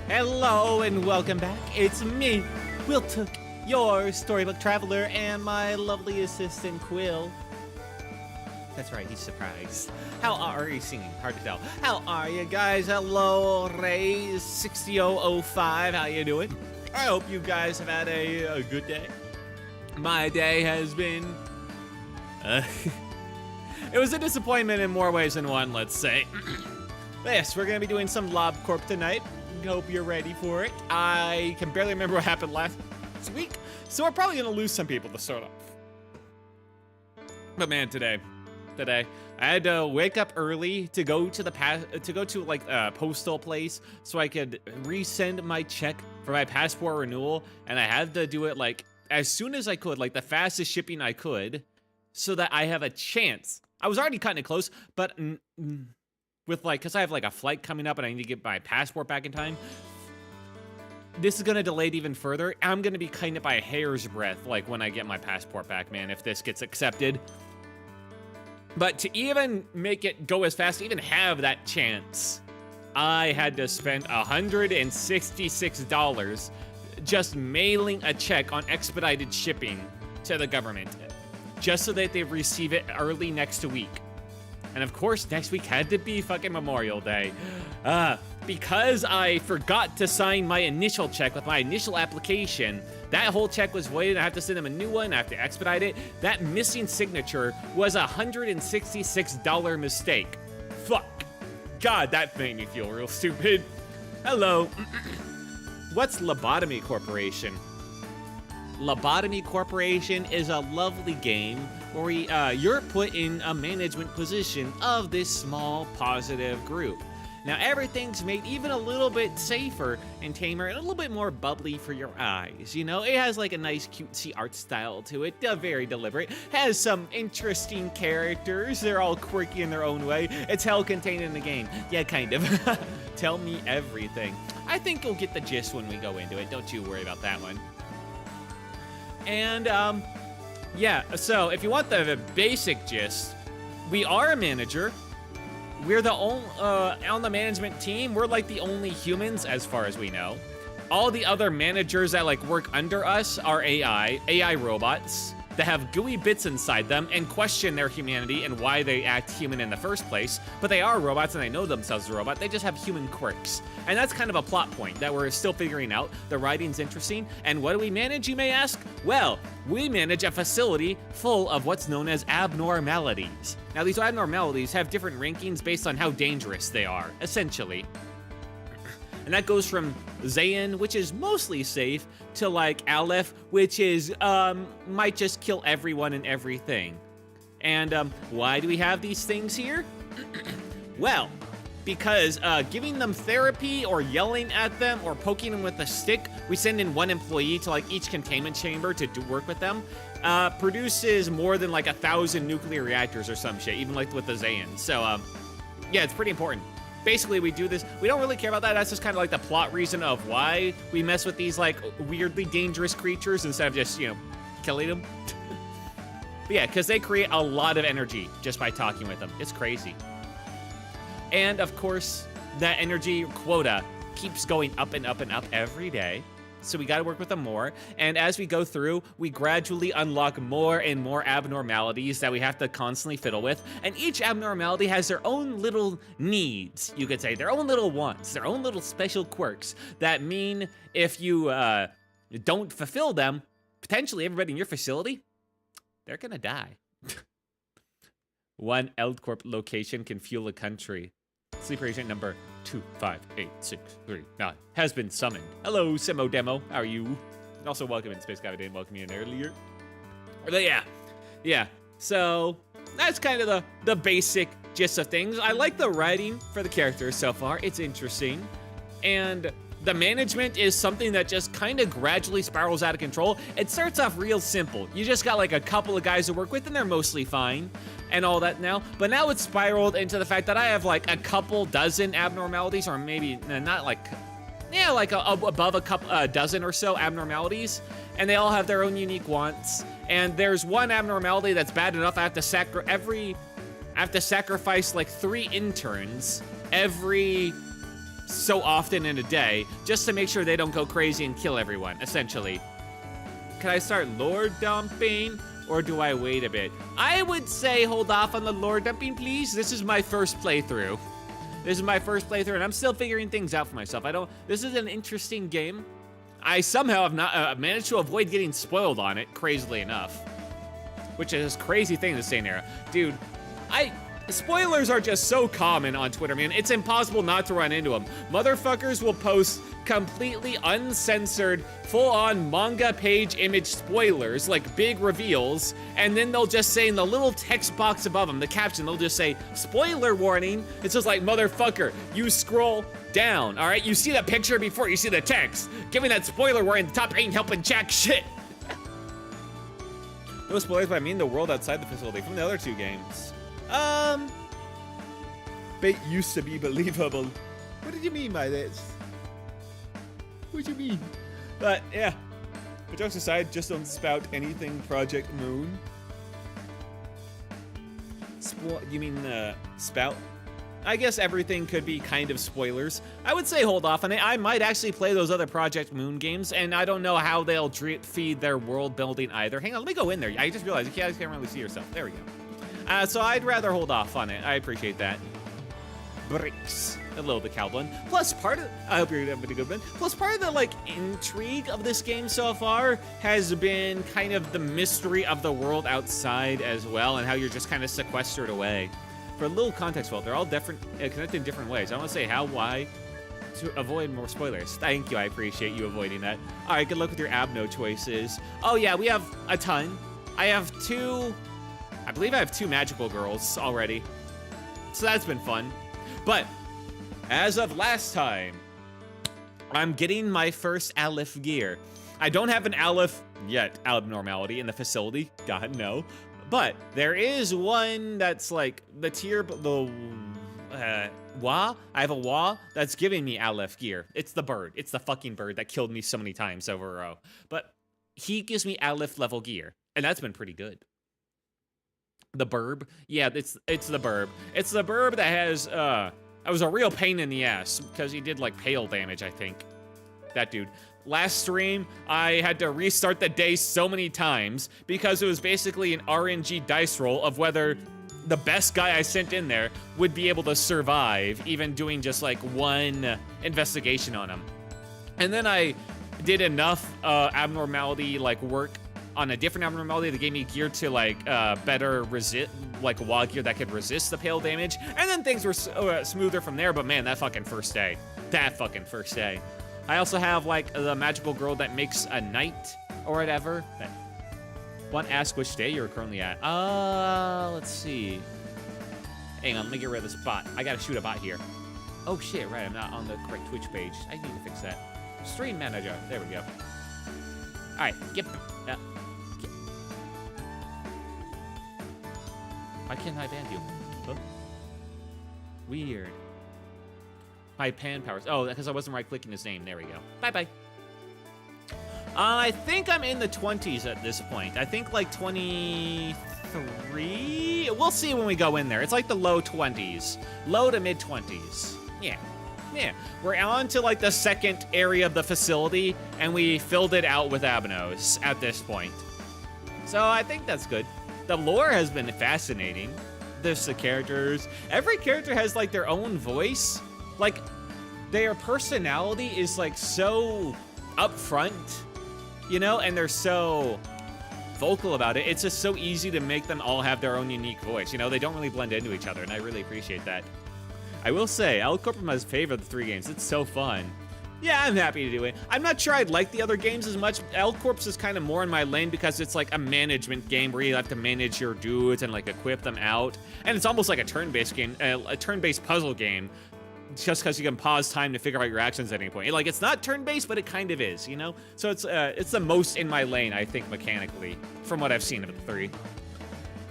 Hello and welcome back. It's me, Wiltook, your storybook traveler, and my lovely assistant, Quill. That's right, he's surprised. How are you singing? Hard to tell. How are you guys? Hello, Ray6005. How you doing? I hope you guys have had a good day. My day has been... it was a disappointment in more ways than one, let's say. But yes, we're going to be doing some Lob Corp tonight. Hope you're ready for it. I can barely remember what happened last week, so we're probably going to lose some people to start off. But man, today, I had to wake up early to go to the postal place so I could resend my check for my passport renewal, and I had to do it like as soon as I could, like the fastest shipping I could, so that I have a chance. I was already cutting it close, but with cause I have like a flight coming up and I need to get my passport back in time, this is gonna delay it even further. I'm gonna be kind of by a hair's breadth, like when I get my passport back, man, if this gets accepted. But to even make it go as fast, to even have that chance, I had to spend $166 just mailing a check on expedited shipping to the government, just so that they receive it early next week. And of course, next week had to be fucking Memorial Day. Because I forgot to sign my initial check with my initial application, that whole check was voided. I have to send them a new one. I have to expedite it. That missing signature was a $166 mistake. Fuck. God, that made me feel real stupid. Hello. What's Lobotomy Corporation? Lobotomy Corporation is a lovely game where you're put in a management position of this small positive group. Now everything's made even a little bit safer and tamer and a little bit more bubbly for your eyes. You know, it has like a nice cutesy art style to it, very deliberate. Has some interesting characters. They're all quirky in their own way. It's hell contained in the game. Yeah, kind of. Tell me everything. I think you'll get the gist when we go into it. Don't you worry about that one. And yeah, so if you want the basic gist, we are a manager. We're the only, on the management team, we're like the only humans as far as we know. All the other managers that like work under us are AI robots that have gooey bits inside them and question their humanity and why they act human in the first place. But they are robots and they know themselves as a robot. They just have human quirks. And that's kind of a plot point that we're still figuring out. The writing's interesting. And what do we manage, you may ask? Well, we manage a facility full of what's known as abnormalities. Now, these abnormalities have different rankings based on how dangerous they are, essentially. And that goes from Zayn, which is mostly safe, to like Aleph, which is, might just kill everyone and everything. And why do we have these things here? Well, because giving them therapy or yelling at them or poking them with a stick, we send in one employee to like each containment chamber to do work with them, produces more than like 1,000 nuclear reactors or some shit, even like with the Zayn. So yeah, it's pretty important. Basically, we do this. We don't really care about that. That's just kind of like the plot reason of why we mess with these like weirdly dangerous creatures instead of just, you know, killing them. But yeah, because they create a lot of energy just by talking with them. It's crazy. And of course, that energy quota keeps going up and up and up every day. So we got to work with them more. And as we go through, we gradually unlock more and more abnormalities that we have to constantly fiddle with. And each abnormality has their own little needs, you could say, their own little wants, their own little special quirks that mean if you don't fulfill them, potentially everybody in your facility, they're going to die. One L-Corp location can fuel a country. Sleeper agent number 258639 has been summoned. Hello, Simo Demo. How are you? Also, welcome in, Space Guy. I didn't welcome you in earlier. But yeah. So that's kind of the basic gist of things. I like the writing for the characters so far. It's interesting, and the management is something that just kind of gradually spirals out of control. It starts off real simple. You just got like a couple of guys to work with, and they're mostly fine. And all that now, but now it's spiraled into the fact that I have like a couple dozen abnormalities, or maybe not like, yeah, like above a dozen or so abnormalities, and they all have their own unique wants. And there's one abnormality that's bad enough I have to sacrifice like 3 interns every so often in a day just to make sure they don't go crazy and kill everyone, essentially. Can I start lore dumping, or do I wait a bit? I would say hold off on the lore dumping, please. This is my first playthrough. And I'm still figuring things out for myself. This is an interesting game. I somehow have not managed to avoid getting spoiled on it, crazily enough. Which is a crazy thing this day and era. Dude, spoilers are just so common on Twitter, man. It's impossible not to run into them. Motherfuckers will post completely uncensored, full-on manga page image spoilers, like big reveals, and then they'll just say in the little text box above them, the caption, they'll just say, spoiler warning. It's just like, motherfucker, you scroll down, all right? You see the picture before you see the text. Giving that spoiler warning at the top ain't helping jack shit. No spoilers, but I mean the world outside the facility from the other two games. Bait used to be believable. What did you mean by this? What do you mean? But yeah, but jokes aside, just don't spout anything Project Moon. You mean spout? I guess everything could be kind of spoilers. I would say hold off on it. I might actually play those other Project Moon games, and I don't know how they'll drip feed their world building either. Hang on, let me go in there. I just realized you can't really see yourself. There we go. So I'd rather hold off on it. I appreciate that. Bricks. Hello, the Cowblin. Plus, I hope you're having a good one. Plus, part of the, like, intrigue of this game so far has been kind of the mystery of the world outside as well, and how you're just kind of sequestered away. For a little context, well, they're all different, connected in different ways. I want to say how, why, to avoid more spoilers. Thank you, I appreciate you avoiding that. All right, good luck with your Abno choices. Oh yeah, we have a ton. I believe I have 2 magical girls already. So that's been fun. But as of last time, I'm getting my first Aleph gear. I don't have an Aleph yet, abnormality in the facility. God, no. But there is one that's like Wa. I have a Wa that's giving me Aleph gear. It's the bird. It's the fucking bird that killed me so many times over a row. But he gives me Aleph level gear, and that's been pretty good. The burb? Yeah, it's the burb. It's the burb that has, I was a real pain in the ass because he did like pale damage, I think. That dude. Last stream, I had to restart the day so many times because it was basically an RNG dice roll of whether the best guy I sent in there would be able to survive, even doing just like one investigation on him. And then I did enough abnormality like work on a different abnormality that gave me gear to like better resist, like Wa gear that could resist the pale damage, and then things were smoother from there. But man, that fucking first day. I also have like the magical girl that makes a night or whatever. Want to ask which day you're currently at? Let's see. Hang on, let me get rid of this bot. I gotta shoot a bot here. Oh shit, right, I'm not on the correct Twitch page. I need to fix that. Stream manager, there we go. All right, get. Why can't I ban you? Huh? Weird. My pan powers. Oh, because I wasn't right-clicking his name. There we go. Bye-bye. I think I'm in the 20s at this point. I think like 23? We'll see when we go in there. It's like the low 20s. Low to mid-20s. Yeah. Yeah. We're on to like the second area of the facility, and we filled it out with Abnos at this point. So I think that's good. The lore has been fascinating. There's the characters. Every character has like their own voice. Like, their personality is like so upfront, you know, and they're so vocal about it. It's just so easy to make them all have their own unique voice. You know, they don't really blend into each other, and I really appreciate that. I will say, L Corp is my favorite of the 3 games. It's so fun. Yeah, I'm happy to do it. I'm not sure I'd like the other games as much. L Corp is kind of more in my lane because it's like a management game where you have to manage your dudes and like equip them out. And it's almost like a turn-based game, a turn-based puzzle game, just because you can pause time to figure out your actions at any point. Like, it's not turn-based, but it kind of is, you know? So it's the most in my lane, I think, mechanically, from what I've seen of the 3.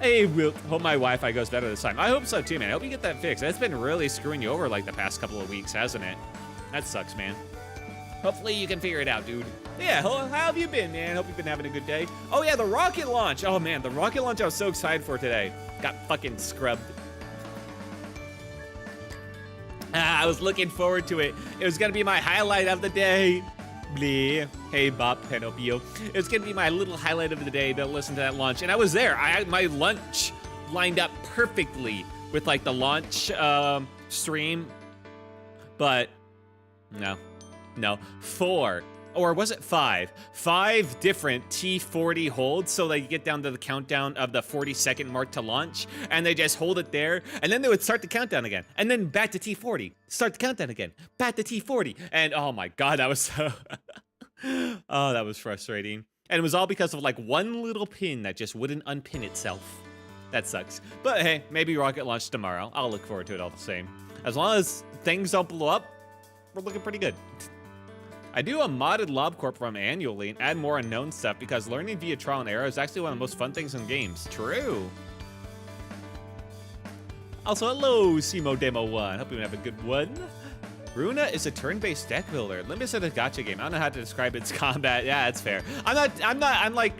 Hey, Will, hope my Wi-Fi goes better this time. I hope so too, man. I hope you get that fixed. That's been really screwing you over like the past couple of weeks, hasn't it? That sucks, man. Hopefully you can figure it out, dude. Yeah, how have you been, man? Hope you've been having a good day. Oh yeah, the rocket launch. Oh man, the rocket launch I was so excited for today. Got fucking scrubbed. I was looking forward to it. It was gonna be my highlight of the day. Blee. Hey, Bob Pinocchio. It was gonna be my little highlight of the day to listen to that launch, and I was there. I had my lunch lined up perfectly with like the launch stream, but no, 4. Or was it 5? 5 different T40 holds, so they get down to the countdown of the 40-second mark to launch, and they just hold it there, and then they would start the countdown again, and then back to T40, start the countdown again, back to T40, and oh my god, that was so... oh, that was frustrating. And it was all because of like one little pin that just wouldn't unpin itself. That sucks. But hey, maybe rocket launch tomorrow. I'll look forward to it all the same. As long as things don't blow up, we're looking pretty good. I do a modded LobCorp run annually and add more unknown stuff because learning via trial and error is actually one of the most fun things in games. True. Also, hello, Simo Demo 1. Hope you have a good one. Runa is a turn-based deck builder. Limbus is a gacha game. I don't know how to describe its combat. Yeah, that's fair. I'm like,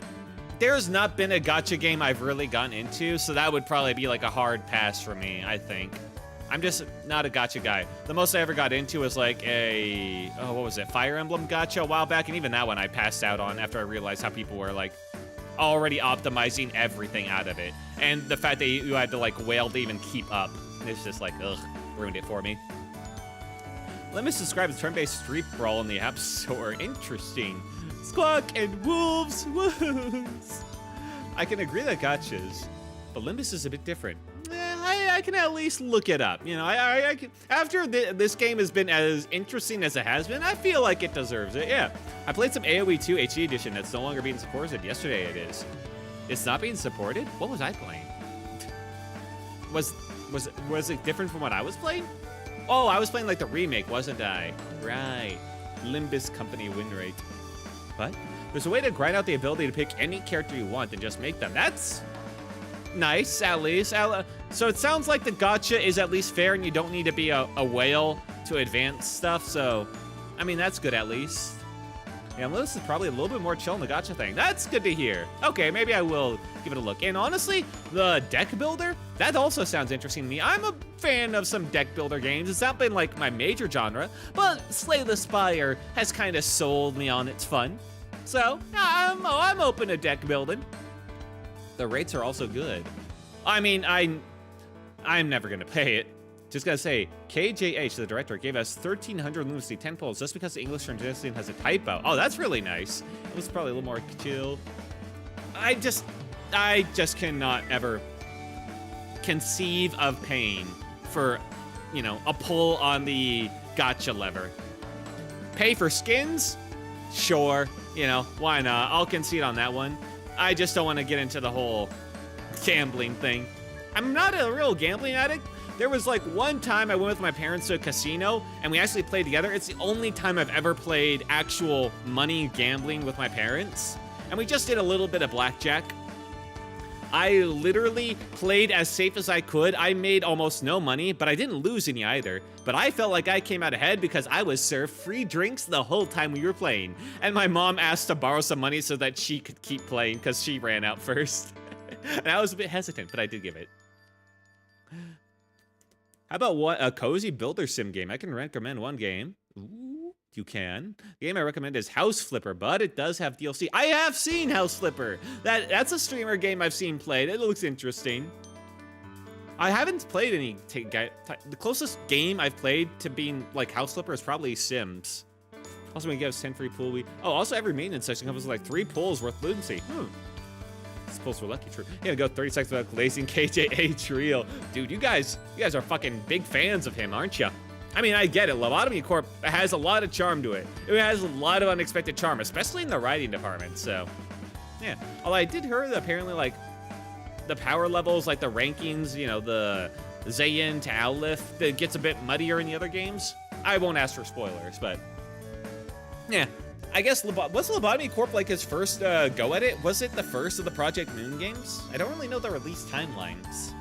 there's not been a gacha game I've really gotten into, so that would probably be like a hard pass for me, I think. I'm just not a gacha guy. The most I ever got into was like a, what was it, Fire Emblem gacha a while back, and even that one I passed out on after I realized how people were like already optimizing everything out of it. And the fact that you had to like wail to even keep up. It's just like, ugh, ruined it for me. Let me describe the turn-based street brawl in the App Store. Interesting. Squawk and wolves. Woos. I can agree that gachas, but Limbus is a bit different. I can at least look it up. You know, I can, after this game has been as interesting as it has been, I feel like it deserves it. Yeah, I played some AoE 2 HD edition that's no longer being supported. Yesterday it is. It's not being supported? What was I playing? Was it different from what I was playing? Oh, I was playing like the remake, wasn't I? Right. Limbus Company win rate. What? There's a way to grind out the ability to pick any character you want and just make them. That's nice, at least. So it sounds like the gacha is at least fair and you don't need to be a whale to advance stuff. So, I mean, that's good at least. Yeah, this is probably a little bit more chill in the gacha thing. That's good to hear. Okay, maybe I will give it a look. And honestly, the deck builder, that also sounds interesting to me. I'm a fan of some deck builder games. It's not been like my major genre, but Slay the Spire has kind of sold me on its fun. So, I'm open to deck building. The rates are also good. I mean, I'm never gonna pay it. Just gotta say, KJH, the director, gave us 1,300 Lunacy 10 polls just because the English translation has a typo. Oh, that's really nice. It was probably a little more chill. I just cannot ever conceive of paying for, you know, a pull on the gacha lever. Pay for skins? Sure. You know, why not? I'll concede on that one. I just don't want to get into the whole gambling thing. I'm not a real gambling addict. There was like one time I went with my parents to a casino and we actually played together. It's the only time I've ever played actual money gambling with my parents. And we just did a little bit of blackjack. I literally played as safe as I could. I made almost no money, but I didn't lose any either. But I felt like I came out ahead because I was served free drinks the whole time we were playing. And my mom asked to borrow some money so that she could keep playing because she ran out first. And I was a bit hesitant, but I did give it. How about what a cozy builder sim game? I can recommend one game. Ooh, you can. The game I recommend is House Flipper, but it does have DLC. I have seen House Flipper. That's a streamer game I've seen played. It looks interesting. I haven't played any. The closest game I've played to being like House Flipper is probably Sims. Also, we get us 10 free pool. Also, every maintenance section comes with like 3 pulls worth lunacy. Pulls for lucky. True. Yeah, go 30 seconds without glazing KJH real. Dude, you guys are fucking big fans of him, aren't you? I mean, I get it. Lobotomy Corp has a lot of charm to it. It has a lot of unexpected charm, especially in the writing department. So, yeah. Although I did hear that apparently, like, the power levels, like the rankings, you know, the Zayn to Aleph, that gets a bit muddier in the other games. I won't ask for spoilers, but yeah. I guess, was Lobotomy Corp like his first go at it? Was it the first of the Project Moon games? I don't really know the release timelines.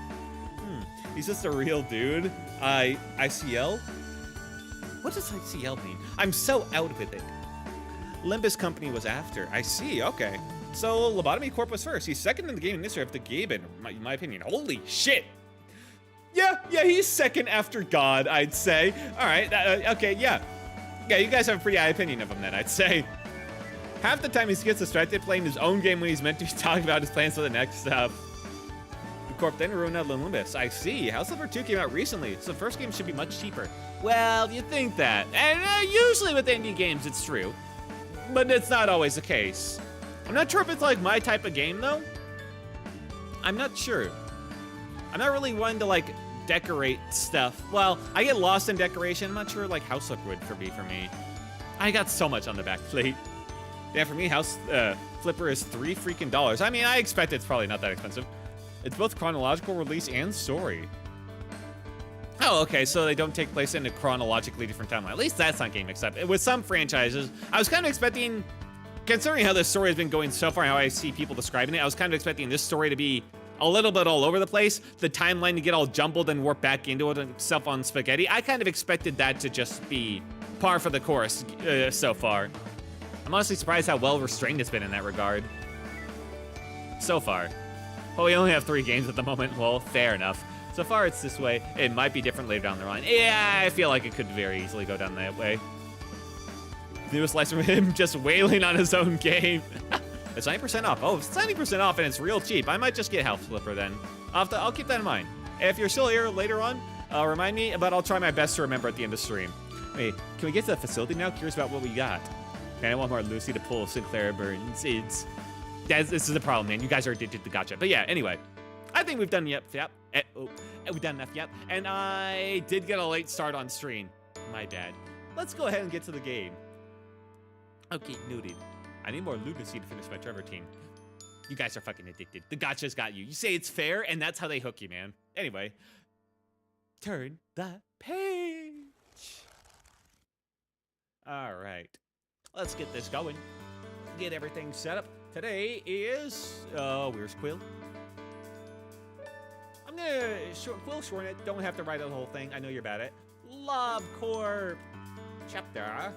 He's just a real dude. ICL? What does ICL mean? I'm so out with it. Limbus Company was after. I see, okay. So Lobotomy Corp was first. He's second in the game in history after Gaben, in my opinion. Holy shit! Yeah, he's second after God, I'd say. All right, okay, yeah. Yeah, you guys have a pretty high opinion of him then, I'd say. Half the time he gets distracted playing his own game when he's meant to be talking about his plans for the next stuff. The Corp then ruined out Lumbus. I see. House Flipper 2 came out recently, so the first game should be much cheaper. Well, you think that. And usually with indie games, it's true. But it's not always the case. I'm not sure if it's like my type of game, though. I'm not sure. I'm not really one to like decorate stuff. Well, I get lost in decoration. I'm not sure like House Flipper would be for me. I got so much on the back plate. Yeah, for me, House Flipper is $3 freaking. I mean, I expect it's probably not that expensive. It's both chronological release and story. Oh, okay, so they don't take place in a chronologically different timeline. At least that's not getting mixed up. With some franchises, I was kind of expecting, considering how this story has been going so far, how I see people describing it, I was kind of expecting this story to be a little bit all over the place, the timeline to get all jumbled and warp back into it itself on spaghetti. I kind of expected that to just be par for the course so far. I'm honestly surprised how well restrained it's been in that regard. So far. Oh, we only have 3 games at the moment. Well, fair enough. So far, it's this way. It might be different later down the line. Yeah, I feel like it could very easily go down that way. Newest slice from him just wailing on his own game. It's 90% off. Oh, it's 90% off and it's real cheap. I might just get House Flipper then. I'll keep that in mind. If you're still here later on, remind me, but I'll try my best to remember at the end of the stream. Hey, can we get to the facility now? Curious about what we got. Man, I want more Lucy to pull Sinclair Burns. This is the problem, man. You guys are addicted to gotcha. But yeah, anyway. I think we've done we've done enough, yep. And I did get a late start on stream. My bad. Let's go ahead and get to the game. Okay, noted. I need more lunacy to finish my Trevor team. You guys are fucking addicted. The gotcha's got you. You say it's fair, and that's how they hook you, man. Anyway. Turn the page. All right. Let's get this going. Get everything set up. Today is, where's Quill? I'm gonna Quill shorten it. Don't have to write out the whole thing. I know you're bad at it. Lobotomy Corp chapter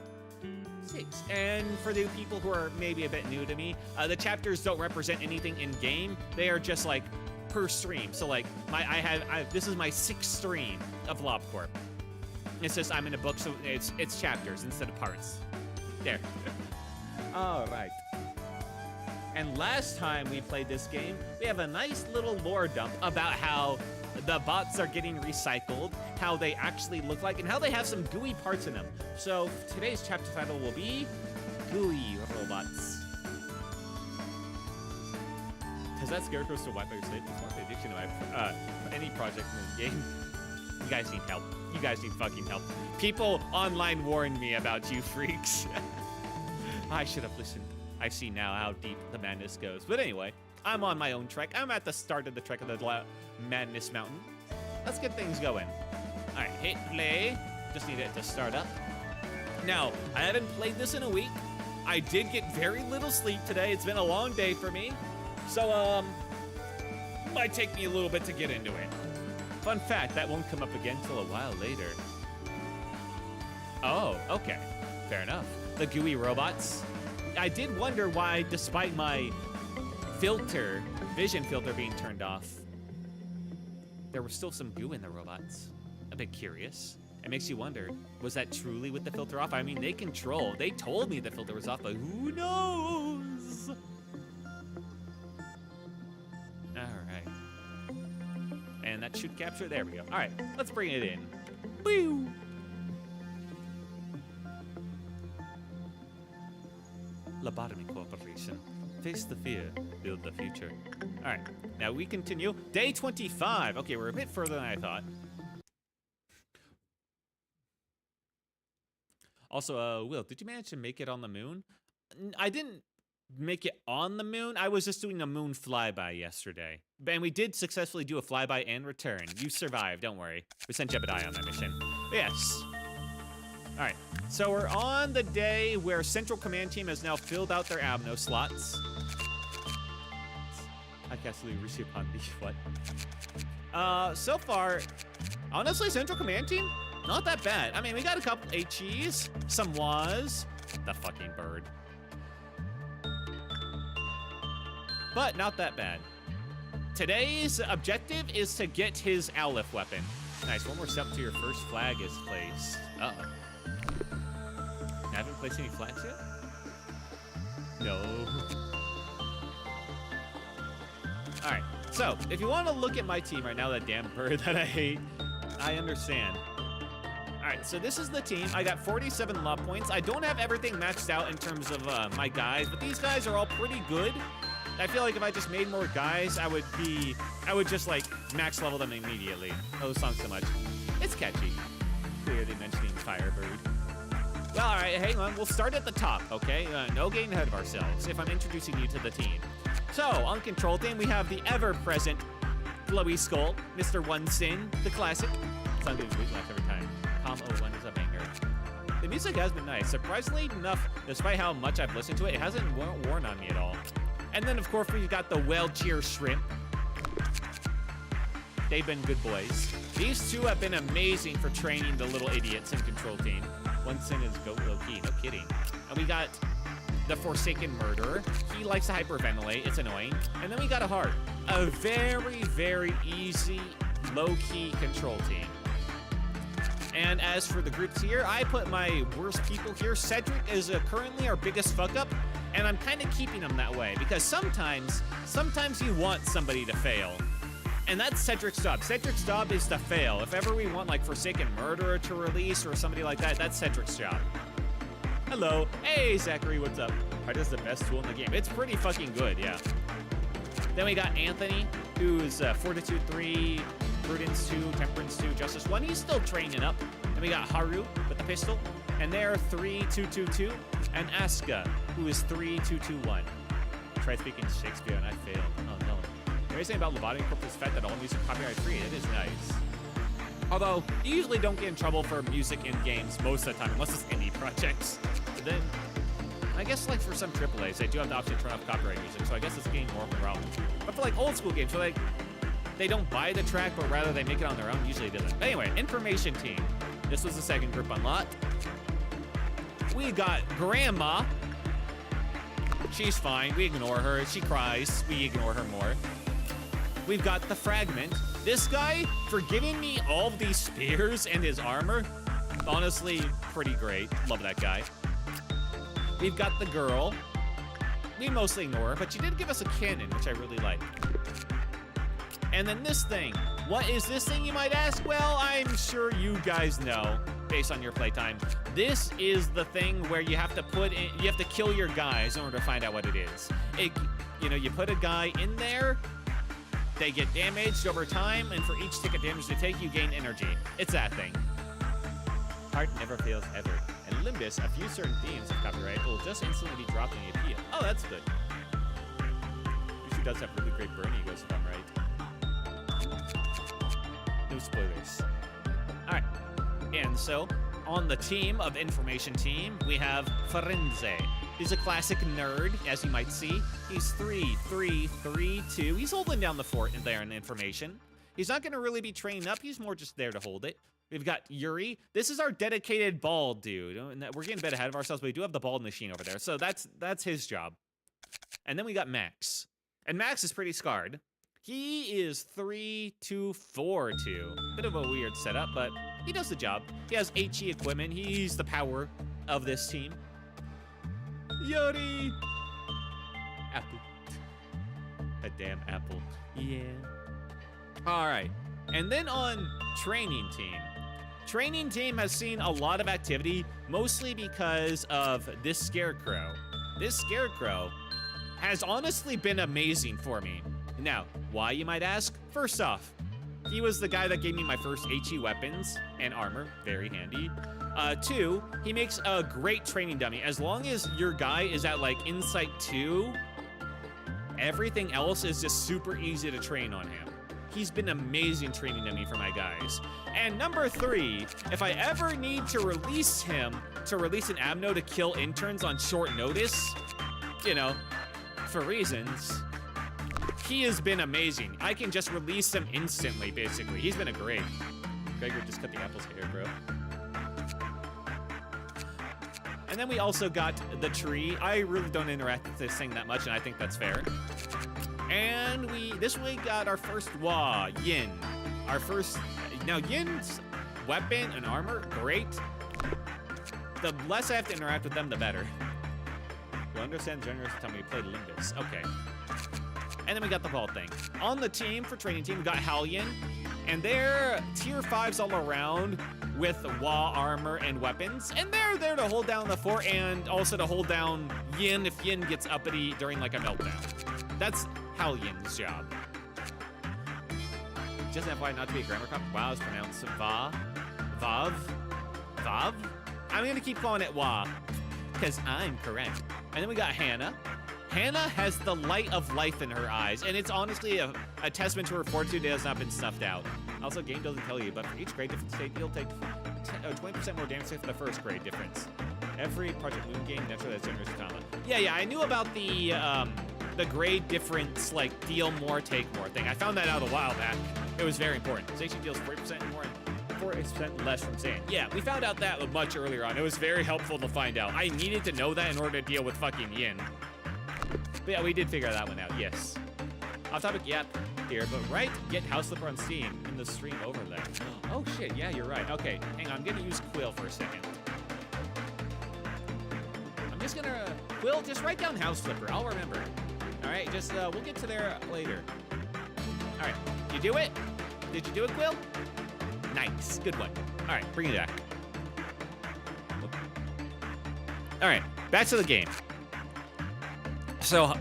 6. And for the people who are maybe a bit new to me, the chapters don't represent anything in game. They are just like per stream. So like this is my 6th stream of Lobotomy Corp. It's just I'm in a book, so it's chapters instead of parts. There. All right. And last time we played this game, we have a nice little lore dump about how the bots are getting recycled, how they actually look like, and how they have some gooey parts in them. So today's chapter title will be Gooey Robots. Because that Scarecrow's to wipe out your state. It's not the addiction of any project in this game. You guys need help. You guys need fucking help. People online warned me about you freaks. I should have listened. I see now how deep the madness goes. But anyway, I'm on my own trek. I'm at the start of the trek of the Madness Mountain. Let's get things going. All right, hit play. Just need it to start up. Now, I haven't played this in a week. I did get very little sleep today. It's been a long day for me. So, might take me a little bit to get into it. Fun fact, that won't come up again till a while later. Oh, okay. Fair enough. The gooey robots. I did wonder why, despite my vision filter being turned off, there was still some goo in the robots. A bit curious. It makes you wonder, was that truly with the filter off? I mean, they told me the filter was off, but who knows? All right. And that should capture, there we go. All right, let's bring it in. Woo! Lobotomy Corporation. Face the fear, build the future. All right, now we continue. Day 25. Okay, we're a bit further than I thought. Also, Will, did you manage to make it on the moon? I didn't make it on the moon. I was just doing a moon flyby yesterday. And we did successfully do a flyby and return. You survived, don't worry. We sent Jebediah on that mission. Yes. All right, so we're on the day where Central Command Team has now filled out their ammo slots. I can't receive on the what? So far, honestly, Central Command Team, not that bad. I mean, we got a couple HEs, some WAs, the fucking bird. But not that bad. Today's objective is to get his Aleph weapon. Nice, one more step to your first flag is placed. Uh-oh. I haven't placed any flags yet? No. All right, so if you want to look at my team right now, that damn bird that I hate, I understand. All right, so this is the team. I got 47 lob points. I don't have everything maxed out in terms of my guys, but these guys are all pretty good. I feel like if I just made more guys, I would just like max level them immediately. Oh, this song so much. It's catchy. Clearly mentioning Firebird. Well, all right, hang on. We'll start at the top, okay? No getting ahead of ourselves if I'm introducing you to the team. So, on control team, we have the ever-present Glowy Skull, Mr. One Sin, the classic. Song gives weak laugh every time. Calm 01 is a banger. The music has been nice. Surprisingly enough, despite how much I've listened to it, it hasn't worn on me at all. And then, of course, we've got the Well Cheer Shrimp. They've been good boys. These two have been amazing for training the little idiots in control team. One Sin is go low-key, no kidding. And we got the Forsaken Murderer. He likes to hyperventilate, it's annoying. And then we got a Heart. A very, very easy, low-key control team. And as for the groups here, I put my worst people here. Cedric is currently our biggest fuck-up, and I'm kind of keeping him that way because sometimes you want somebody to fail. And that's Cedric's job. Cedric's job is to fail. If ever we want like Forsaken Murderer to release or somebody like that, that's Cedric's job. Hello. Hey, Zachary, what's up? Heart is the best tool in the game. It's pretty fucking good, yeah. Then we got Anthony, who's Fortitude 3, Prudence 2, Temperance 2, Justice 1. He's still training up. Then we got Haru with the pistol, and they're 3-2-2-2. And Asuka, who is 3-2-2-1. Tried speaking Shakespeare and I failed. Oh no. The thing about Lobotomy Corporation is the fact that all music is copyright free. It is nice. Although, you usually don't get in trouble for music in games most of the time, unless it's indie projects. But then, I guess like for some AAAs, they do have the option to turn off copyright music, so I guess it's getting more of a problem. But for like old school games, so like, they don't buy the track, but rather they make it on their own, usually it doesn't. Anyway, information team. This was the second group unlocked. We got Grandma. She's fine, we ignore her. She cries, we ignore her more. We've got the Fragment. This guy, for giving me all of these spears and his armor, honestly, pretty great. Love that guy. We've got the girl. We mostly ignore her, but she did give us a cannon, which I really like. And then this thing. What is this thing, you might ask? Well, I'm sure you guys know, based on your playtime. This is the thing where you have to kill your guys in order to find out what it is. You put a guy in there, they get damaged over time, and for each tick of damage they take, you gain energy. It's that thing. Heart never fails ever. And Limbus, a few certain themes of copyright will just instantly be dropped in the appeal. Oh, that's good. Usually does have really great burn egos, if I'm right. No spoilers. All right. And so, on the team of Information Team, we have Firenze. He's a classic nerd, as you might see. He's 3-3-3-2. He's holding down the fort there in Information. He's not going to really be training up. He's more just there to hold it. We've got Yuri. This is our dedicated bald dude. We're getting a bit ahead of ourselves, but we do have the bald machine over there. So that's his job. And then we got Max. And Max is pretty scarred. He is 3-2-4-2. Bit of a weird setup, but he does the job. He has HE equipment. He's the power of this team. Yuri! Apple. A damn apple. Yeah. All right. And then on Training Team. Training Team has seen a lot of activity, mostly because of this Scarecrow. This Scarecrow has honestly been amazing for me. Now, why, you might ask? First off, he was the guy that gave me my first HE weapons and armor, very handy. 2, he makes a great training dummy. As long as your guy is at like Insight 2, everything else is just super easy to train on him. He's been amazing training dummy for my guys. And number 3, if I ever need to release him, to release an Amno to kill interns on short notice, for reasons, he has been amazing. I can just release him instantly, basically. He's been a great. Gregor just cut the apple's hair, bro. And then we also got the tree. I really don't interact with this thing that much, and I think that's fair. And this one we got our first Yin. Our first, now Yin's weapon and armor, great. The less I have to interact with them, the better. You'll understand generous time we played Limbus. Okay. And then we got the ball thing. On the team, for training team, we got Halyan. And they're tier 5s all around with armor and weapons. And they're there to hold down the fort and also to hold down Yin if Yin gets uppity during like a meltdown. That's Halyan's job. Just FYI, not to be a grammar cop. Wow, it's pronounced Vav. I'm gonna keep calling it Wa, because I'm correct. And then we got Hannah. Hannah has the light of life in her eyes, and it's honestly a testament to her fortitude that has not been snuffed out. Also, game doesn't tell you, but for each grade difference state, you'll take 20% more damage for the first grade difference. Every Project Moon game naturally has generous Katana. Yeah, I knew about the grade difference, like deal more, take more thing. I found that out a while back. It was very important. Station deals 40% more and 40% less from sand. Yeah, we found out that much earlier on. It was very helpful to find out. I needed to know that in order to deal with fucking Yin. But yeah, we did figure that one out, yes. Off topic, yep, here, but right, get House Slipper on Steam in the stream overlay. Oh shit, yeah, you're right. Okay, hang on, I'm gonna use Quill for a second. I'm just gonna, Quill, just write down House Slipper, I'll remember. All right, just, we'll get to there later. All right, you do it? Did you do it, Quill? Nice, good one. All right, bring it back. All right, back to the game. So,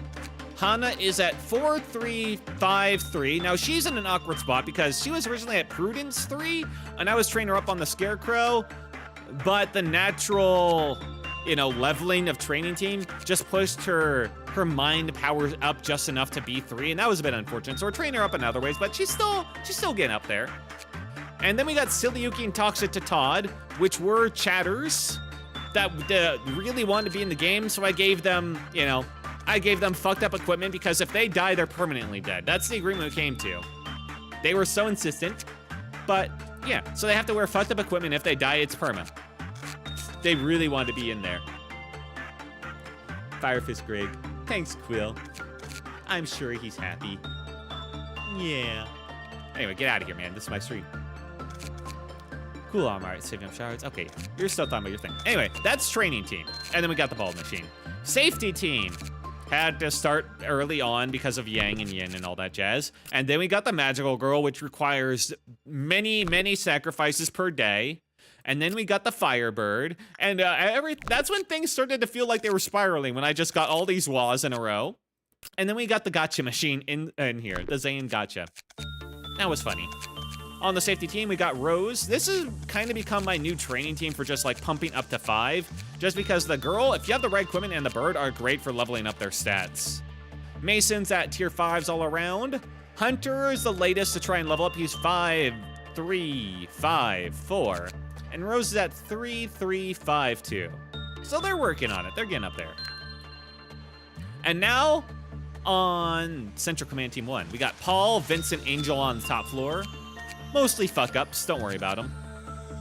Hannah is at 4-3-5-3. Now, she's in an awkward spot because she was originally at Prudence 3, and I was training her up on the Scarecrow, but the natural, leveling of training team just pushed her mind powers up just enough to be 3, and that was a bit unfortunate. So we're training her up in other ways, but she's still getting up there. And then we got Silly Yuki and Toxic to Todd, which were chatters that really wanted to be in the game, so I gave them, fucked up equipment because if they die, they're permanently dead. That's the agreement we came to. They were so insistent, but yeah, so they have to wear fucked up equipment. If they die, it's perma. They really wanted to be in there. Firefist Greg. Thanks, Quill. I'm sure he's happy. Yeah. Anyway, get out of here, man. This is my stream. Cool, all right, saving up shards. Okay, you're still talking about your thing. Anyway, that's training team. And then we got the ball machine. Safety team had to start early on because of Yang and Yin and all that jazz. And then we got the magical girl, which requires many, many sacrifices per day. And then we got the Firebird. And that's when things started to feel like they were spiraling, when I just got all these walls in a row. And then we got the gotcha machine in here, the Zane gotcha. That was funny. On the safety team, we got Rose. This has kind of become my new training team for just like pumping up to 5. Just because the girl, if you have the right equipment, and the bird are great for leveling up their stats. Mason's at tier 5s all around. Hunter is the latest to try and level up. He's 5, 3, 5, 4. And Rose is at 3, 3, 5, 2. So they're working on it. They're getting up there. And now on Central Command Team 1, we got Paul, Vincent, Angel on the top floor. Mostly fuck-ups, don't worry about them.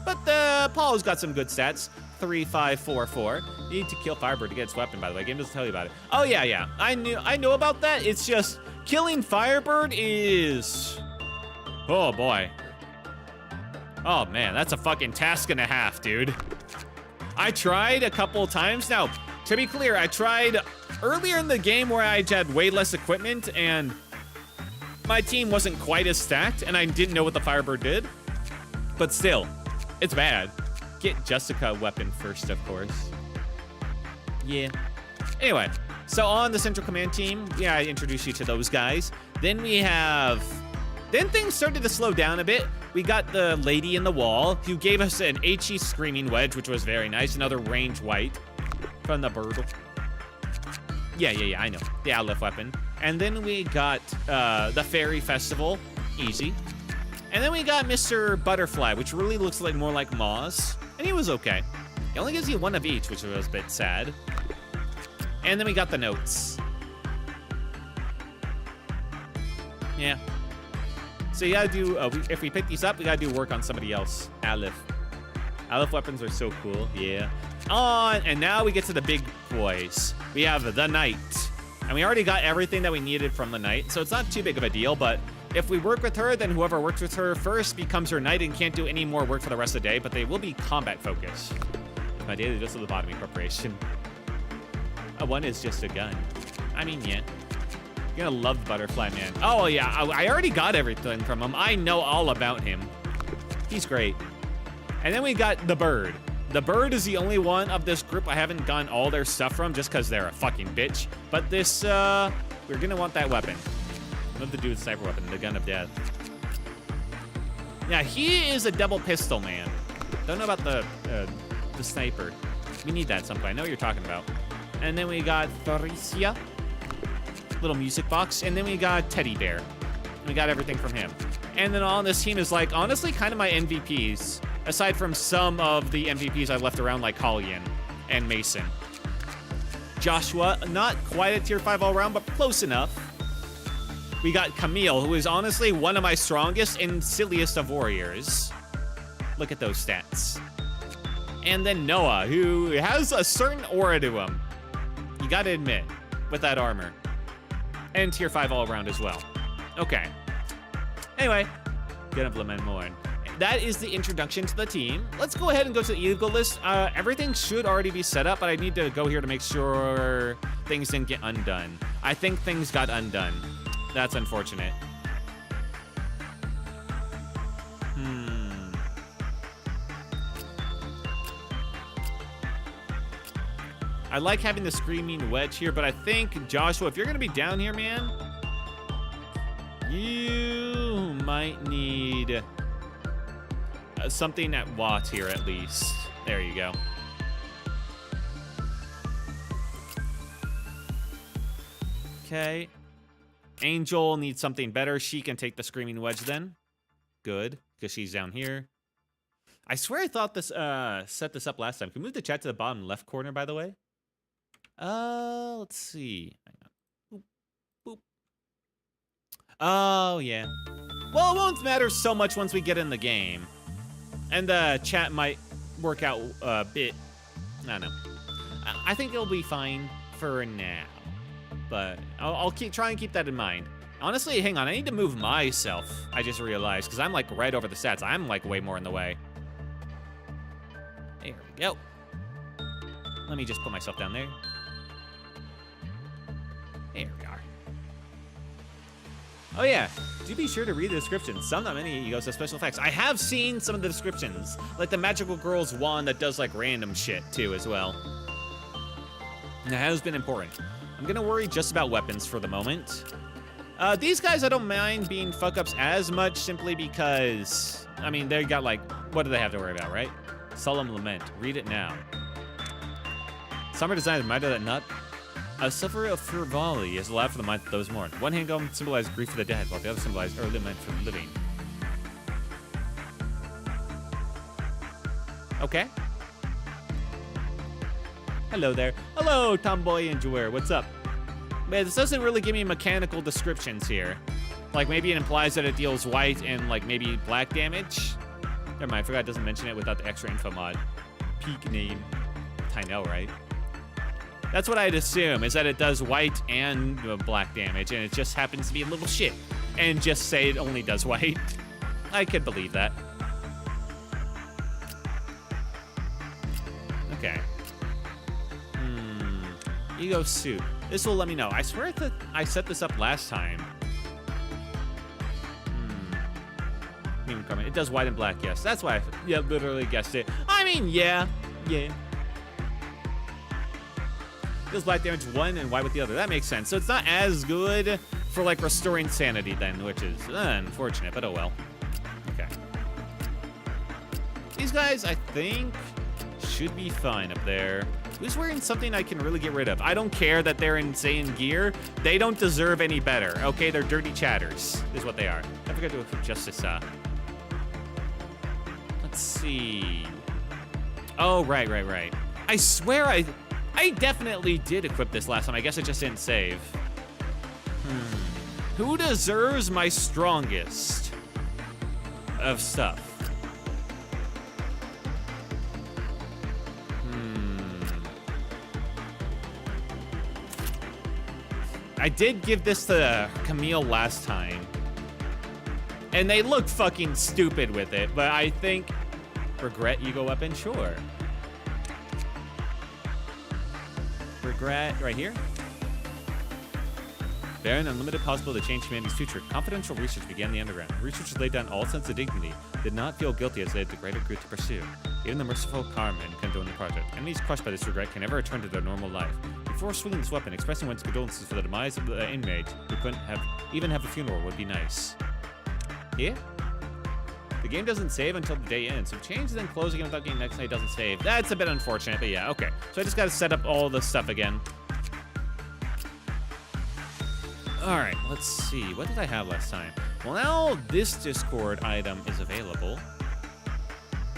But Paul's got some good stats. 3, 5, 4, 4. You need to kill Firebird to get its weapon, by the way. Game doesn't tell you about it. Oh, yeah. I know about that. It's just, killing Firebird is... Oh, boy. Oh, man, that's a fucking task and a half, dude. I tried a couple times. Now, to be clear, I tried earlier in the game where I had way less equipment, and my team wasn't quite as stacked, and I didn't know what the Firebird did. But still, it's bad. Get Jessica a weapon first, of course. Yeah. Anyway, so on the Central Command team, I introduced you to those guys. Then then things started to slow down a bit. We got the lady in the wall, who gave us an HE Screaming Wedge, which was very nice. Another range white from the Birdle. Yeah, I know. The Aleph weapon. And then we got the Fairy Festival, easy. And then we got Mr. Butterfly, which really looks like more like Moz. And he was okay. He only gives you one of each, which was a bit sad. And then we got the notes. Yeah. So you gotta do, if we pick these up, we gotta do work on somebody else. Aleph. Aleph weapons are so cool, yeah. And now we get to the big boys. We have the Knight, And we already got everything that we needed from the knight, so it's not too big of a deal, but if we work with her, then whoever works with her first becomes her knight and can't do any more work for the rest of the day, but they will be combat focused. My daily dose of the Lobotomy Corporation. One is just a gun. I mean, yeah. You're gonna love the Butterfly Man. Oh, yeah, I already got everything from him. I know all about him. He's great. And then we got the Bird. The Bird is the only one of this group I haven't gotten all their stuff from just because they're a fucking bitch. But this, we're gonna want that weapon. Love the dude's sniper weapon, the gun of death. Yeah, he is a double pistol man. Don't know about the sniper. We need that at some point. I know what you're talking about. And then we got Tharicia. Little music box. And then we got Teddy Bear. We got everything from him. And then on this team is like, honestly, kind of my MVPs. Aside from some of the MVPs I left around, like Hollian and Mason. Joshua, not quite a tier 5 all around, but close enough. We got Camille, who is honestly one of my strongest and silliest of warriors. Look at those stats. And then Noah, who has a certain aura to him. You gotta admit, with that armor. And tier 5 all around as well. Okay. Anyway, gonna implement more. That is the introduction to the team. Let's go ahead and go to the Eagle list. Everything should already be set up, but I need to go here to make sure things didn't get undone. I think things got undone. That's unfortunate. I like having the Screaming Wedge here, but I think, Joshua, if you're gonna be down here, man, you might need something at Watt here at least. There you go. Okay. Angel needs something better. She can take the Screaming Wedge then. Good, because she's down here. I swear I thought this set this up last time. Can we move the chat to the bottom left corner, by the way? Let's see. Hang on. Boop. Boop. Oh, yeah. Well, it won't matter so much once we get in the game. And the chat might work out a bit. I don't know. I think it'll be fine for now. But I'll try and keep that in mind. Honestly, hang on. I need to move myself. I just realized, because I'm like right over the stats. I'm like way more in the way. There we go. Let me just put myself down there. There we are. Oh yeah, do be sure to read the descriptions. Some, not many, you go to special effects. I have seen some of the descriptions, like the magical girl's wand that does like random shit too as well. And it has been important. I'm gonna worry just about weapons for the moment. These guys I don't mind being fuck-ups as much simply because, I mean, they got like, what do they have to worry about, right? Solemn Lament, read it now. Summer design reminded that nut. A sufferer of frivolity is allowed for the month of those mourn. One hand gum symbolizes grief for the dead, while the other symbolizes early lament for the living. Okay. Hello there. Hello, Tomboy Enjoyer. What's up? Man, this doesn't really give me mechanical descriptions here. Like, maybe it implies that it deals white and, like, maybe black damage. Never mind, I forgot it doesn't mention it without the extra info mod. Peak name. I know, right? That's what I'd assume, is that it does white and black damage, and it just happens to be a little shit. And just say it only does white. I could believe that. Okay. Ego suit. This will let me know. I swear that I set this up last time. It does white and black, yes. That's why I literally guessed it. I mean, yeah. Deals black damage one and white with the other. That makes sense. So it's not as good for like restoring sanity then, which is unfortunate, but oh well. Okay. These guys, I think, should be fine up there. Who's wearing something I can really get rid of? I don't care that they're insane gear. They don't deserve any better, okay? They're dirty chatters, is what they are. I forgot to equip Justice. Let's see. Oh, right. I swear I definitely did equip this last time. I guess I just didn't save. Who deserves my strongest of stuff? I did give this to Camille last time. And they look fucking stupid with it, but I think... Regret Ego Weapon? Sure. Regret, right here. Baron, unlimited possibility to change humanity's future. Confidential research began in the underground. Researchers laid down all sense of dignity, did not feel guilty as they had the greater good to pursue. Even the merciful Carmen condoned the project. Enemies crushed by this regret can never return to their normal life. Before swinging this weapon, expressing one's condolences for the demise of the inmate who couldn't even have a funeral would be nice. Yeah? The game doesn't save until the day ends, so changing and closing it without getting next night doesn't save. That's a bit unfortunate, but yeah, okay. So I just gotta set up all the stuff again. Alright, let's see. What did I have last time? Well, now this Discord item is available.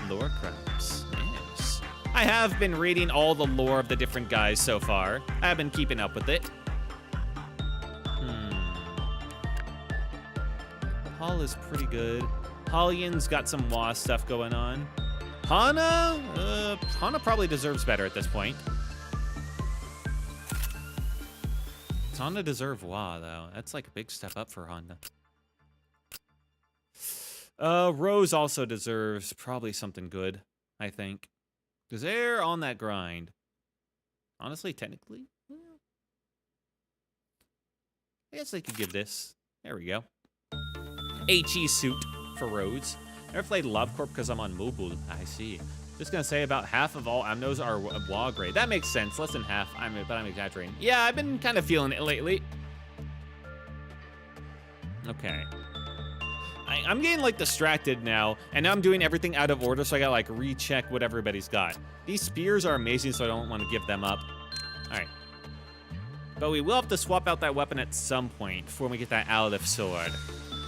Lore crabs. Yes. I have been reading all the lore of the different guys so far. I've been keeping up with it. Hall is pretty good. Hallian's got some Wa stuff going on. Hana? Hana probably deserves better at this point. Does Hana deserve Wa, though? That's like a big step up for Hana. Rose also deserves probably something good, I think. Because they're on that grind. Honestly, technically, well, I guess they could give this. There we go. HE suit for Rose. Never played Lobotomy Corp because I'm on mobile. I see. Just gonna say about half of all Amnos are WA grade. That makes sense. Less than half. But I'm exaggerating. Yeah, I've been kind of feeling it lately. Okay. I'm getting like distracted now, and now I'm doing everything out of order, so I gotta like recheck what everybody's got. These spears are amazing, so I don't want to give them up. All right. But we will have to swap out that weapon at some point before we get that Aleph sword.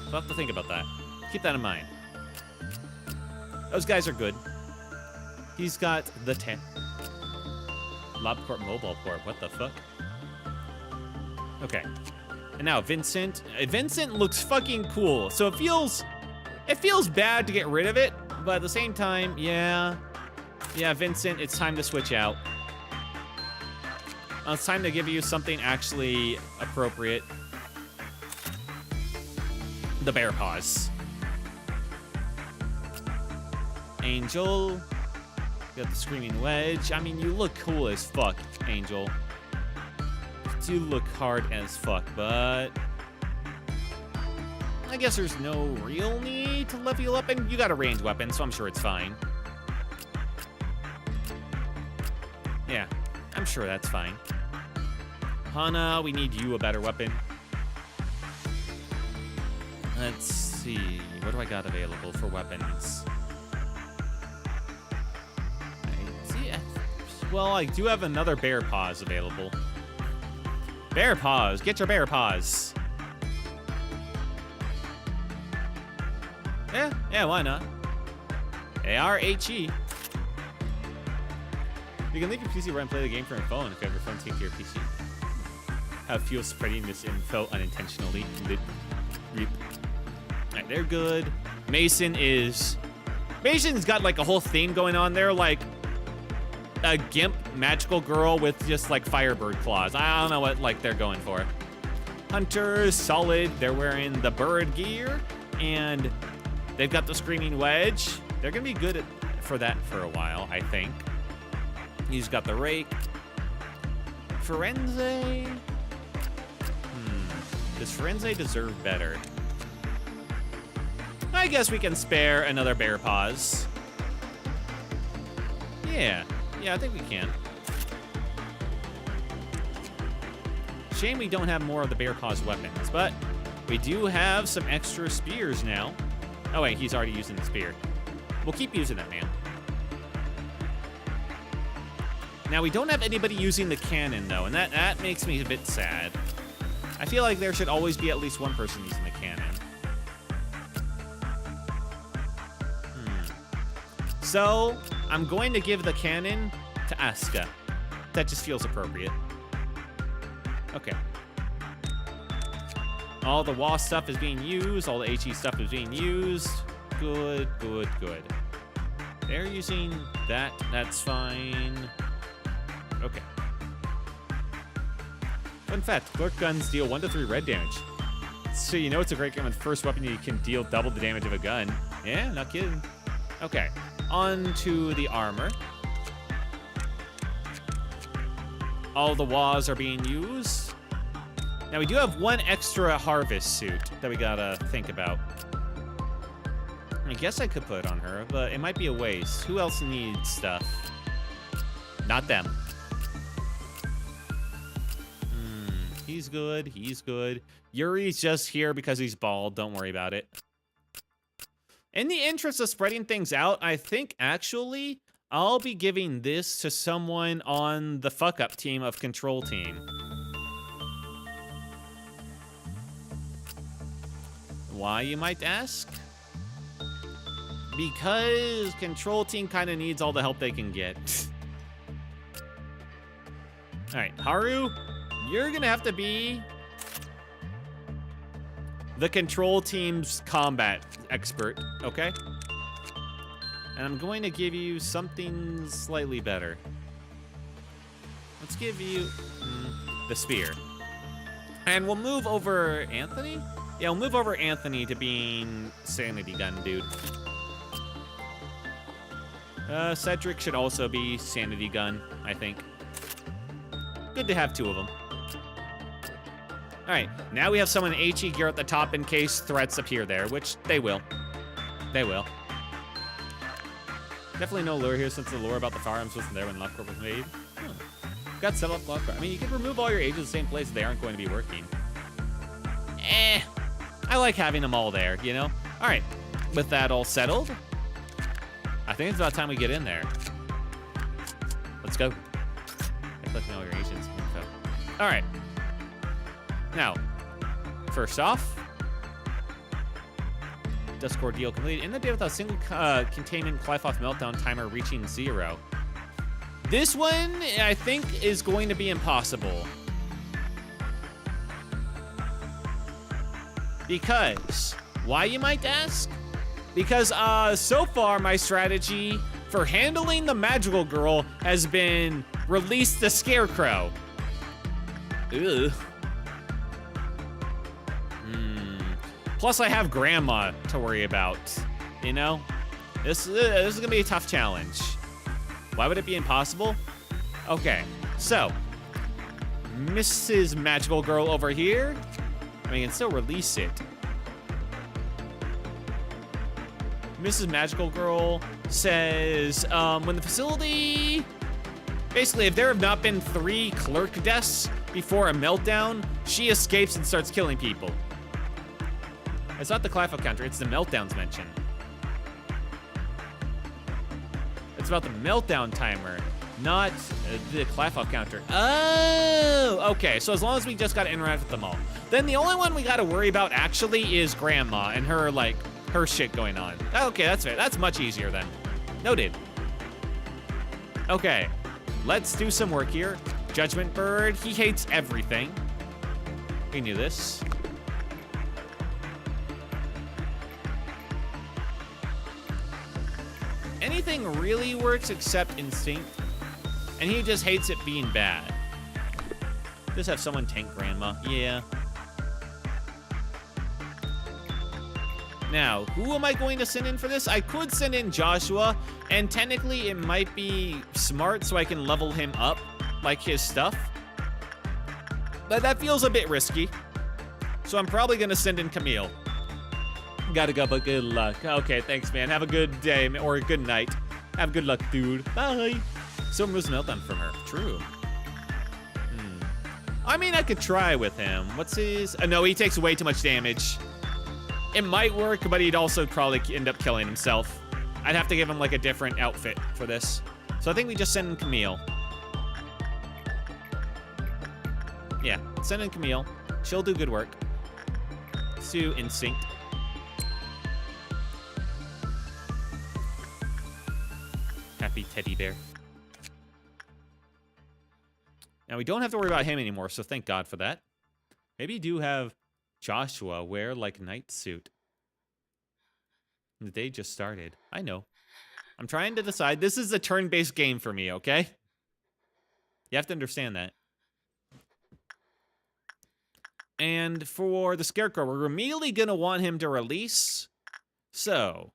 We'll have to think about that. Keep that in mind. Those guys are good. He's got the 10. Lobotomy Corp Mobile Corp. What the fuck? Okay. And now Vincent. Vincent looks fucking cool. So it feels bad to get rid of it, but at the same time, yeah. Yeah, Vincent, it's time to switch out. It's time to give you something actually appropriate. The bear paws. Angel. Got the screaming wedge. I mean, you look cool as fuck, Angel. You look hard as fuck, but I guess there's no real need to level up, and you got a ranged weapon, so I'm sure it's fine. Yeah, I'm sure that's fine. Hana, we need you a better weapon. Let's see, what do I got available for weapons? Well, I do have another bear paws available. Bear paws, get your bear paws. Yeah, why not? ARHE. You can leave your PC where and play the game from your phone if you have your phone taped to your PC. How it feels spreading this info unintentionally. Alright, they're good. Mason's got like a whole theme going on there, like a gimp magical girl with just like firebird claws. I don't know what like they're going for. Hunter, solid. They're wearing the bird gear and they've got the screaming wedge. They're gonna be good for that for a while, I think. He's got the rake. Firenze. Does Firenze deserve better? I guess we can spare another bear paws. Yeah, I think we can. Shame we don't have more of the bear paws weapons, but we do have some extra spears now. Oh wait, he's already using the spear. We'll keep using that, man. Now we don't have anybody using the cannon though, and that makes me a bit sad. I feel like there should always be at least one person using the cannon. So I'm going to give the cannon to Asuka. That just feels appropriate. Okay. All the WA stuff is being used. All the HE stuff is being used. Good. They're using that. That's fine. Okay. Fun fact, Glurk guns deal 1 to 3 red damage. So you know it's a great gun with the first weapon you can deal double the damage of a gun. Yeah, not kidding. Okay, on to the armor. All the WAs are being used. Now we do have 1 extra harvest suit that we gotta think about. I guess I could put it on her, but it might be a waste. Who else needs stuff? Not them. He's good. He's good. Yuri's just here because he's bald. Don't worry about it. In the interest of spreading things out, I think actually I'll be giving this to someone on the fuck-up team of Control Team. Why, you might ask? Because Control Team kind of needs all the help they can get. All right, Haru, you're gonna have to be the Control Team's combat expert, okay? And I'm going to give you something slightly better. Let's give you the spear. And we'll move over Anthony? Yeah, we'll move over Anthony to being Sanity Gun Dude. Cedric should also be Sanity Gun, I think. Good to have 2 of them. All right, now we have someone HE gear at the top in case threats appear there, which they will. They will. Definitely no lure here since the lure about the firearms wasn't there when Lovecorp was made. Huh. Got set up Lovecorp. I mean, you can remove all your agents in the same place if they aren't going to be working. I like having them all there, you know? All right, with that all settled, I think it's about time we get in there. Let's go. Collecting all your agents. All right. Now, first off, Duskcore deal completed. In the day without a single containment Clive-off meltdown timer reaching 0. This one, I think, is going to be impossible. Because, why you might ask? Because so far my strategy for handling the magical girl has been release the scarecrow. Ugh. Plus I have grandma to worry about, you know? This is gonna be a tough challenge. Why would it be impossible? Okay, so Mrs. Magical Girl over here. I mean, you can still release it. Mrs. Magical Girl says, when the facility... Basically, if there have not been 3 clerk deaths before a meltdown, she escapes and starts killing people. It's not the Clive counter, it's the meltdowns mentioned. It's about the meltdown timer, not the Clive counter. Oh, okay, so as long as we just gotta interact with them all. Then the only one we gotta worry about actually is Grandma and her, like, her shit going on. Okay, that's fair. That's much easier then. Noted. Okay, let's do some work here. Judgment Bird, he hates everything. We knew this. Anything really works except Instinct, and he just hates it being bad. Just have someone tank Grandma, yeah. Now, who am I going to send in for this? I could send in Joshua, and technically it might be smart so I can level him up, like his stuff. But that feels a bit risky. So I'm probably gonna send in Camille. Gotta go, but good luck. Okay, thanks, man. Have a good day, or good night. Have good luck, dude. Bye. Someone moves meltdown from her. True. I mean, I could try with him. What's his... no, he takes way too much damage. It might work, but he'd also probably end up killing himself. I'd have to give him, like, a different outfit for this. So I think we just send in Camille. Yeah, send in Camille. She'll do good work. Let's do Instinct. Happy teddy bear. Now, we don't have to worry about him anymore, so thank God for that. Maybe you do have Joshua wear, like, night suit. The day just started. I know. I'm trying to decide. This is a turn-based game for me, okay? You have to understand that. And for the Scarecrow, we're immediately going to want him to release. So,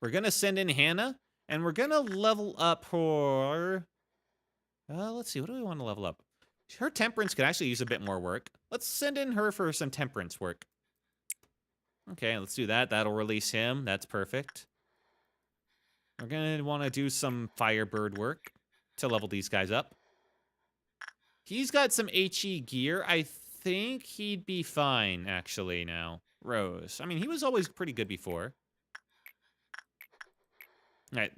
we're going to send in Hannah, and we're going to level up her... let's see, what do we want to level up? Her Temperance could actually use a bit more work. Let's send in her for some Temperance work. Okay, let's do that. That'll release him. That's perfect. We're going to want to do some Firebird work to level these guys up. He's got some HE gear. I think he'd be fine, actually, now. Rose. I mean, he was always pretty good before. All right.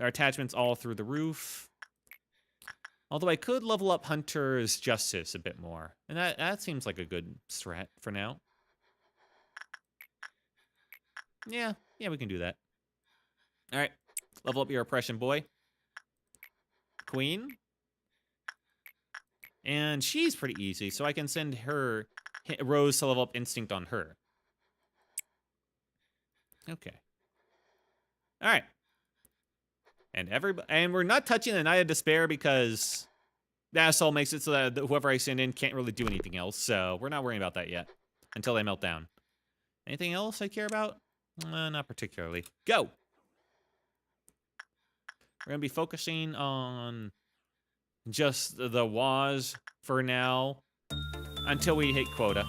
Our attachment's all through the roof. Although I could level up Hunter's Justice a bit more. And that seems like a good strat for now. Yeah, we can do that. All right. Level up your Oppression Boy. Queen. And she's pretty easy, so I can send her Rose to level up Instinct on her. Okay. All right. And we're not touching the Night of Despair because that assault makes it so that whoever I send in can't really do anything else. So we're not worrying about that yet until they melt down. Anything else I care about? Not particularly. Go. We're going to be focusing on just the Waz for now until we hit quota.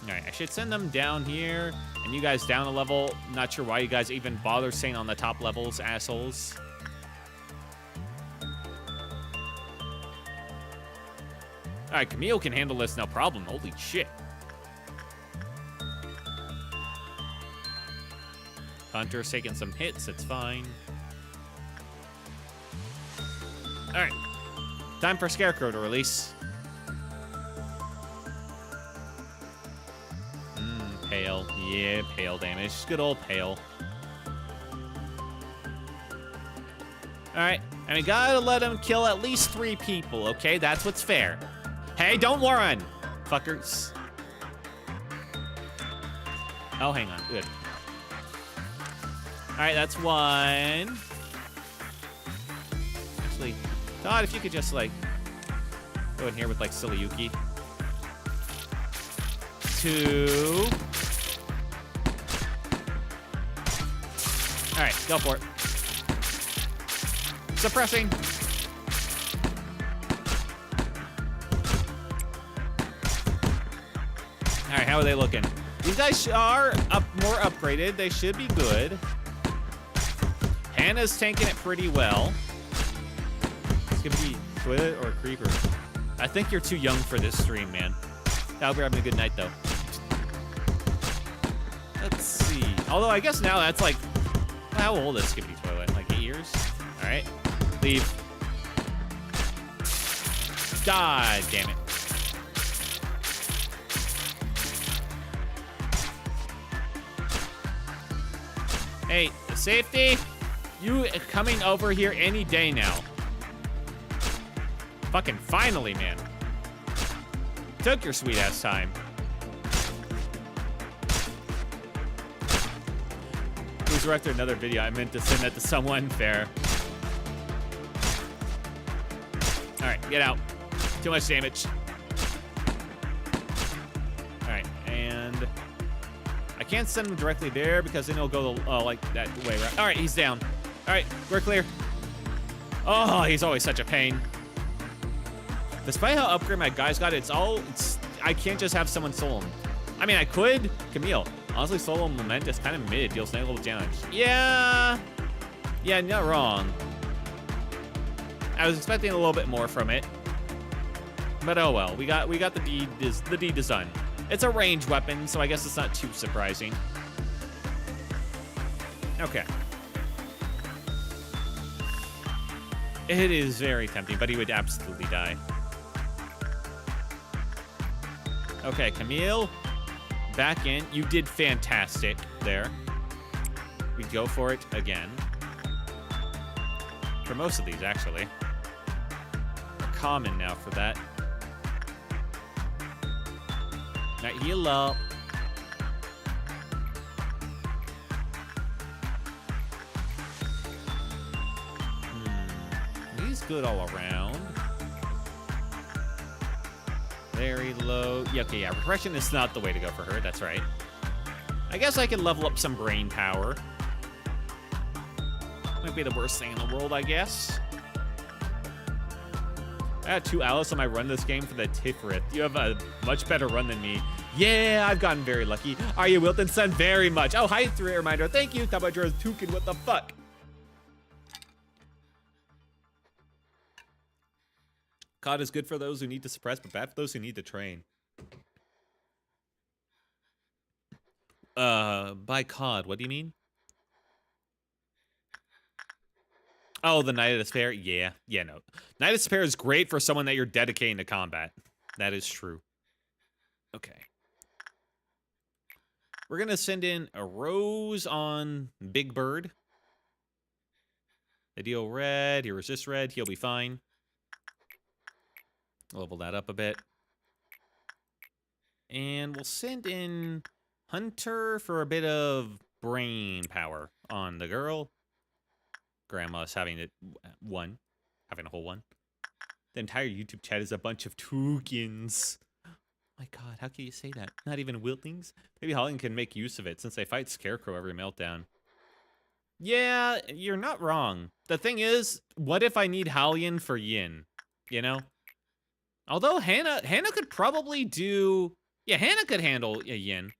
Alright, I should send them down here and you guys down a level. Not sure why you guys even bother staying on the top levels, assholes. Alright, Camille can handle this no problem. Holy shit. Hunter's taking some hits, it's fine. Alright. Time for Scarecrow to release. Pale. Yeah, pale damage. Good old pale. Alright. And we gotta let him kill at least 3 people, okay? That's what's fair. Hey, don't run! Fuckers. Oh, hang on. Good. Alright, that's 1. Actually, Todd, if you could just, like, go in here with, like, Siliyuki. 2. Alright, go for it. Suppressing. Alright, how are they looking? These guys are more upgraded. They should be good. Hannah's tanking it pretty well. It's gonna be Toilet or Creeper. I think you're too young for this stream, man. Hope you're having a good night, though. Let's see. Although, I guess now that's like... How old is Skippy Toilet? Like 8 years? Alright. Leave. God damn it. Hey, safety? You coming over here any day now. Fucking finally, man. Took your sweet ass time. Please direct another video. I meant to send that to someone. Fair. Alright, get out. Too much damage. Alright, and I can't send him directly there because then he'll go like that way, right? Alright, he's down. Alright, we're clear. Oh, he's always such a pain. Despite how upgrade my guys got, I can't just have someone solo him. I mean, I could. Camille. Honestly, solo Momentous kind of mid. Deals negligible damage. Yeah, not wrong. I was expecting a little bit more from it. But oh well. We got the deed is done. It's a ranged weapon, so I guess it's not too surprising. Okay. It is very tempting, but he would absolutely die. Okay, Camille, back in. You did fantastic there. We go for it again. For most of these, actually. We're common now for that. Alright, heal up. good all around. Very low. Yeah, okay, yeah, repression is not the way to go for her. That's right. I guess I can level up some brain power. Might be the worst thing in the world, I guess. I had 2 Alice on my run this game for the Tiferet. You have a much better run than me. Yeah, I've gotten very lucky. Are you Wilton son? Very much. Oh, hi, 3 reminder. Thank you. Tabajora's Tukin. What the fuck? COD is good for those who need to suppress, but bad for those who need to train. By COD, what do you mean? Oh, the Knight of Despair? Yeah, no. Knight of Despair is great for someone that you're dedicating to combat. That is true. Okay. We're gonna send in a Rose on Big Bird. They deal red, he resists red, he'll be fine. Level that up a bit. And we'll send in Hunter for a bit of brain power on the girl. Grandma's having a whole one. The entire YouTube chat is a bunch of Tukins. My god, how can you say that? Not even Wiltlings? Maybe Holland can make use of it since they fight Scarecrow every meltdown. Yeah, you're not wrong. The thing is, what if I need Hallian for Yin? You know? Although Hannah could probably do... Yeah, Hannah could handle Yin.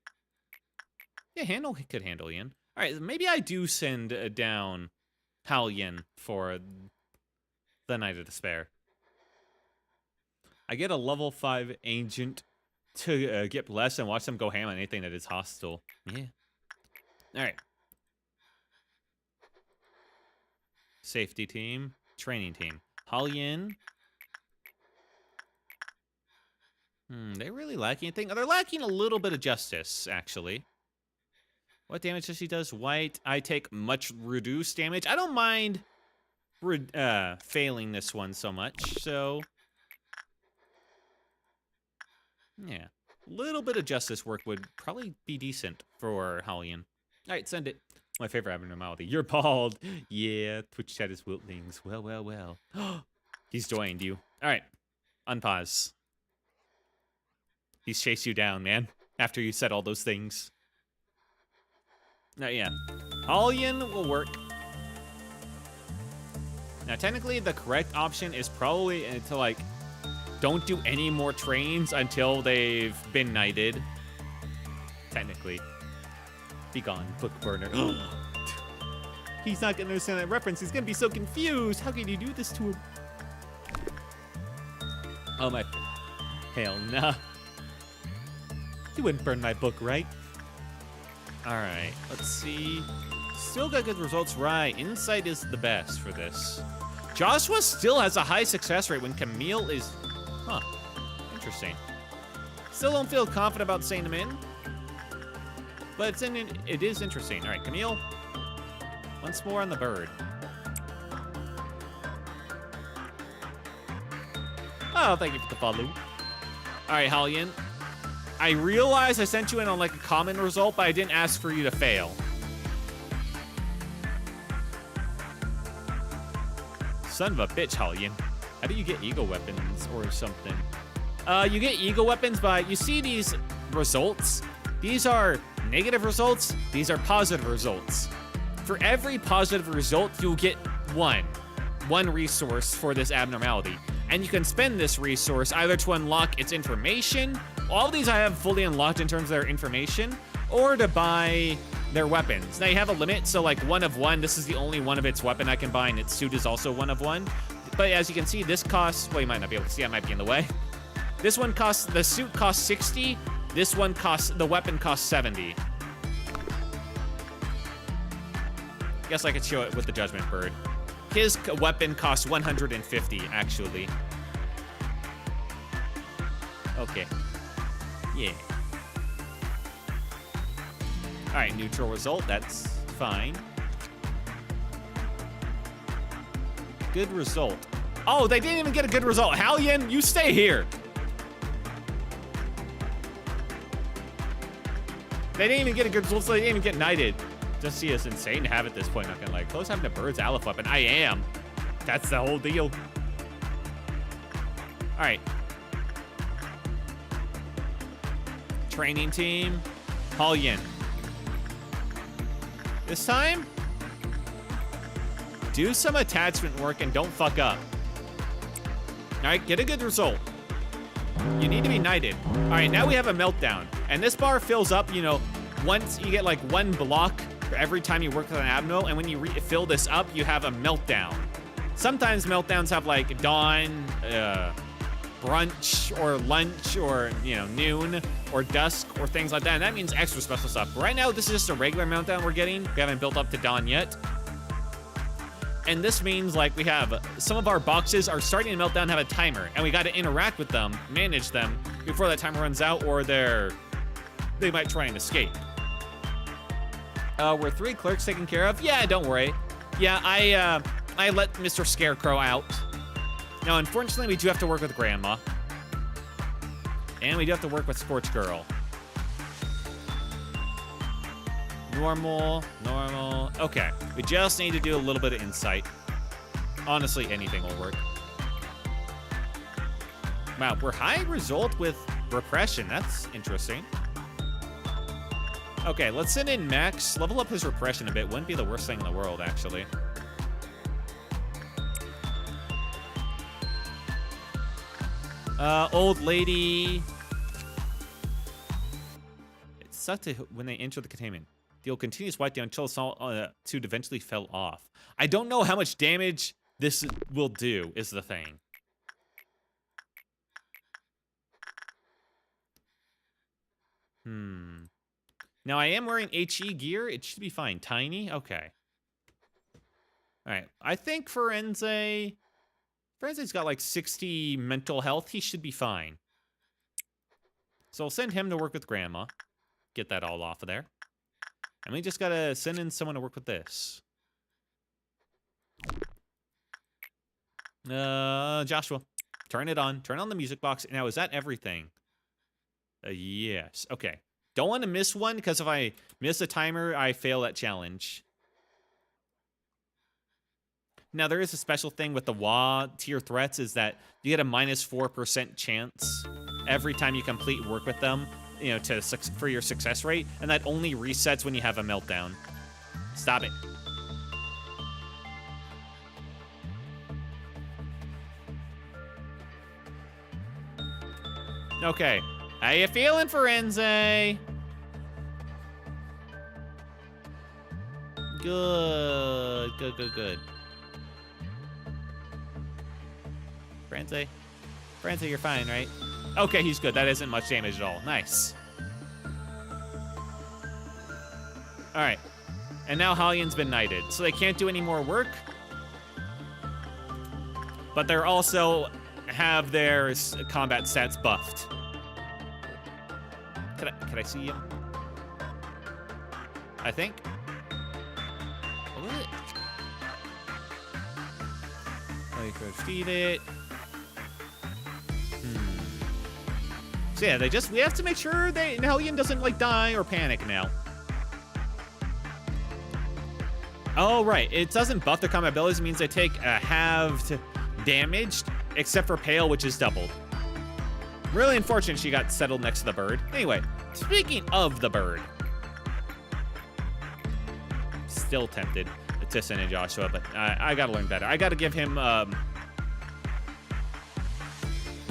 Yeah, Hannah could handle Yin. Alright, maybe I do send down Hallian for the Knight of Despair. I get a level 5 Ancient to get blessed and watch them go ham on anything that is hostile. Yeah. Alright. Safety team. Training team. Hallian. They really lacking anything? They're lacking a little bit of justice, actually. What damage does she does? White. I take much reduced damage. I don't mind failing this one so much, so... Yeah. A little bit of justice work would probably be decent for Hallian. Alright, send it. My favorite abnormality. You're bald. Yeah, Twitch chat is Wiltlings. Well. He's joined you. Alright. Unpause. He's chased you down, man. After you said all those things. Yeah. Hallian will work. Now, technically, the correct option is probably to, like, don't do any more trains until they've been knighted. Technically. Be gone, book burner. He's not gonna understand that reference. He's gonna be so confused. How can you do this to him? Oh my. Hell nah. You wouldn't burn my book, right? Alright, let's see. Still got good results, right. Insight is the best for this. Joshua still has a high success rate when Camille is... Huh. Interesting. Still don't feel confident about saying them in. But it is interesting. Alright, Camille. Once more on the bird. Oh, thank you for the follow. Alright, Hallian. I realized I sent you in on like a common result, but I didn't ask for you to fail. Son of a bitch, Hallian. How do you get eagle weapons or something? You get eagle weapons by, you see these results? These are negative results. These are positive results. For every positive result, you'll get one resource for this abnormality. And you can spend this resource either to unlock its information. All of these I have fully unlocked in terms of their information, or to buy their weapons. Now you have a limit, so like 1 of 1, this is the only one of its weapon I can buy, and its suit is also 1 of 1. But as you can see, this costs, well, you might not be able to see, I might be in the way. This one costs, the suit costs 60, this one costs, the weapon costs 70. Guess I could show it with the Judgment Bird. His weapon costs 150, actually. Okay. Yeah. Alright, neutral result, that's fine. Good result. Oh, they didn't even get a good result. Hallian, you stay here. They didn't even get a good result, so they didn't even get knighted. Just see, it's insane to have at this point. Not gonna lie. Close having a bird's Aleph weapon. I am. That's the whole deal. All right. Training team. Haul Yin. This time, do some attachment work and don't fuck up. All right, get a good result. You need to be knighted. All right, now we have a meltdown. And this bar fills up, you know, once you get like 1 block for every time you work with an abno, and when you fill this up, you have a meltdown. Sometimes meltdowns have like dawn, brunch, or lunch, or, you know, noon, or dusk, or things like that, and that means extra special stuff. Right now, this is just a regular meltdown we're getting. We haven't built up to dawn yet. And this means, like, we have some of our boxes are starting to melt down, have a timer, and we got to interact with them, manage them before that timer runs out, or they might try and escape. Were 3 clerks taken care of? Yeah, don't worry. Yeah, I let Mr. Scarecrow out. Now, unfortunately, we do have to work with Grandma, and we do have to work with Scorch Girl. Normal. Okay, we just need to do a little bit of insight. Honestly, anything will work. Wow, we're high result with repression. That's interesting. Okay, let's send in Max. Level up his repression a bit. Wouldn't be the worst thing in the world, actually. Old lady. It sucked when they entered the containment. Deal continues wipe down until suit eventually fell off. I don't know how much damage this will do, is the thing. Now, I am wearing HE gear. It should be fine. Tiny? Okay. All right. I think Forense's got like 60 mental health. He should be fine. So I'll send him to work with Grandma. Get that all off of there. And we just gotta send in someone to work with this. Joshua, turn it on. Turn on the music box. Now, is that everything? Yes. Okay. Don't want to miss one, because if I miss a timer, I fail that challenge. Now, there is a special thing with the WA tier threats, is that you get a -4% chance every time you complete work with them, you know, for your success rate, and that only resets when you have a meltdown. Stop it. Okay. How you feeling, Forense? Good. Good. Forense, you're fine, right? Okay, he's good. That isn't much damage at all. Nice. All right. And now Hallian's been knighted, so they can't do any more work. But they're also have their combat stats buffed. Can I see him? I think. What? Oh, you could feed it. So yeah, we have to make sure Hellion doesn't like die or panic now. Oh, right. It doesn't buff their combat abilities. It means they take a halved damage, except for Pale, which is doubled. Really unfortunate she got settled next to the bird. Anyway, speaking of the bird. Still tempted to send in Joshua, but I gotta learn better. I gotta give him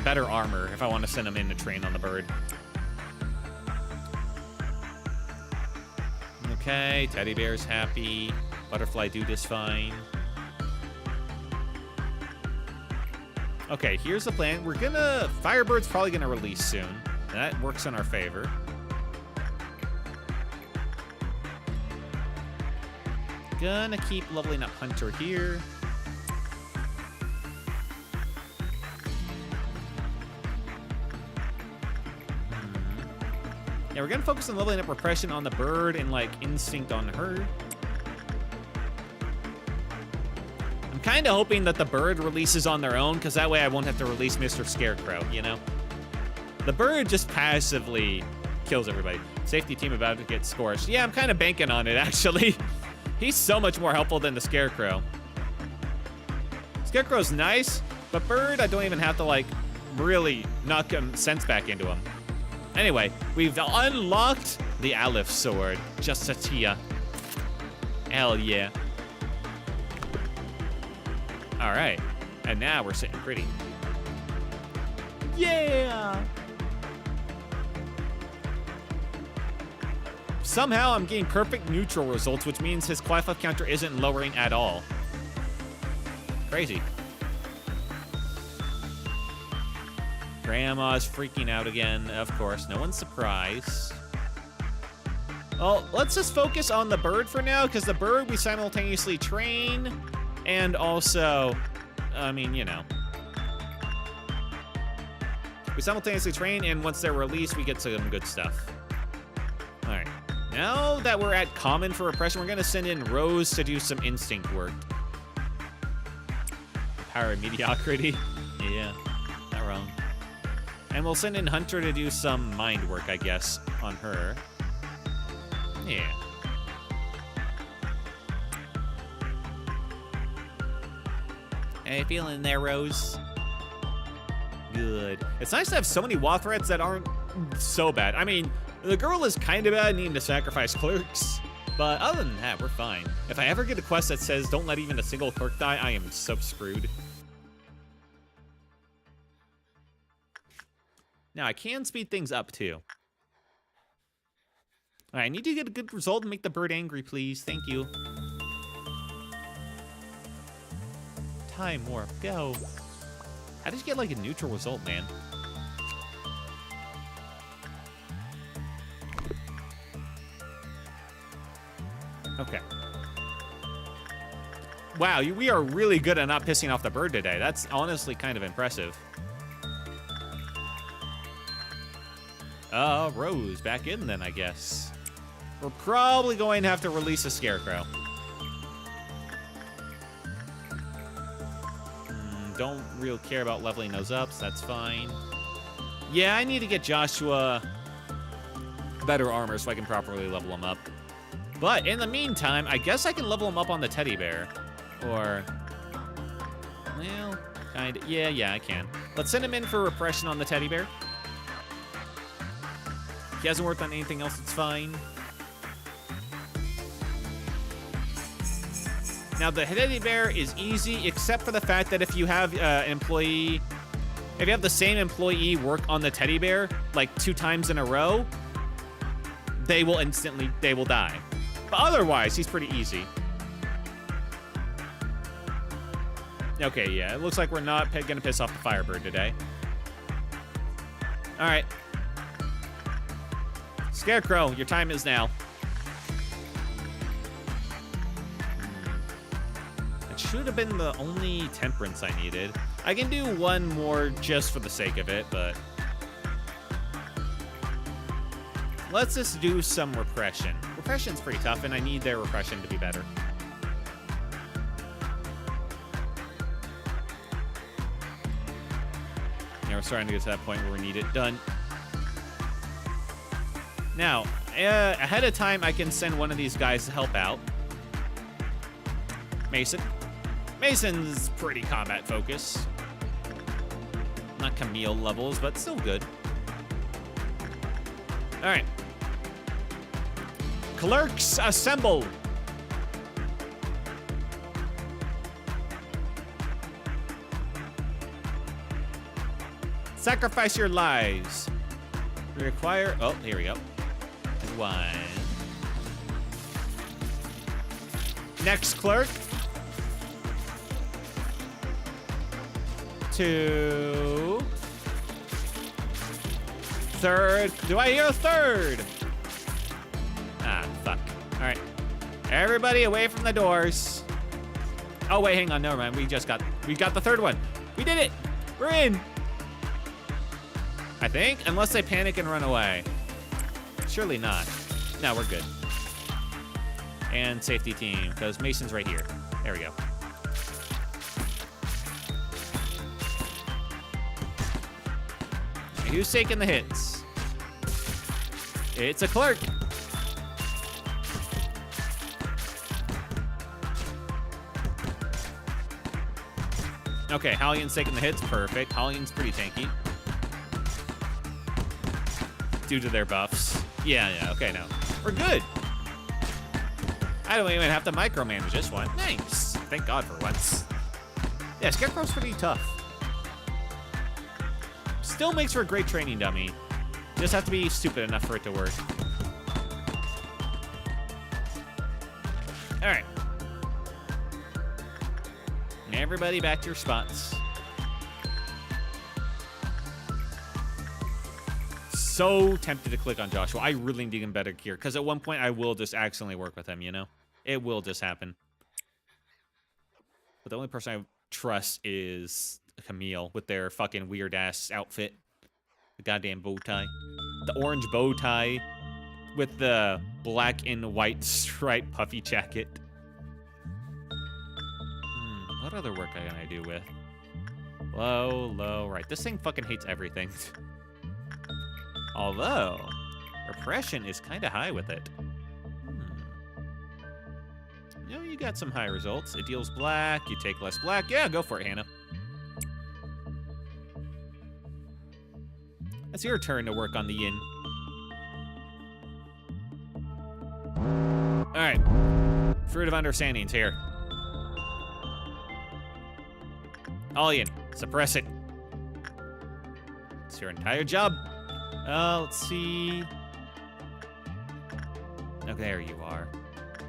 better armor if I want to send him in to train on the bird. Okay, teddy bear's happy. Butterfly dude is fine. Okay, here's the plan. Firebird's probably gonna release soon. That works in our favor. Gonna keep leveling up Hunter here. Yeah, we're gonna focus on leveling up Repression on the bird and like Instinct on her. I'm kind of hoping that the bird releases on their own, because that way I won't have to release Mr. Scarecrow, you know? The bird just passively kills everybody. Safety team about to get scorched. Yeah, I'm kind of banking on it, actually. He's so much more helpful than the Scarecrow. Scarecrow's nice, but bird, I don't even have to, like, really knock sense back into him. Anyway, we've unlocked the Aleph sword. Just Satya. Hell yeah. All right, and now we're sitting pretty. Yeah! Somehow I'm getting perfect neutral results, which means his Qliphoth counter isn't lowering at all. Crazy. Grandma's freaking out again, of course. No one's surprised. Well, let's just focus on the bird for now, because the bird we simultaneously train, and also, I mean, you know. We simultaneously train, and once they're released, we get some good stuff. All right. Now that we're at common for repression, we're going to send in Rose to do some instinct work. Power of mediocrity. Yeah, not wrong. And we'll send in Hunter to do some mind work, I guess, on her. Yeah. How you feeling there, Rose? Good. It's nice to have so many WA threats that aren't so bad. I mean, the girl is kind of bad, needing to sacrifice clerks. But other than that, we're fine. If I ever get a quest that says, don't let even a single clerk die, I am so screwed. Now, I can speed things up, too. All right, I need to get a good result and make the bird angry, please. Thank you. Time warp, go. How did you get, like, a neutral result, man? Okay. Wow, we are really good at not pissing off the bird today. That's honestly kind of impressive. Rose, back in then, I guess. We're probably going to have to release a scarecrow. Don't really care about leveling those up, so that's fine. Yeah, I need to get Joshua better armor so I can properly level him up. But in the meantime, I guess I can level him up on the teddy bear. Or, well, kind of. Yeah, I can. Let's send him in for repression on the teddy bear. If he hasn't worked on anything else, it's fine. Now, the teddy bear is easy, except for the fact that if you have if you have the same employee work on the teddy bear, like 2 times in a row, they will die. But otherwise, he's pretty easy. Okay, yeah, it looks like we're not gonna piss off the Firebird today. All right. Scarecrow, your time is now. It should have been the only temperance I needed. I can do one more just for the sake of it, but let's just do some repression. Repression's pretty tough, and I need their repression to be better. Yeah, we're starting to get to that point where we need it done. Now, ahead of time, I can send one of these guys to help out. Mason. Mason's pretty combat focused. Not Camille levels, but still good. All right. Clerks, assemble. Sacrifice your lives. We require, oh, here we go. And 1. Next clerk. 2. Third. Do I hear a third? Ah, fuck. All right. Everybody away from the doors. Oh, wait, hang on. Never mind. We got the third one. We did it. We're in. I think, unless they panic and run away. Surely not. No, we're good. And safety team, because Mason's right here. There we go. Who's taking the hits? It's a clerk. Okay, Hallian's taking the hits. Perfect. Hallian's pretty tanky. Due to their buffs. Yeah, okay, no. We're good. I don't even have to micromanage this one. Nice. Thank God for once. Yeah, Scarecrow's pretty tough. Still makes for a great training dummy. Just have to be stupid enough for it to work. All right. Everybody back to your spots. So tempted to click on Joshua. I really need him better gear, because at one point I will just accidentally work with him, you know? It will just happen. But the only person I trust is Camille with their fucking weird-ass outfit. The goddamn bow tie. The orange bow tie with the black and white striped puffy jacket. What other work can I do with? Low, right. This thing fucking hates everything. Although, repression is kind of high with it. You know, you got some high results. It deals black, you take less black. Yeah, go for it, Hannah. It's your turn to work on the yin. Alright. Fruit of Understanding's here. All yin. Suppress it. It's your entire job. Let's see. Oh, there you are.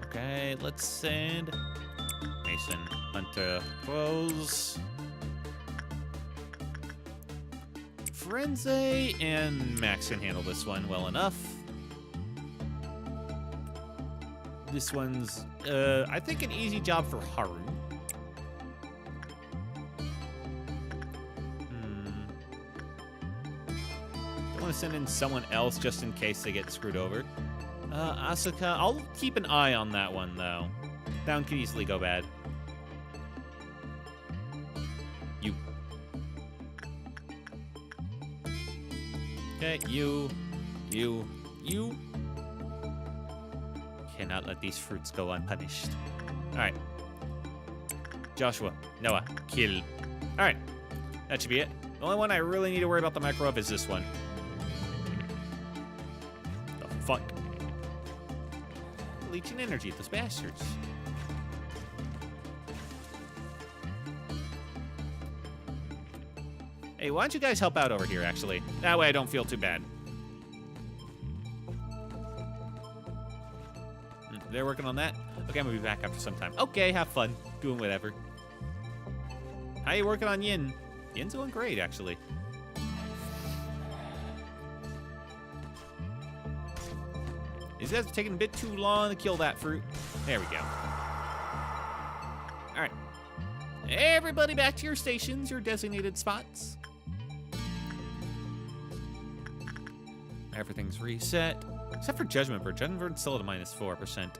Okay, let's send Mason Hunter Close. Frenzy and Max can handle this one well enough. This one's, I think, an easy job for Haru. Don't want to send in someone else just in case they get screwed over. Asuka, I'll keep an eye on that one, though. That one could easily go bad. You. Okay, you. Cannot let these fruits go unpunished. Alright. Joshua, Noah, kill. Alright. That should be it. The only one I really need to worry about the micro of is this one. The fuck? Leeching energy, those bastards. Hey, why don't you guys help out over here, actually? That way I don't feel too bad. They're working on that? Okay, I'm gonna be back after some time. Okay, have fun. Doing whatever. How you working on Yin? Yin's going great, actually. These guys are taking a bit too long to kill that fruit. There we go. All right. Everybody back to your stations, your designated spots. Everything's reset. Except for Judgment Bird. Judgment Bird's still at a -4%.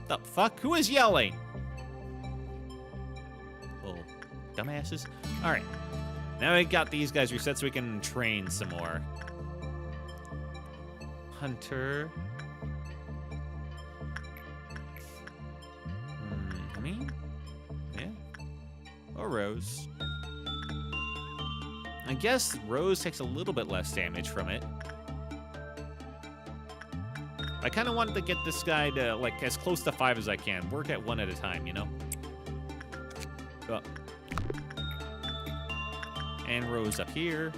The fuck? Who is yelling? Little dumbasses. Alright. Now we got these guys reset so we can train some more. Hunter. I mean, yeah. Or Rose. I guess Rose takes a little bit less damage from it. I kind of wanted to get this guy to, like, as close to 5 as I can. Work at 1 at a time, you know? Oh. And Rose up here.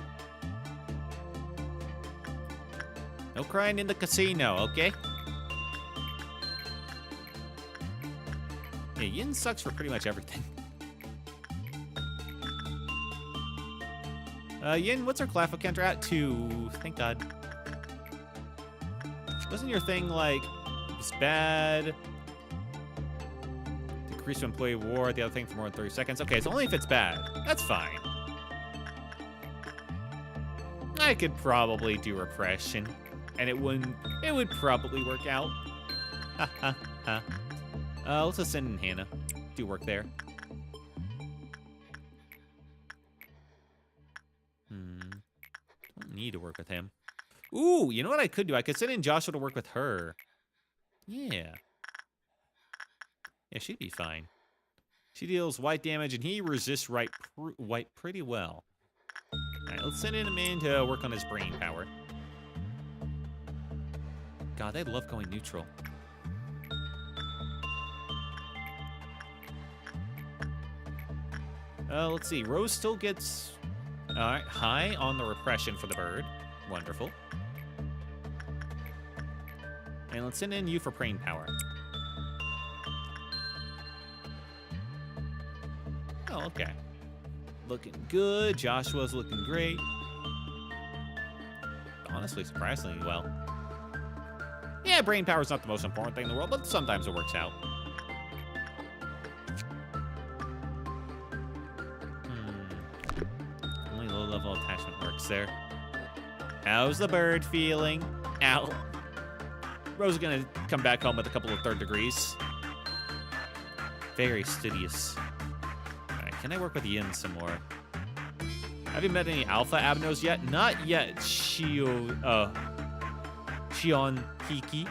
No crying in the casino, okay? Yeah, Yin sucks for pretty much everything. Yin, what's our Clafo counter at? 2. Thank God. Wasn't your thing like, it's bad? Decrease to employee war, the other thing for more than 30 seconds? Okay, it's only if it's bad. That's fine. I could probably do repression, and it would probably work out. Ha ha ha. Let's just send in Hannah. Do work there. Don't need to work with him. Ooh, you know what I could do? I could send in Joshua to work with her. Yeah. Yeah, she'd be fine. She deals white damage, and he resists white pretty well. All right, let's send him in to work on his brain power. God, they love going neutral. Let's see. Rose still gets high on the repression for the bird. Wonderful. And let's send in you for brain power. Oh, okay. Looking good. Joshua's looking great. Honestly, surprisingly well. Yeah, brain power is not the most important thing in the world, but sometimes it works out. Only low-level attachment works there. How's the bird feeling? Ow. Rose is gonna come back home with a couple of 3rd degrees. Very studious. Alright, can I work with Yin some more? Have you met any alpha abnos yet? Not yet, Shion Hiki.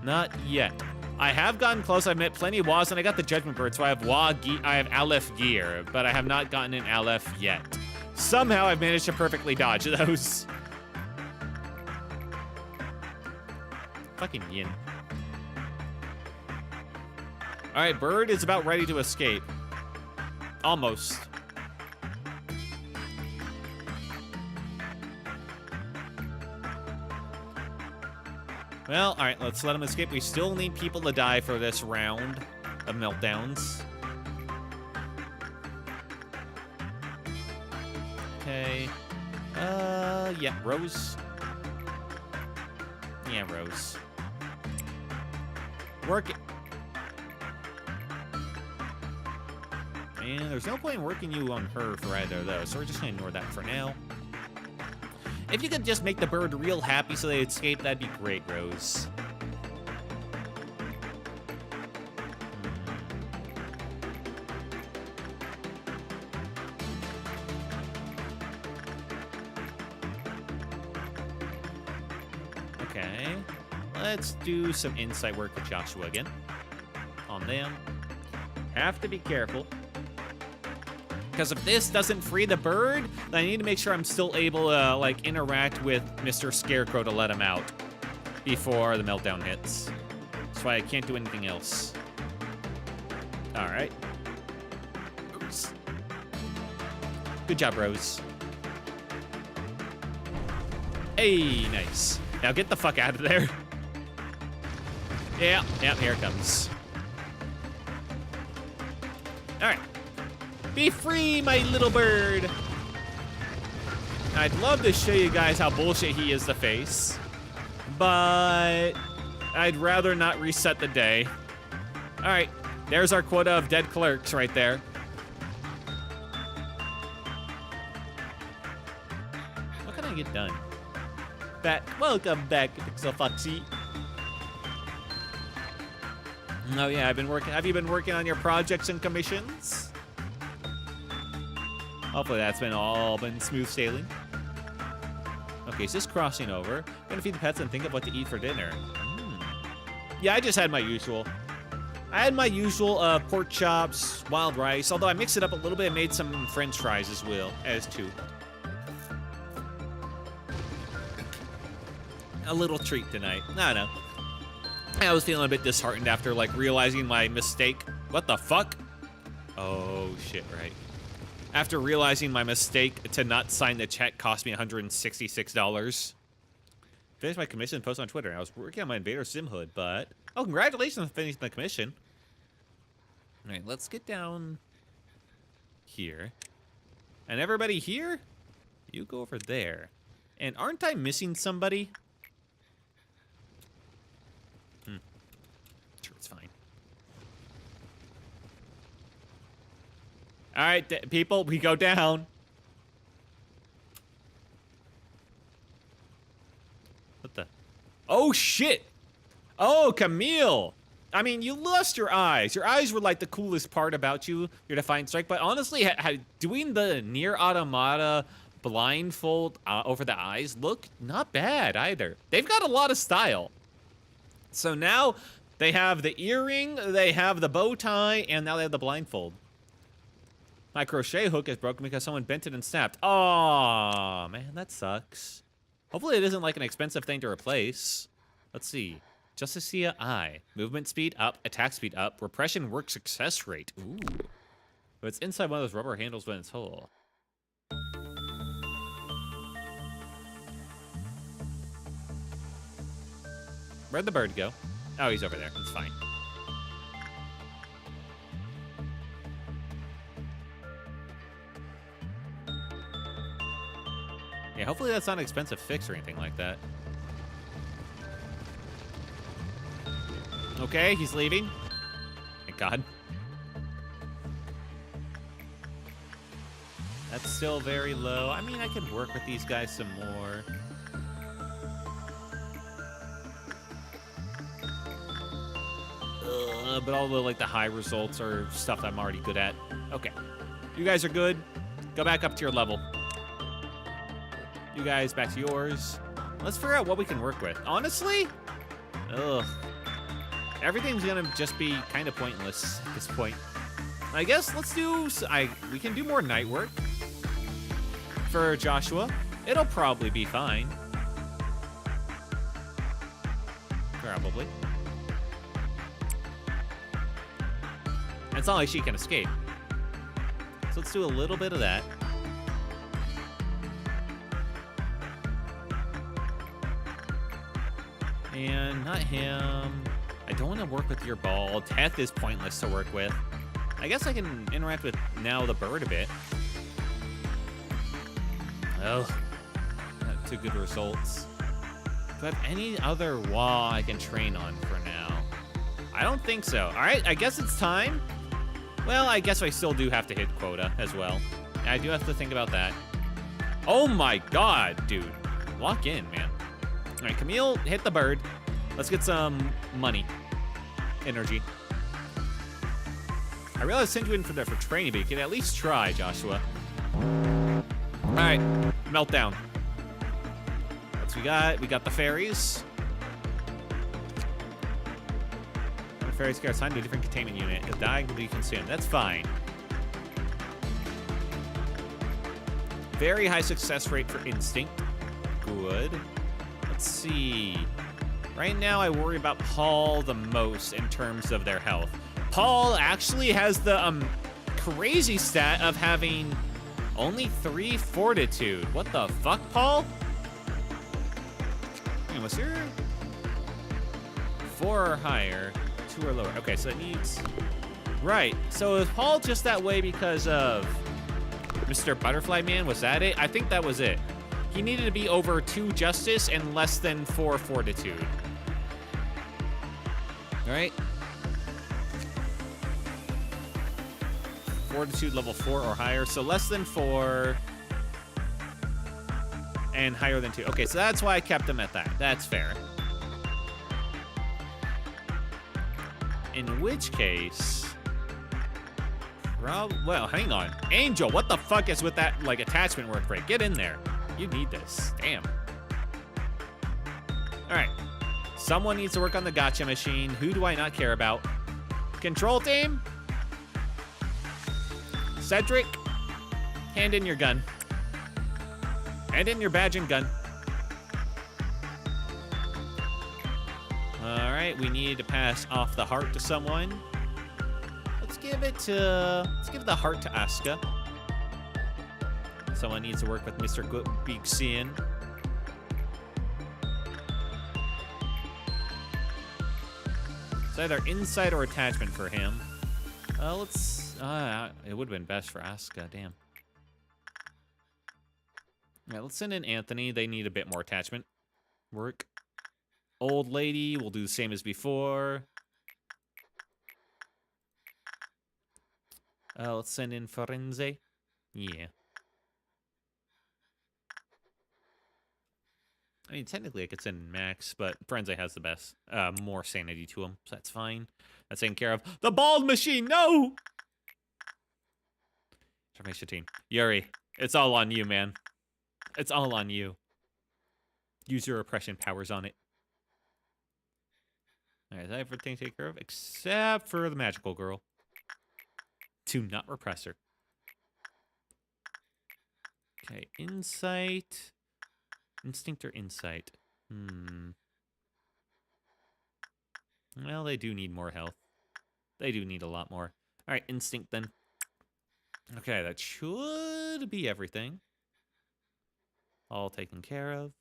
Not yet. I have gotten close. I've met plenty of Was, and I got the Judgment Bird, so I have I have Aleph gear, but I have not gotten an Aleph yet. Somehow I've managed to perfectly dodge those. Fucking Yin. All right, bird is about ready to escape. Almost. Well, all right, let's let him escape. We still need people to die for this round of meltdowns. Okay. Yeah, Rose. Yeah, Rose. Work it. And there's no point in working you on her for either of those, so we're just gonna ignore that for now. If you could just make the bird real happy so they escape, that'd be great, Rose. Okay. Let's do some insight work with Joshua again. On them. Have to be careful. Because if this doesn't free the bird, then I need to make sure I'm still able to, like, interact with Mr. Scarecrow to let him out before the meltdown hits. That's why I can't do anything else. All right. Oops. Good job, Rose. Hey, nice. Now get the fuck out of there. Yeah, here it comes. All right. Be free, my little bird. I'd love to show you guys how bullshit he is to face, but I'd rather not reset the day. All right, there's our quota of dead clerks right there. What can I get done? Welcome back, Pixel Foxy. Oh yeah, I've been working. Have you been working on your projects and commissions? Hopefully that's been smooth sailing. Okay, so just crossing over. Gonna feed the pets and think of what to eat for dinner. Yeah, I just had my usual. I had my usual pork chops, wild rice, although I mixed it up a little bit and made some french fries as well, as too. A little treat tonight. I don't know. I was feeling a bit disheartened after, like, realizing my mistake. What the fuck? Oh, shit, right. After realizing my mistake to not sign the check cost me $166. Finished my commission and post on Twitter. I was working on my Invader Sim hood, but... Oh, congratulations on finishing the commission. All right, let's get down here. And everybody here, you go over there. And aren't I missing somebody? Sure, it's fine. All right, people, we go down. What the? Oh, shit. Oh, Camille. I mean, you lost your eyes. Your eyes were like the coolest part about you, your Defiant Strike. But honestly, doing the Nier Automata blindfold over the eyes look not bad either. They've got a lot of style. So now they have the earring, they have the bow tie, and now they have the blindfold. My crochet hook is broken because someone bent it and snapped. Oh man, that sucks. Hopefully it isn't like an expensive thing to replace. Let's see. Justicia I. Movement speed up, attack speed up, repression work success rate. Ooh. But it's inside one of those rubber handles when it's whole. Where'd the bird go? Oh, he's over there. It's fine. Yeah, hopefully that's not an expensive fix or anything like that. Okay, he's leaving. Thank God. That's still very low. I mean, I could work with these guys some more. But all the high results are stuff I'm already good at. Okay. You guys are good. Go back up to your level. You guys back to yours. Let's figure out what we can work with. Honestly, everything's gonna just be kind of pointless at this point. I guess let's do. We can do more night work for Joshua. It'll probably be fine. Probably. It's not like she can escape. So let's do a little bit of that. And not him. I don't want to work with your ball. Teth is pointless to work with. I guess I can interact with now the bird a bit. Oh, not too good results. Do I have any other wall I can train on for now? I don't think so. All right, I guess it's time. Well, I guess I still do have to hit quota as well. I do have to think about that. Oh my God, dude. Lock in, man. All right, Camille, hit the bird. Let's get some money. Energy. I realize I sent you in for training, but you can at least try, Joshua. All right, meltdown. What's we got? We got the fairies. The fairies get assigned to a different containment unit. If dying will be consumed. That's fine. Very high success rate for instinct. Good. Let's see. Right now, I worry about Paul the most in terms of their health. Paul actually has the crazy stat of having only 3 fortitude. What the fuck, Paul? Hang on, was there 4 or higher, 2 or lower? Okay, so it needs... Right, so is Paul just that way because of Mr. Butterfly Man? Was that it? I think that was it. He needed to be over 2 justice and less than 4 fortitude. All right. Fortitude level 4 or higher, so less than 4 and higher than 2. Okay, so that's why I kept him at that. That's fair. In which case, well, hang on. Angel, what the fuck is with that attachment work rate? Get in there. You need this. Damn. All right. Someone needs to work on the gotcha machine. Who do I not care about? Control team? Cedric, hand in your gun. Hand in your badge and gun. All right, we need to pass off the heart to someone. Let's give the heart to Asuka. Someone needs to work with Mr. Big Sin. It's either insight or attachment for him. It would have been best for Asuka, damn. Yeah, let's send in Anthony. They need a bit more attachment work. Old lady, we'll do the same as before. Let's send in Forense. Yeah. I mean, technically I could send in Max, but Forense has the best, more sanity to him, so that's fine. That's taken care of. The bald machine, no! Transformation team. Yuri, it's all on you, man. It's all on you. Use your oppression powers on it. All right, is that everything taken care of? Except for the magical girl. Do not repress her. Okay, insight. Instinct or insight? Well, they do need more health. They do need a lot more. All right, instinct then. Okay, that should be everything. All taken care of.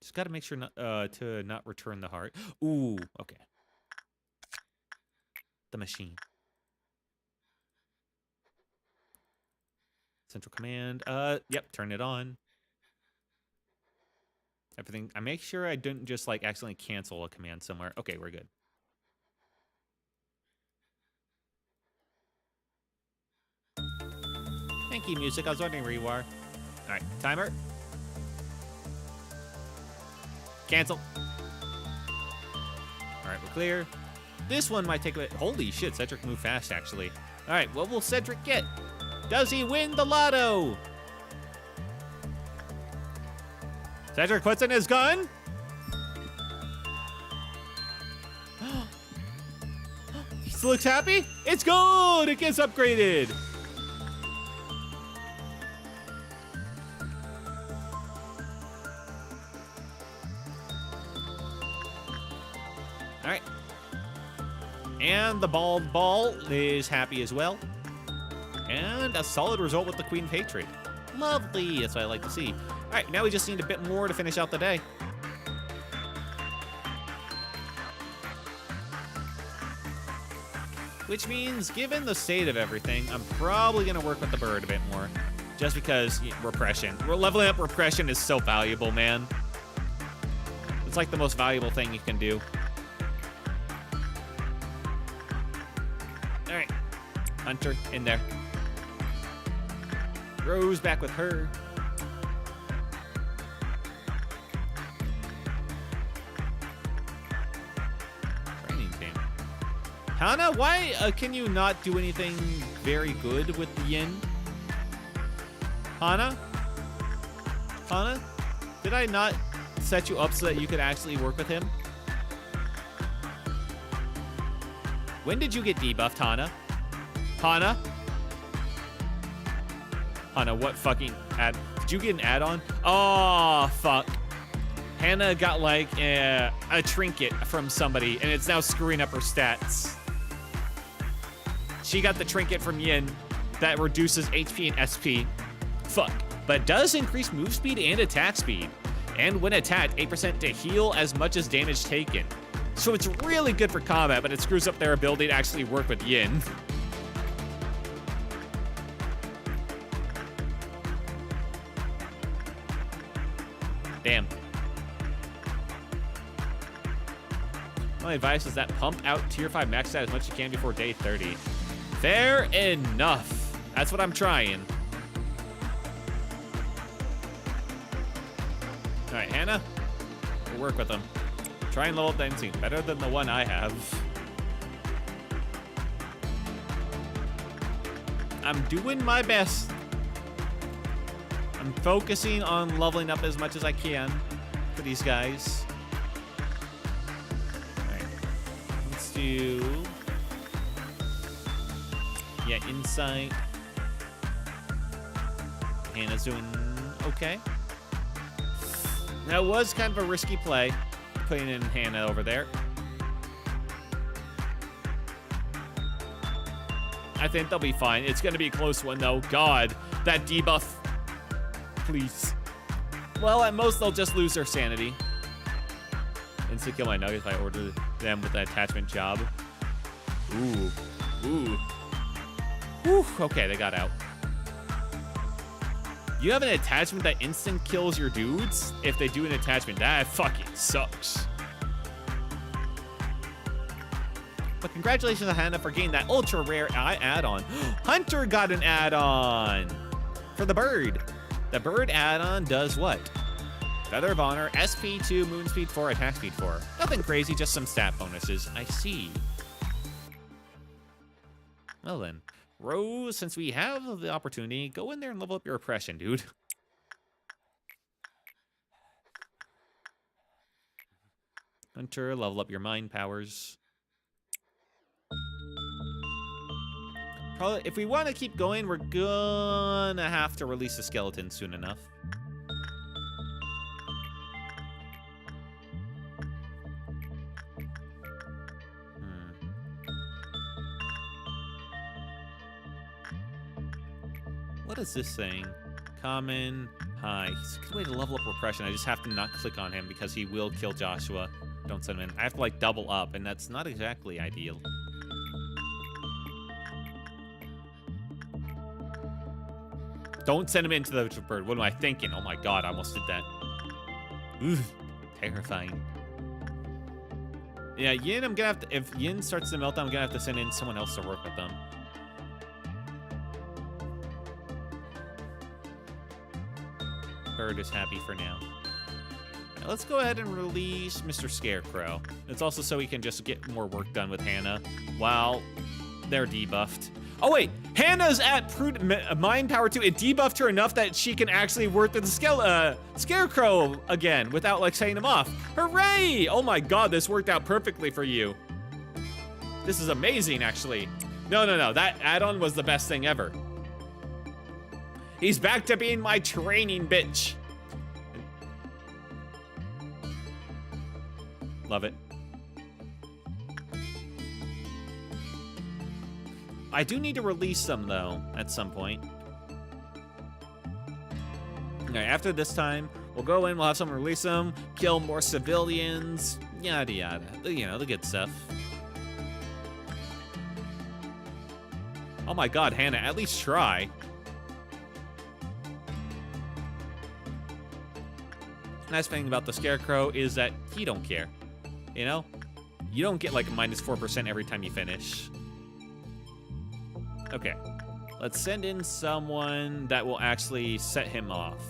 Just got to make sure not, to not return the heart. Ooh, okay. The machine. Central command. Yep, turn it on. Everything. I make sure I didn't just like accidentally cancel a command somewhere. Okay, we're good. Thank you, music. I was wondering where you are. All right, timer. Cancel. All right, we're clear. This one might take a bit. Holy shit, Cedric moved fast, actually. All right, what will Cedric get? Does he win the lotto? Cedric puts in his gun. He still looks happy. It's gold. It gets upgraded. All right. And the bald ball is happy as well. And a solid result with the Queen Patriot. Lovely. That's what I like to see. All right, now we just need a bit more to finish out the day. Which means, given the state of everything, I'm probably going to work with the bird a bit more. Just because repression. Leveling up repression is so valuable, man. It's like the most valuable thing you can do. All right, Hunter in there. Rose back with her. Training team. Hana, why can you not do anything very good with the yin? Hana? Hana? Did I not set you up so that you could actually work with him? When did you get debuffed, Hana? Hana? Hana, what fucking ad? Did you get an add-on? Oh, fuck. Hannah got like a trinket from somebody, and it's now screwing up her stats. She got the trinket from Yin that reduces HP and SP. Fuck. But does increase move speed and attack speed. And when attacked, 8% to heal as much as damage taken. So it's really good for combat, but it screws up their ability to actually work with Yin. Damn. My advice is that pump out tier 5 max stat as much as you can before day 30. Fair enough. That's what I'm trying. All right, Hannah, we'll work with them. Try and level up the instinct. Better than the one I have. I'm doing my best. I'm focusing on leveling up as much as I can for these guys. All right. Let's do... yeah, insight. Hannah's doing okay. That was kind of a risky play, putting in Hannah over there. I think they'll be fine. It's going to be a close one, though. God, that debuff. Please. Well, at most, they'll just lose their sanity. Instant kill my nuggets if I order them with an attachment job. Ooh. Ooh. Whew. Okay, they got out. You have an attachment that instant kills your dudes? If they do an attachment, that fucking sucks. But congratulations to Hannah for getting that ultra rare add-on. Hunter got an add-on for the bird. The bird add-on does what? Feather of Honor, SP 2, Moon Speed 4, Attack Speed 4. Nothing crazy, just some stat bonuses. I see. Well then, Rose, since we have the opportunity, go in there and level up your oppression, dude. Hunter, level up your mind powers. Probably, if we want to keep going, we're gonna have to release the skeleton soon enough. What is this saying? Common, high. It's a good way to level up repression. I just have to not click on him because he will kill Joshua. Don't send him in. I have to like double up, and that's not exactly ideal. Don't send him into the bird. What am I thinking? Oh my god, I almost did that. Oof, terrifying. Yeah, Yin, I'm gonna have to, if Yin starts to melt, I'm gonna have to send in someone else to work with them. Bird is happy for now. Now let's go ahead and release Mr. Scarecrow. It's also so we can just get more work done with Hannah while they're debuffed. Oh wait, Hannah's at Mind Power 2. It debuffed her enough that she can actually work with the Scarecrow again without like setting him off. Hooray! Oh my god, this worked out perfectly for you. This is amazing, actually. No, that add-on was the best thing ever. He's back to being my training bitch. Love it. I do need to release them, though, at some point. Okay, after this time, we'll go in, we'll have someone release them, kill more civilians, yada yada. You know, the good stuff. Oh my god, Hannah, at least try. Nice thing about the Scarecrow is that he don't care. You know? You don't get like -4% every time you finish. Okay. Let's send in someone that will actually set him off.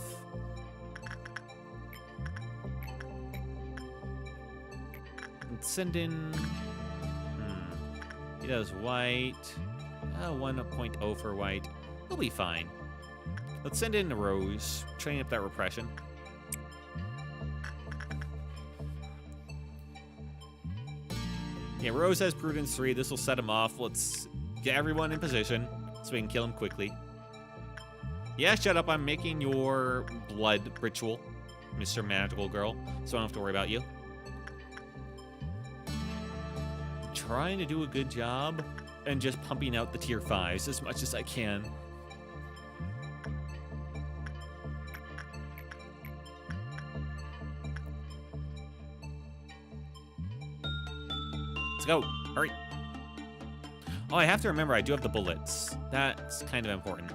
Let's send in... He does white. 1.0 for white. He'll be fine. Let's send in Rose. Train up that repression. Yeah, Rose has Prudence 3. This will set him off. Let's get everyone in position so we can kill him quickly. Yeah, shut up. I'm making your blood ritual, Mr. Magical Girl, so I don't have to worry about you. Trying to do a good job and just pumping out the tier 5s as much as I can. Let's go. Hurry. Oh, I have to remember I do have the bullets. That's kind of important.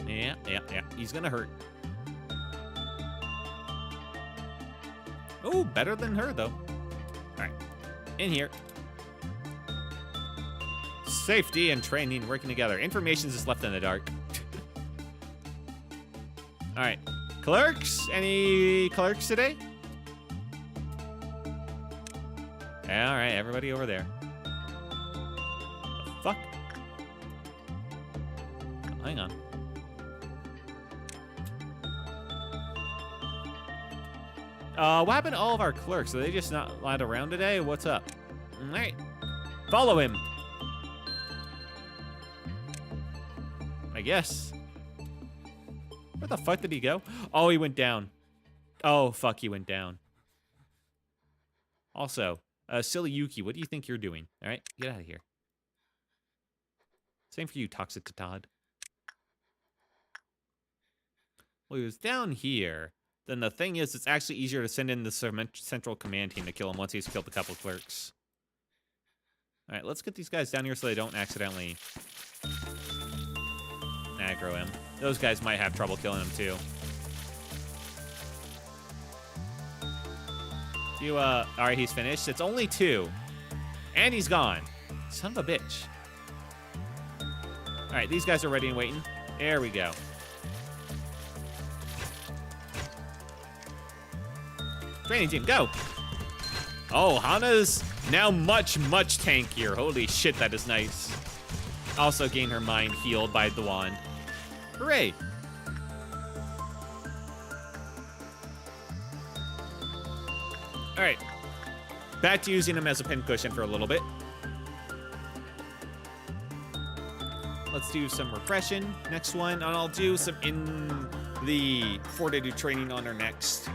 Yeah. He's gonna hurt. Oh, better than her, though. All right. In here. Safety and training working together. Information's just left in the dark. All right. Clerks? Any clerks today? All right, everybody over there. The fuck? Oh, hang on. What happened to all of our clerks? Are they just not allowed around today? What's up? All right. Follow him. I guess. Where the fuck did he go? Oh, he went down. Oh, fuck, he went down. Also, Silly Yuki, what do you think you're doing? All right, get out of here. Same for you, Toxic Todd. Well, he was down here. Then the thing is, it's actually easier to send in the central command team to kill him once he's killed a couple clerks. All right, let's get these guys down here so they don't accidentally aggro him. Those guys might have trouble killing him too. All right, he's finished. It's only 2. And he's gone. Son of a bitch. All right, these guys are ready and waiting. There we go. Training team, go. Oh, Hana's now much tankier. Holy shit, that is nice. Also gain her mind healed by the wand. Hooray. All right. Back to using him as a pincushion for a little bit. Let's do some repression. Next one, and I'll do some in the fortitude training on her next.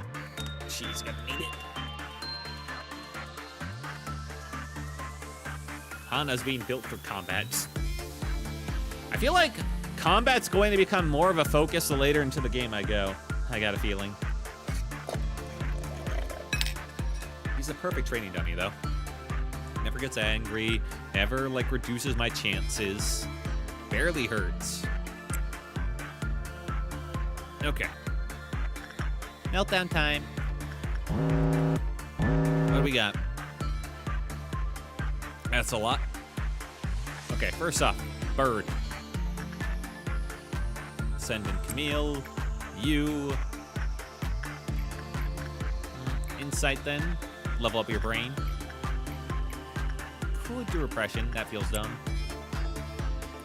She's gonna need it. Hana's being built for combat. I feel like combat's going to become more of a focus the later into the game I go. I got a feeling. He's a perfect training dummy, though. Never gets angry, never, like, reduces my chances. Barely hurts. Okay. Meltdown time. What do we got? That's a lot. Okay, first off, bird. Send in Camille. You. Insight then. Level up your brain. Could do repression. That feels dumb.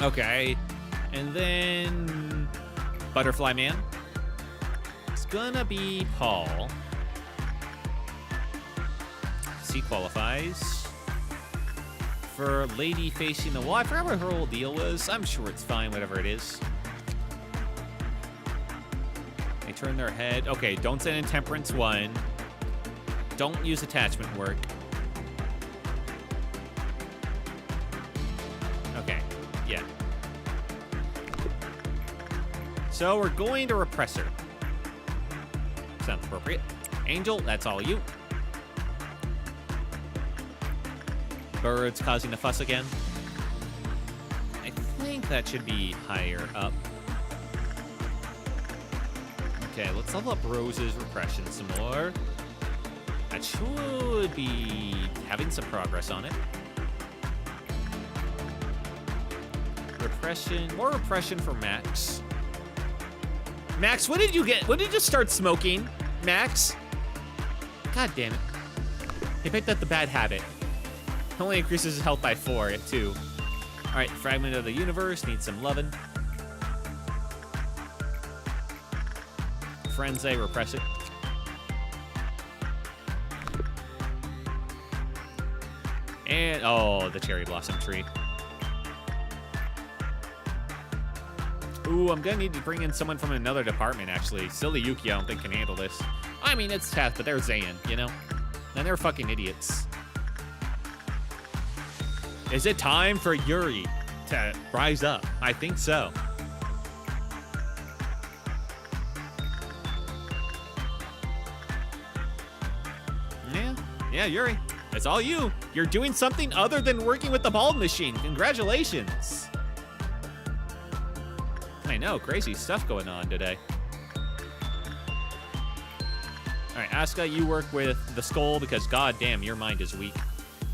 Okay. And then Butterfly Man. It's gonna be Paul. C qualifies. For Lady Facing the Wall, I forgot what her whole deal was. I'm sure it's fine, whatever it is. They turn their head. Okay, don't send in Temperance 1. Don't use attachment work. Okay, yeah. So we're going to Repressor. Sounds appropriate. Angel, that's all you. Birds causing a fuss again. I think that should be higher up. Okay, let's level up Rose's repression some more. That should be having some progress on it. Repression, more repression for Max. Max, what did you get? When did you start smoking? Max? God damn it. He picked up the bad habit. Only increases his health by 4, too. All right, Fragment of the Universe needs some lovin'. Frenzy, repress it. And, oh, the Cherry Blossom Tree. Ooh, I'm gonna need to bring in someone from another department, actually. Silly Yuki, I don't think, can handle this. I mean, it's Teth, but they're Zayn, you know? And they're fucking idiots. Is it time for Yuri to rise up? I think so. Yeah, Yuri. It's all you. You're doing something other than working with the ball machine. Congratulations. I know, crazy stuff going on today. All right, Asuka, you work with the skull because goddamn, your mind is weak.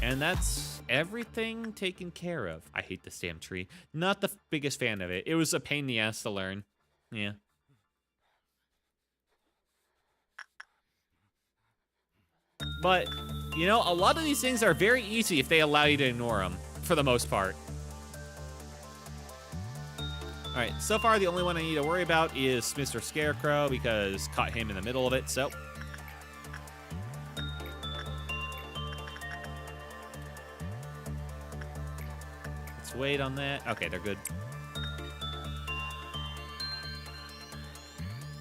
And that's everything taken care of. I hate this damn tree. Not the biggest fan of it. It was a pain in the ass to learn. Yeah. But, you know, a lot of these things are very easy if they allow you to ignore them, for the most part. All right, so far the only one I need to worry about is Mr. Scarecrow because caught him in the middle of it, so. Let's wait on that. Okay, they're good.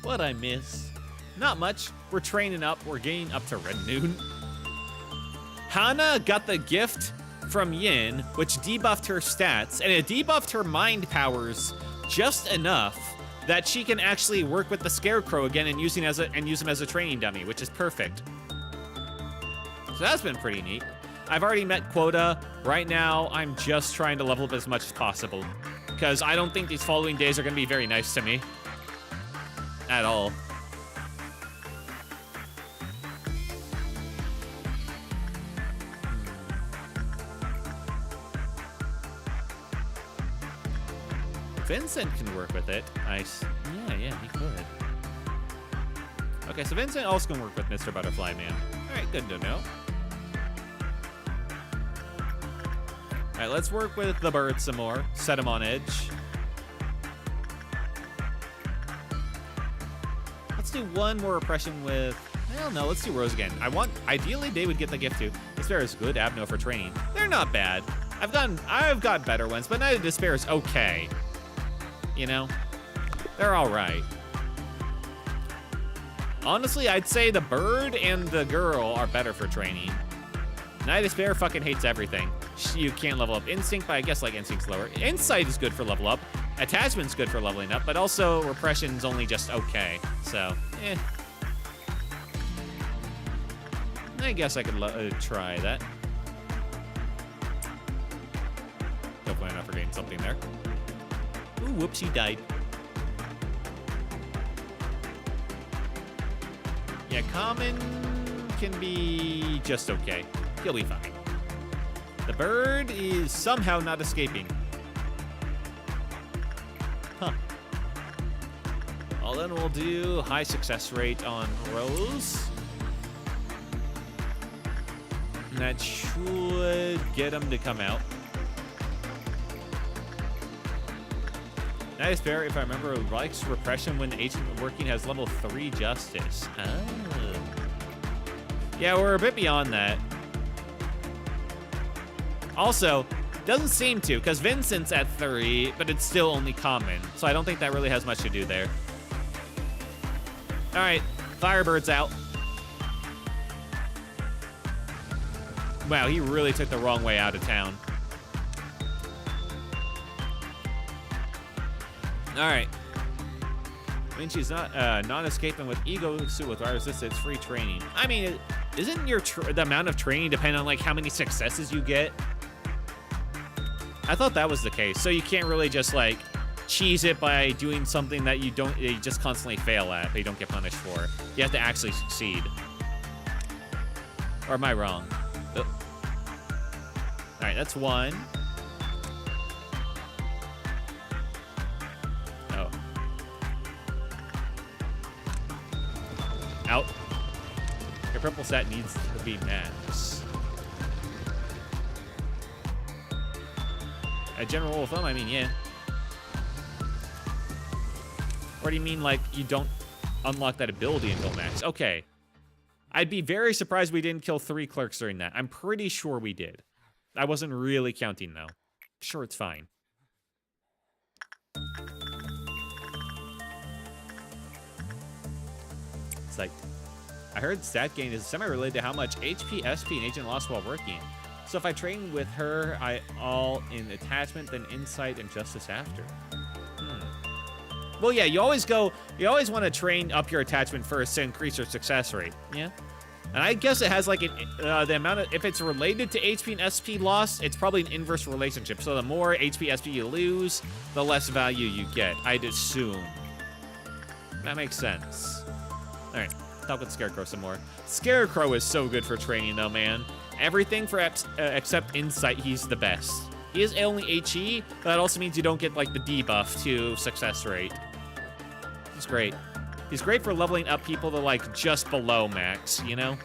What'd I miss? Not much. We're training up. We're getting up to Red Noon. Hana got the gift from Yin, which debuffed her stats, and it debuffed her mind powers just enough that she can actually work with the Scarecrow again and use him as a training dummy, which is perfect. So that's been pretty neat. I've already met quota. Right now, I'm just trying to level up as much as possible because I don't think these following days are going to be very nice to me at all. Vincent can work with it. Nice. Yeah, he could. Okay, so Vincent also can work with Mr. Butterfly Man. All right, good to know. All right, let's work with the bird some more. Set him on edge. Let's do one more repression with... Hell no, let's do Rose again. Ideally they would get the gift too. Despair is good, Abno for training. They're not bad. I've got better ones, but Night of Despair is okay. You know? They're all right. Honestly, I'd say the bird and the girl are better for training. Night of Despair fucking hates everything. You can't level up Instinct, but I guess like Instinct's lower. Insight is good for level up. Attachment's good for leveling up, but also Repression's only just okay. So, I guess I could try that. Hopefully I'm not forgetting something there. Ooh, whoops, he died. Yeah, common can be just okay. He'll be fine. The bird is somehow not escaping. Huh. Well, then we'll do high success rate on Rose. And that should get him to come out. Nice Bear, if I remember, likes Repression when the agent working has level 3 Justice. Oh. Yeah, we're a bit beyond that. Also, doesn't seem to, because Vincent's at 3, but it's still only common. So I don't think that really has much to do there. All right, Firebird's out. Wow, he really took the wrong way out of town. All right. I mean, she's not non-escaping with ego suit with resistance free training. I mean, isn't your the amount of training depend on like how many successes you get? I thought that was the case. So you can't really just like cheese it by doing something that you just constantly fail at, but you don't get punished for. You have to actually succeed. Or am I wrong? Oh. All right, that's one. Oh. Out. Your purple set needs to be max. A general rule of thumb, I mean, yeah. Or do you mean like you don't unlock that ability until max? Okay. I'd be very surprised we didn't kill 3 clerks during that. I'm pretty sure we did. I wasn't really counting though. Sure, it's fine. It's like, I heard stat gain is semi-related to how much HP, SP, and agent lost while working. So if I train with her, I all in attachment, then insight and justice after. Well, yeah, you always want to train up your attachment first to increase your success rate. Yeah. And I guess it has like the amount of, if it's related to HP and SP loss, it's probably an inverse relationship. So the more HP, SP you lose, the less value you get, I'd assume. That makes sense. All right, talk with Scarecrow some more. Scarecrow is so good for training though, man. Everything for except Insight, he's the best. He is only HE, but that also means you don't get like the debuff to success rate. He's great. He's great for leveling up people to like just below max, you know?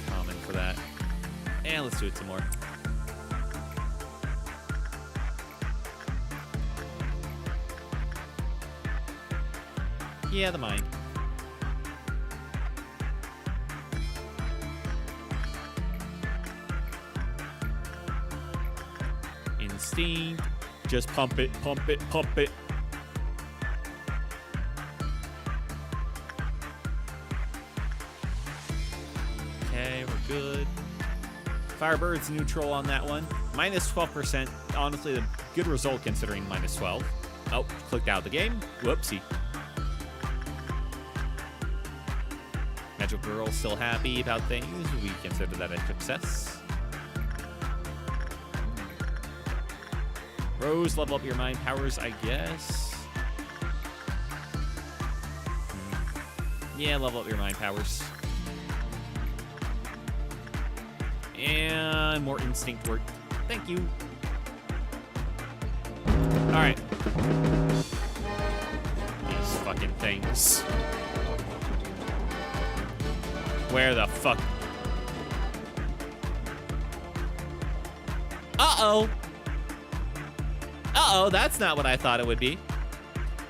Common for that. And let's do it some more. Yeah, the mind. Instinct. Just pump it, pump it, pump it. Okay, we're good. Firebird's neutral on that one. Minus 12%. Honestly, a good result considering minus 12. Oh, clicked out of the game. Whoopsie. Magic Girl still happy about things. We consider that a success. Rose, level up your mind powers, I guess. Yeah, level up your mind powers. And more instinct work. Thank you. All right. These fucking things. Where the fuck? Uh-oh. Uh-oh, that's not what I thought it would be.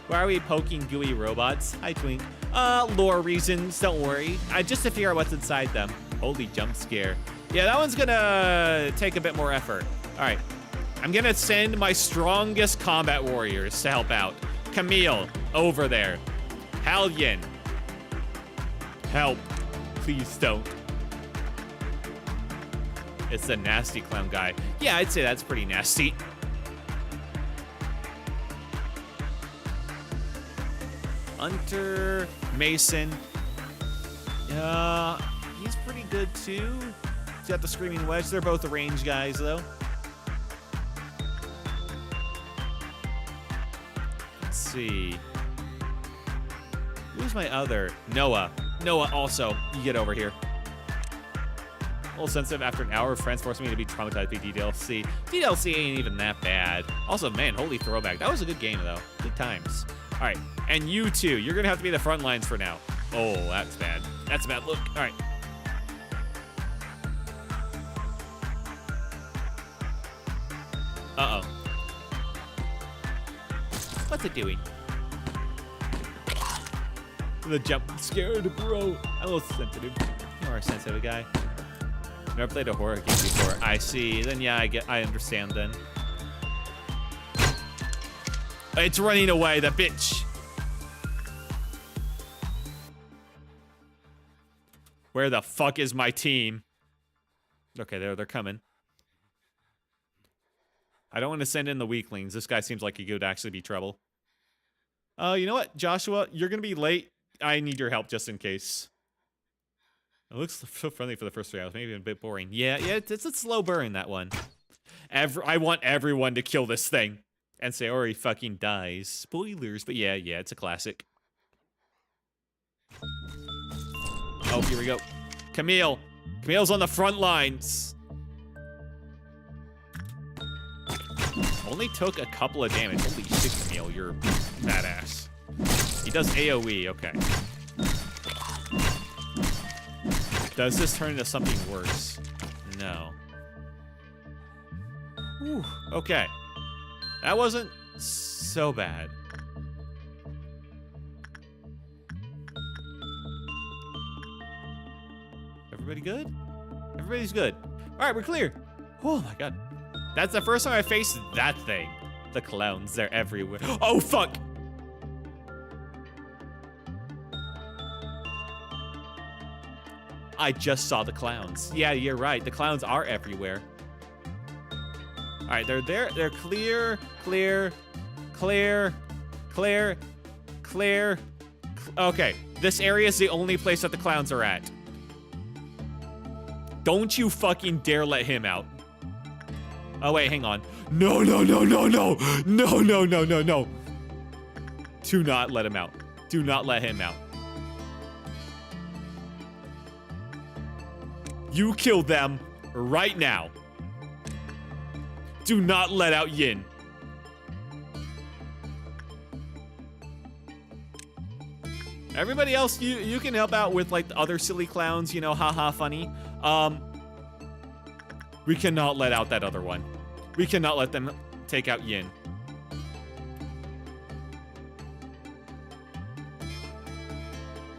Why are we poking gooey robots? Hi, Twink. Lore reasons, don't worry. Just to figure out what's inside them. Holy jump scare. Yeah, that one's gonna take a bit more effort. All right, I'm gonna send my strongest combat warriors to help out. Camille, over there. Halyan, help. Please don't. It's the nasty clown guy. Yeah, I'd say that's pretty nasty. Hunter, Mason. He's pretty good too. He's got the Screaming Wedge. They're both the range guys though. Let's see. Who's my other? Noah. Noah also. You get over here. A little sensitive after an hour of friends forcing me to be traumatized by DDLC. DDLC ain't even that bad. Also, man, holy throwback. That was a good game though. Good times. All right, and you two, you're gonna have to be the front lines for now. Oh, that's bad. That's a bad look. All right. Uh-oh. What's it doing? The jump scared, bro. I'm a little sensitive. You are a sensitive guy. Never played a horror game before. I see. Then yeah, I understand then. It's running away, that bitch. Where the fuck is my team? Okay, they're coming. I don't want to send in the weaklings. This guy seems like he could actually be trouble. You know what, Joshua? You're gonna be late. I need your help just in case. It looks so friendly for the first 3 hours. Maybe a bit boring. Yeah, it's a slow burn, that one. I want everyone to kill this thing. And Sayori fucking dies. Spoilers, but yeah, it's a classic. Oh, here we go. Camille. Camille's on the front lines. Only took a couple of damage. Holy shit, Camille, you're badass. He does AoE, okay. Does this turn into something worse? No. Whew, okay. That wasn't so bad. Everybody good? Everybody's good. All right, we're clear. Oh my god. That's the first time I faced that thing. The clowns, they're everywhere. Oh, fuck! I just saw the clowns. Yeah, you're right. The clowns are everywhere. All right, they're there. They're clear, clear, clear, clear, clear. Okay, this area is the only place that the clowns are at. Don't you fucking dare let him out. Oh, wait, hang on. No, no, no, no, no. No, no, no, no, no. Do not let him out. Do not let him out. You kill them right now. Do not let out Yin. Everybody else, you can help out with like the other silly clowns, you know, haha funny. We cannot let out that other one. We cannot let them take out Yin.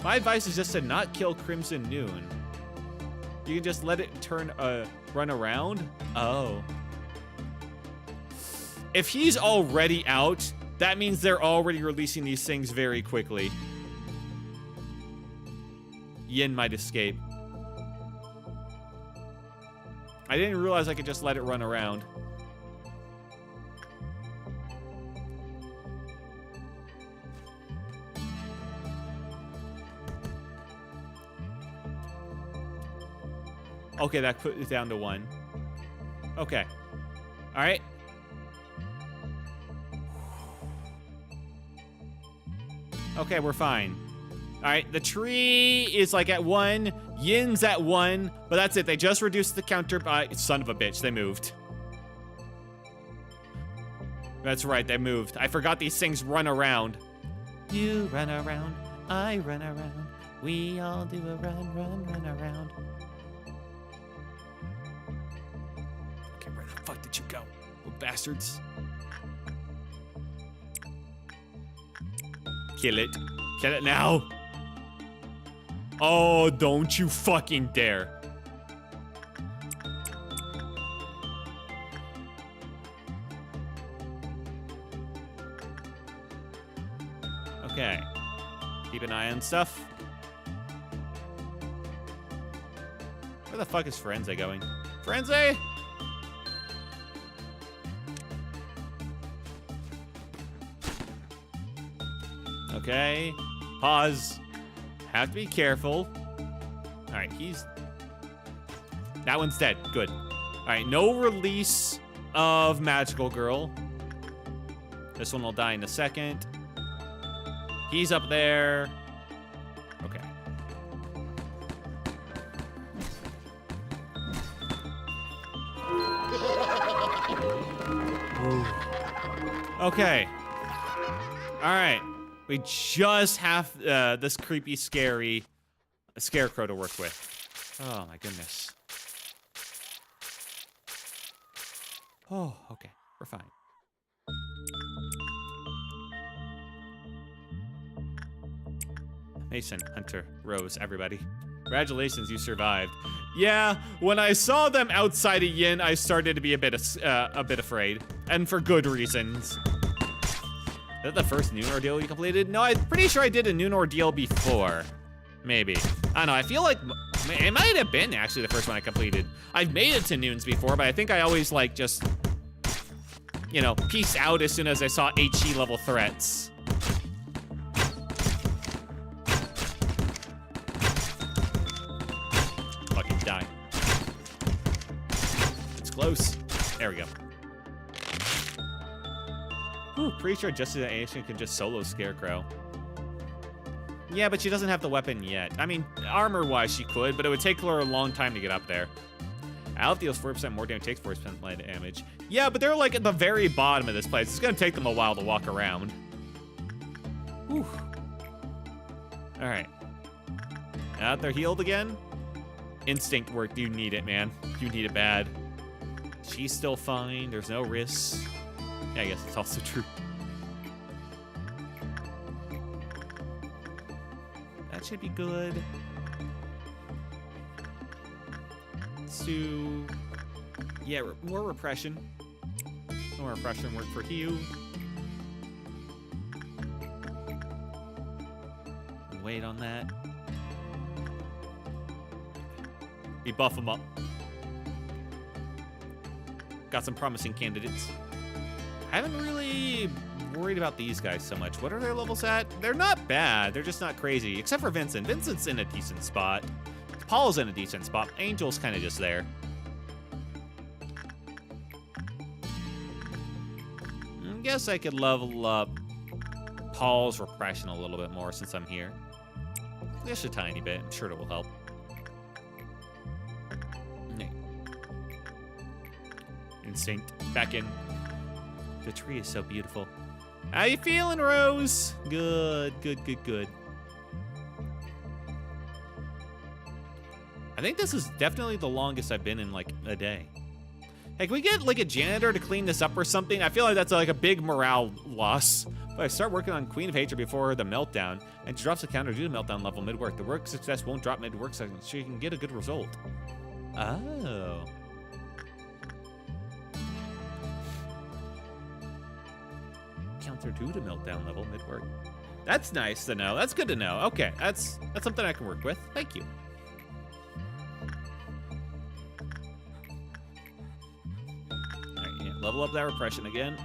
My advice is just to not kill Crimson Noon. You can just let it run around. Oh. If he's already out, that means they're already releasing these things very quickly. Yin might escape. I didn't realize I could just let it run around. Okay, that put it down to 1. Okay. All right. Okay, we're fine. All right, the tree is like at 1. Yin's at 1, but that's it. They just reduced the counter by... Son of a bitch, they moved. That's right, they moved. I forgot these things run around. You run around, I run around. We all do a run around. Okay, where the fuck did you go? Little bastards. Kill it. Kill it now. Oh, don't you fucking dare. Okay. Keep an eye on stuff. Where the fuck is Frenzy going? Frenzy! Okay. Pause. Have to be careful. Alright, he's... That one's dead. Good. Alright, no release of Magical Girl. This one will die in a second. He's up there. Okay. Okay. Alright. We just have this creepy, scary scarecrow to work with. Oh, my goodness. Oh, okay. We're fine. Mason, Hunter, Rose, everybody. Congratulations, you survived. Yeah, when I saw them outside of Yin, I started to be a bit afraid. And for good reasons. Is that the first noon ordeal you completed? No, I'm pretty sure I did a noon ordeal before. Maybe. I don't know, I feel like it might have been actually the first one I completed. I've made it to noons before, but I think I always like just, you know, peace out as soon as I saw HE level threats. Fucking die. It's close. There we go. Ooh, pretty sure Justice Asian can just solo Scarecrow. Yeah, but she doesn't have the weapon yet. I mean, armor-wise she could, but it would take her a long time to get up there. Alf deals 4% more damage, takes 4% light damage. Yeah, but they're like at the very bottom of this place. It's gonna take them a while to walk around. Whew. Alright. Out there healed again? Instinct work, you need it, man. You need it bad. She's still fine, there's no risks. Yeah, I guess it's also true. That should be good. Let's do... Yeah, more repression. More repression work for you. Wait on that. We buff them up. Got some promising candidates. I haven't really worried about these guys so much. What are their levels at? They're not bad. They're just not crazy. Except for Vincent. Vincent's in a decent spot. Paul's in a decent spot. Angel's kind of just there. I guess I could level up Paul's repression a little bit more since I'm here. Just a tiny bit. I'm sure it will help. Instinct. Back in. The tree is so beautiful. How you feeling, Rose? Good, good, good, good. I think this is definitely the longest I've been in, like, a day. Hey, can we get, like, a janitor to clean this up or something? I feel like that's, like, a big morale loss. But I start working on Queen of Hatred before the meltdown, and she drops the counter due to meltdown level mid-work. The work success won't drop mid-work so she can get a good result. Oh. Counter due to meltdown level mid-work. That's nice to know. That's good to know. Okay, that's something I can work with. Thank you. Alright, yeah, level up that repression again.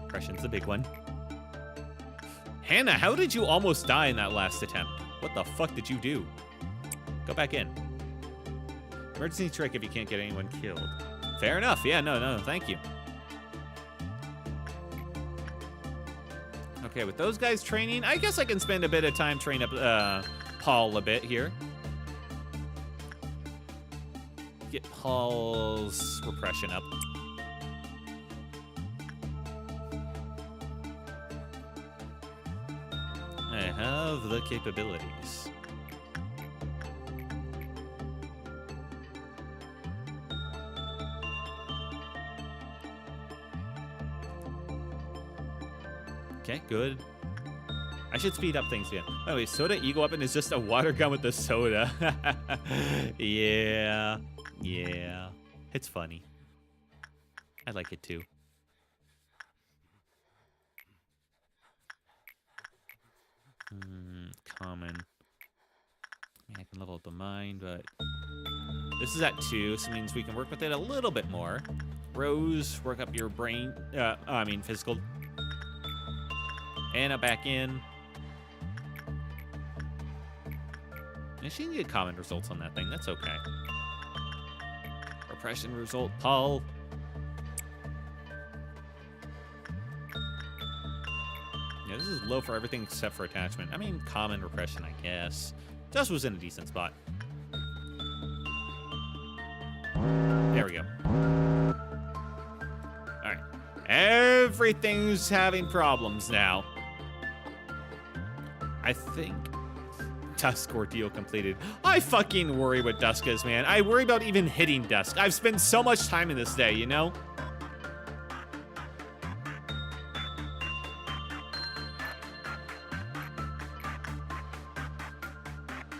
Repression's the big one. Hannah, how did you almost die in that last attempt? What the fuck did you do? Go back in. Emergency trick if you can't get anyone killed. Fair enough. Yeah, no, thank you. Okay, with those guys training, I guess I can spend a bit of time training up Paul a bit here. Get Paul's repression up. I have the capabilities. Okay, good. I should speed up things again. By the way, Soda Ego Weapon is just a water gun with the soda. Yeah. Yeah. It's funny. I like it too. Common. I can level up the mind, but this is at 2, so it means we can work with it a little bit more. Rose, work up your brain. Physical. Anna back in. And she can get common results on that thing. That's okay. Repression result, Paul. Yeah, this is low for everything except for attachment. I mean, common repression, I guess. Just was in a decent spot. There we go. Alright. Everything's having problems now. I think Dusk ordeal completed. I fucking worry what Dusk is, man. I worry about even hitting Dusk. I've spent so much time in this day, you know?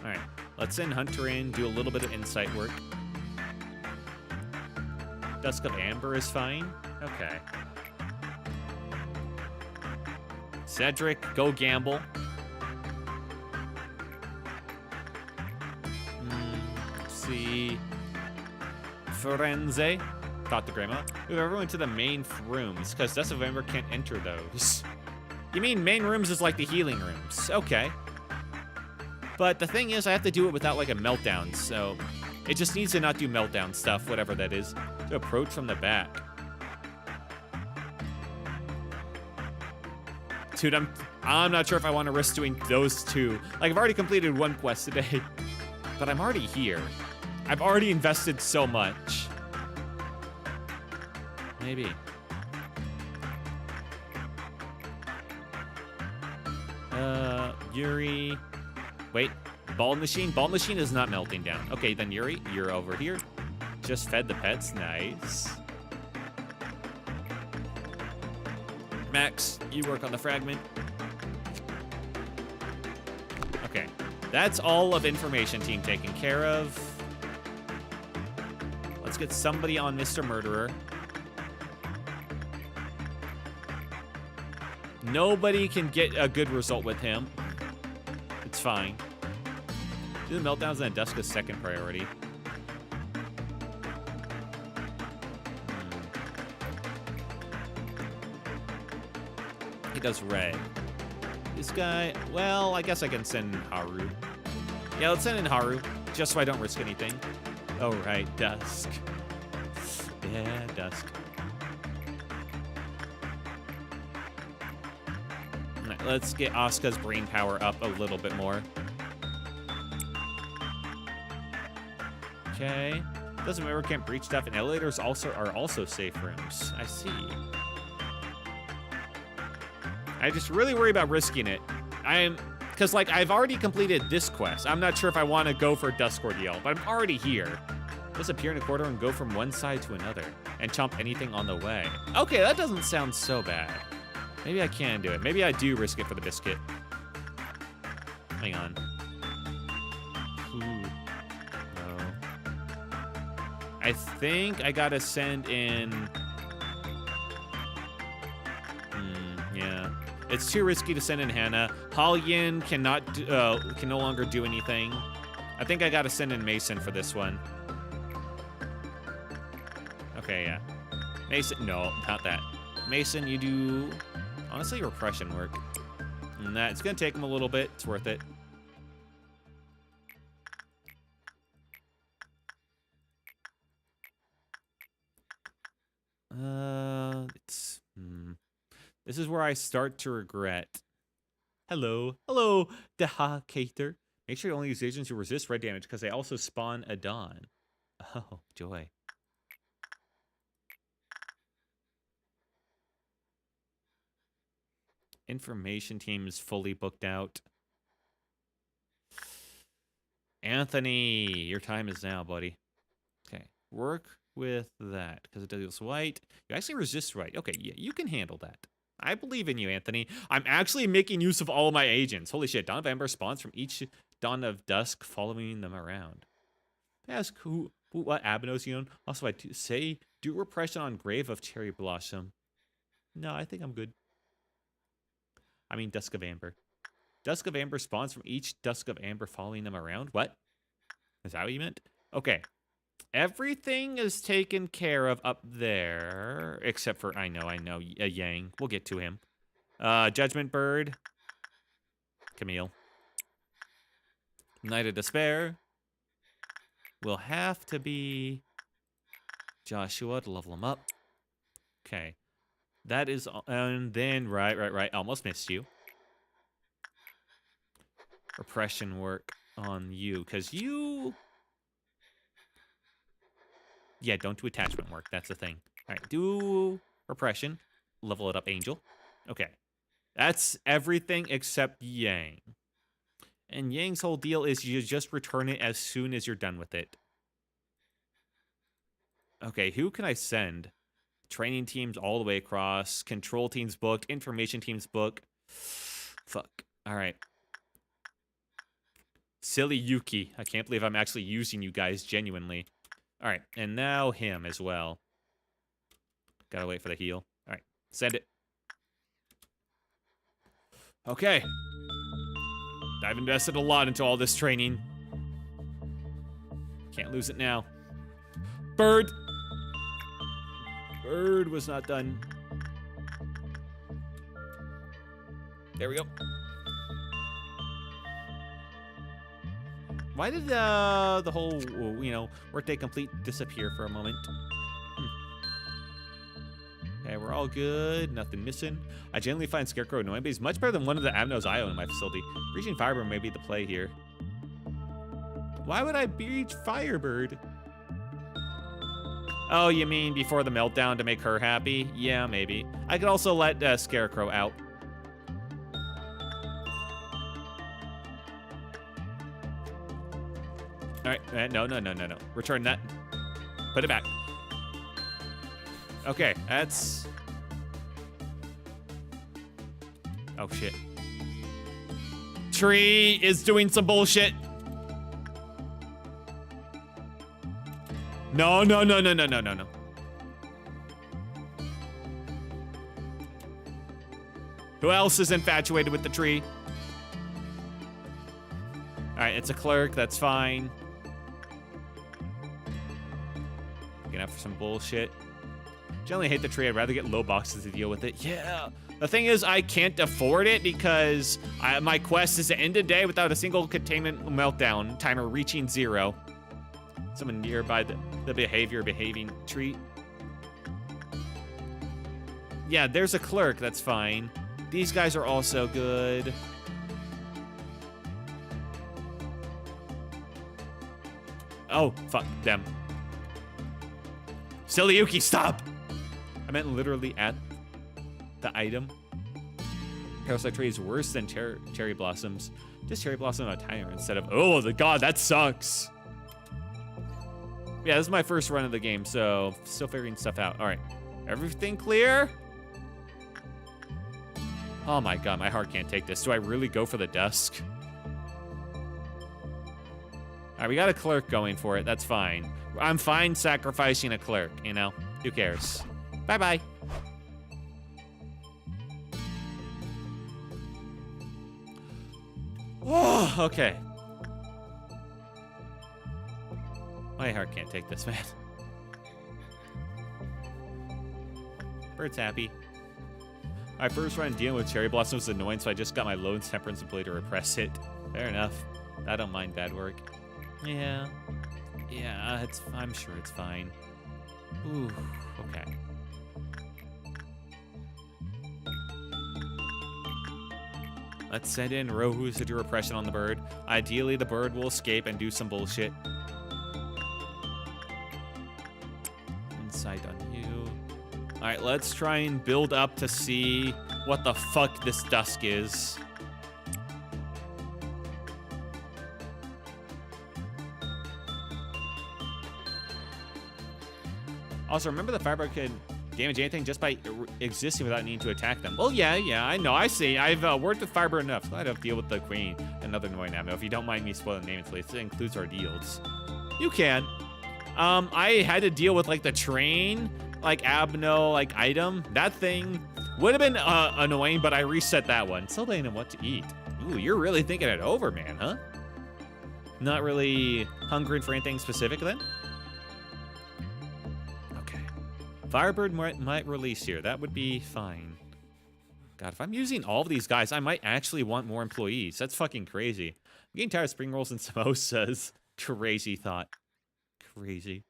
Alright. Let's send Hunter in, do a little bit of insight work. Dusk of Amber is fine. Okay. Cedric, go gamble. Let's see. Firenze. Thought the grandma. Move everyone to the main rooms, because Dusk of Amber can't enter those. You mean main rooms is like the healing rooms. Okay. But the thing is, I have to do it without like a meltdown, so it just needs to not do meltdown stuff, whatever that is. To approach from the back. Dude, I'm not sure if I want to risk doing those two. Like, I've already completed one quest today, but I'm already here. I've already invested so much. Maybe. Yuri. Wait, Ball Machine? Ball Machine is not melting down. Okay, then Yuri, you're over here. Just fed the pets, nice. Max, you work on the fragment. Okay, that's all of information team taken care of. Let's get somebody on Mr. Murderer. Nobody can get a good result with him. It's fine. Do the meltdowns and Duska's second priority. He does red. This guy, well, I guess I can send Haru. Yeah, let's send in Haru, just so I don't risk anything. Oh, right, Dusk. Yeah, Dusk. All right, let's get Asuka's brain power up a little bit more. Okay. Doesn't matter, can't breach stuff, and elevators are also safe rooms. I see. I just really worry about risking it. Because, like, I've already completed this quest. I'm not sure if I want to go for Dusk Ordeal, but I'm already here. Just appear in a corridor and go from one side to another, and chomp anything on the way. Okay, that doesn't sound so bad. Maybe I can do it. Maybe I do risk it for the biscuit. Hang on. Ooh. No. I think I gotta send in... yeah. It's too risky to send in Hannah. Halyin can no longer do anything. I think I gotta send in Mason for this one. Okay, yeah. Mason, no, not that. Mason, you do, honestly, repression work. And that, it's gonna take him a little bit. It's worth it. This is where I start to regret. Hello. Hello, Daha Cater. Make sure you only use agents who resist red damage because they also spawn a Dawn. Oh, joy. Information team is fully booked out. Anthony, your time is now, buddy. Okay, work with that because it deals white. You actually resist white. Okay, yeah, you can handle that. I believe in you, Anthony. I'm actually making use of all my agents. Holy shit. Dawn of Ember spawns from each dawn of dusk, following them around. Ask who what Abenos you own. Also, I say do repression on Grave of Cherry Blossom. No, I think I'm good. I mean, Dusk of Amber. Dusk of Amber spawns from each Dusk of Amber, following them around. What? Is that what you meant? Okay. Everything is taken care of up there, except for, I know, Yang. We'll get to him. Judgment Bird. Camille. Night of Despair. Will have to be Joshua to level him up. Okay. That is, and then, right. Almost missed you. Repression work on you, because you... Yeah, don't do attachment work. That's the thing. All right, do repression. Level it up, Angel. Okay. That's everything except Yang. And Yang's whole deal is you just return it as soon as you're done with it. Okay, who can I send? Training teams all the way across. Control teams booked. Information teams booked. Fuck. All right. Silly Yuki. I can't believe I'm actually using you guys genuinely. All right, and now him as well. Gotta wait for the heal. All right, send it. Okay. I've invested a lot into all this training. Can't lose it now. Bird! Bird was not done. There we go. Why did the whole, workday complete disappear for a moment? Okay, we're all good. Nothing missing. I generally find Scarecrow annoying, but he's much better than one of the Avenos I own in my facility. Breaching Firebird may be the play here. Why would I breach Firebird? Oh, you mean before the meltdown to make her happy? Yeah, maybe. I could also let Scarecrow out. All right, no. Return that. Put it back. Okay, that's... Oh, shit. Tree is doing some bullshit. No. Who else is infatuated with the tree? All right, it's a clerk. That's fine. Looking out for some bullshit. Generally hate the tree. I'd rather get low boxes to deal with it. Yeah. The thing is, I can't afford it because my quest is to end a day without a single containment meltdown timer reaching 0. Someone nearby the behaving tree. Yeah, there's a clerk. That's fine. These guys are also good. Oh, fuck them. Silly Yuki, stop! I meant literally at the item. Parasite tree is worse than cherry blossoms. Just cherry blossom on a timer instead of, oh, the god, that sucks. Yeah, this is my first run of the game, so still figuring stuff out. All right, everything clear? Oh my god, my heart can't take this. Do I really go for the dusk? All right, we got a clerk going for it. That's fine. I'm fine sacrificing a clerk, you know? Who cares? Bye-bye. Oh, okay. My heart can't take this, man. Bird's happy. My first run dealing with cherry blossom was annoying, so I just got my Lone's Temperance ability to repress it. Fair enough. I don't mind bad work. Yeah. Yeah, I'm sure it's fine. Ooh, okay. Let's send in Rohus to do repression on the bird. Ideally, the bird will escape and do some bullshit. Insight on you. All right, let's try and build up to see what the fuck this dusk is. Also, remember the Firebird can damage anything just by existing without needing to attack them. Well, yeah, I know. I see. I've worked with Firebird enough, so I don't deal with the Queen. Another annoying ammo. If you don't mind me spoiling the name, it includes our deals. You can. I had to deal with like the train, like Abno, like item. That thing would have been annoying, but I reset that one. Still don't know what to eat. Ooh, you're really thinking it over, man, huh? Not really hungering for anything specific then? Okay. Firebird might release here. That would be fine. God, if I'm using all of these guys, I might actually want more employees. That's fucking crazy. I'm getting tired of spring rolls and samosas. Crazy thought. Crazy.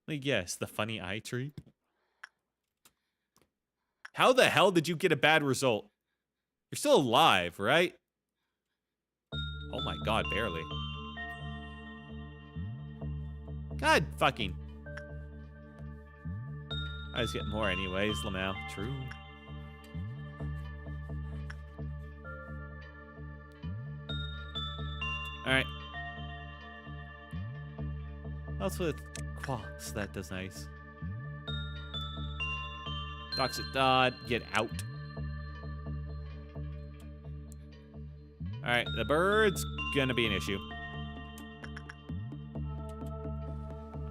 Like, yes, the funny eye tree. How the hell did you get a bad result? You're still alive, right? Oh my god, barely. God fucking. I just get more anyways, Lamau. True. Alright. Also with Quax, that does nice. Toxic Dot, get out. Alright, the bird's gonna be an issue.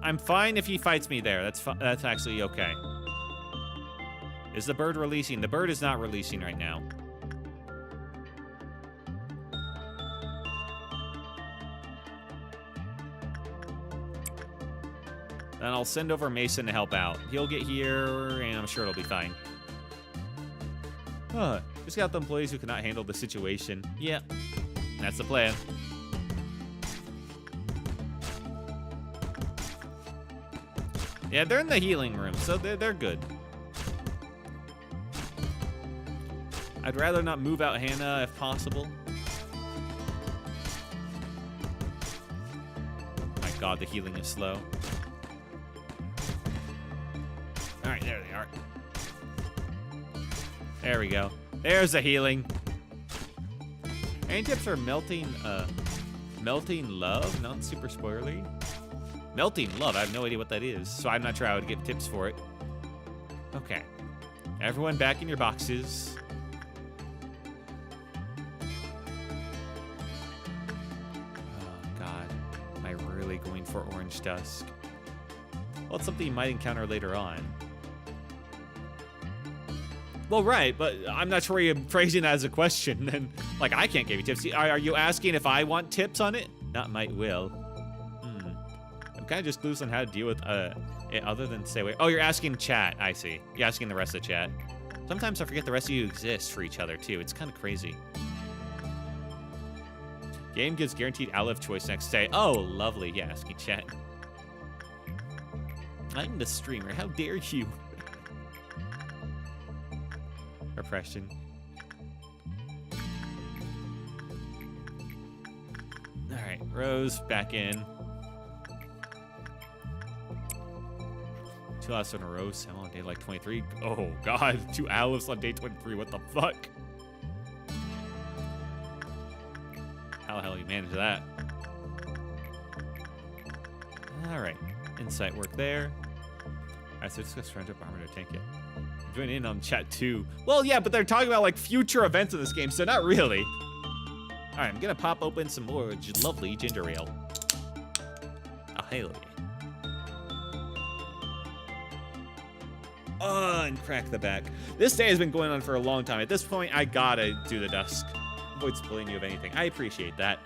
I'm fine if he fights me there. That's actually okay. Is the bird releasing? The bird is not releasing right now. Then I'll send over Mason to help out. He'll get here, and I'm sure it'll be fine. Just got the employees who cannot handle the situation. Yeah, that's the plan. Yeah, they're in the healing room, so they're good. I'd rather not move out Hannah if possible. My god, the healing is slow. Alright, there they are. There we go. There's the healing. Any tips for melting love? Not super spoilery. Melting love, I have no idea what that is, so I'm not sure I would give tips for it. Okay. Everyone back in your boxes. Oh, God. Am I really going for Orange Dusk? Well, it's something you might encounter later on. Well, right, but I'm not sure you're phrasing that as a question. And like, I can't give you tips. Are you asking if I want tips on it? Not might will. I'm kind of just clueless on how to deal with it other than say, wait. Oh, you're asking chat. I see. You're asking the rest of the chat. Sometimes I forget the rest of you exist for each other, too. It's kind of crazy. Game gives guaranteed Aleph choice next day. Oh, lovely. Yeah, asking chat. I'm the streamer. How dare you? Repression. Alright, Rose back in. 2 Alephs in a row, Sam on day like 23. Oh god, 2 Alephs on day 23, what the fuck? How the hell you manage that? Alright, insight work there. Alright, so discuss friendship armor to tank it. Join in on chat too. Well, yeah, but they're talking about like future events in this game, so not really. All right, I'm gonna pop open some more lovely ginger ale. Oh, hell yeah. And crack the back. This day has been going on for a long time. At this point, I gotta do the dusk. Avoid spoiling you of anything. I appreciate that.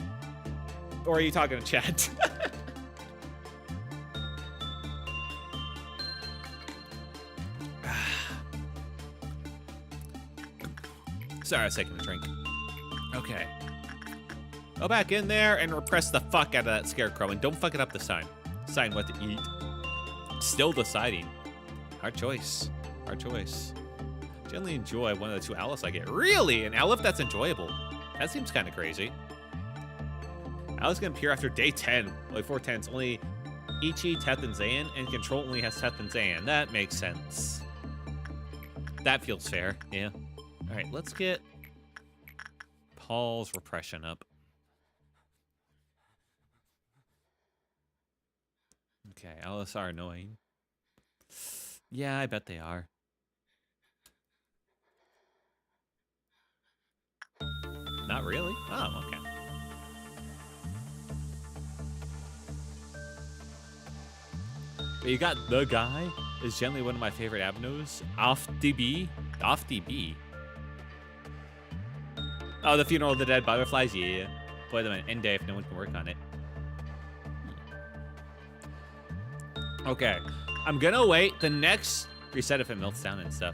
Or are you talking to chat? Sorry, I was taking a drink. Okay. Go back in there and repress the fuck out of that scarecrow, and don't fuck it up this time. Decide what to eat. Still deciding. Hard choice. Hard choice. Generally enjoy one of the 2 Alephs I get. Really? An Aleph that's enjoyable? That seems kind of crazy. Aleph's gonna appear after day 10. Only 4 10s. Only Ichi, Teth, and Zayn, and Control only has Teth and Zayn. That makes sense. That feels fair, yeah. All right, let's get Paul's repression up. Okay, Alice are annoying. Yeah, I bet they are. really. Oh, okay. But you got the guy is generally one of my favorite avenues. Off DB. Oh, the funeral of the dead butterflies. Yeah. Play them an end day if no one can work on it. Okay. I'm gonna wait. The next reset if it melts down and stuff.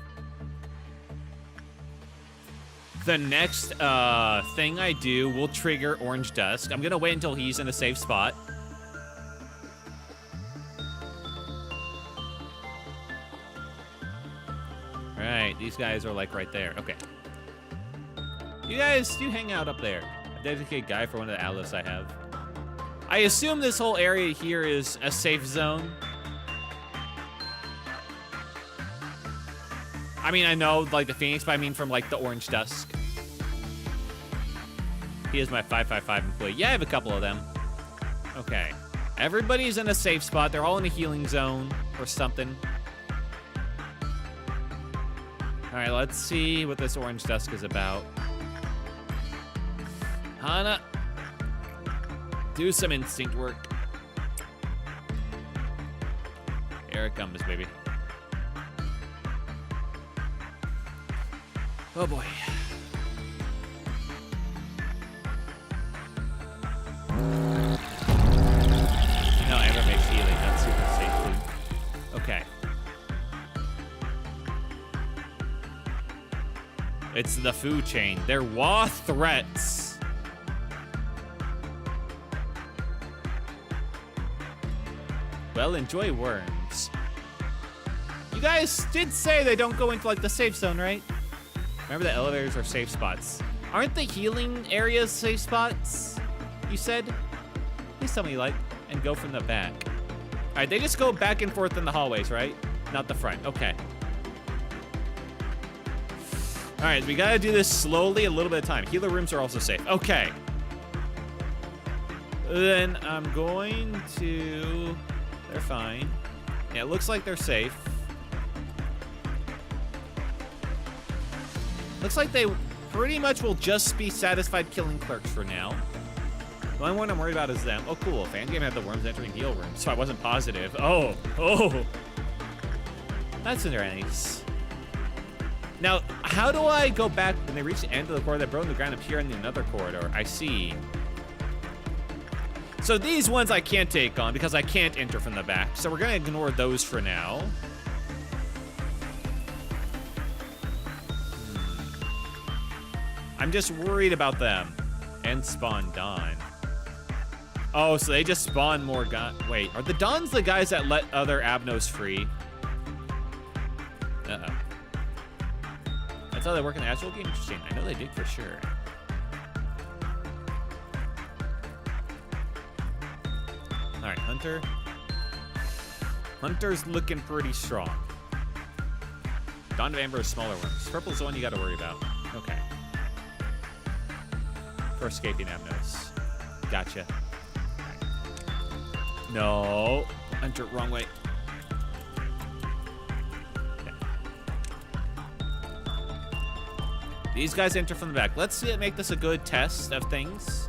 The next thing I do will trigger Orange Dusk. I'm gonna wait until he's in a safe spot. Alright, these guys are like right there. Okay. You guys do hang out up there. A dedicated guy for one of the outlets I have. I assume this whole area here is a safe zone. I mean, I know, like, the Phoenix, but I mean from, like, the Orange Dusk. He is my 555 employee. Yeah, I have a couple of them. Okay. Everybody's in a safe spot. They're all in a healing zone or something. All right, let's see what this Orange Dusk is about. Hana, do some instinct work. Here it comes, baby. Oh boy. No, Amber makes healing. That's super safe, too. Okay. It's the food chain. They're raw threats. Well, enjoy worms. You guys did say they don't go into, like, the safe zone, right? Remember the elevators are safe spots. Aren't the healing areas safe spots? You said? Please tell me you like. And go from the back. All right, they just go back and forth in the hallways, right? Not the front. Okay. All right, we gotta do this slowly, a little bit of time. Healer rooms are also safe. Okay. Then I'm going to... They're fine. Yeah, it looks like they're safe. Looks like they pretty much will just be satisfied killing clerks for now. The only one I'm worried about is them. Oh, cool. Fangame had the worms entering heal room, so I wasn't positive. Oh. That's nice. Now, how do I go back when they reach the end of the corridor that broke the ground appear in another corridor? I see. So these ones I can't take on because I can't enter from the back. So we're going to ignore those for now. I'm just worried about them. And spawn Dawn. Oh, so they just spawn more guys. Wait, are the Dons the guys that let other Abnos free? Uh-oh. That's how they work in the actual game? Interesting. I know they did for sure. All right, Hunter. Hunter's looking pretty strong. Dawn of Amber is smaller ones. Purple's the one you got to worry about. Okay. For escaping Amnos. Gotcha. No. Enter wrong way. Okay. These guys enter from the back. Let's make this a good test of things.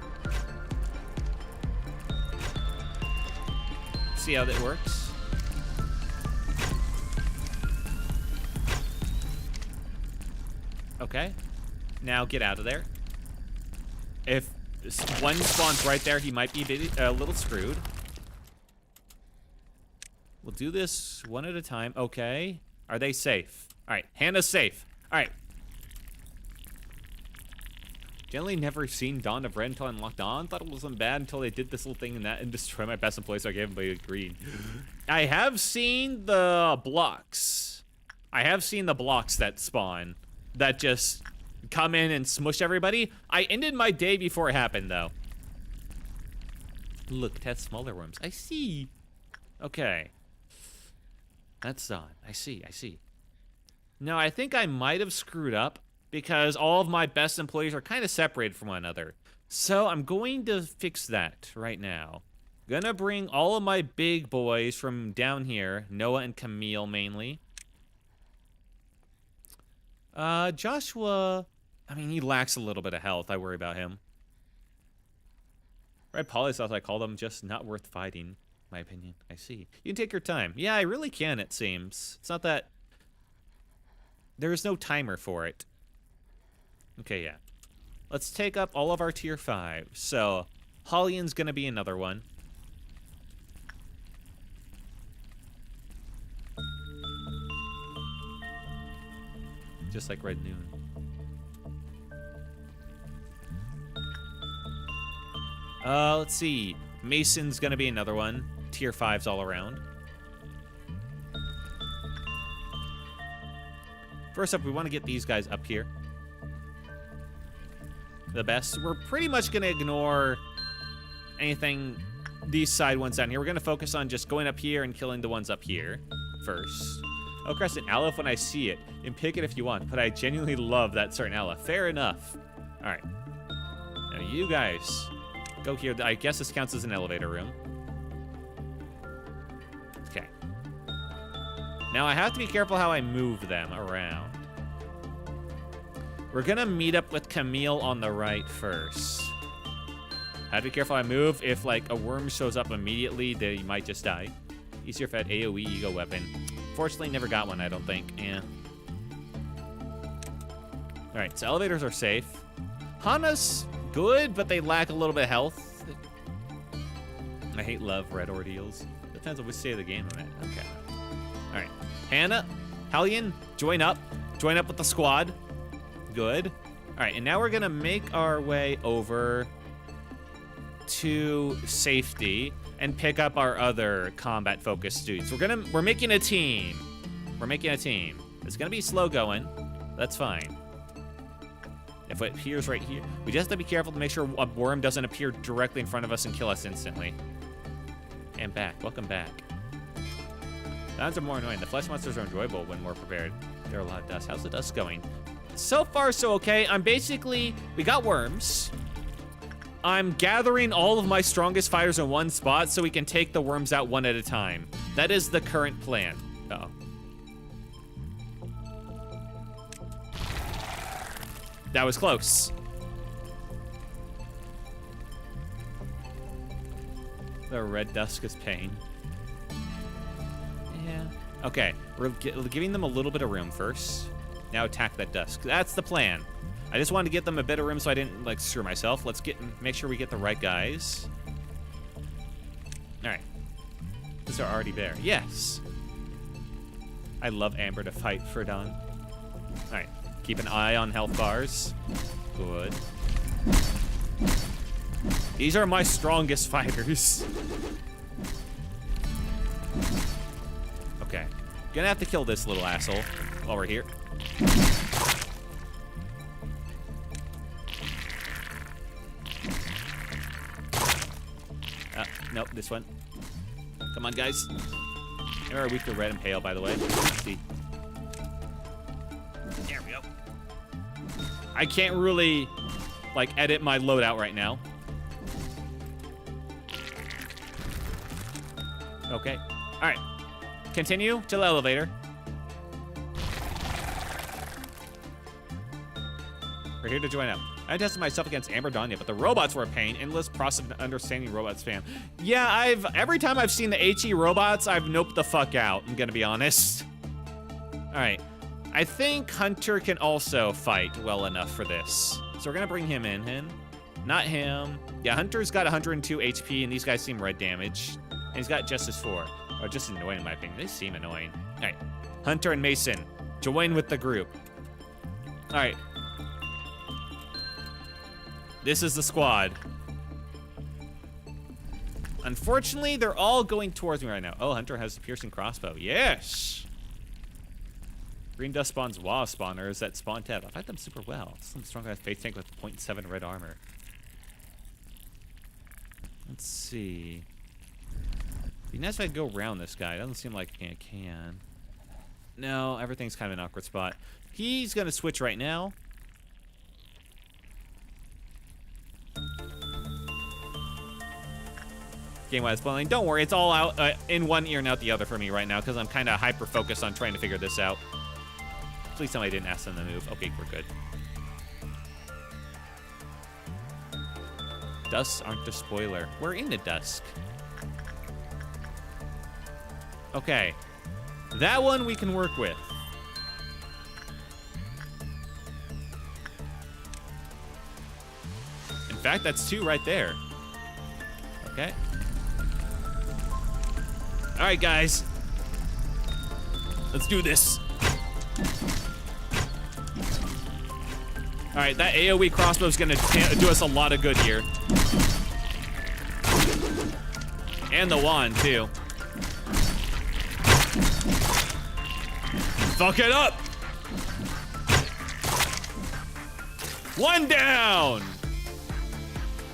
See how that works. Okay. Now get out of there. If one spawns right there, he might be a little screwed. We'll do this one at a time. Okay. Are they safe? All right. Hannah's safe. All right. Generally never seen Dawn of Red until I unlocked Dawn. Thought it wasn't bad until they did this little thing and that and destroyed my best employee, so I gave everybody green. I have seen the blocks. I have seen the blocks that spawn that just come in and smush everybody. I ended my day before it happened, though. Look, it has smaller worms. I see. Okay. That's Dawn. I see. No, I think I might have screwed up because all of my best employees are kind of separated from one another. So I'm going to fix that right now. Gonna bring all of my big boys from down here, Noah and Camille mainly. Joshua, I mean, he lacks a little bit of health. I worry about him. Red polysauce, I call them, just not worth fighting, my opinion. I see. You can take your time. Yeah, I really can, it seems. It's not that... There is no timer for it. Okay, yeah. Let's take up all of our tier 5. So, Hollian's gonna be another one. Just like Red Noon. Let's see. Mason's gonna be another one. Tier 5s all around. First up, we want to get these guys up here. The best. We're pretty much gonna ignore anything, these side ones down here. We're gonna focus on just going up here and killing the ones up here first. Oh, Crescent, Aleph when I see it. And pick it if you want, but I genuinely love that certain Aleph. Fair enough. Alright. Now you guys go here. I guess this counts as an elevator room. Okay. Now I have to be careful how I move them around. We're gonna meet up with Camille on the right first. Have to be careful how I move. If like a worm shows up immediately, they might just die. Easier fed AoE ego weapon. Fortunately, never got one, I don't think. Yeah. Alright, so elevators are safe. Hana's good, but they lack a little bit of health. I hate love red ordeals. Depends on which state of the game I'm at. Okay. Alright. Hannah, Hellion, join up. Join up with the squad. Good. Alright, and now we're gonna make our way over to safety and pick up our other combat-focused dudes. We're making a team. We're making a team. It's gonna be slow going. That's fine. If it appears right here, we just have to be careful to make sure a worm doesn't appear directly in front of us and kill us instantly. And back. Welcome back. Sounds are more annoying. The flesh monsters are enjoyable when more prepared. There are a lot of dust. How's the dust going? So far, so okay. We got worms. I'm gathering all of my strongest fighters in one spot so we can take the worms out one at a time. That is the current plan. Uh-oh. That was close. The red dusk is pain. Yeah. Okay, we're giving them a little bit of room first. Now attack that dusk. That's the plan. I just wanted to get them a bit of room so I didn't, like, screw myself. Let's make sure we get the right guys. All right. These are already there. Yes. I love Amber to fight for Dawn. All right. Keep an eye on health bars. Good. These are my strongest fighters. Okay. Gonna have to kill this little asshole while we're here. Nope, this one. Come on, guys. They are weak to red and pale, by the way. Let's see. There we go. I can't really, like, edit my loadout right now. Okay. All right. Continue to the elevator. We're here to join up. I tested myself against Amber Danya, but the robots were a pain. Endless process of understanding robots spam. Yeah, every time I've seen the HE robots, I've noped the fuck out, I'm gonna be honest. All right. I think Hunter can also fight well enough for this. So we're gonna bring him in. Not him. Yeah, Hunter's got 102 HP, and these guys seem red damage. And he's got Justice 4. Or just annoying, in my opinion. They seem annoying. All right. Hunter and Mason, join with the group. All right. This is the squad. Unfortunately, they're all going towards me right now. Oh, Hunter has a piercing crossbow. Yes! Green dust spawns wasp spawners that spawn tab. I fight them super well. Some strong guy face tank with 0.7 red armor. Let's see. It'd be nice if I could go around this guy. It doesn't seem like I can. No, everything's kind of an awkward spot. He's gonna switch right now. Game-wise planning. Don't worry, it's all out in one ear and out the other for me right now because I'm kind of hyper-focused on trying to figure this out. Please tell me I didn't ask them to move. Okay, we're good. Dusks aren't the spoiler. We're in the dusk. Okay. That one we can work with. In fact, that's 2 right there. Okay. All right, guys. Let's do this. All right, that AoE crossbow is gonna do us a lot of good here. And the wand, too. Fuck it up! 1 down!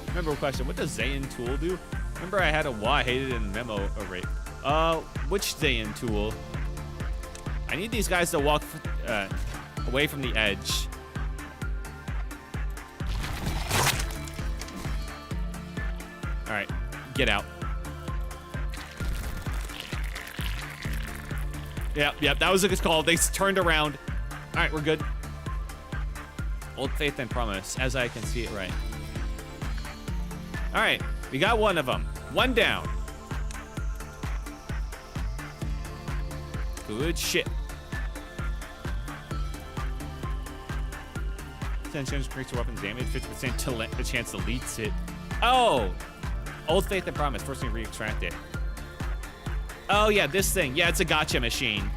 Remember a question, what does Zayn tool do? Remember I had a I hated in memo array. Which Zayn tool? I need these guys to walk away from the edge. All right, get out. Yep, that was a good call. They turned around. All right, we're good. Old faith and promise, as I can see it right. All right, we got 1 of them. 1 down. Good shit. 10 chance increase your weapons damage, 50% the chance deletes it. Oh! Old faith and promise. First thing, re-extract it. Oh yeah, this thing. Yeah, it's a gotcha machine.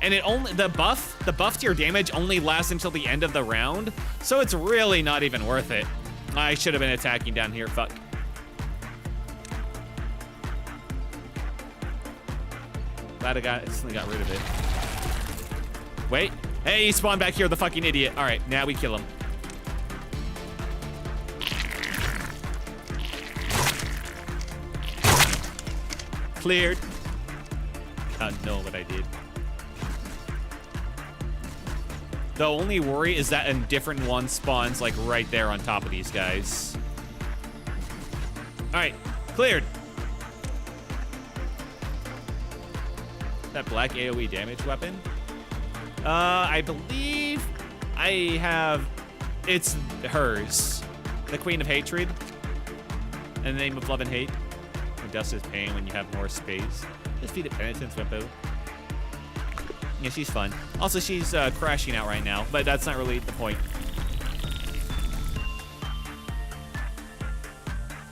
And it only the buff to your damage only lasts until the end of the round, so it's really not even worth it. I should have been attacking down here. Fuck. Glad I instantly got rid of it. Wait. Hey, he spawned back here, the fucking idiot. All right, now we kill him. Cleared. I don't know what I did. The only worry is that a different one spawns like right there on top of these guys. All right, cleared. That black AoE damage weapon. I believe I have. It's hers. The Queen of Hatred. In the name of love and hate. When dust is pain, when you have more space. Defeated Penitence Wimpo. Yeah, she's fun. Also, she's crashing out right now, but that's not really the point.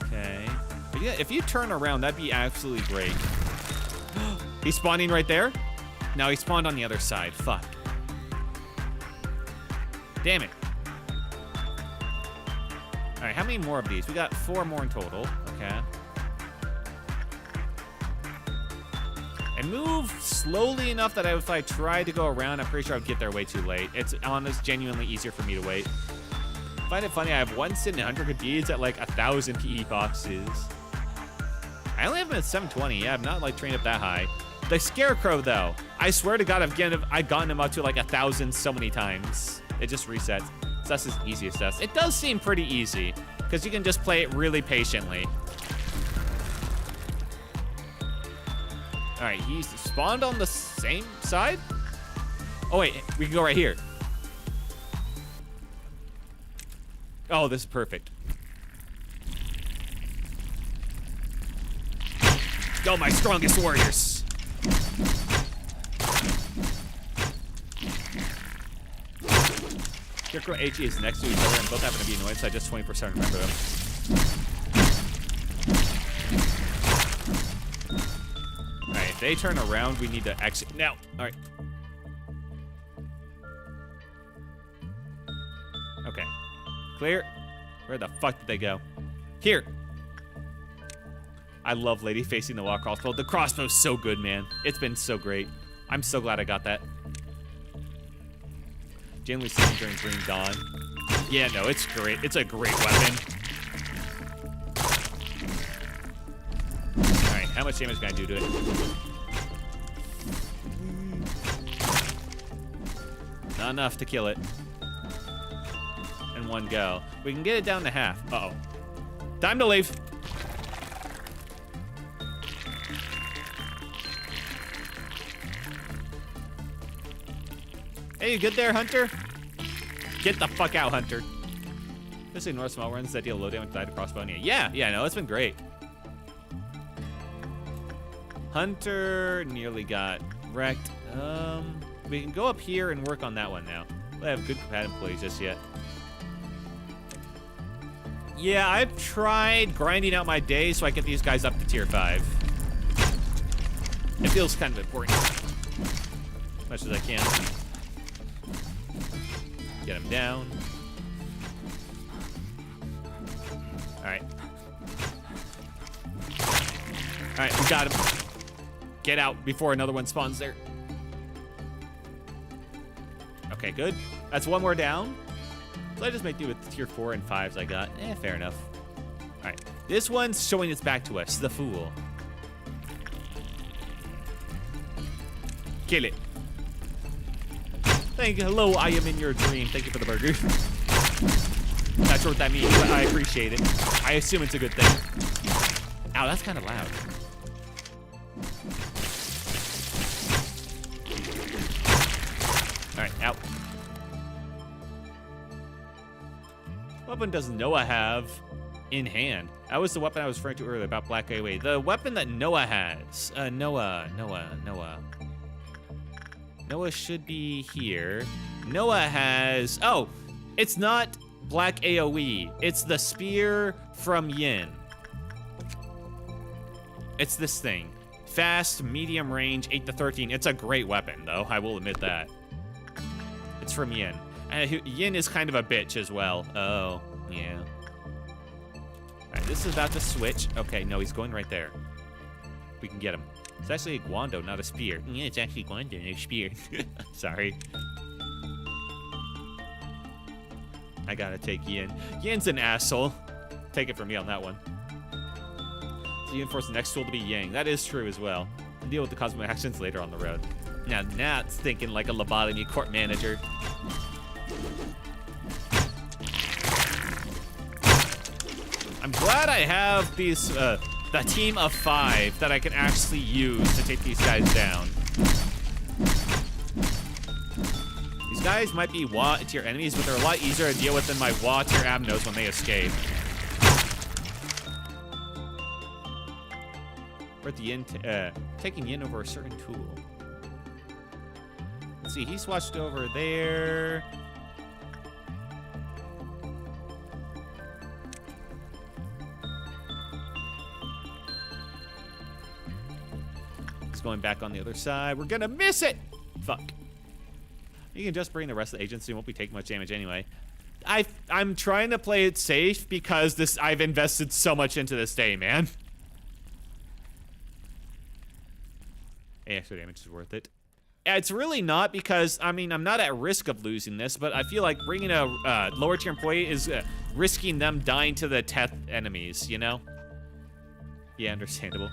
Okay. But yeah, if you turn around, that'd be absolutely great. He's spawning right there? No, he spawned on the other side. Fuck. Damn it. All right, how many more of these? We got 4 more in total. Okay. And move slowly enough that if I tried to go around, I'm pretty sure I'd get there way too late. It's honest, genuinely easier for me to wait. Find it funny, I have 1 sitting 100 beads at like 1,000 PE boxes. I only have them at 720. Yeah, I'm not like trained up that high. The Scarecrow though, I swear to God, I've gotten him up to like 1,000 so many times. It just resets. So that's his easiest test. It does seem pretty easy because you can just play it really patiently. All right, he's spawned on the same side? Oh, wait, we can go right here. Oh, this is perfect. Go, my strongest warriors. Scarecrow HE is next to each other and both happen to be annoying, so I just 20% remember them. If they turn around, we need to exit now. All right. Okay. Clear. Where the fuck did they go? Here. I love lady facing the wall crossbow. The crossbow's so good, man. It's been so great. I'm so glad I got that. Generally seen during Green Dawn. Yeah, no, it's great. It's a great weapon. All right, how much damage can I do to it? Not enough to kill it. In one go. We can get it down to half. Uh-oh. Time to leave. Hey, you good there, Hunter? Get the fuck out, Hunter. Just ignore small runs that deal low damage to crossbow. Yeah, no, it's been great. Hunter nearly got wrecked. We can go up here and work on that one now. We have good combat employees just yet. Yeah, I've tried grinding out my days so I get these guys up to tier 5. It feels kind of important. As much as I can. Get him down. Alright. Alright, we got him. Get out before another one spawns there. Okay, good. That's one more down. So I just make do with the tier 4 and 5s I got. Fair enough. Alright. This one's showing its back to us. The fool. Kill it. Thank you. Hello, I am in your dream. Thank you for the burger. Not sure what that means, but I appreciate it. I assume it's a good thing. Ow, that's kind of loud. All right, out. What weapon does Noah have in hand? That was the weapon I was referring to earlier about Black AoE. The weapon that Noah has. Noah should be here. Noah has... Oh, it's not Black AoE. It's the spear from Yin. It's this thing. Fast, medium range, 8 to 13. It's a great weapon, though. I will admit that. It's from Yin. Yin is kind of a bitch as well. Oh, yeah. All right, this is about to switch. Okay, no, he's going right there. We can get him. It's actually a guando, not a spear. Yeah, it's actually guando, not a spear. Sorry. I gotta take Yin. Yin's an asshole. Take it from me on that one. So you enforce the next tool to be Yang. That is true as well. And deal with the cosmic actions later on the road. Now, Nat's thinking like a Lobotomy Corp manager. I'm glad I have these, the team of 5 that I can actually use to take these guys down. These guys might be WA tier enemies, but they're a lot easier to deal with than my WA tier Abnos when they escape. We're at the Yin, taking Yin over a certain tool. Let's see, he swatched over there. He's going back on the other side. We're gonna miss it! Fuck. You can just bring the rest of the agents, so you won't be taking much damage anyway. I'm trying to play it safe because I've invested so much into this day, man. Hey, extra damage is worth it. It's really not because, I mean, I'm not at risk of losing this, but I feel like bringing a lower tier employee is risking them dying to the Teth enemies, you know? Yeah, understandable.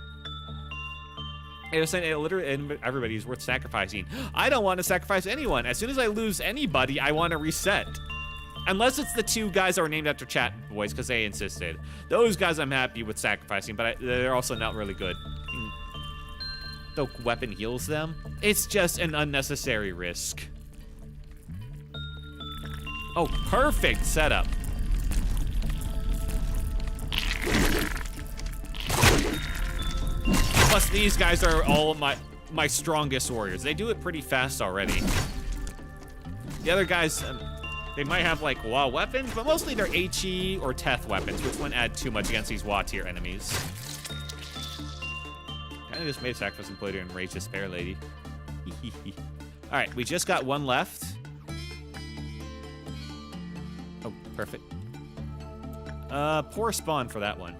I was saying, literally, everybody's worth sacrificing. I don't want to sacrifice anyone. As soon as I lose anybody, I want to reset. Unless it's the 2 guys that were named after Chat Boys, because they insisted. Those guys I'm happy with sacrificing, but they're also not really good. The weapon heals them. It's just an unnecessary risk. Oh, perfect setup. Plus, these guys are all my strongest warriors. They do it pretty fast already. The other guys, they might have like WA weapons, but mostly they're HE or Teth weapons, which wouldn't add too much against these WA tier enemies. Kinda just made a sacrifice and played her and rage despair lady. Alright, we just got 1 left. Oh, perfect. Poor spawn for that one.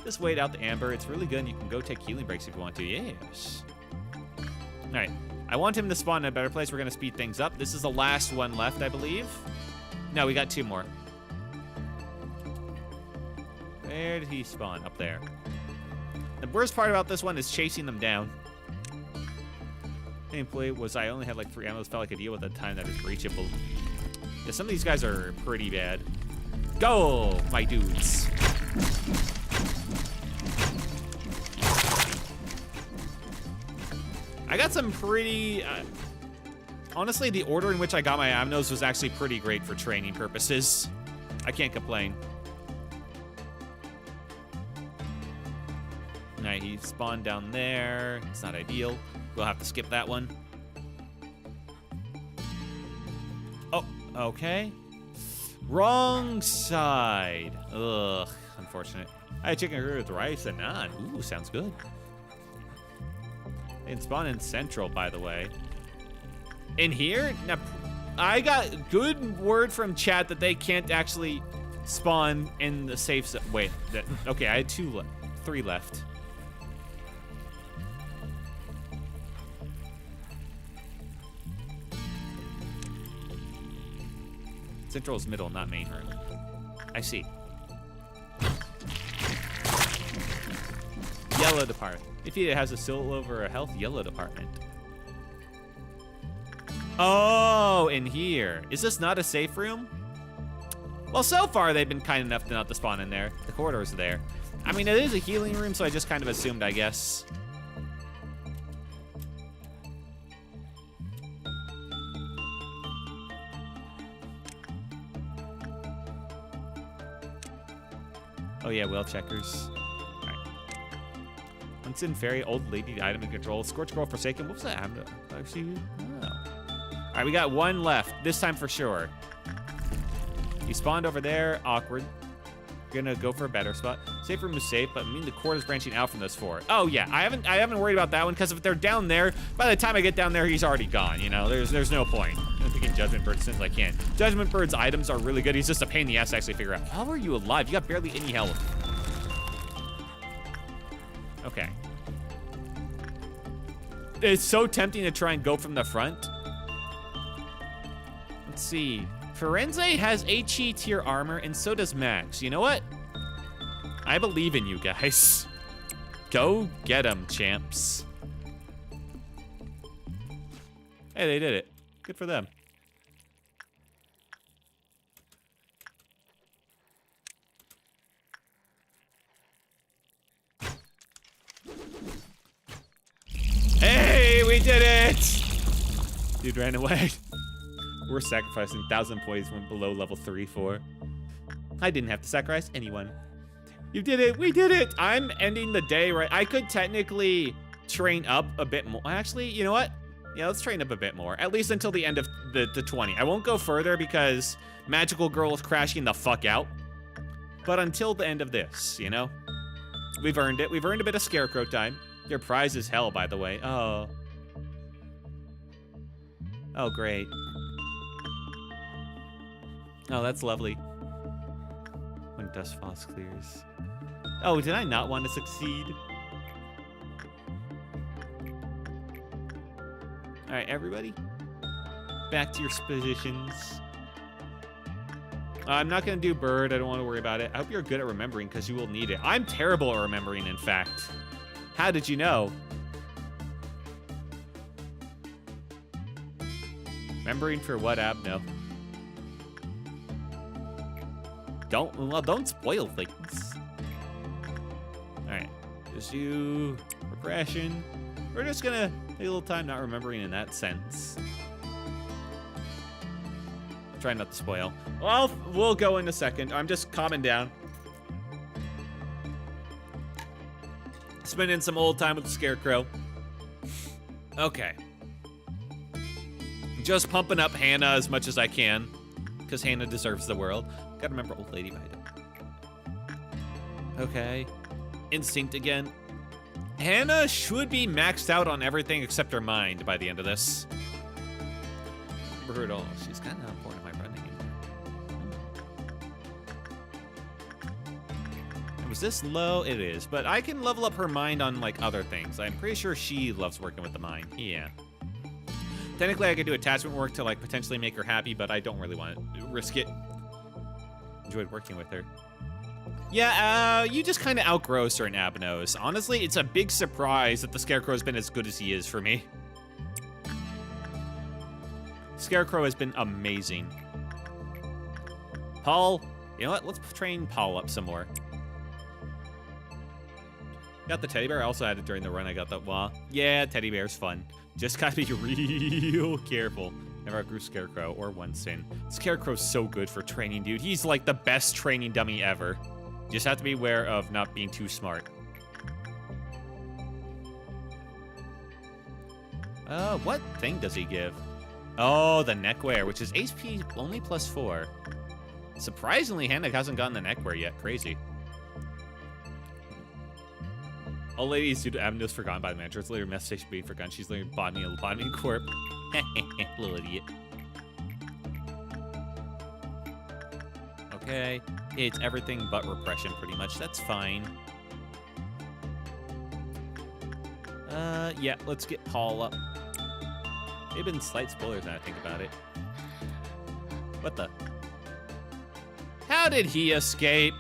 Just wait out the amber. It's really good and you can go take healing breaks if you want to. Yes. Alright. I want him to spawn in a better place. We're gonna speed things up. This is the last one left, I believe. No, we got 2 more. Where did he spawn? Up there. The worst part about this one is chasing them down. Gameplay was I only had like 3 ammos, felt like I could deal with a time that is reachable. Yeah, some of these guys are pretty bad. Go, my dudes. I got some pretty... honestly, the order in which I got my amnos was actually pretty great for training purposes. I can't complain. All right, he spawned down there. It's not ideal. We'll have to skip that one. Oh, okay. Wrong side. Ugh, unfortunate. I had chicken curry with rice and naan. Ooh, sounds good. And spawn in central, by the way. In here? Now, I got good word from chat that they can't actually spawn in the safe zone. Wait, okay, I had 3 left. Central is middle, not main room. I see. Yellow department. If it has a silver or a health, yellow department. Oh, in here. Is this not a safe room? Well, so far they've been kind enough not to spawn in there. The corridor's there. I mean, it is a healing room, so I just kind of assumed, I guess. Oh yeah, whale checkers. All right. Munson Fairy, Old Lady, Item in Control, Scorch Girl, Forsaken. What was that? Oh. All right, we got 1 left. This time for sure. He spawned over there. Awkward. Gonna go for a better spot. Safe room is safe, but I mean the cord is branching out from those 4. Oh yeah, I haven't worried about that one because if they're down there, by the time I get down there, he's already gone. You know, there's no point. I'm picking Judgment Bird since I can. Judgment Bird's items are really good. He's just a pain in the ass to actually figure out. How are you alive? You got barely any health. Okay. It's so tempting to try and go from the front. Let's see. Firenze has HE tier armor, and so does Max. You know what? I believe in you guys. Go get them, champs. Hey, they did it. Good for them. Hey, we did it! Dude ran away. We're sacrificing 1,000 points when below level 3, 4. I didn't have to sacrifice anyone. You did it. We did it. I'm ending the day right. I could technically train up a bit more. Actually, you know what? Yeah, let's train up a bit more. At least until the end of the 20. I won't go further because Magical Girl is crashing the fuck out. But until the end of this, you know? We've earned it. We've earned a bit of Scarecrow time. Your prize is hell, by the way. Oh. Oh, great. Oh, that's lovely. When dust falls clears. Oh, did I not want to succeed? All right, everybody. Back to your positions. I'm not going to do bird. I don't want to worry about it. I hope you're good at remembering because you will need it. I'm terrible at remembering, in fact. How did you know? Remembering for what, Ab? No. Don't spoil things. All right, just you, repression. We're just gonna take a little time not remembering in that sense. Try not to spoil. Well, we'll go in a second. I'm just calming down. Spending some old time with the Scarecrow. Okay. Just pumping up Hannah as much as I can, because Hannah deserves the world. Gotta remember Old Lady item. Okay. Instinct again. Hannah should be maxed out on everything except her mind by the end of this. Brutal. She's kind of important in my running game. Was this low? It is, but I can level up her mind on like other things. I'm pretty sure she loves working with the mind. Yeah. Technically, I could do attachment work to like potentially make her happy, but I don't really want to risk it. Enjoyed working with her. Yeah, you just kind of outgrow certain Abnos. Honestly, it's a big surprise that the Scarecrow's been as good as he is for me. Scarecrow has been amazing. Paul, you know what? Let's train Paul up some more. Got the teddy bear. I also had it during the run. I got the wah. Yeah, teddy bear's fun. Just gotta be real careful. Never outgrew Scarecrow or Winston. Scarecrow's so good for training, dude. He's like the best training dummy ever. You just have to be aware of not being too smart. What thing does he give? Oh, the neckwear, which is HP only +4. Surprisingly, Hannah hasn't gotten the neckwear yet. Crazy. Old lady's due to Avondale's forgotten by the manager. It's later mess station being forgotten. She's learning botany of Lobotomy Corp. Little idiot. Okay. It's everything but repression, pretty much. That's fine. Yeah, let's get Paul up. They've been slight spoilers now I think about it. What the? How did he escape?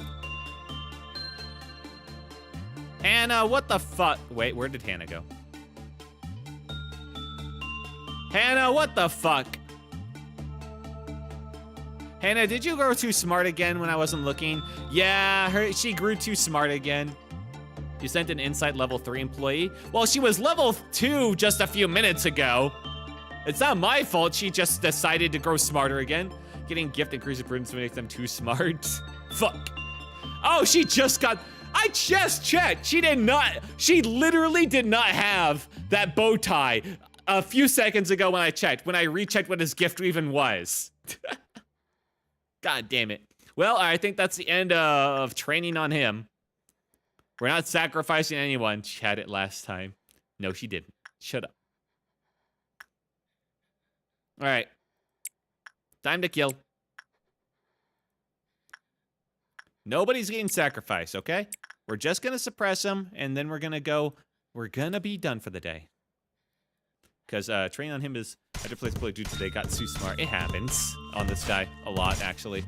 Hannah, what the fuck? Wait, where did Hannah go? Hannah, what the fuck? Hannah, did you grow too smart again when I wasn't looking? Yeah, she grew too smart again. You sent an Insight level 3 employee? Well, she was level 2 just a few minutes ago. It's not my fault she just decided to grow smarter again. Getting gift increases prudence to make them too smart. Fuck. Oh, she just got... I just checked. She literally did not have that bow tie a few seconds ago when I rechecked what his gift even was. God damn it. Well, I think that's the end of training on him. We're not sacrificing anyone. She had it last time. No, she didn't. Shut up. All right. Time to kill. Nobody's getting sacrificed, okay? We're just gonna suppress them, and then we're gonna be done for the day. Because training on him is, I had to play this play due to they got too smart. It happens on this guy a lot, actually.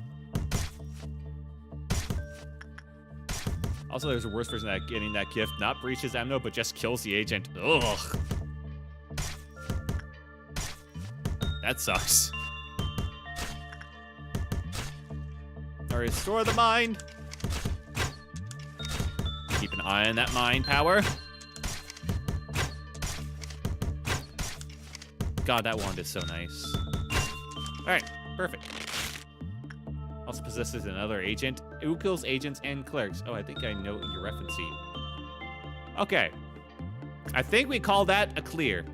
Also, there's a worse person at getting that gift. Not breaches ammo, but just kills the agent. Ugh. That sucks. All right, restore the mind. Keep an eye on that mind power. God, that wand is so nice. All right, perfect. Also possesses another agent. Who kills agents and clerics? Oh, I think I know what you're referencing. Okay. I think we call that a clear.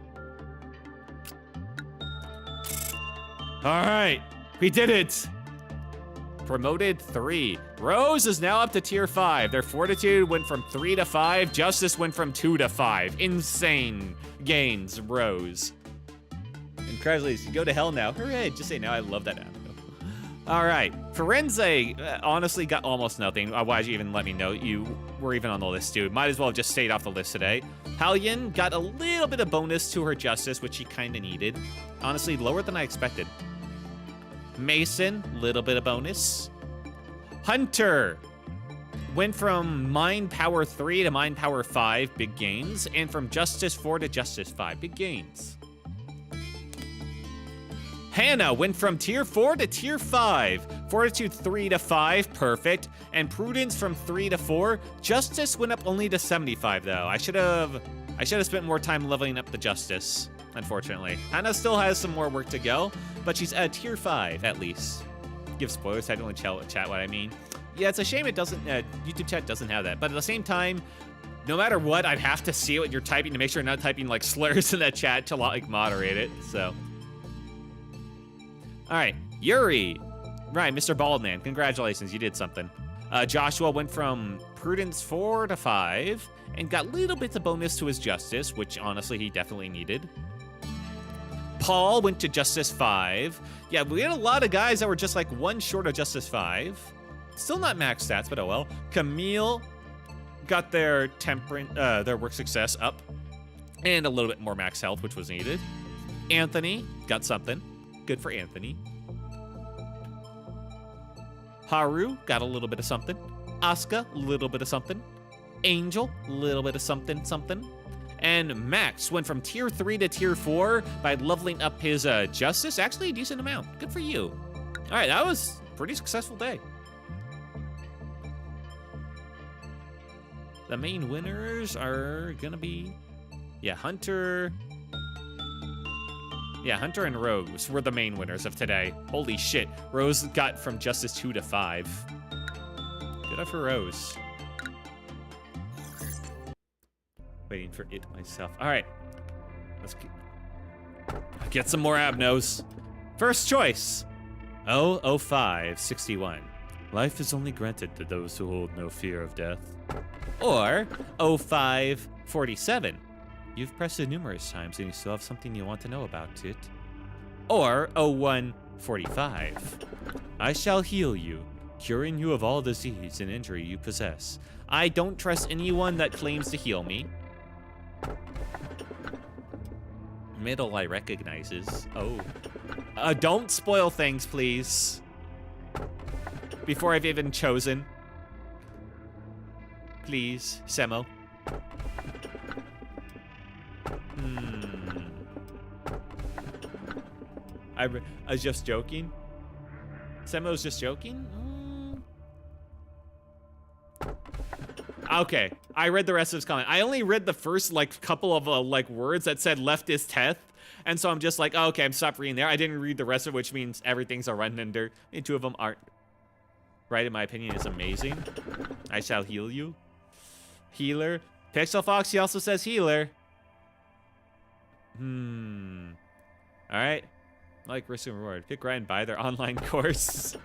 All right, we did it. Promoted 3. Rose is now up to tier 5. Their fortitude went from 3 to 5. Justice went from 2 to 5. Insane gains, Rose. And congratulations, you go to hell now. Hooray, just say now I love that app. All right, Firenze honestly got almost nothing. Why'd you even let me know you were even on the list, dude? Might as well have just stayed off the list today. Hallian got a little bit of bonus to her justice, which she kind of needed. Honestly, lower than I expected. Mason, little bit of bonus. Hunter went from Mind Power 3 to Mind Power 5, big gains, and from Justice 4 to Justice 5, big gains. Hannah went from Tier 4 to Tier 5, Fortitude 3 to 5, perfect, and Prudence from 3 to 4. Justice went up only to 75, though. I should have spent more time leveling up the Justice, unfortunately. Hannah still has some more work to go, but she's at Tier 5, at least. Give spoilers, I don't chat what I mean. Yeah, it's a shame it doesn't, YouTube chat doesn't have that, but at the same time, no matter what, I'd have to see what you're typing to make sure you're not typing, like, slurs in that chat to, like, moderate it, so. All right, Yuri. Right, Mr. Baldman, congratulations, you did something. Joshua went from Prudence 4 to 5, and got little bits of bonus to his Justice, which honestly he definitely needed. Paul went to Justice 5. Yeah, we had a lot of guys that were just like one short of Justice 5. Still not max stats, but oh well. Camille got their their work success up, and a little bit more max health, which was needed. Anthony got something. Good for Anthony. Haru got a little bit of something. Asuka, a little bit of something. Angel, a little bit of something. And Max went from Tier 3 to Tier 4 by leveling up his Justice. Actually, a decent amount. Good for you. All right, that was a pretty successful day. The main winners are gonna be, yeah, Hunter. Yeah, Hunter and Rose were the main winners of today. Holy shit. Rose got from Justice 2 to 5. Good up for Rose. Waiting for it myself. All right. Let's get some more abnos. First choice. 00561. Life is only granted to those who hold no fear of death. Or 0547. You've pressed it numerous times and you still have something you want to know about it. Or 0145. I shall heal you, curing you of all disease and injury you possess. I don't trust anyone that claims to heal me. Middle I recognizes. Oh. Don't spoil things, please. Before I've even chosen. Please, Semo. I was just joking. Semo's just joking? Okay, I read the rest of his comment. I only read the first, like, couple of, words that said left is Teth. And so I'm just like, oh, okay, I'm stopped reading there. I didn't read the rest of it, which means everything's a run-ender. And two of them aren't. Right, in my opinion, is amazing. I shall heal you. Healer. Pixel Fox, he also says healer. Alright. Like risk and reward. Pick right and buy their online course.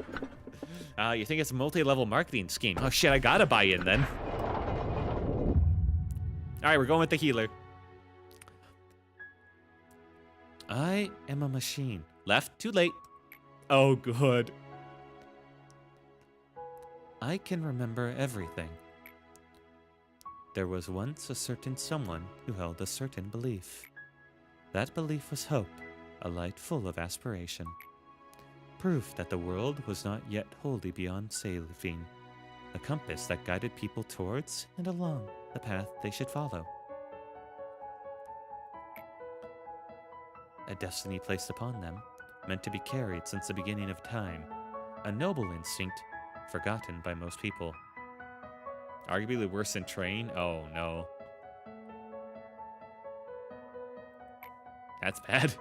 You think it's a multi-level marketing scheme? Oh shit, I gotta buy in then. Alright, we're going with the healer. I am a machine. Left, too late. Oh, good. I can remember everything. There was once a certain someone who held a certain belief. That belief was hope, a light full of aspiration. Proof that the world was not yet wholly beyond saving. A compass that guided people towards and along the path they should follow. A destiny placed upon them, meant to be carried since the beginning of time. A noble instinct, forgotten by most people. Arguably worse than train? Oh no. That's bad.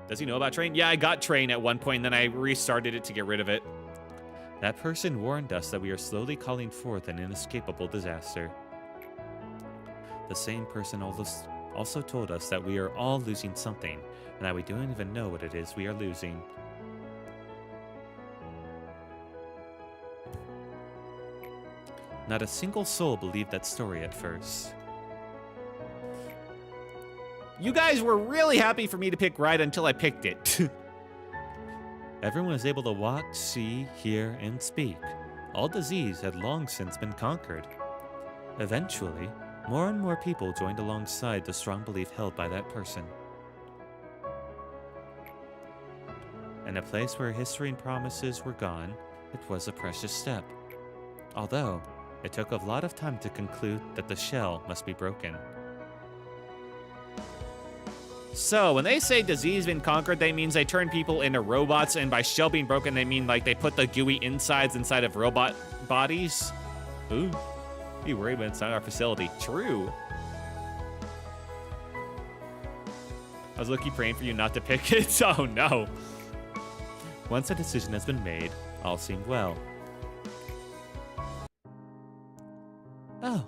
Does he know about train? Yeah, I got train at one point, and then I restarted it to get rid of it. That person warned us that we are slowly calling forth an inescapable disaster. The same person also told us that we are all losing something, and that we don't even know what it is we are losing. Not a single soul believed that story at first. You guys were really happy for me to pick right until I picked it. Everyone was able to walk, see, hear, and speak. All disease had long since been conquered. Eventually, more and more people joined alongside the strong belief held by that person. In a place where history and promises were gone, it was a precious step. Although, it took a lot of time to conclude that the shell must be broken. So, when they say disease been conquered, that means they turn people into robots, and by shell being broken, they mean like they put the gooey insides inside of robot bodies? Ooh, be worried when it's not our facility. True. I was lucky praying for you not to pick it. Oh no. Once a decision has been made, all seemed well. Oh,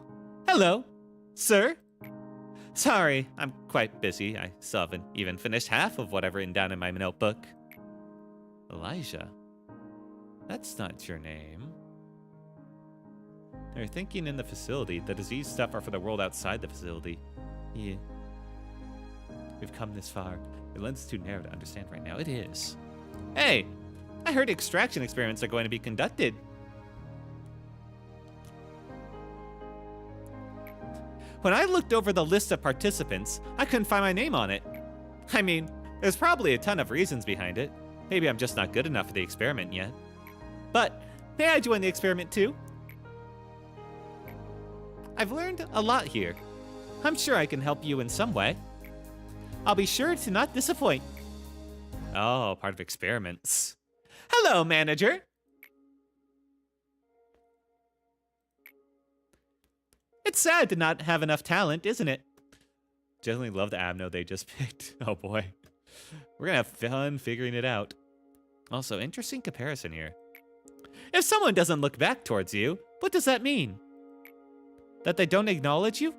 hello, sir. Sorry, I'm quite busy. I still haven't even finished half of what I've written down in my notebook. Elijah? That's not your name. You're thinking in the facility. The disease stuff are for the world outside the facility. Yeah. We've come this far. Your lens is too narrow to understand right now. It is. Hey, I heard extraction experiments are going to be conducted. When I looked over the list of participants, I couldn't find my name on it. I mean, there's probably a ton of reasons behind it. Maybe I'm just not good enough for the experiment yet. But, may I join the experiment too? I've learned a lot here. I'm sure I can help you in some way. I'll be sure to not disappoint. Oh, part of experiments. Hello, manager. It's sad to not have enough talent, isn't it? Generally love the Abno they just picked. Oh boy. We're gonna have fun figuring it out. Also, interesting comparison here. If someone doesn't look back towards you, what does that mean? That they don't acknowledge you?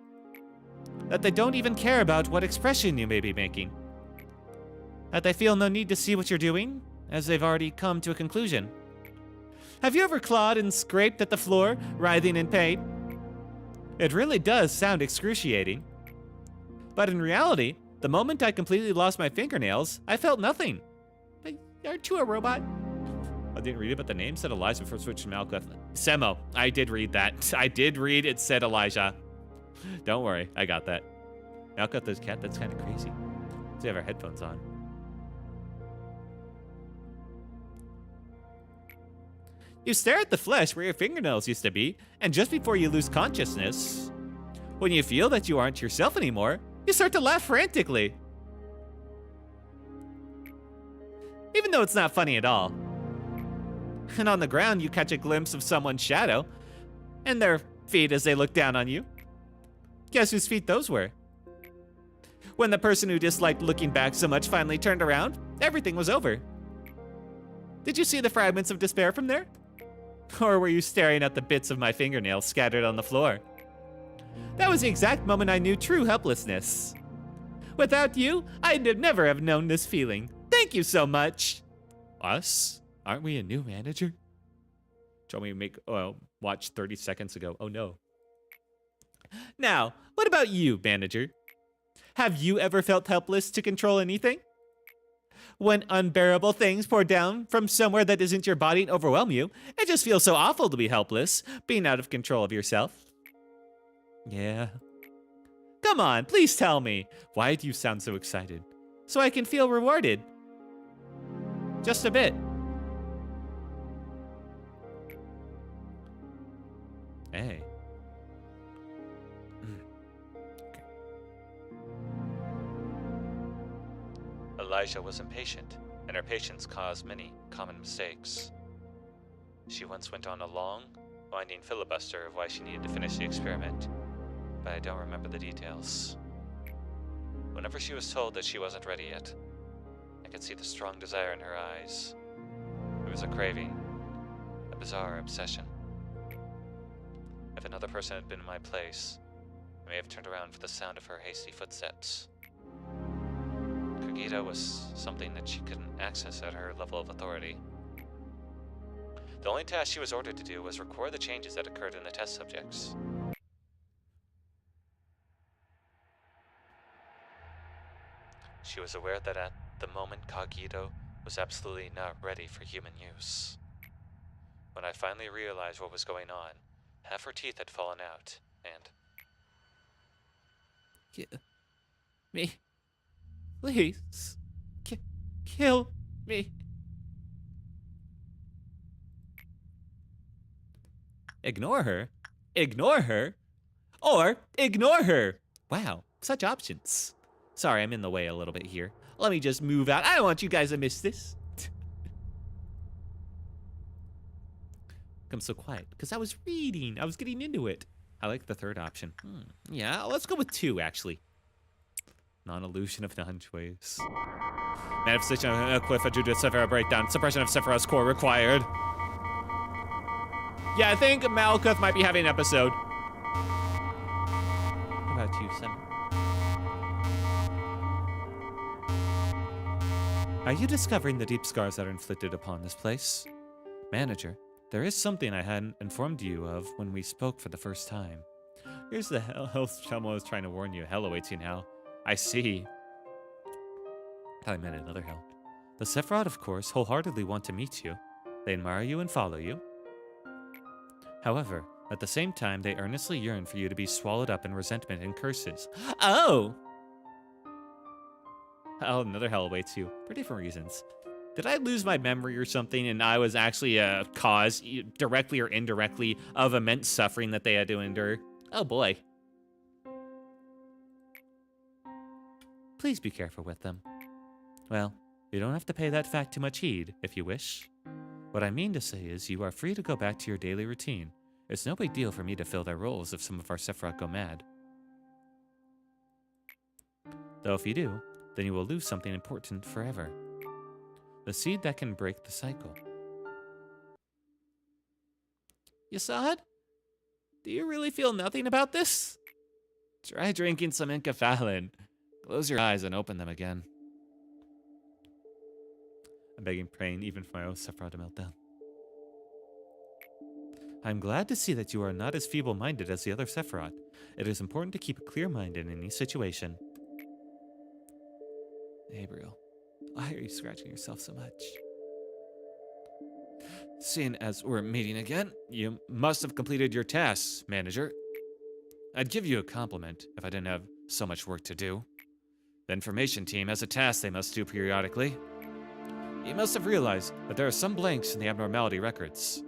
That they don't even care about what expression you may be making? That they feel no need to see what you're doing, as they've already come to a conclusion? Have you ever clawed and scraped at the floor, writhing in pain? It really does sound excruciating. But in reality, the moment I completely lost my fingernails, I felt nothing. Aren't you a robot? I didn't read it, but the name said Elijah before switching to Malkuth. Semo, I did read that. I did read it said Elijah. Don't worry, I got that. Malkuth is cat, that's kind of crazy. Let's have our headphones on. You stare at the flesh where your fingernails used to be, and just before you lose consciousness, when you feel that you aren't yourself anymore, you start to laugh frantically. Even though it's not funny at all. And on the ground, you catch a glimpse of someone's shadow, and their feet as they look down on you. Guess whose feet those were? When the person who disliked looking back so much finally turned around, everything was over. Did you see the fragments of despair from there? Or were you staring at the bits of my fingernails scattered on the floor? That was the exact moment I knew true helplessness. Without you, I'd never have known this feeling. Thank you so much. Us? Aren't we a new manager? Told me to make, watch 30 seconds ago. Oh no. Now, what about you, manager? Have you ever felt helpless to control anything? When unbearable things pour down from somewhere that isn't your body and overwhelm you, it just feels so awful to be helpless, being out of control of yourself. Yeah. Come on, please tell me. Why do you sound so excited? So I can feel rewarded. Just a bit. Hey. Okay. Elijah was impatient, and her patience caused many common mistakes. She once went on a long, winding filibuster of why she needed to finish the experiment, but I don't remember the details. Whenever she was told that she wasn't ready yet, I could see the strong desire in her eyes. It was a craving, a bizarre obsession. If another person had been in my place, I may have turned around for the sound of her hasty footsteps. Kogito was something that she couldn't access at her level of authority. The only task she was ordered to do was record the changes that occurred in the test subjects. She was aware that at the moment Kogito was absolutely not ready for human use. When I finally realized what was going on, half her teeth had fallen out, and... Kill me. Please. Kill me. Ignore her? Ignore her? Or ignore her? Wow, such options. Sorry, I'm in the way a little bit here. Let me just move out. I don't want you guys to miss this. I'm so quiet because I was reading. I was getting into it. I like the third option. Yeah, let's go with 2, actually. Non-illusion of non-choice. Manifestation of a cliff, a Judith Sephira breakdown. Suppression of Sephira's core required. Yeah, I think Malkuth might be having an episode. What about you, Sam? Are you discovering the deep scars that are inflicted upon this place? Manager, there is something I hadn't informed you of when we spoke for the first time. Here's the hell someone was trying to warn you. Hell awaits you now. I see. Thought I meant another hell. The Sephiroth, of course, wholeheartedly want to meet you. They admire you and follow you. However, at the same time, they earnestly yearn for you to be swallowed up in resentment and curses. Oh! Oh, another hell awaits you. For different reasons. Did I lose my memory or something and I was actually a cause, directly or indirectly, of immense suffering that they had to endure? Oh boy. Please be careful with them. Well, you don't have to pay that fact too much heed, if you wish. What I mean to say is you are free to go back to your daily routine. It's no big deal for me to fill their roles if some of our Sephiroth go mad. Though if you do, then you will lose something important forever. The seed that can break the cycle. Yasad? Do you really feel nothing about this? Try drinking some enkephalin. Close your eyes and open them again. I'm begging, praying, even for my own Sephiroth to melt down. I'm glad to see that you are not as feeble-minded as the other Sephiroth. It is important to keep a clear mind in any situation. Gabriel, why are you scratching yourself so much? Seeing as we're meeting again, you must have completed your tasks, manager. I'd give you a compliment if I didn't have so much work to do. The information team has a task they must do periodically. You must have realized that there are some blanks in the abnormality records.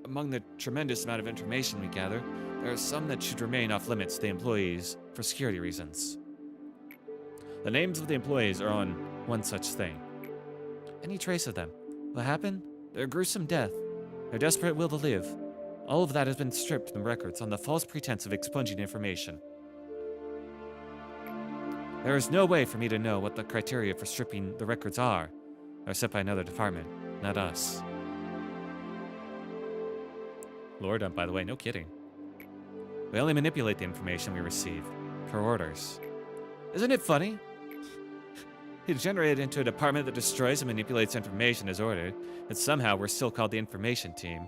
Among the tremendous amount of information we gather, there are some that should remain off limits to the employees for security reasons. The names of the employees are on one such thing. Any trace of them? What happened? Their gruesome death, their desperate will to live, all of that has been stripped from the records on the false pretense of expunging information. There is no way for me to know what the criteria for stripping the records are. They're set by another department, not us. Lord, by the way, no kidding. We only manipulate the information we receive, per orders. Isn't it funny? He generated into a department that destroys and manipulates information as ordered, and somehow we're still called the information team.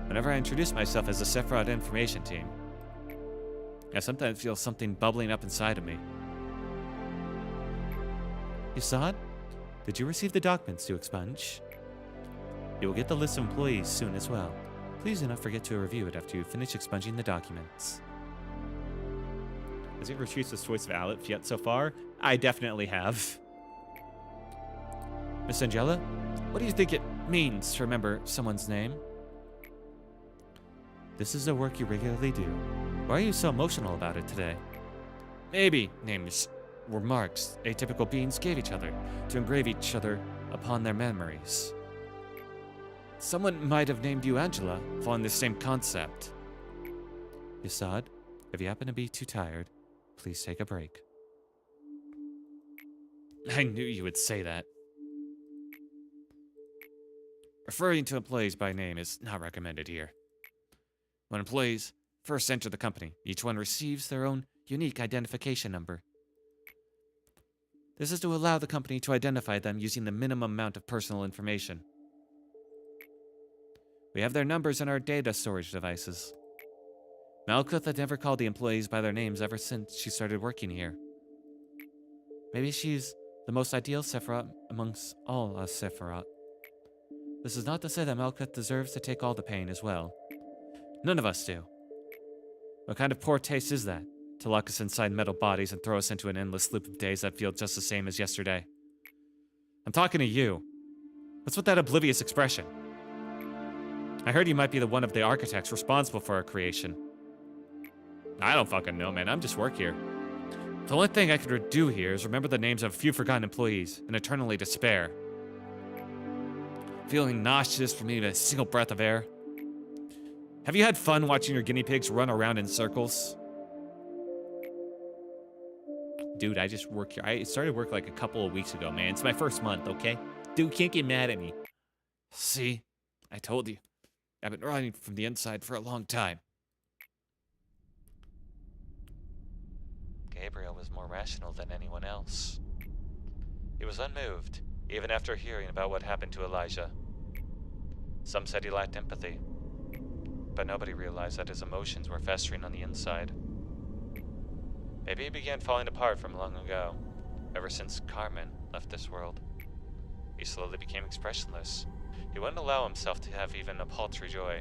Whenever I introduce myself as the Sephiroth information team, I sometimes feel something bubbling up inside of me. Yasad, did you receive the documents to expunge? You will get the list of employees soon as well. Please do not forget to review it after you finish expunging the documents. Has he ever chosen this choice of Aleph yet so far? I definitely have. Miss Angela, what do you think it means to remember someone's name? This is the work you regularly do. Why are you so emotional about it today? Maybe names were marks atypical beings gave each other to engrave each other upon their memories. Someone might have named you Angela, following the same concept. Yasad, if you happen to be too tired, please take a break. I knew you would say that. Referring to employees by name is not recommended here. When employees first enter the company, each one receives their own unique identification number. This is to allow the company to identify them using the minimum amount of personal information. We have their numbers in our data storage devices. Malkuth had never called the employees by their names ever since she started working here. Maybe she's the most ideal Sephiroth amongst all us Sephiroth. This is not to say that Malkuth deserves to take all the pain as well. None of us do. What kind of poor taste is that? To lock us inside metal bodies and throw us into an endless loop of days that feel just the same as yesterday. I'm talking to you. What's with that oblivious expression? I heard you might be the one of the architects responsible for our creation. I don't fucking know, man. I'm just work here. The only thing I could do here is remember the names of a few forgotten employees and eternally despair. Feeling nauseous from even a single breath of air. Have you had fun watching your guinea pigs run around in circles? Dude, I just work here. I started work like a couple of weeks ago, man. It's my first month, okay? Dude, can't get mad at me. See? I told you. I've been running from the inside for a long time. Gabriel was more rational than anyone else. He was unmoved, even after hearing about what happened to Elijah. Some said he lacked empathy, but nobody realized that his emotions were festering on the inside. Maybe he began falling apart from long ago, ever since Carmen left this world. He slowly became expressionless. He wouldn't allow himself to have even a paltry joy.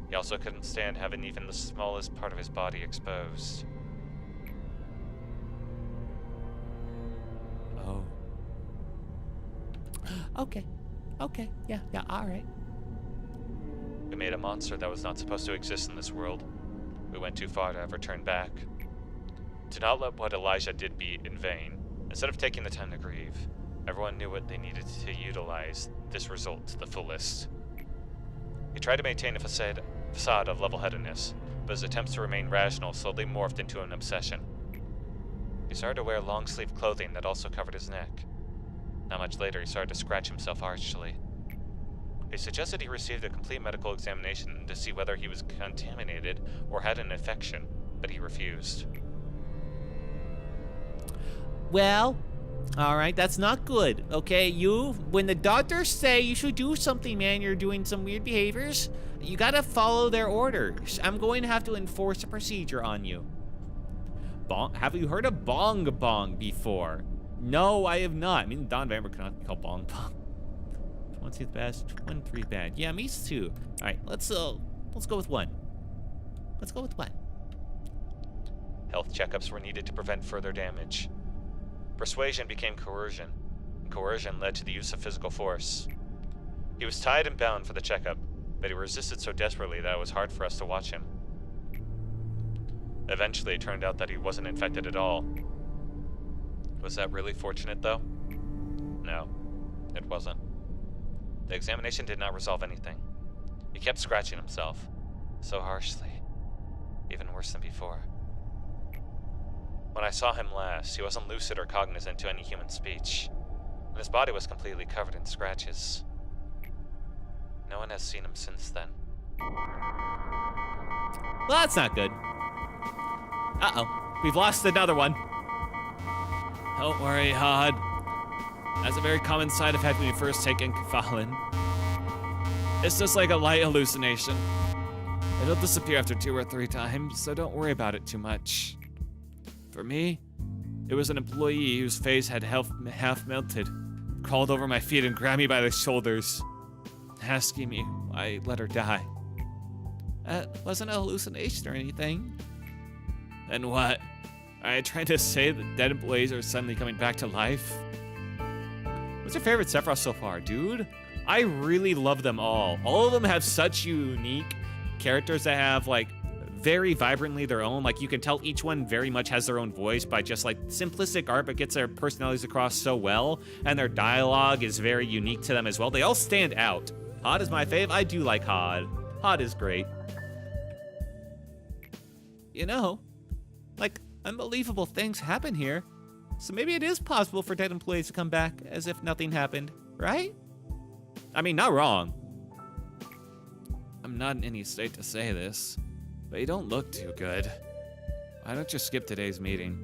He also couldn't stand having even the smallest part of his body exposed. Oh. Okay, yeah, alright. We made a monster that was not supposed to exist in this world. We went too far to ever turn back. To not let what Elijah did be in vain. Instead of taking the time to grieve, everyone knew what they needed to utilize this result to the fullest. He tried to maintain a facade of level-headedness, but his attempts to remain rational slowly morphed into an obsession. He started to wear long-sleeve clothing that also covered his neck. Not much later, he started to scratch himself harshly. He suggested he received a complete medical examination to see whether he was contaminated or had an infection, but he refused. Well, all right, that's not good, okay? When the doctors say you should do something, man, you're doing some weird behaviors, you gotta follow their orders. I'm going to have to enforce a procedure on you. Have you heard of bong bong before? No, I have not. I mean, Don Vamper cannot be called bong bong. 20th best, 23 bad. Yeah, me too. All right, let's go with one. Let's go with one. Health checkups were needed to prevent further damage. Persuasion became coercion, and coercion led to the use of physical force. He was tied and bound for the checkup, but he resisted so desperately that it was hard for us to watch him. Eventually, it turned out that he wasn't infected at all. Was that really fortunate, though? No, it wasn't. The examination did not resolve anything. He kept scratching himself, so harshly, even worse than before. When I saw him last, he wasn't lucid or cognizant to any human speech, and his body was completely covered in scratches. No one has seen him since then. Well, that's not good. Uh-oh, we've lost another one. Don't worry, Hod. That's a very common side effect when you first take enkephalin. It's just like a light hallucination. It'll disappear after 2 or 3 times, so don't worry about it too much. For me, it was an employee whose face had half melted, crawled over my feet and grabbed me by the shoulders, asking me why I let her die. That wasn't a hallucination or anything. Then what? Are you trying to say that dead employees are suddenly coming back to life? What's your favorite Sephiroth so far, dude? I really love them all. All of them have such unique characters that have, like, very vibrantly their own. Like, you can tell each one very much has their own voice by just, like, simplistic art, but gets their personalities across so well, and their dialogue is very unique to them as well. They all stand out. Hod is my fave. I do like Hod. Hod is great. You know, like, unbelievable things happen here. So maybe it is possible for dead employees to come back as if nothing happened, right? I mean, not wrong. I'm not in any state to say this, but you don't look too good. Why don't you skip today's meeting?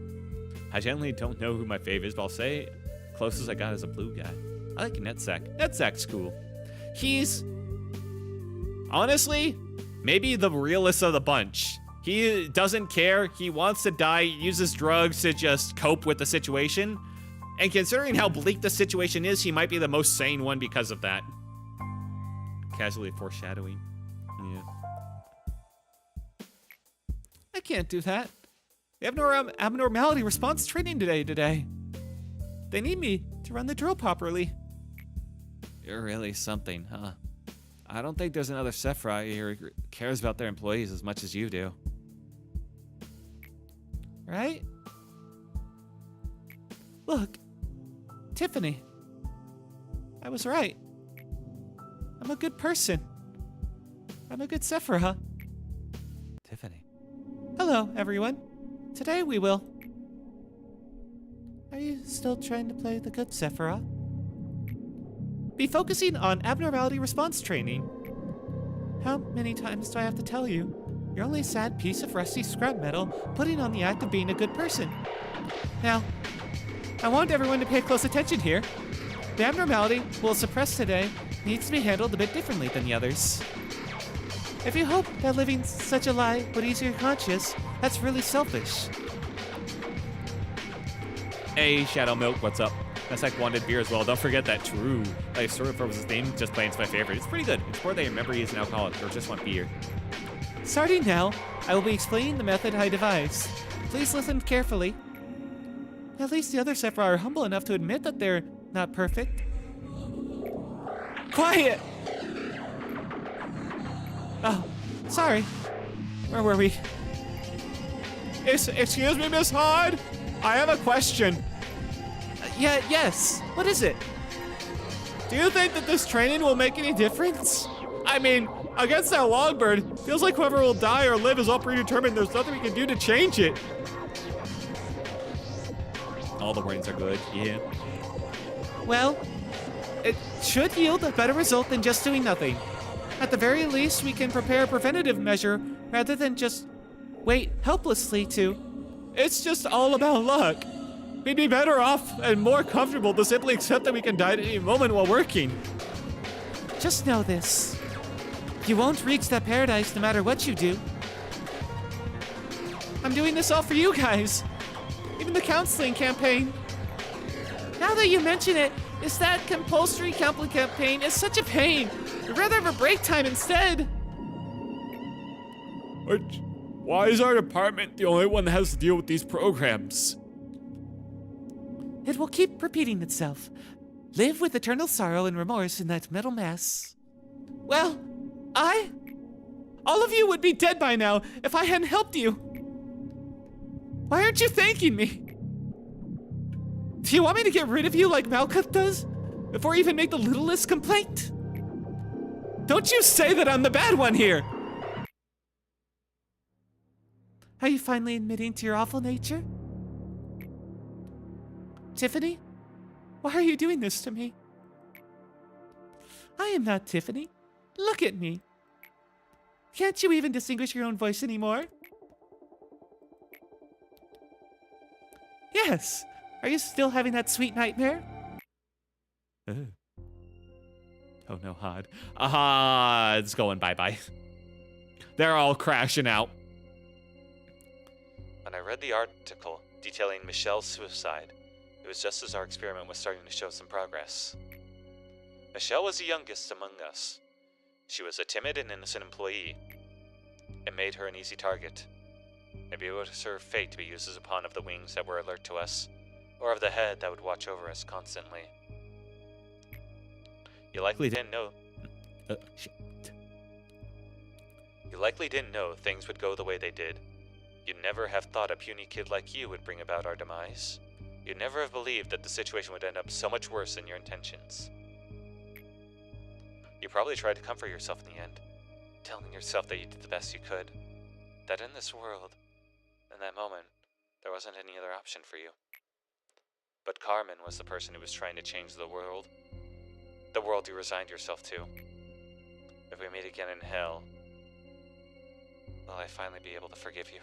I generally don't know who my fave is, but I'll say closest I got is a blue guy. I like Netsack. Netsack's cool. He's, honestly, maybe the realest of the bunch. He doesn't care. He wants to die. He uses drugs to just cope with the situation. And considering how bleak the situation is, he might be the most sane one because of that. Casually foreshadowing. Yeah. I can't do that. They have no abnormality response training today. They need me to run the drill properly. You're really something, huh? I don't think there's another Sephiroth here who cares about their employees as much as you do. Right? Look, Tiffany. I was right. I'm a good person. I'm a good Sephiroth. Tiffany. Hello, everyone. Today we will... Are you still trying to play the good Sephiroth? Be focusing on abnormality response training. How many times do I have to tell you? You're only a sad piece of rusty scrap metal putting on the act of being a good person. Now, I want everyone to pay close attention here. The abnormality we'll suppress today needs to be handled a bit differently than the others. If you hope that living such a lie would ease your conscience, that's really selfish. Hey, Shadow Milk, what's up? That's like wanted beer as well. Don't forget that true. Like, sort of was his name, just plain's my favorite. It's pretty good. It's more they remember he is an alcoholic or just want beer. Starting now, I will be explaining the method I devised. Please listen carefully. At least the other Sephiroth are humble enough to admit that they're not perfect. Quiet! Oh, sorry. Where were we? Excuse me, Miss Hod? I have a question. Yes. What is it? Do you think that this training will make any difference? I mean, against that Longbird, feels like whoever will die or live is all predetermined. There's nothing we can do to change it. All the warnings are good, yeah. Well, it should yield a better result than just doing nothing. At the very least, we can prepare a preventative measure rather than just wait helplessly to. It's just all about luck. We'd be better off and more comfortable to simply accept that we can die at any moment while working. Just know this. You won't reach that paradise no matter what you do. I'm doing this all for you guys. Even the counseling campaign. Now that you mention it, it's that compulsory counseling campaign is such a pain. I'd rather have a break time instead. Why is our department the only one that has to deal with these programs? It will keep repeating itself. Live with eternal sorrow and remorse in that metal mass. Well, all of you would be dead by now if I hadn't helped you. Why aren't you thanking me? Do you want me to get rid of you like Malkuth does? Before you even make the littlest complaint? Don't you say that I'm the bad one here! Are you finally admitting to your awful nature? Tiffany? Why are you doing this to me? I am not Tiffany. Look at me. Can't you even distinguish your own voice anymore? Yes. Are you still having that sweet nightmare? Oh no, Hod. Aha, it's going bye-bye. They're all crashing out. When I read the article detailing Michelle's suicide, it was just as our experiment was starting to show some progress. Michelle was the youngest among us. She was a timid and innocent employee. It made her an easy target. Maybe it was her fate to be used as a pawn of the wings that were alert to us, or of the head that would watch over us constantly. You likely didn't know things would go the way they did. You'd never have thought a puny kid like you would bring about our demise. You'd never have believed that the situation would end up so much worse than your intentions. You probably tried to comfort yourself in the end, telling yourself that you did the best you could. That in this world, in that moment, there wasn't any other option for you. But Carmen was the person who was trying to change the world you resigned yourself to. If we meet again in hell, will I finally be able to forgive you?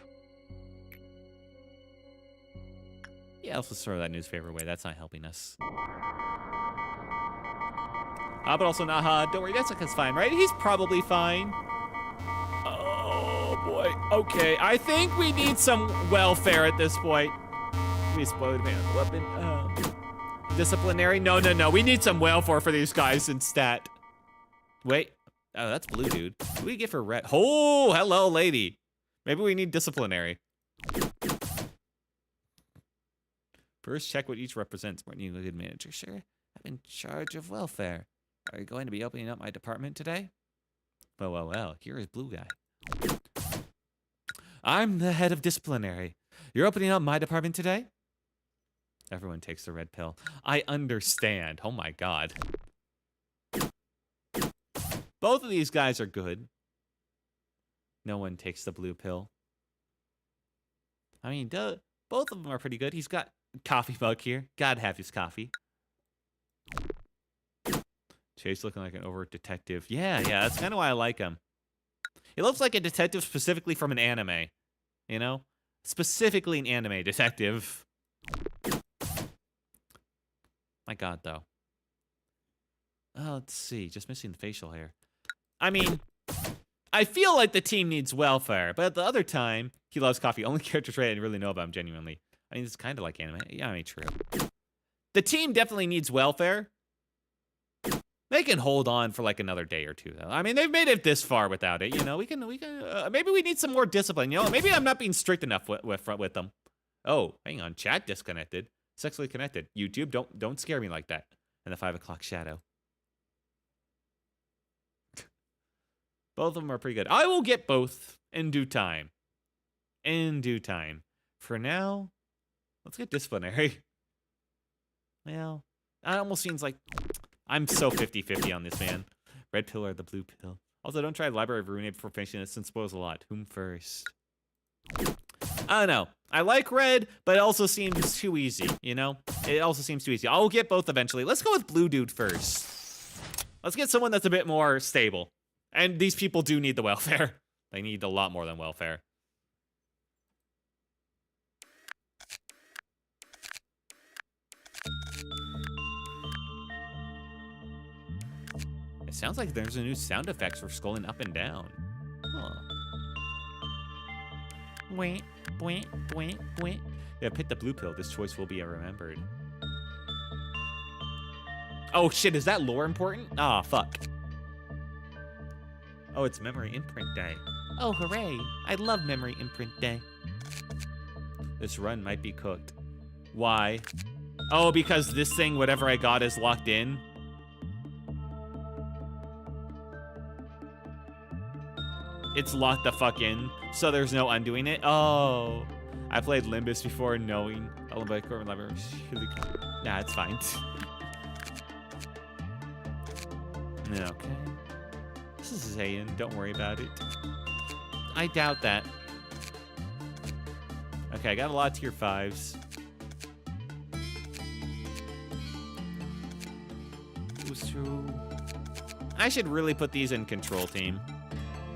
Yeah, let's just throw that newspaper away. That's not helping us. But also Naha, don't worry, that's fine, right? He's probably fine. Oh boy. Okay, I think we need some welfare at this point. We explode man weapon. Disciplinary? No. We need some welfare for these guys instead. Wait. Oh, that's blue, dude. What do we get for red? Oh, hello, lady. Maybe we need disciplinary. First, check what each represents. Weren't you a good manager? Sure. I'm in charge of welfare. Are you going to be opening up my department today? Well. Here is blue guy. I'm the head of disciplinary. You're opening up my department today? Everyone takes the red pill. I understand. Oh my god. Both of these guys are good. No one takes the blue pill. I mean, both of them are pretty good. He's got a coffee mug here. Gotta have his coffee. Chase looking like an overt detective. Yeah, that's kind of why I like him. He looks like a detective specifically from an anime. You know? Specifically an anime detective. My god, though. Oh, let's see. Just missing the facial hair. I mean, I feel like the team needs welfare, but at the other time, he loves coffee. Only character trait I really know about him genuinely. I mean, it's kind of like anime. Yeah, I mean, true. The team definitely needs welfare. They can hold on for like another day or two, though. I mean, they've made it this far without it. You know, we can. Maybe we need some more discipline. You know, maybe I'm not being strict enough with them. Oh, hang on. Chat disconnected. Sexually connected. YouTube, don't scare me like that. And the 5 o'clock shadow. Both of them are pretty good. I will get both in due time. In due time. For now, let's get disciplinary. Well, it almost seems like I'm so 50-50 on this, man. Red pill or the blue pill. Also, don't try Library of Ruinae before finishing this, since spoils a lot. Whom first? I don't know. I like red, but it also seems too easy, you know? It also seems too easy. I'll get both eventually. Let's go with blue dude first. Let's get someone that's a bit more stable. And these people do need the welfare. They need a lot more than welfare. It sounds like there's a new sound effects for scrolling up and down. Huh. Wait, wait, wait, wait. Yeah, pick the blue pill. This choice will be remembered. Oh shit, is that lore important? Ah, fuck. Oh, it's memory imprint day. Oh, hooray. I love memory imprint day. This run might be cooked. Why? Oh, because this thing, whatever I got, is locked in. It's locked the fuck in, so there's no undoing it. Oh, I played Limbus before knowing. Nah, it's fine. Okay. This is Zayn. Don't worry about it. I doubt that. Okay, I got a lot of tier 5s. I should really put these in control team.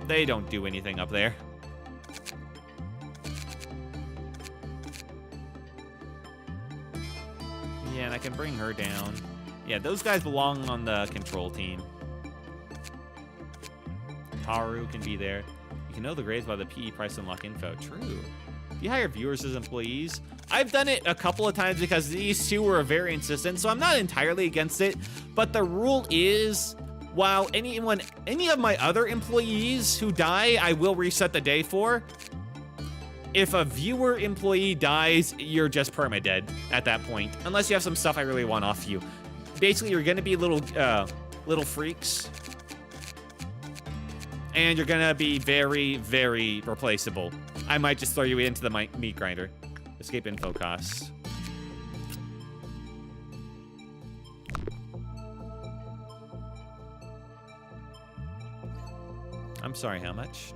They don't do anything up there. Yeah, and I can bring her down. Yeah, those guys belong on the control team. Haru can be there. You can know the grades by the PE price unlock info. True. Do you hire viewers as employees? I've done it a couple of times because these two were very insistent, so I'm not entirely against it. But the rule is, while any of my other employees who die, I will reset the day for. If a viewer employee dies, you're just perma-dead at that point. Unless you have some stuff I really want off you. Basically, you're gonna be little freaks. And you're gonna be very, very replaceable. I might just throw you into the meat grinder. Escape info costs. I'm sorry, how much?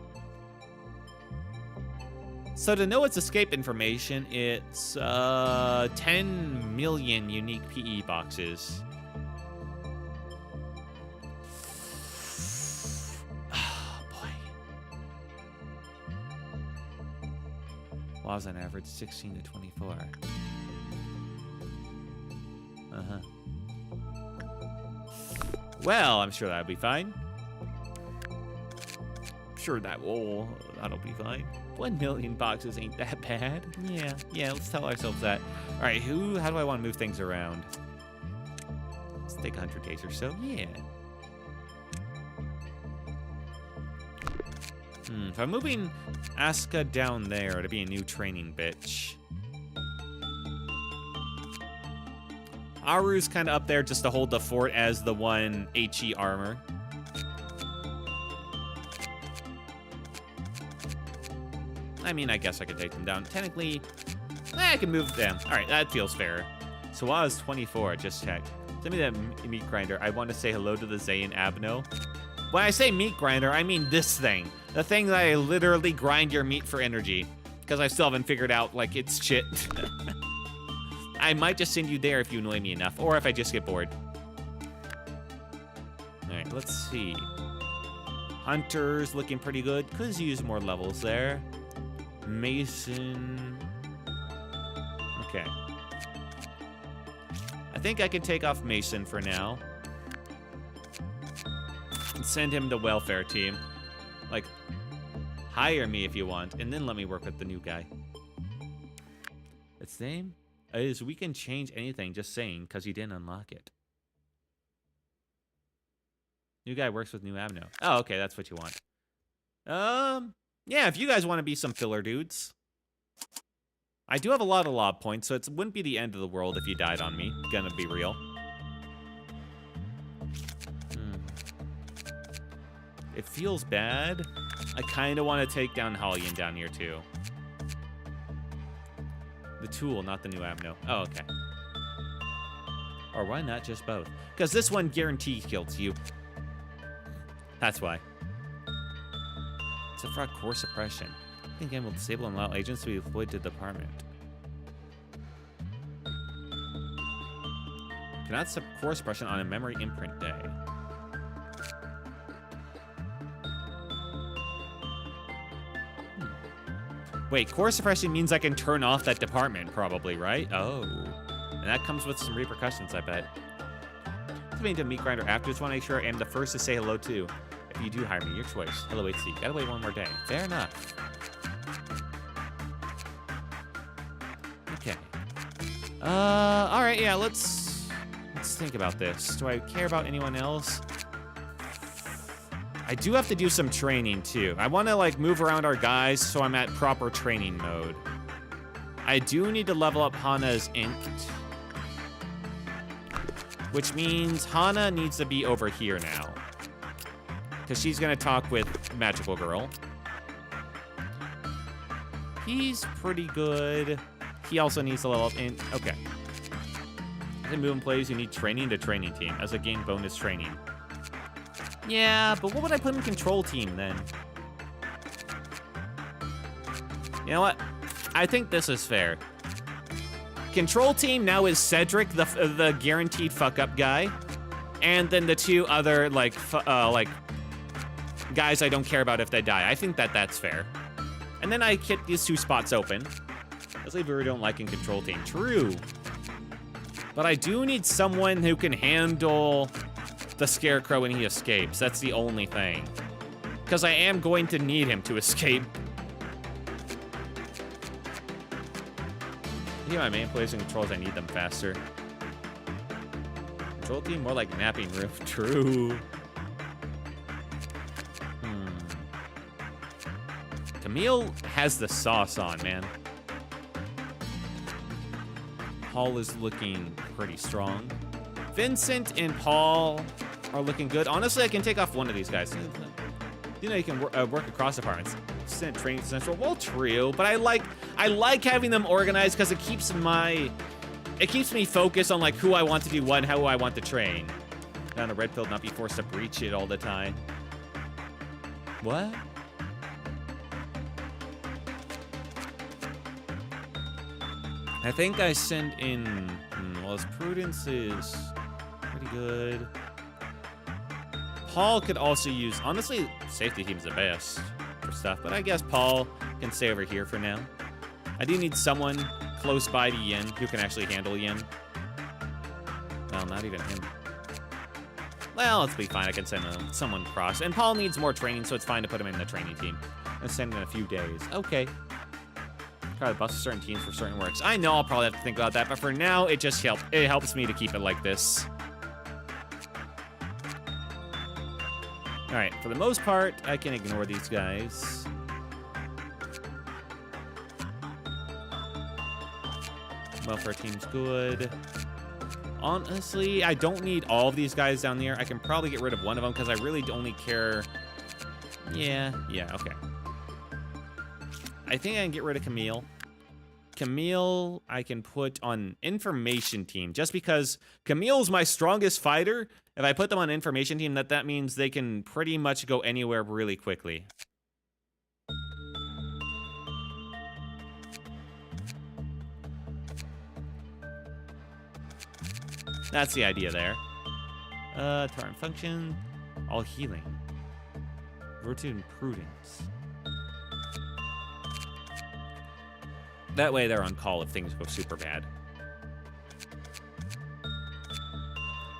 So to know its escape information, it's 10 million unique PE boxes. Oh, boy. Was on average 16 to 24. Uh-huh. Well, I'm sure that'll be fine. Sure that'll be fine. 1 million boxes ain't that bad. Yeah, let's tell ourselves that. All right, how do I want to move things around? Let's take 100 days or so. Yeah. If I'm moving Asuka down there to be a new training bitch. Aru's kind of up there just to hold the fort as the one HE armor. I mean, I guess I could take them down. Technically, I can move them. All right, that feels fair. So while I was 24, just checked. Send me that meat grinder. I want to say hello to the Zayn Abno. When I say meat grinder, I mean this thing. The thing that I literally grind your meat for energy. Because I still haven't figured out, like, it's shit. I might just send you there if you annoy me enough, or if I just get bored. All right, let's see. Hunter's looking pretty good. Could use more levels there. Mason. Okay. I think I can take off Mason for now. And send him to welfare team. Like, hire me if you want, and then let me work with the new guy. Its name is we can change anything, just saying, because you didn't unlock it. New guy works with new Abno. Oh, okay, that's what you want. Yeah, if you guys want to be some filler dudes. I do have a lot of lob points, so it wouldn't be the end of the world if you died on me. Gonna be real. It feels bad. I kind of want to take down Hallian down here, too. The tool, not the new Abno. Oh, okay. Or why not just both? Because this one guarantees kills you. That's why. It's a frog core suppression. Again, will disable and allow agents to be deployed to the department. Cannot set core suppression on a memory imprint day. Wait, core suppression means I can turn off that department, probably, right? Oh. And that comes with some repercussions, I bet. I've been to Meat Grinder after. Just want to make sure I am the first to say hello, too. If you do hire me, your choice. Hello, HC. Gotta wait one more day. Fair enough. Okay. Alright, yeah, let's think about this. Do I care about anyone else? I do have to do some training, too. I want to, like, move around our guys so I'm at proper training mode. I do need to level up Hana's Inked. Which means Hana needs to be over here now. Because she's going to talk with Magical Girl. He's pretty good. He also needs to level up in... Okay. I can move employees who need training to training team as a gain bonus training. Yeah, but what would I put in control team then? You know what? I think this is fair. Control team now is Cedric, the guaranteed fuck-up guy. And then the two other, like guys I don't care about if they die. I think that's fair. And then I get these two spots open. Let's leave we don't like in control team. True. But I do need someone who can handle the Scarecrow when he escapes. That's the only thing. Because I am going to need him to escape. Yeah, my main players and controls, I need them faster. Control team, more like napping room. True. Camille has the sauce on, man. Paul is looking pretty strong. Vincent and Paul are looking good. Honestly, I can take off one of these guys. You know, you can work across departments. Send training to Central. Well, true, but I like having them organized because it keeps me focused on like who I want to do what and how I want to train. Down a red pill, not be forced to breach it all the time. What? I think I send in. Well, his prudence is pretty good. Paul could also use. Honestly, safety team's the best for stuff, but I guess Paul can stay over here for now. I do need someone close by to Yin who can actually handle Yin. Well, not even him. Well, let's be fine. I can send someone across. And Paul needs more training, so it's fine to put him in the training team. And send him in a few days. Okay. Probably bust certain teams for certain works. I know I'll probably have to think about that, but for now, it just helps me to keep it like this. All right, for the most part, I can ignore these guys. Welfare team's good. Honestly, I don't need all of these guys down there. I can probably get rid of one of them because I really only care. Yeah, okay. I think I can get rid of Camille. Camille, I can put on information team just because Camille's my strongest fighter. If I put them on information team, that means they can pretty much go anywhere really quickly. That's the idea there. Turn function, all healing. Virtue and prudence. That way they're on call if things go super bad.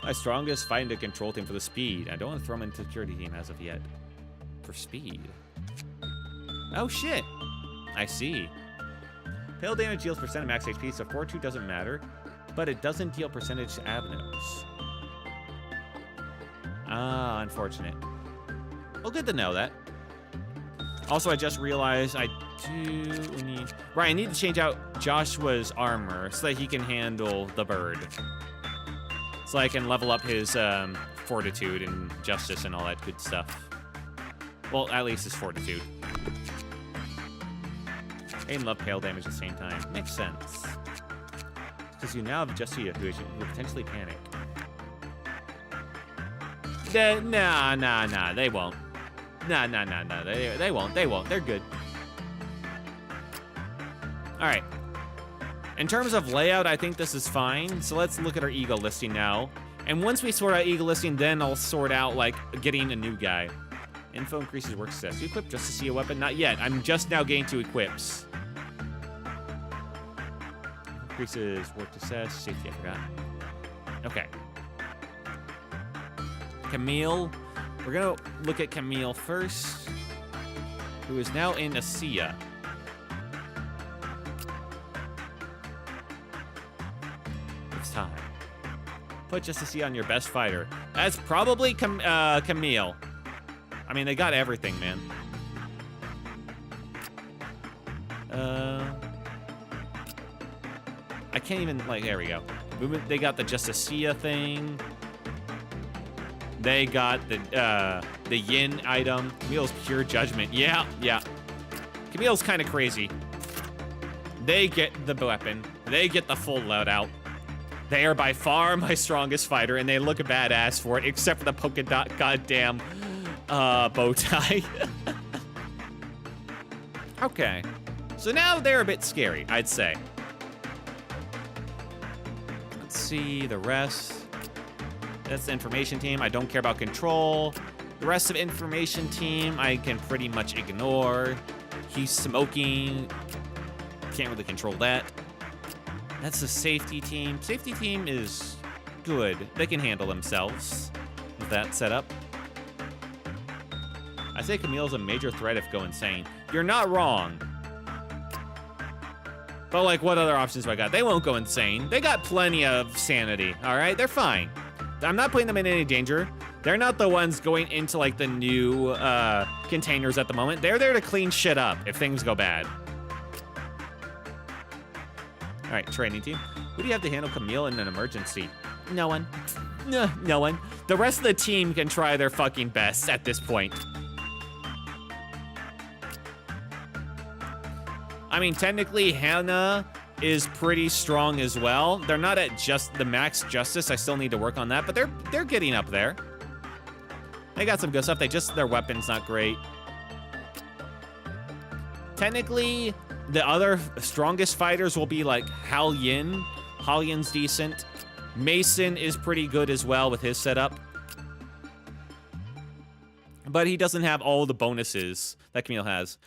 My strongest find a control team for the speed. I don't want to throw them into security team as of yet. For speed. Oh shit. I see. Pale damage deals percent of max HP, so fortitude doesn't matter, but it doesn't deal percentage to avenues. Ah, unfortunate. Well, good to know that. Also, I just realized I need to change out Joshua's armor so that he can handle the bird. So I can level up his fortitude and justice and all that good stuff. Well, at least his fortitude. And love pale damage at the same time. Makes sense. Because you now have Justia who will potentially panic. Nah, they won't. Nah, they won't. They're good. All right. In terms of layout, I think this is fine. So let's look at our ego listing now. And once we sort out ego listing, then I'll sort out, like, getting a new guy. Info increases work success. You equip just to see a weapon? Not yet. I'm just now getting to equips. Increases work success. Safety, I forgot. Okay. Camille. We're going to look at Camille first, who is now in ASEA. It's time. Put just to see on your best fighter. That's probably Camille. I mean, they got everything, man. I can't even, like, there we go. They got the just to see a thing. They got the yin item. Camille's pure judgment. Yeah. Camille's kind of crazy. They get the weapon. They get the full loadout. They are by far my strongest fighter, and they look badass for it, except for the polka dot goddamn bow tie. Okay. So now they're a bit scary, I'd say. Let's see the rest. That's the information team. I don't care about control. The rest of information team, I can pretty much ignore. He's smoking. Can't really control that. That's the safety team. Safety team is good. They can handle themselves with that setup. I say Camille's a major threat if go insane. You're not wrong. But, like, what other options do I got? They won't go insane. They got plenty of sanity, all right? They're fine. I'm not putting them in any danger. They're not the ones going into, like, the new containers at the moment. They're there to clean shit up if things go bad. All right, training team. Who do you have to handle Camille in an emergency? No one. No one. The rest of the team can try their fucking best at this point. I mean, technically, Hannah is pretty strong as well. They're not at just the max justice. I still need to work on that, but they're getting up there. They got some good stuff. Their weapon's not great. Technically, the other strongest fighters will be like Hal Yin. Hal Yin's decent. Mason is pretty good as well with his setup. But he doesn't have all the bonuses that Camille has.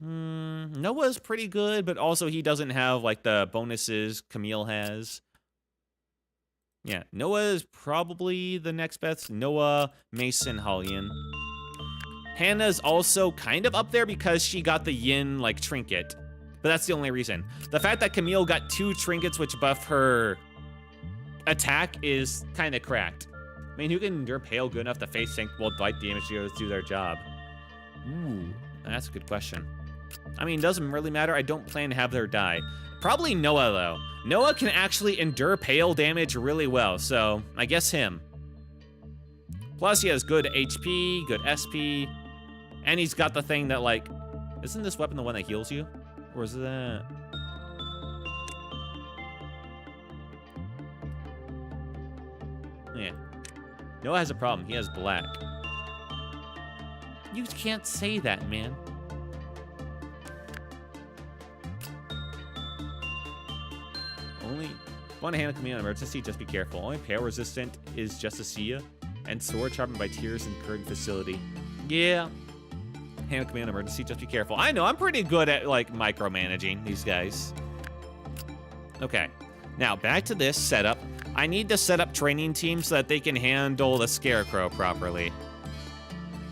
Noah's pretty good, but also he doesn't have like the bonuses Camille has. Yeah, Noah is probably the next best. Noah, Mason, Hal Yin. Hannah's also kind of up there because she got the yin, like, trinket. But that's the only reason. The fact that Camille got 2 trinkets which buff her attack is kind of cracked. I mean, who can endure pale good enough to face sync while bite damage to do their job? Ooh, that's a good question. I mean, doesn't really matter. I don't plan to have her die. Probably Noah, though. Noah can actually endure pale damage really well, so I guess him. Plus, he has good HP, good SP, and he's got the thing that, like, isn't this weapon the one that heals you? Or is that? Yeah. Noah has a problem. He has black. You can't say that, man. Only want to handle Camille in emergency, just be careful. Only pale resistant is just ASEA, and sword sharpened by tears in current facility. Yeah. Handle Camille in emergency, just be careful. I know, I'm pretty good at, like, micromanaging these guys. Okay. Now, back to this setup. I need to set up training teams so that they can handle the Scarecrow properly.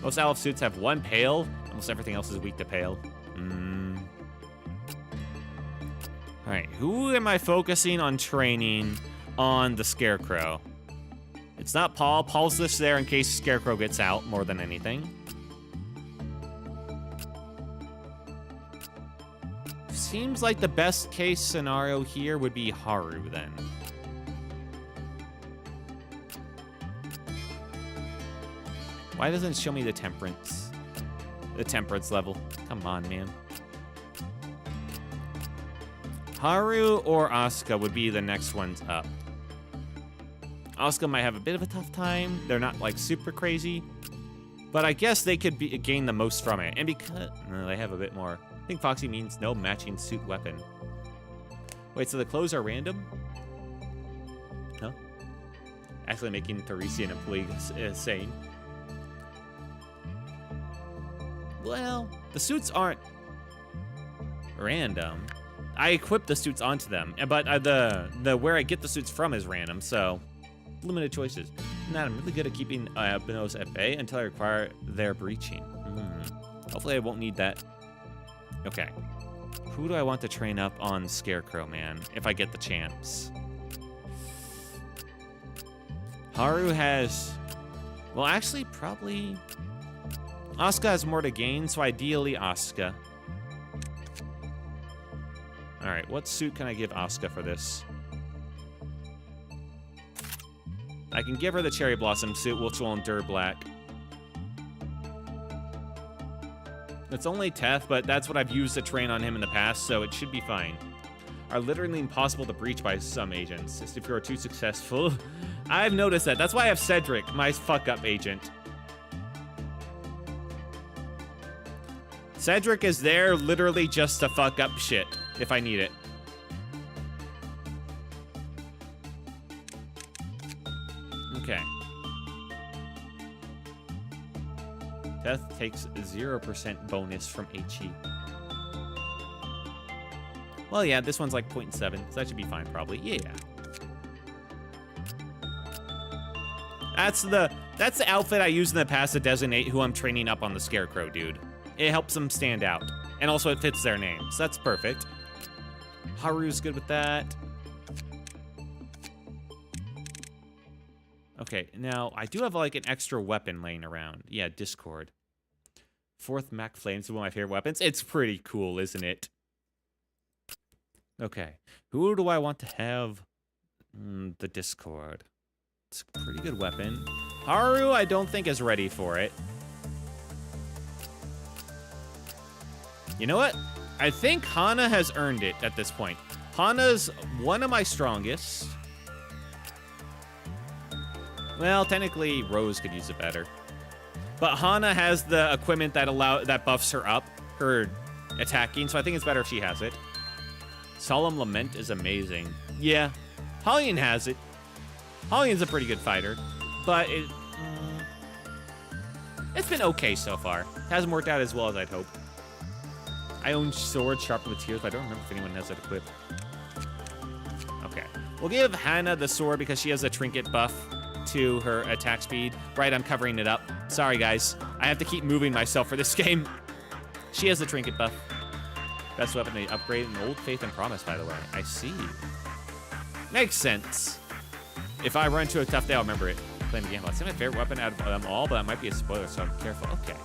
Most Aleph suits have 1 pale. Almost everything else is weak to pale. All right, who am I focusing on training on the Scarecrow? It's not Paul. Paul's just there in case Scarecrow gets out more than anything. Seems like the best case scenario here would be Haru then. Why doesn't it show me the temperance? The temperance level. Come on, man. Haru or Asuka would be the next ones up. Asuka might have a bit of a tough time. They're not, like, super crazy. But I guess they could gain the most from it. And because... No, they have a bit more. think Foxy means no matching suit weapon. Wait, so the clothes are random? Huh? Actually making Teresian employee sane. Well, the suits aren't random. I equip the suits onto them, but the where I get the suits from is random, so limited choices. Nah, I'm really good at keeping albinos at bay until I require their breaching. Hopefully I won't need that. Okay. Who do I want to train up on Scarecrow, man, if I get the chance? Haru has... Well, actually, probably... Asuka has more to gain, so ideally Asuka. Alright, what suit can I give Asuka for this? I can give her the Cherry Blossom suit, which will endure black. It's only Teth, but that's what I've used to train on him in the past, so it should be fine. Are literally impossible to breach by some agents. Just if you are too successful. I've noticed that. That's why I have Cedric, my fuck-up agent. Cedric is there literally just to fuck up shit, if I need it. Okay. Teth takes 0% bonus from HE. Well, yeah, this one's like 0.7, so that should be fine, probably. Yeah. That's the outfit I used in the past to designate who I'm training up on the Scarecrow dude. It helps them stand out. And also it fits their name, so that's perfect. Haru's good with that. Okay, now I do have like an extra weapon laying around. Yeah, Discord. Fourth Mac Flames is one of my favorite weapons. It's pretty cool, isn't it? Okay, who do I want to have? The Discord. It's a pretty good weapon. Haru, I don't think is ready for it. You know what? I think Hana has earned it at this point. Hana's one of my strongest. Well, technically, Rose could use it better. But Hana has the equipment that buffs her up, her attacking, so I think it's better if she has it. Solemn Lament is amazing. Yeah, Holian has it. Holian's a pretty good fighter, but it's been okay so far. Hasn't worked out as well as I'd hoped. I own Sword Sharpened with Tears, but I don't remember if anyone has it equipped. Okay. We'll give Hana the sword because she has a trinket buff to her attack speed. Right, I'm covering it up. Sorry, guys. I have to keep moving myself for this game. She has the trinket buff. Best weapon they upgrade in Old Faith and Promise, by the way. I see. Makes sense. If I run into a tough day, I'll remember it. Playing the game. It's my favorite weapon out of them all, but that might be a spoiler, so I'm careful. Okay.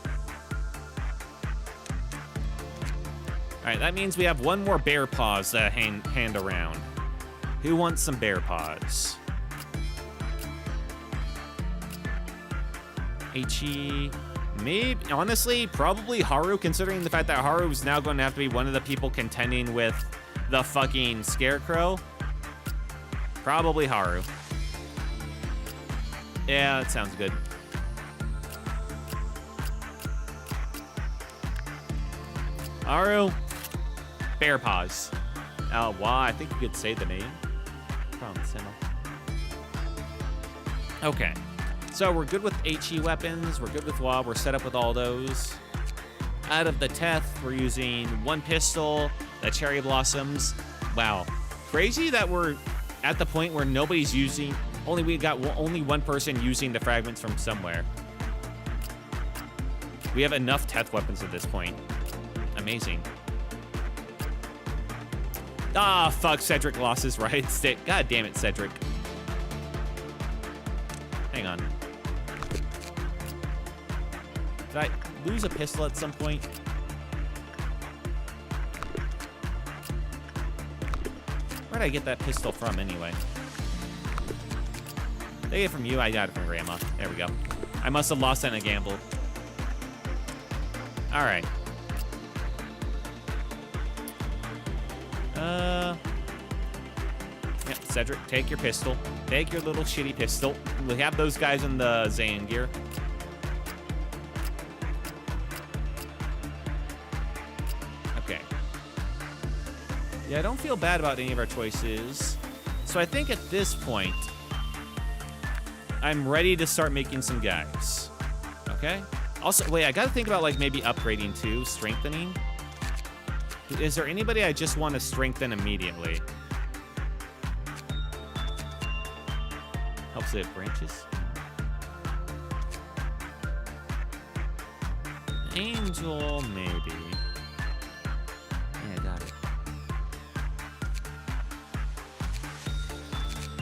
All right, that means we have one more bear paws to hand around. Who wants some bear paws? HE, maybe, honestly, probably Haru, considering the fact that Haru is now going to have to be one of the people contending with the fucking Scarecrow. Probably Haru. Yeah, that sounds good. Haru, bear paws. Why? I think you could say the name. Okay. So we're good with HE weapons, we're good with WA, we're set up with all those. Out of the Teth, we're using one pistol, the Cherry Blossoms. Wow. Crazy that we're at the point where nobody's using, only one person using the fragments from somewhere. We have enough Teth weapons at this point. Amazing. Ah, fuck, Cedric lost his right stick. God damn it, Cedric. Hang on. Did I lose a pistol at some point? Where'd I get that pistol from, anyway? Did I get it from you? I got it from Grandma. There we go. I must have lost it in a gamble. All right. Yeah, Cedric, take your pistol. Take your little shitty pistol. We have those guys in the Zayn gear. Okay. Yeah, I don't feel bad about any of our choices. So I think at this point, I'm ready to start making some guys. Okay? Also, wait, I gotta think about like maybe upgrading too, strengthening. Is there anybody I just want to strengthen immediately? Helps it branches. Angel, maybe. Yeah, got it.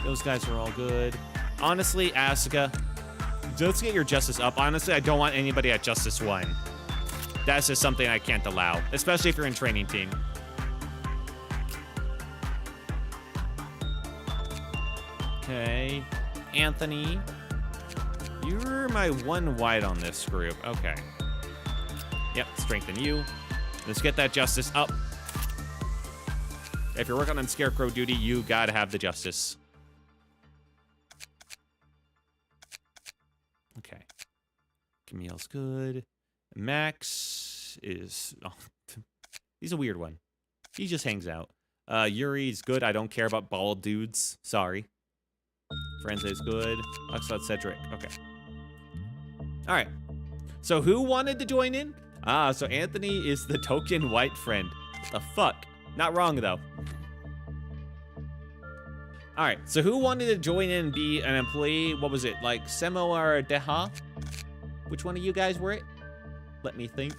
Those guys are all good. Honestly, Asuka, let's get your Justice up. Honestly, I don't want anybody at Justice 1. That's just something I can't allow, especially if you're in training team. Okay. Anthony, you're my one white on this group. Okay. Yep, strengthen you. Let's get that Justice up. If you're working on Scarecrow duty, you gotta have the Justice. Okay. Camille's good. Max is... Oh, he's a weird one. He just hangs out. Yuri's good. I don't care about bald dudes. Sorry. Friends is good. Oxford Cedric. Okay. All right. So who wanted to join in? Ah, so Anthony is the token white friend. What the fuck? Not wrong, though. All right. So who wanted to join in and be an employee? What was it? Like Semo or Deha? Which one of you guys were it? Let me think.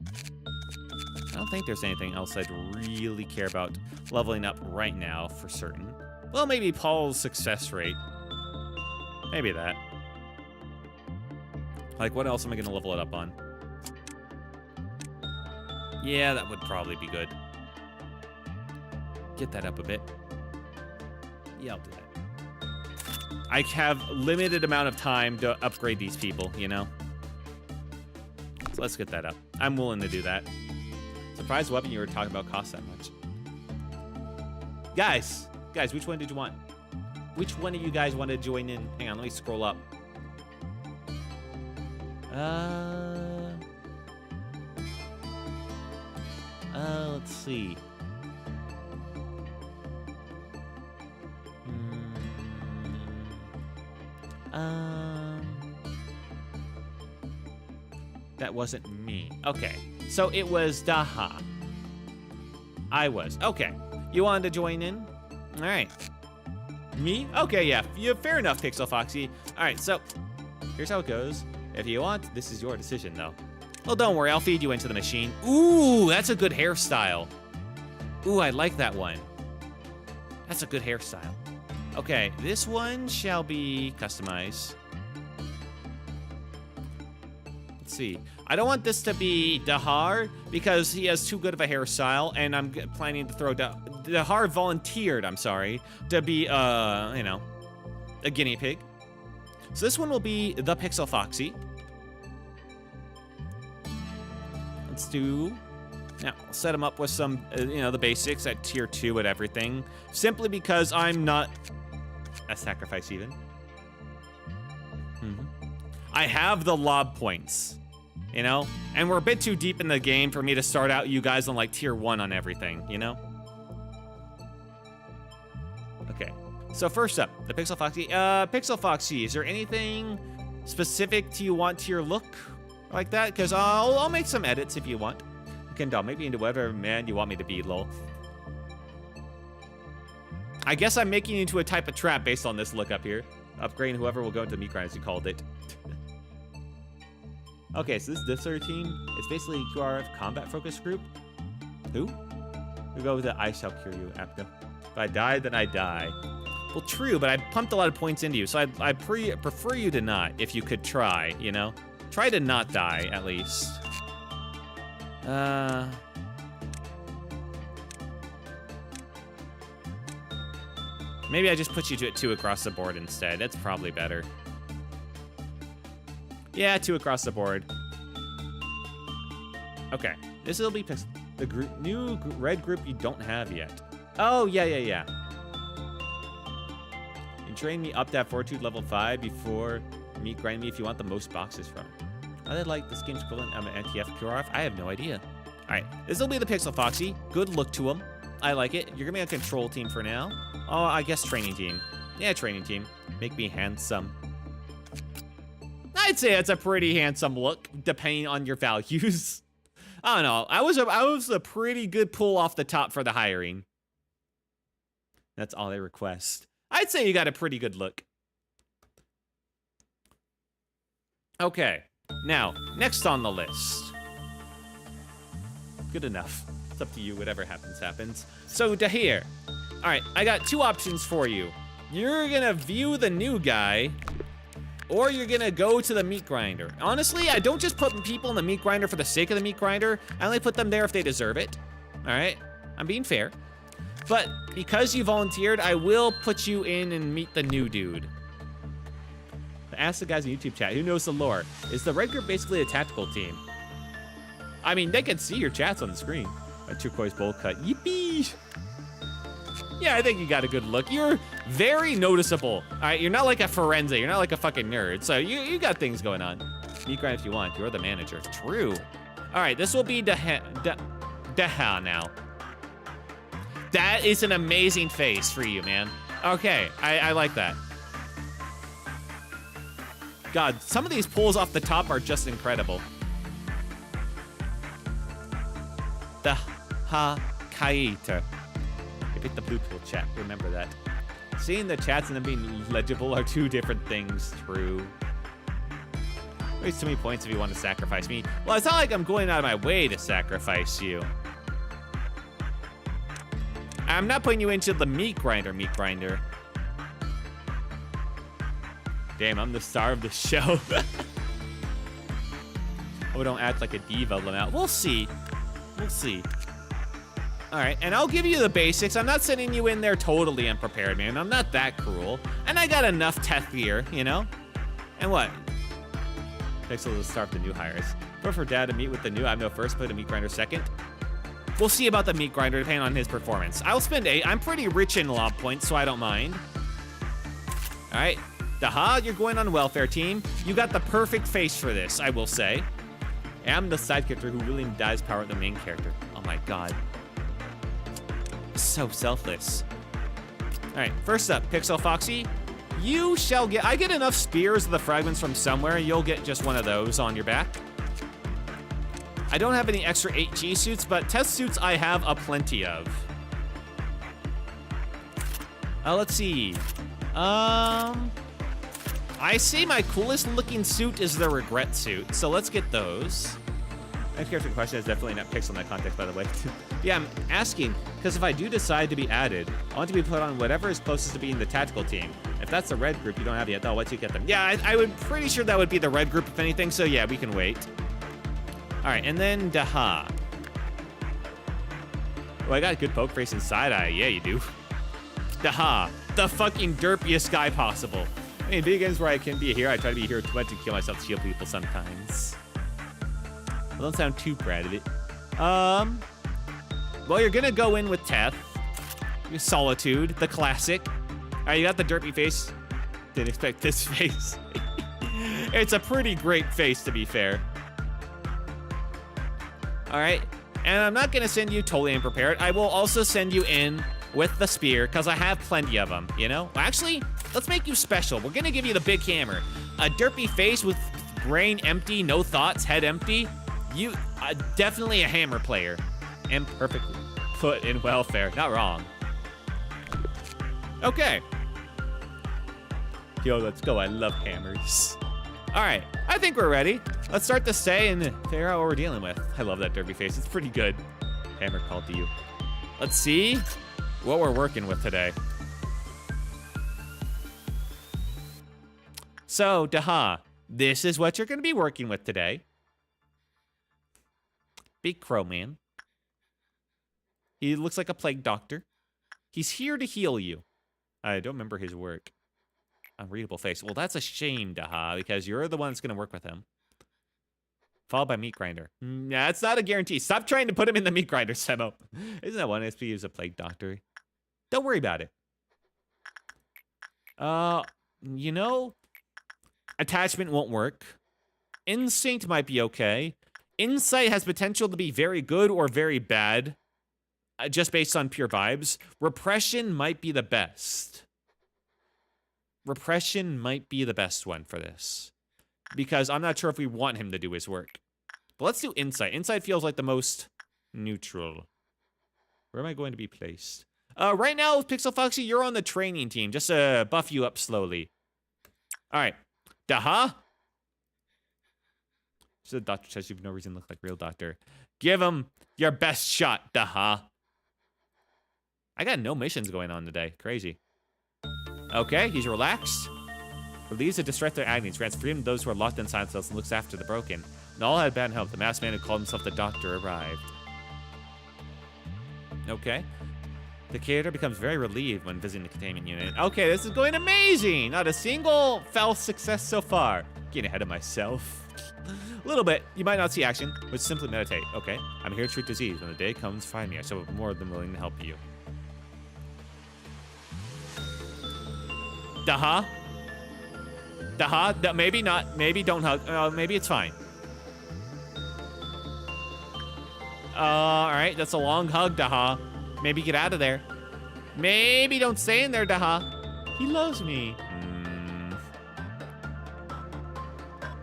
I don't think there's anything else I'd really care about leveling up right now for certain. Well, maybe Paul's success rate. Maybe that. Like, what else am I going to level it up on? Yeah, that would probably be good. Get that up a bit. Yeah, I'll do that. I have limited amount of time to upgrade these people, you know? So let's get that up. I'm willing to do that. Surprise weapon you were talking about costs that much. Guys, which one did you want? Which one of you guys wanted to join in? Hang on, let me scroll up. Let's see. That wasn't me. Okay, so it was Daha. I was. Okay, you wanted to join in? All right. Me? Okay, yeah, fair enough, Pixel Foxy. All right, so here's how it goes. If you want, this is your decision, though. Well, don't worry, I'll feed you into the machine. Ooh, that's a good hairstyle. Ooh, I like that one. That's a good hairstyle. Okay, this one shall be customized. Let's see. I don't want this to be Dahar because he has too good of a hairstyle, and I'm planning to throw Dahar volunteered, I'm sorry, to be, you know, a guinea pig. So this one will be the Pixel Foxy. Let's do... Now, I'll set him up with some, you know, the basics at tier 2 and everything. Simply because I'm not... a sacrifice even. I have the lob points, you know? And we're a bit too deep in the game for me to start out you guys on like tier 1 on everything, you know? Okay, so first up, the Pixel Foxy. Pixel Foxy, is there anything specific to you want to your look like that? Because I'll make some edits if you want. You can make me into whatever man you want me to be, lol. I guess I'm making you into a type of trap based on this look up here. Upgrading whoever will go into the meat grind, as you called it. Okay, so this Disser team is basically a QRF combat focus group. Who? We go with the I shall cure you, Apto. If I die, then I die. Well, true, but I pumped a lot of points into you, so I'd prefer you to not, if you could try, you know? Try to not die, at least. Maybe I just put you to 2 across the board instead. That's probably better. Yeah, 2 across the board. Okay, this will be the new red group you don't have yet. Oh, yeah. You trained me up to that fortitude level 5 before Meat grind me if you want the most boxes from. Are they like this game's equivalent of an anti-FQRF? I have no idea. All right, this will be the Pixel Foxy. Good look to him. I like it. You're gonna be on control team for now. Oh, I guess training team. Yeah, training team. Make me handsome. I'd say it's a pretty handsome look, depending on your values. I don't know. I was a pretty good pull off the top for the hiring. That's all they request. I'd say you got a pretty good look. Okay, now, next on the list. Good enough. It's up to you, whatever happens, happens. So, Dahir. All right, I got two options for you. You're gonna view the new guy, or you're gonna go to the meat grinder. Honestly, I don't just put people in the meat grinder for the sake of the meat grinder. I only put them there if they deserve it. All right, I'm being fair. But because you volunteered, I will put you in and meet the new dude. Ask the guys in YouTube chat, who knows the lore? Is the red group basically a tactical team? I mean, they can see your chats on the screen. A turquoise bowl cut, yippee! Yeah, I think you got a good look. You're very noticeable. All right, you're not like a forensic. You're not like a fucking nerd. So you got things going on. Meet grind if you want. You're the manager. True. All right, this will be Deha now. That is an amazing face for you, man. Okay, I like that. God, some of these pulls off the top are just incredible. The Kaita. Hit the blue pool chat, remember that. Seeing the chats and them being legible are two different things, true. Waste too many points if you want to sacrifice me. Well, it's not like I'm going out of my way to sacrifice you. I'm not putting you into the meat grinder. Damn, I'm the star of the show. Oh, don't act like a diva, Lamel. We'll see. We'll see. All right, and I'll give you the basics. I'm not sending you in there totally unprepared, man. I'm not that cruel. And I got enough tech here, you know? And what? Pixel will start the new hires. But for Dad to meet with the new, I have no first, but a meat grinder second. We'll see about the meat grinder depending on his performance. I'll spend 8. I'm pretty rich in lob points, so I don't mind. All right, Daha, you're going on welfare team. You got the perfect face for this, I will say. I'm the side character who really dies power the main character. Oh my God. So selfless. All right, first up, Pixel Foxy. You shall get, I get enough spears of the fragments from somewhere, and you'll get just one of those on your back. I don't have any extra 8G suits, but test suits I have a plenty of. Let's see. I say my coolest looking suit is the regret suit, so let's get those. Next character question is definitely not Pixel in that context, by the way. Yeah, I'm asking, because if I do decide to be added, I want to be put on whatever is closest to being the tactical team. If that's the red group you don't have yet, though, once you get them. Yeah, I would pretty sure that would be the red group, if anything, so yeah, we can wait. All right, and then Daha. Oh, I got a good poke face and side eye. Yeah, you do. Daha, the fucking derpiest guy possible. I mean, big games where I can be a hero, I try to be a hero too much and kill myself to shield people sometimes. I don't sound too proud of it. Well, you're gonna go in with Teth. Solitude, the classic. All right, you got the derpy face. Didn't expect this face. It's a pretty great face, to be fair. All right, and I'm not gonna send you totally unprepared. I will also send you in with the spear, because I have plenty of them, you know? Actually, let's make you special. We're gonna give you the big hammer. A derpy face with brain empty, no thoughts, head empty. You, definitely a hammer player. And perfectly put in welfare, not wrong. Okay. Yo, let's go, I love hammers. All right, I think we're ready. Let's start the stay and figure out what we're dealing with. I love that derpy face, it's pretty good. Hammer called to you. Let's see what we're working with today. So, Daha, this is what you're gonna be working with today. Big Crow Man. He looks like a plague doctor. He's here to heal you. I don't remember his work. Unreadable face. Well, that's a shame, Daha, because you're the one that's gonna work with him. Followed by meat grinder. Yeah, it's not a guarantee. Stop trying to put him in the meat grinder, Semo. Isn't that one SP is a plague doctor? Don't worry about it. You know, Attachment won't work. Instinct might be okay. Insight has potential to be very good or very bad, just based on pure vibes. Repression might be the best. Repression might be the best one for this, because I'm not sure if we want him to do his work. But let's do Insight. Insight feels like the most neutral. Where am I going to be placed? Right now, Pixel Foxy, you're on the training team, just to buff you up slowly. All right. Daha? So the doctor says you've no reason to look like real doctor. Give him your best shot, Daha. I got no missions going on today. Crazy. Okay, he's relaxed. Relieves the distress their agonies, grants freedom to those who are locked inside cells, and looks after the broken. And all had bad help. The masked man who called himself the doctor arrived. Okay. The character becomes very relieved when visiting the containment unit. Okay, this is going amazing. Not a single foul success so far. Getting ahead of myself. A little bit. You might not see action, but simply meditate. Okay, I'm here to treat disease. When the day comes, find me. I shall be more than willing to help you. Daha? Daha? Maybe not. Maybe don't hug. Maybe it's fine. Alright, that's a long hug, Daha. Maybe get out of there. Maybe don't stay in there, Daha. He loves me.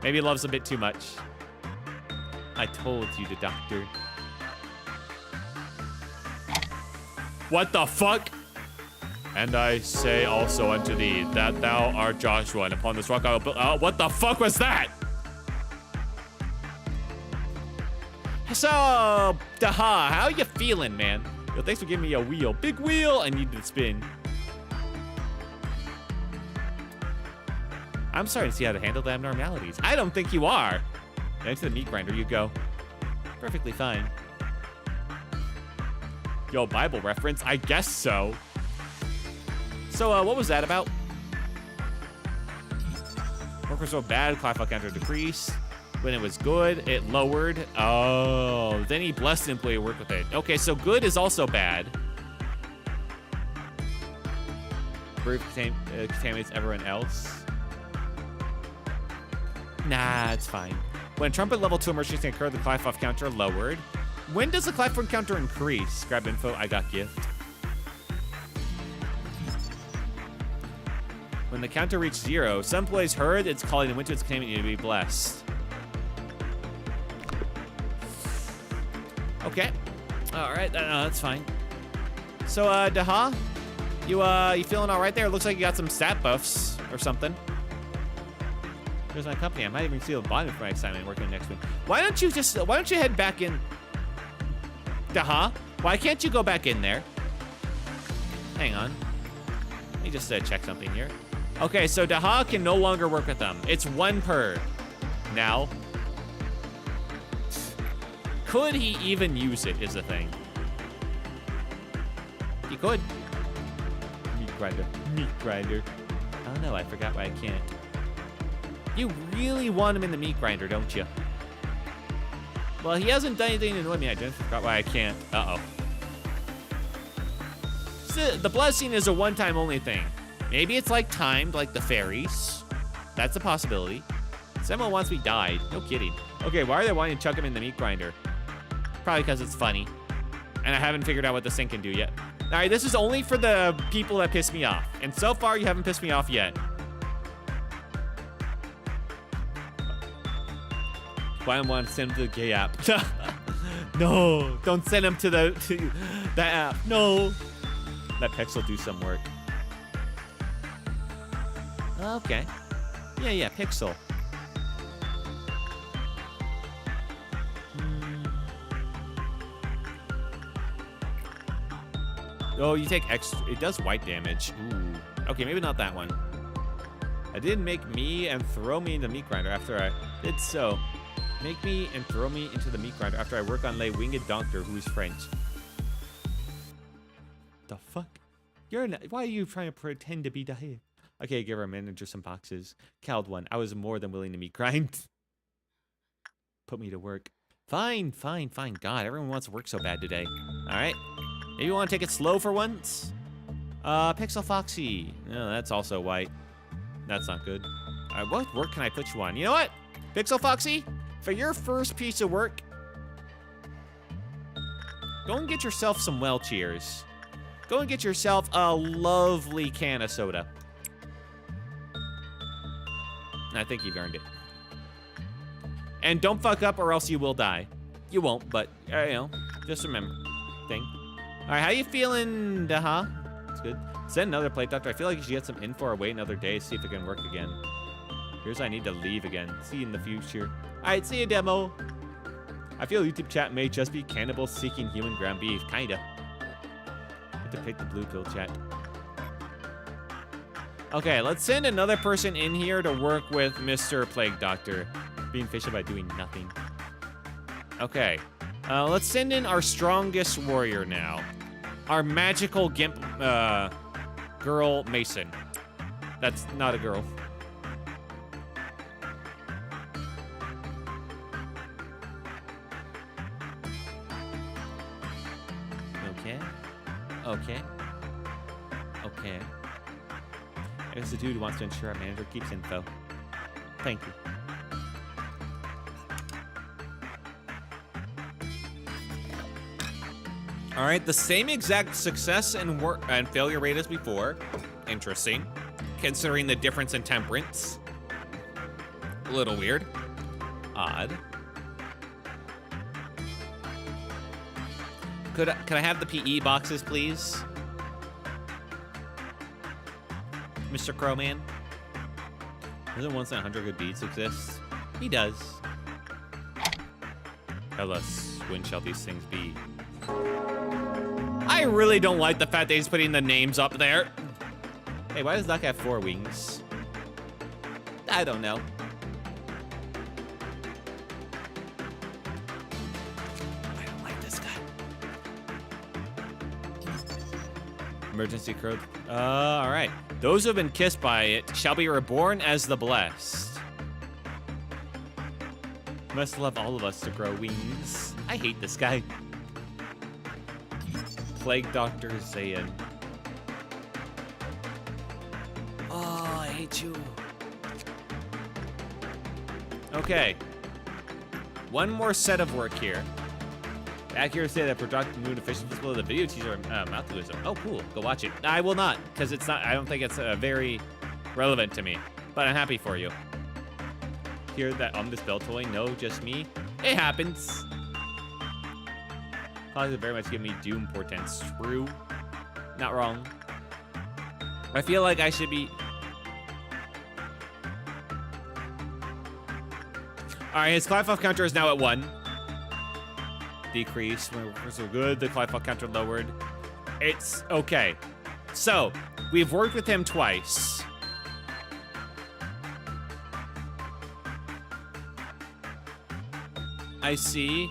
Maybe he loves a bit too much. I told you, the doctor. What the fuck? And I say also unto thee that thou art Joshua, and upon this rock I will build. What the fuck was that? So, Daha, how you feeling, man? Yo, thanks for giving me a wheel. Big wheel! I need to spin. I'm starting to see how to handle the abnormalities. I don't think you are. Into the meat grinder you go. Perfectly fine. Yo, Bible reference? I guess so. So, what was that about? Work was so bad, Claffout counter decreased. When it was good, it lowered. Oh, then he blessed the employee to work with it. Okay, so good is also bad. Brew contaminates everyone else. Nah, it's fine. When trumpet level 2 emergency can occur, the Claffout counter lowered. When does the Claffout counter increase? Grab info, I got gift. When the counter reached 0, some employees heard it's calling and went to its containment unit to be blessed. Okay. All right, that's fine. So, Daha, you feeling all right there? It looks like you got some stat buffs or something. Here's my company. I might even steal a bond for my assignment working next week. Why don't you head back in? Daha, why can't you go back in there? Hang on. Let me just check something here. Okay, so Daha can no longer work with them. It's 1 per now. Could he even use it is the thing. He could. Meat grinder. Meat grinder. Oh no, I forgot why I can't. You really want him in the meat grinder, don't you? Well, he hasn't done anything to annoy me. I just forgot why I can't. Uh-oh. So, the blessing is a one-time only thing. Maybe it's like timed, like the fairies. That's a possibility. Someone wants me died. No kidding. Okay, why are they wanting to chuck him in the meat grinder? Probably because it's funny. And I haven't figured out what the sink can do yet. All right, this is only for the people that piss me off. And so far, you haven't pissed me off yet. Why do I want to send him to the gay app? No, don't send him to that app. No. Let Pixel do some work. Okay. Yeah, Pixel. Oh, you take extra. It does white damage. Ooh. Okay, maybe not that one. I did make me and throw me in the meat grinder after I did so. Make me and throw me into the meat grinder after I work on Les Winged Doctor, who is French. The fuck? Why are you trying to pretend to be Dahir? Okay, give our manager some boxes. Cowed one. I was more than willing to meat grind. Put me to work. Fine. God, everyone wants to work so bad today. All right. Maybe you want to take it slow for once? Pixel Foxy. No, that's also white. That's not good. What work can I put you on? You know what? Pixel Foxy, for your first piece of work, go and get yourself some well cheers. Go and get yourself a lovely can of soda. I think you've earned it. And don't fuck up or else you will die. You won't, but, you know, just remember. Thing. All right, how you feeling, Daha? That's good. Send another plate, Doctor. I feel like you should get some info or wait another day, see if it can work again. Here's I need to leave again. See you in the future. All right, see you, demo. I feel YouTube chat may just be cannibals seeking human ground beef. Kinda. To pick the blue pill chat. Okay, let's send another person in here to work with Mr. Plague Doctor, being facial by doing nothing. Okay, let's send in our strongest warrior now, our magical gimp girl Mason. That's not a girl. Okay. Okay. I guess the dude wants to ensure our manager keeps info. Thank you. All right, the same exact success and failure rate as before. Interesting, considering the difference in temperance. A little weird. Odd. Could I have the PE boxes, please? Mr. Crowman? Doesn't once in 100 good deeds exist? He does. Tell us, when shall these things be? I really don't like the fact that he's putting the names up there. Hey, why does Duck have 4 wings? I don't know. Emergency code. All right. Those who have been kissed by it shall be reborn as the blessed. Must love all of us to grow wings. I hate this guy. Plague Doctor Zayn. Oh, I hate you. Okay. One more set of work here. Accuracy that product mood efficient display of the video teaser mouth wisdom. Oh, cool. Go watch it. I will not, because it's not. I don't think it's very relevant to me. But I'm happy for you. Hear that this bell toy? No, just me. It happens. Probably very much give me doom portents. True. Not wrong. I feel like I should be. All right, his Clyfoff counter is now at 1. Decrease. We're so good. The Clyfoff counter lowered. It's okay. So, we've worked with him twice. I see.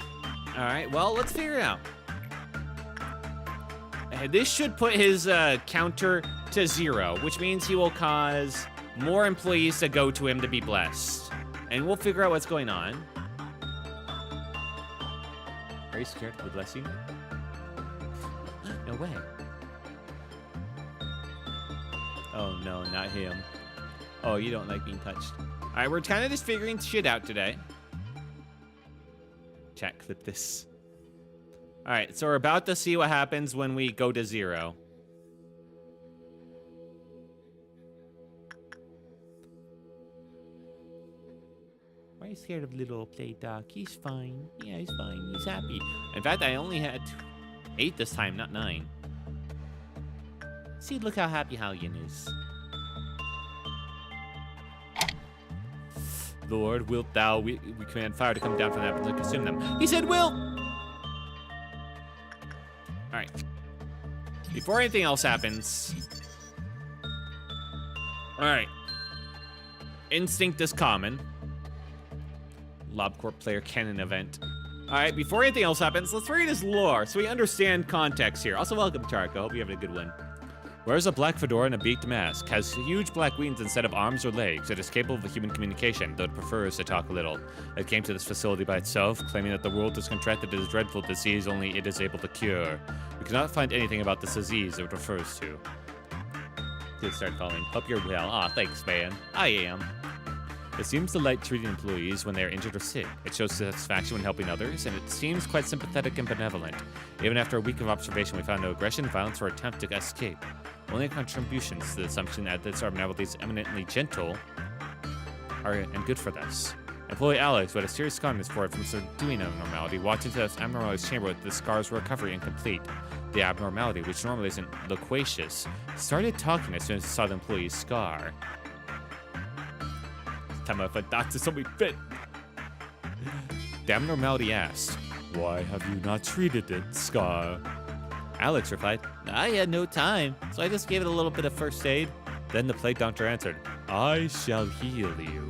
All right, well, let's figure it out. This should put his counter to 0, which means he will cause more employees to go to him to be blessed. And we'll figure out what's going on. Are you scared of the blessing? No way. Oh no, not him. Oh, you don't like being touched. All right, we're kind of just figuring shit out today. Chat, clip this. All right, so we're about to see what happens when we go to 0. Why are you scared of little play dog? He's fine. Yeah, he's fine. He's happy. In fact, I only had 8 this time, not 9. See, look how happy Hallian is. Lord, wilt thou, we command fire to come down from heaven to consume them. He said, will. All right. Before anything else happens. All right. Instinct is common. LobCorp player canon event. All right, before anything else happens, let's read his lore so we understand context here. Also, welcome, Charco. Hope you're having a good one. Wears a black fedora and a beaked mask. Has huge black wings instead of arms or legs. It is capable of human communication, though it prefers to talk a little. It came to this facility by itself, claiming that the world has contracted a dreadful disease only it is able to cure. We cannot find anything about this disease it refers to. Please start following. Hope you're well. Aw, thanks, man. I am. It seems to like treating employees when they are injured or sick. It shows satisfaction when helping others, and it seems quite sympathetic and benevolent. Even after a week of observation, we found no aggression, violence, or attempt to escape. Only contributions to the assumption that this abnormality is eminently gentle and good for this. Employee Alex, who had a serious scar on his forehead from subduing abnormality, walked into this abnormality's chamber with the scar's recovery incomplete. The abnormality, which normally isn't loquacious, started talking as soon as it saw the employee's scar. Time of a doctor, so we fit. The abnormality asked, "Why have you not treated it, Scar?" Alex replied, "I had no time, so I just gave it a little bit of first aid." Then the plague doctor answered, "I shall heal you,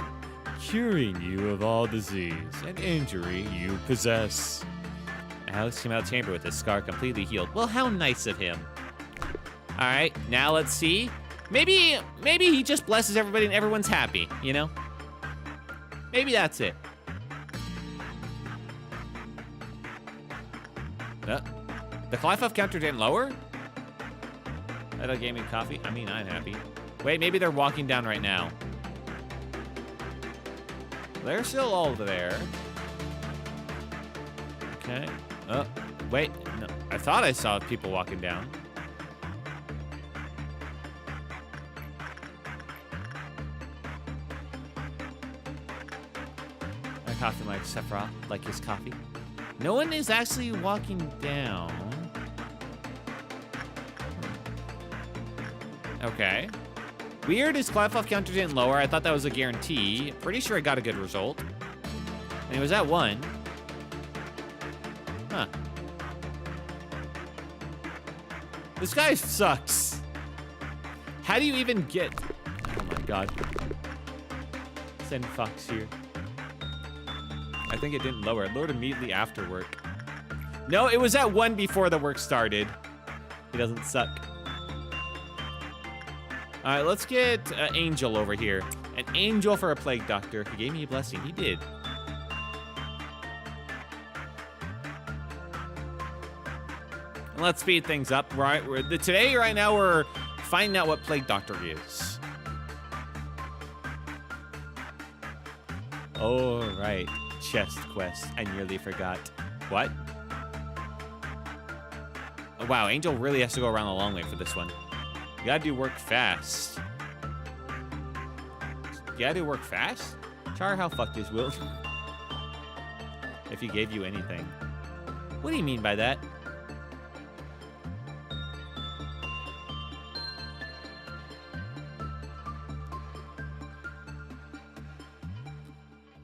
curing you of all disease and injury you possess." Alex came out of the chamber with his scar completely healed. Well, how nice of him. All right, now let's see. Maybe he just blesses everybody and everyone's happy, you know? Maybe that's it. The Clefuf counter didn't lower? That gave me coffee. I mean, I'm happy. Wait, maybe they're walking down right now. They're still all there. Okay. Oh, wait. No, I thought I saw people walking down. My coffee like Sephiroth, like his coffee. No one is actually walking down. Okay. Weird, his Clefuf counter didn't lower. I thought that was a guarantee. Pretty sure I got a good result. And it was at 1. Huh. This guy sucks. How do you even get... Oh my god. Send Fox here. I think it didn't lower. It lowered immediately after work. No, it was at 1 before the work started. He doesn't suck. All right, let's get Angel over here. An angel for a plague doctor. He gave me a blessing. He did. Let's speed things up. Right, right now we're finding out what plague doctor is. Oh, right. Chest quest. I nearly forgot. What? Oh, wow, Angel really has to go around the long way for this one. You gotta do work fast. You gotta do work fast? Char, how fucked is Will? If he gave you anything. What do you mean by that?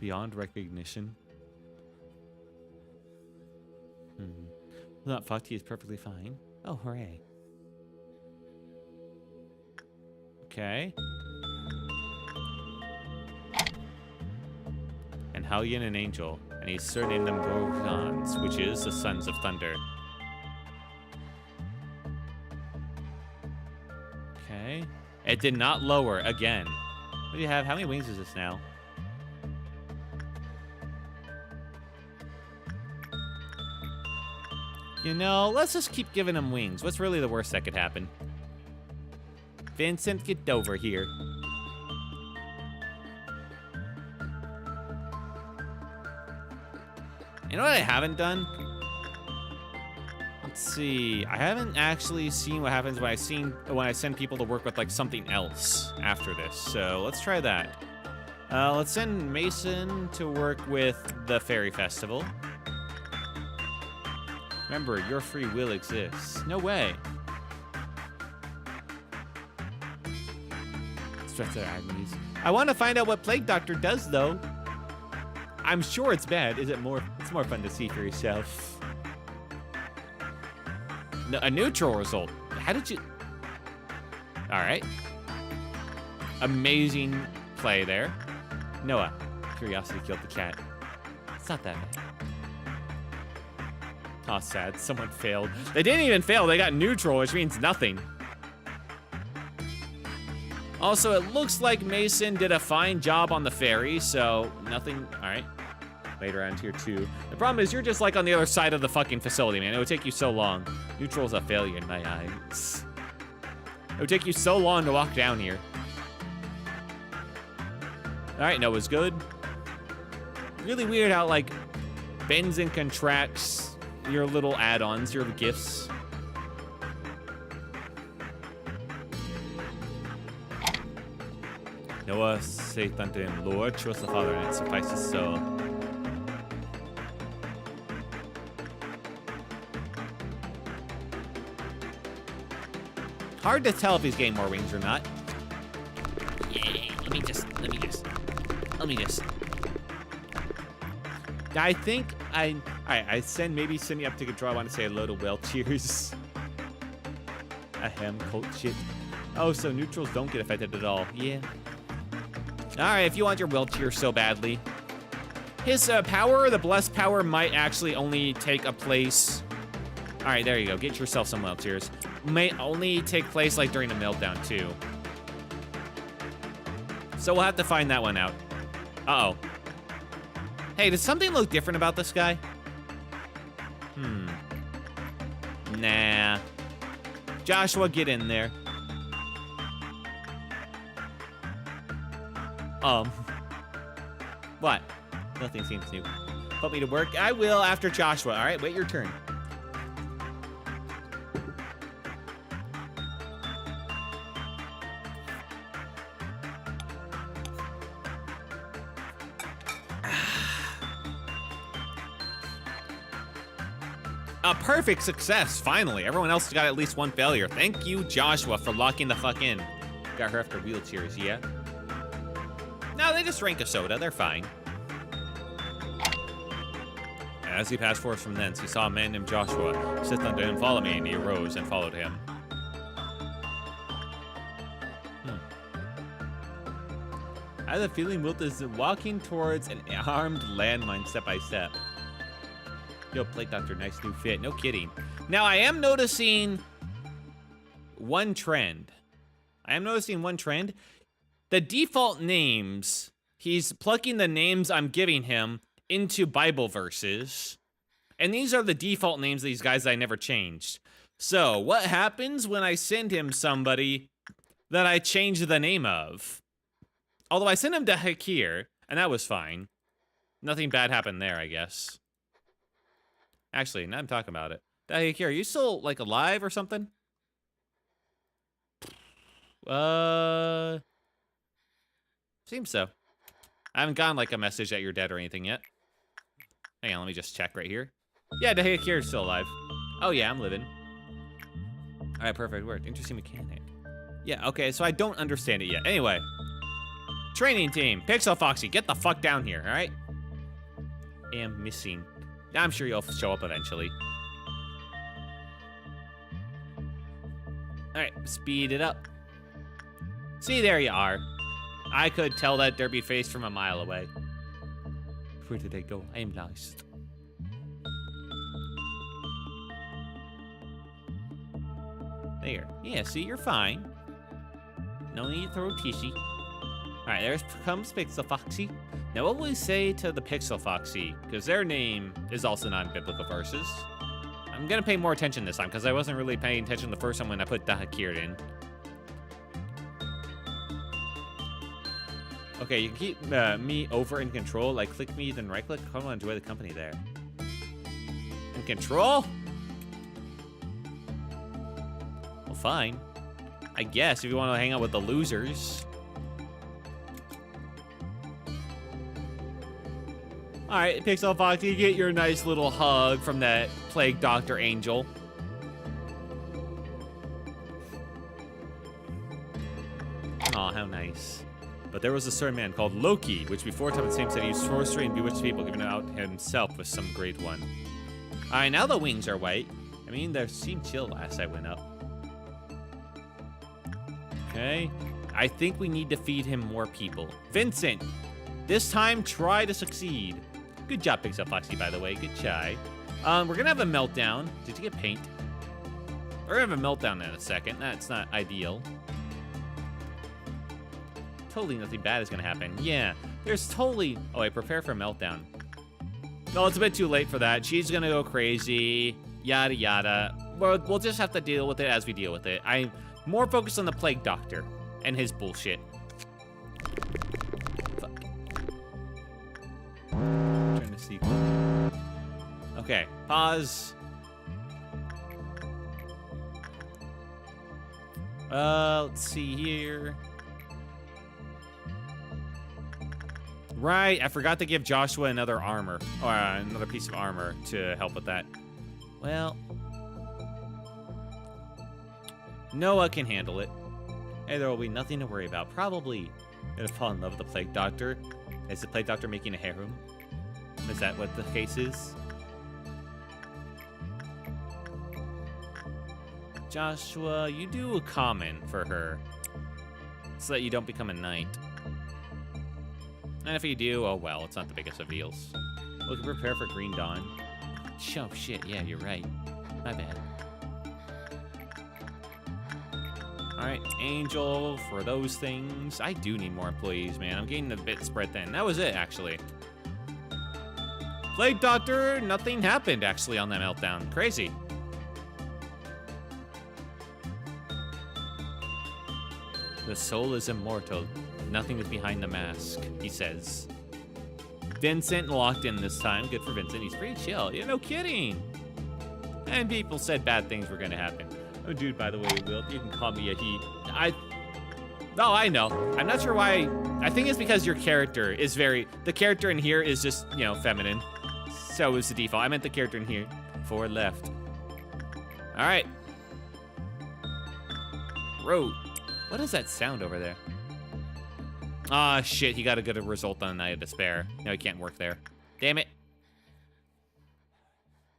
Beyond recognition. Not fucked, he is perfectly fine. Oh, hooray. Okay. And Hellion and Angel. And he's surnamed them Gorgons, which is the Sons of Thunder. Okay. It did not lower again. What do you have? How many wings is this now? You know, let's just keep giving him wings. What's really the worst that could happen? Vincent, get over here. You know what I haven't done? Let's see. I haven't actually seen what happens when I send people to work with like something else after this. So let's try that. Let's send Mason to work with the Fairy Festival. Remember, your free will exists. No way. Stretch their agonies. I want to find out what Plague Doctor does, though. I'm sure it's bad. Is it more? It's more fun to see for yourself. No, a neutral result. How did you? All right. Amazing play there. Noah, curiosity killed the cat. It's not that bad. Oh, sad. Someone failed. They didn't even fail. They got neutral, which means nothing. Also, it looks like Mason did a fine job on the ferry, so nothing. All right. Later on tier 2. The problem is you're just like on the other side of the fucking facility, man. It would take you so long. Neutral's a failure in my eyes. It would take you so long to walk down here. All right, Noah's good. Really weird how, like, bends and contracts your little add-ons, your gifts. Noah saith unto him, Lord, trust the Father, and it suffices so. Hard to tell if he's getting more wings or not. Yeah, let me just. I think all right, I send me up to control. I want to say hello to Will. Cheers. Ahem, cult shit. Oh, so neutrals don't get affected at all. Yeah. All right, if you want your will cheer so badly. His power, the blessed power, might actually only take a place. All right, there you go. Get yourself some will cheers. May only take place like during a meltdown too. So we'll have to find that one out. Uh-oh. Hey, does something look different about this guy? Nah. Joshua, get in there. What? Nothing seems new. Put me to work? I will after Joshua. All right, wait your turn. A perfect success, finally. Everyone else got at least one failure. Thank you, Joshua, for locking the fuck in. Got her after wheelchairs, yeah? No, they just drank a soda. They're fine. As he passed forth from thence, he saw a man named Joshua. Sit unto him, follow me, and he arose and followed him. I have a feeling Wilt is walking towards an armed landmine step by step. Yo, Plague Doctor, nice new fit. No kidding. Now, I am noticing one trend. The default names, he's plugging the names I'm giving him into Bible verses. And these are the default names of these guys I never changed. So, what happens when I send him somebody that I change the name of? Although I sent him to Hakir, and that was fine. Nothing bad happened there, I guess. Actually, now I'm talking about it. Hakir, are you still, like, alive or something? Seems so. I haven't gotten, like, a message that you're dead or anything yet. Hang on, let me just check right here. Yeah, Hakir is still alive. Oh, yeah, I'm living. All right, perfect word. Interesting mechanic. Yeah, okay, so I don't understand it yet. Anyway. Training team. Pixel Foxy, get the fuck down here, all right? Am missing. I'm sure you'll show up eventually. All right, speed it up. See, there you are. I could tell that derby face from a mile away. Where did they go? I am lost. There. Yeah, see, you're fine. No need to throw tissue. All right, there comes Pixel Foxy. Now, what will we say to the Pixel Foxy? Because their name is also non-biblical verses. I'm going to pay more attention this time, because I wasn't really paying attention the first time when I put Dahakir in. Okay, you can keep me over in control. Like, click me, then right-click. Come on, enjoy the company there. In control? Well, fine. I guess, if you want to hang out with the losers. All right, Pixel Foxy, you get your nice little hug from that Plague Doctor Angel. Aw, how nice. But there was a certain man called Loki, which before time the same said he used sorcery and bewitched people, giving out himself with some great one. All right, now the wings are white. I mean, they seemed chill last I went up. Okay, I think we need to feed him more people. Vincent, this time try to succeed. Good job, Pixel Foxy, by the way. Good try. We're gonna have a meltdown. Did you get paint? We're gonna have a meltdown in a second. That's not ideal. Totally nothing bad is gonna happen. Yeah, there's totally... Oh, wait, prepare for a meltdown. No, it's a bit too late for that. She's gonna go crazy. Yada, yada. We'll just have to deal with it as we deal with it. I'm more focused on the Plague Doctor and his bullshit. Fuck. a sequel. Okay, pause. Let's see here. Right, I forgot to give Joshua another armor, or another piece of armor to help with that. Well, Noah can handle it. Hey, there will be nothing to worry about. Probably gonna fall in love with the Plague Doctor. Is the Plague Doctor making a harem? Is that what the case is? Joshua, you do a common for her, so that you don't become a knight. And if you do, oh well, it's not the biggest of deals. We can prepare for Green Dawn. Oh shit, yeah, you're right. My bad. Alright, Angel for those things. I do need more employees, man. I'm getting a bit spread thin. That was it, actually. Plague Doctor, nothing happened, actually, on that meltdown. Crazy. The soul is immortal. Nothing is behind the mask, he says. Vincent locked in this time. Good for Vincent. He's pretty chill. Yeah, no kidding. And people said bad things were going to happen. Oh, dude, by the way, Will, you can call me a he. No, I know. I'm not sure why. I think it's because your character is the character in here is just, you know, feminine. So is the default. I meant the character in here. Forward left. All right. Road. What is that sound over there? Ah, shit, he got a good result on the Night of Despair. No, he can't work there. Damn it.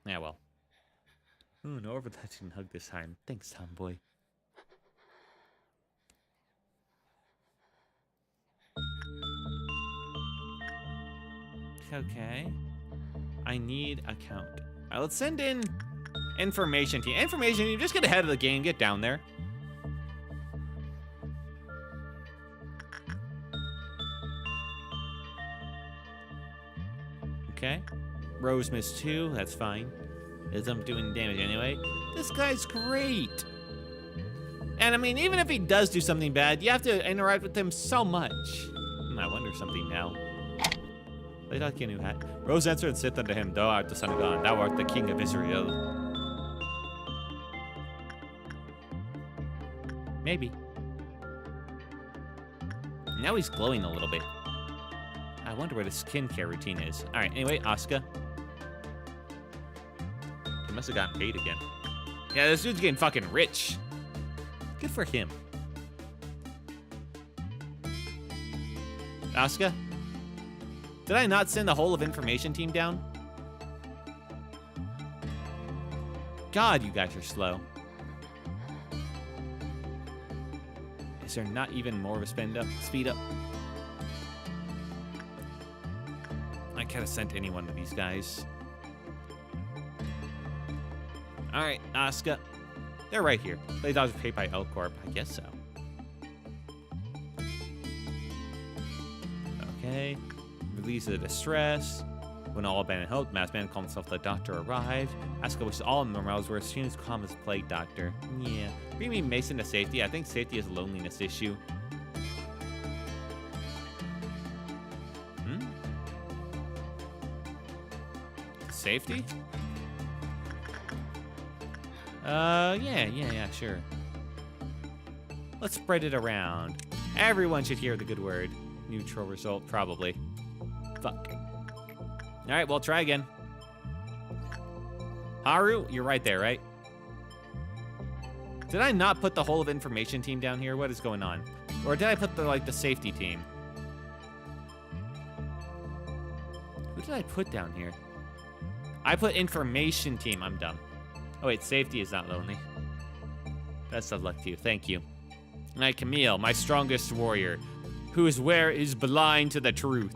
Yeah, well. Ooh, no overtouching hug this time. Thanks, Tomboy. Okay. I need a count. All right, let's send in information team. Information team, just get ahead of the game. Get down there. Okay. Rose missed 2. That's fine. Isn't doing damage anyway. This guy's great. And I mean, even if he does do something bad, you have to interact with him so much. I wonder something now. They don't get a new hat. Rose answered and said unto him, Thou art the son of God. Thou art the king of Israel. Maybe. Now he's glowing a little bit. I wonder where the skincare routine is. All right, anyway, Asuka. He must have gotten paid again. Yeah, this dude's getting fucking rich. Good for him. Asuka? Did I not send the whole of information team down? God, you guys are slow. Is there not even more of a speed up? I could have sent any one of these guys. Alright, Asuka. They're right here. They thought it was paid by L Corp. I guess so. Okay. Release the distress. When all abandoned hope, masked man called himself the Doctor arrived. Asuka wishes all morals were as soon as calm as Plague Doctor. Yeah. Bring me Mason to safety. I think safety is a loneliness issue. Safety? Yeah, sure. Let's spread it around. Everyone should hear the good word. Neutral result, probably. Fuck. Alright, well, try again. Haru, you're right there, right? Did I not put the whole of information team down here? What is going on? Or did I put the safety team? Who did I put down here? I put information team. I'm dumb. Oh, wait, safety is not lonely. Best of luck to you. Thank you. And I, Camille, my strongest warrior, who is blind to the truth.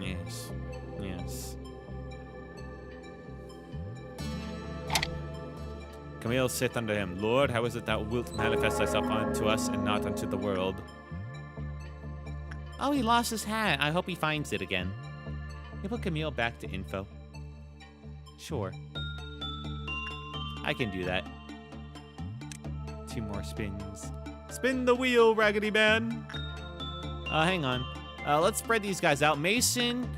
Yes. Yes. Camille saith unto him, Lord, how is it thou wilt manifest thyself unto us and not unto the world? Oh, he lost his hat. I hope he finds it again. You put Camille back to info. Sure. I can do that. 2 more spins. Spin the wheel, Raggedy Man. Hang on. Let's spread these guys out. Mason,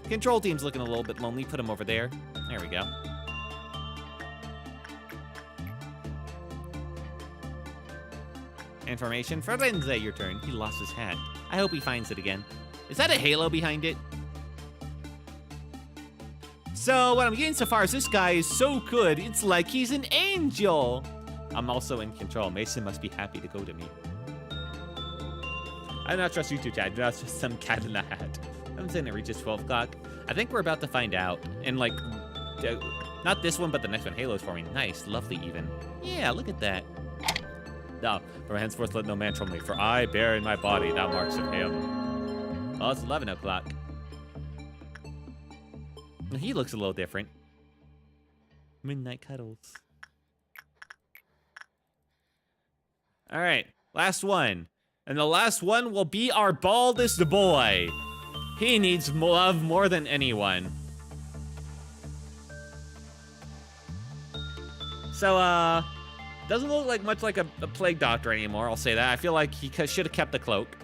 control team's looking a little bit lonely. Put him over there. There we go. Information. Frenzy, your turn. He lost his hat. I hope he finds it again. Is that a halo behind it? So what I'm getting so far is this guy is so good, it's like he's an angel. I'm also in control. Mason must be happy to go to me. I do not trust you two, Chad. You're not just some cat in a hat. I'm saying it reaches 12 o'clock. I think we're about to find out. And like, not this one, but the next one. Halo's forming. Nice, lovely even. Yeah, look at that. No, from henceforth let no man trouble me, for I bear in my body the marks of him. Well, it's 11 o'clock. He looks a little different. Midnight cuddles. All right, last one. And the last one will be our baldest boy. He needs love more than anyone. So, doesn't look like much like a plague doctor anymore, I'll say that. I feel like he should have kept the cloak.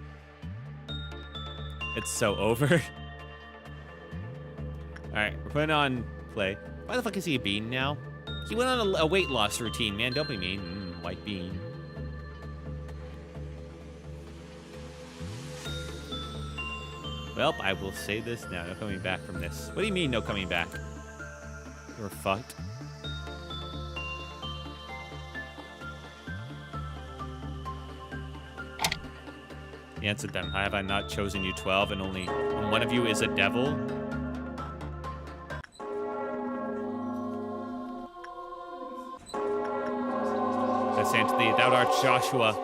It's so over. All right, we're putting on play. Why the fuck is he a bean now? He went on a weight loss routine, man. Don't be mean. White bean. Well, I will say this now. No coming back from this. What do you mean, no coming back? We're fucked. He answered them. Have I not chosen you 12 and only one of you is a devil? I say unto thee, thou art Joshua,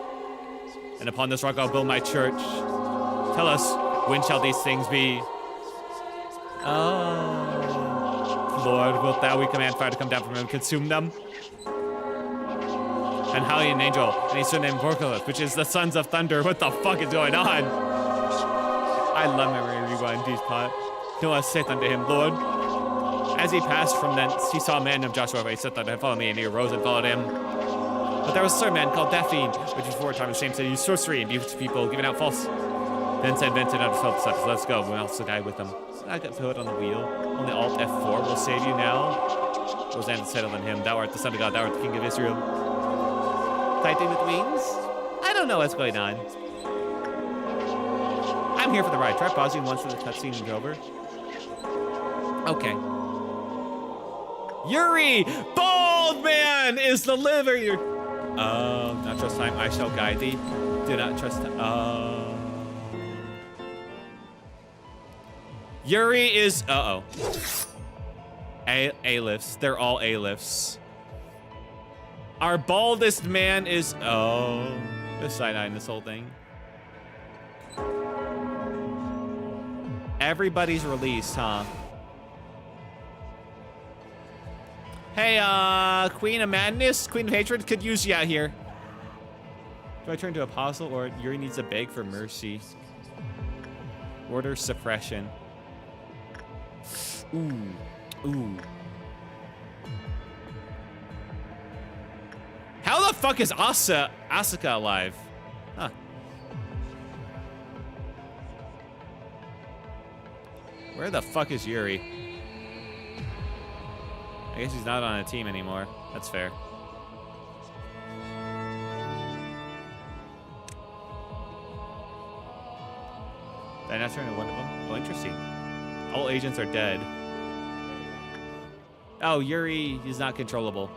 and upon this rock I'll build my church. Tell us, when shall these things be? Oh, Lord, wilt thou, we command fire to come down from heaven and consume them? And Hali, an angel, and he's surnamed Vorkalith, which is the sons of thunder. What the fuck is going on? I love memory rewind these pot. Noah saith unto him, Lord, as he passed from thence, he saw a man named Joshua, but he said unto him, follow me, and he arose and followed him. But there was a certain man called Daphne, which before time the same said, use sorcery and beautiful people, giving out false. Then said Vincent unto himself, such, let's go. We also die with them. I got put on the wheel. Only Alt F4 will save you now. Roseanne said unto him, thou art the son of God, thou art the king of Israel. Fighting with wings? I don't know what's going on. I'm here for the ride. Try pausing once for the cutscene is over. Okay. Yuri! Bald man is the liver! Not trust time, I shall guide thee. Do not trust time. Yuri is, A-lifts. They're all A-lifts. Our baldest man is, the side-eyeing this whole thing. Everybody's released, huh? Hey, Queen of Madness, Queen of Hatred, could use you out here. Do I turn to Apostle or Yuri needs to beg for mercy? Order suppression. Ooh. How the fuck is Asuka alive? Huh. Where the fuck is Yuri? I guess he's not on a team anymore. That's fair. Did I not turn to one of them? Oh, interesting. All agents are dead. Oh, Yuri is not controllable.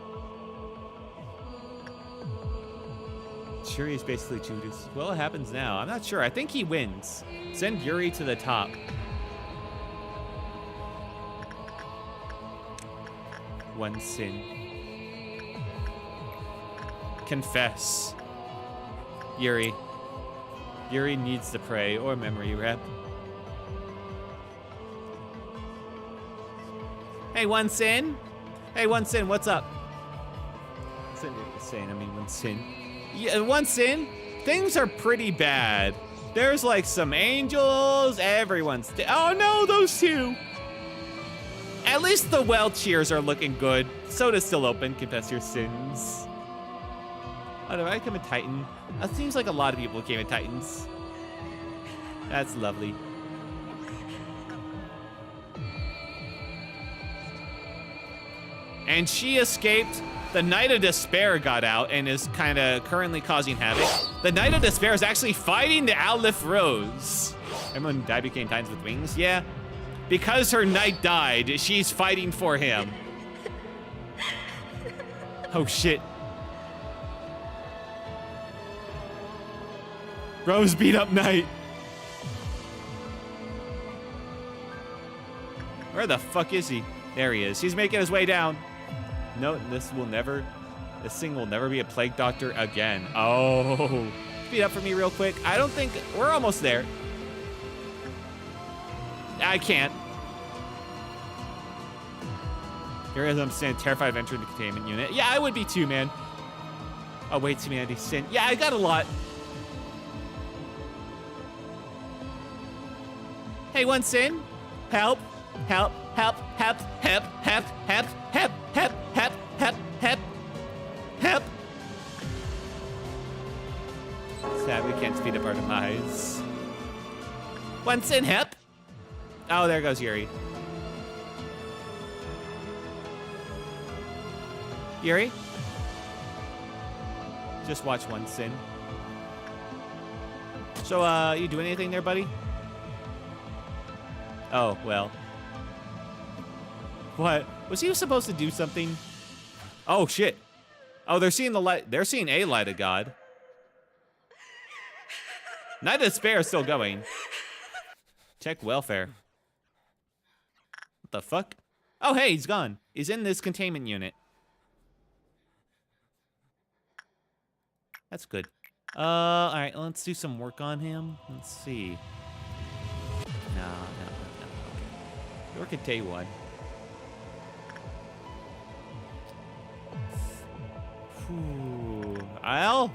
Yuri is basically Judas. Well, it happens now. I'm not sure. I think he wins. Send Yuri to the top. One sin. Confess. Yuri. Yuri needs to pray or memory rep. Hey, one sin. Hey, one sin. What's up? One sin. Yeah, one sin. Things are pretty bad. There's like some angels. Everyone's. Oh no, those two. At least the well cheers are looking good. Soda's still open. Confess your sins. Oh, did I become a Titan? That seems like a lot of people became a Titans. That's lovely. And she escaped. The Knight of Despair got out and is kind of currently causing havoc. The Knight of Despair is actually fighting the Owlif Rose. Everyone died became Titans with wings? Yeah. Because her knight died, she's fighting for him. Oh shit. Rose beat up Knight. Where the fuck is he? There he is. He's making his way down. No, this thing will never be a plague doctor again. Oh. Speed up for me real quick. I don't think, we're almost there. I can't. Here I'm standing terrified of entering the containment unit. Yeah, I would be too, man. Oh, wait, Humanity Sin. Yeah, I got a lot. Hey, one Sin. Help. Help. Help. Help. Help. Help. Help. Help. Help. Help. Help. Help. Help. Sad we can't speed up our demise. One Sin, help. Oh, there goes Yuri. Yuri? Just watch one Sin. So, you doing anything there, buddy? Oh, well. What? Was he supposed to do something? Oh, shit. Oh, they're seeing the light. They're seeing a light of God. Night of Despair is still going. Check welfare. What the fuck? Oh, hey, he's gone. He's in this containment unit. That's good. All right, let's do some work on him. Let's see. No. Okay. Work at day one. Well,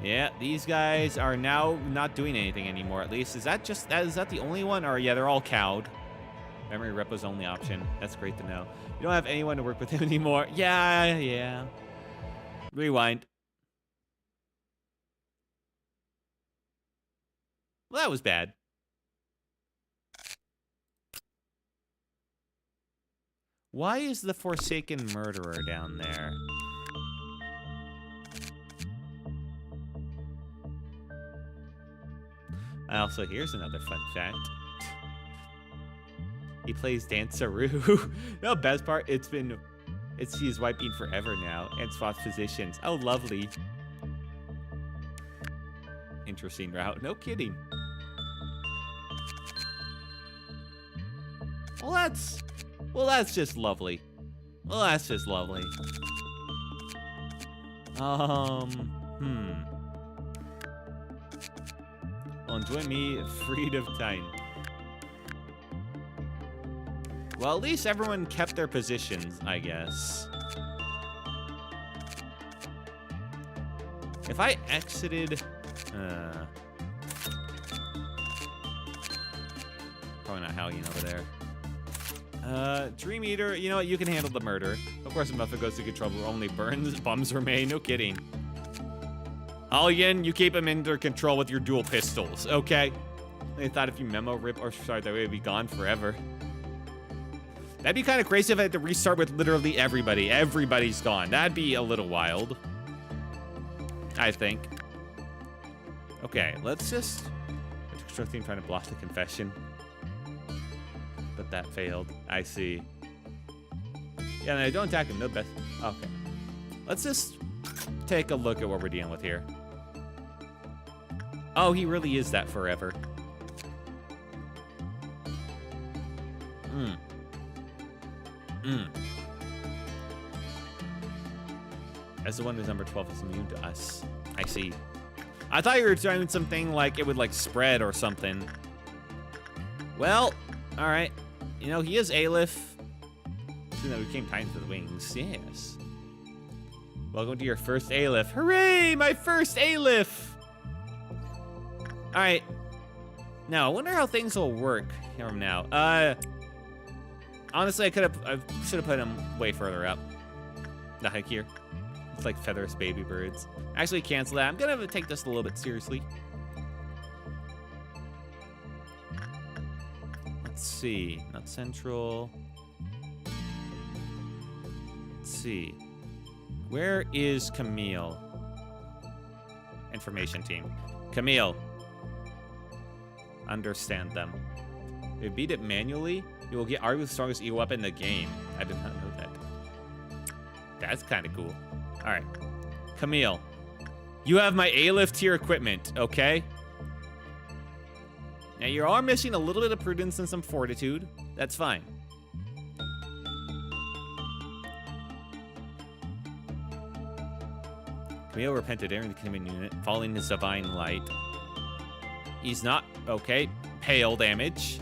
yeah, these guys are now not doing anything anymore. At least is that the only one? Or yeah, they're all cowed. Memory repo's only option. That's great to know. You don't have anyone to work with him anymore. Yeah. Rewind. Well, that was bad. Why is the Forsaken Murderer down there? Also, here's another fun fact. He plays Danceroo. No, best part, he's wiping forever now and swaps positions. Oh, lovely. Interesting route. No kidding. Well, that's just lovely. Well, enjoy me, freed of time. Well, at least everyone kept their positions, I guess. If I exited... probably not Halligan over there. Dream Eater, you know what? You can handle the murder. Of course, if Muffet goes to get trouble, only bums remain. No kidding. Halligan, you keep him under control with your dual pistols, okay? They thought if you memo rip or start that way, it'd be gone forever. That'd be kind of crazy if I had to restart with literally everybody. Everybody's gone. That'd be a little wild. I think. Okay, let's just... Constructing trying to block the confession. But that failed. I see. Yeah, no, don't attack him. No best. Okay. Let's just take a look at what we're dealing with here. Oh, he really is that forever. As the one who's number 12 is immune to us. I see. I thought you were doing something like it would like spread or something. Well, all right. You know, he is Aleph. You know, we became Titans with wings. Yes. Welcome to your first Aleph. Hooray! My first Aleph! All right. Now, I wonder how things will work from now. Honestly, I should have put him way further up. The heck here. It's like featherless baby birds. Actually, cancel that. I'm gonna take this a little bit seriously. Let's see. Not central. Let's see. Where is Camille? Information team. Camille. Understand them. If you beat it manually, you will get arguably the strongest eagle weapon in the game. I did not know that. That's kind of cool. All right. Camille. You have my A-lift tier equipment, okay? Now, you are missing a little bit of prudence and some fortitude. That's fine. Camille repented entering the command unit, following his divine light. He's not, okay. Pale damage.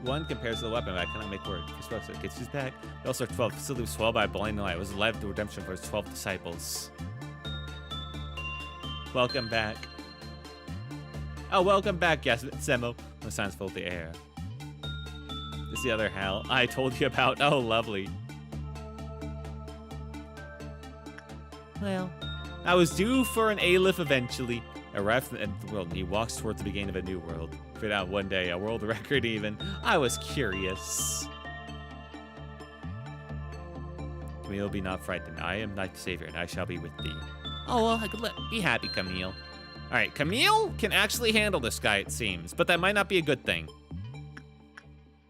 1 compares to the weapon, but I cannot make word. So it gets his back. He also 12. Facility was swelled by a blinding light. It was led to redemption for his 12 disciples. Welcome back. Oh, welcome back, yes, Semo. The signs filled the air. This is the other hell I told you about. Oh, lovely. Well, I was due for an A-lift eventually. Arrived at the end of the world, and he walks towards the beginning of a new world. Fit out one day, a world record even. I was curious. Camille, be not frightened. I am thy savior, and I shall be with thee. Oh, well, I could be happy, Camille. All right, Camille can actually handle this guy, it seems, but that might not be a good thing.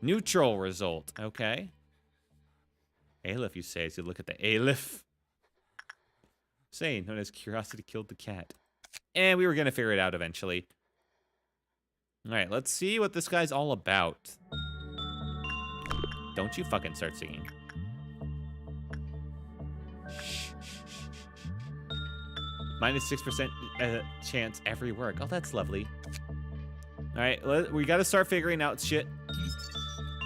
Neutral result, okay. A-lift, you say, as you look at the A-lift. Saying, known as curiosity killed the cat. And we were going to figure it out eventually. All right, let's see what this guy's all about. Don't you fucking start singing. Minus 6% chance every work. Oh, that's lovely. All right, we got to start figuring out shit.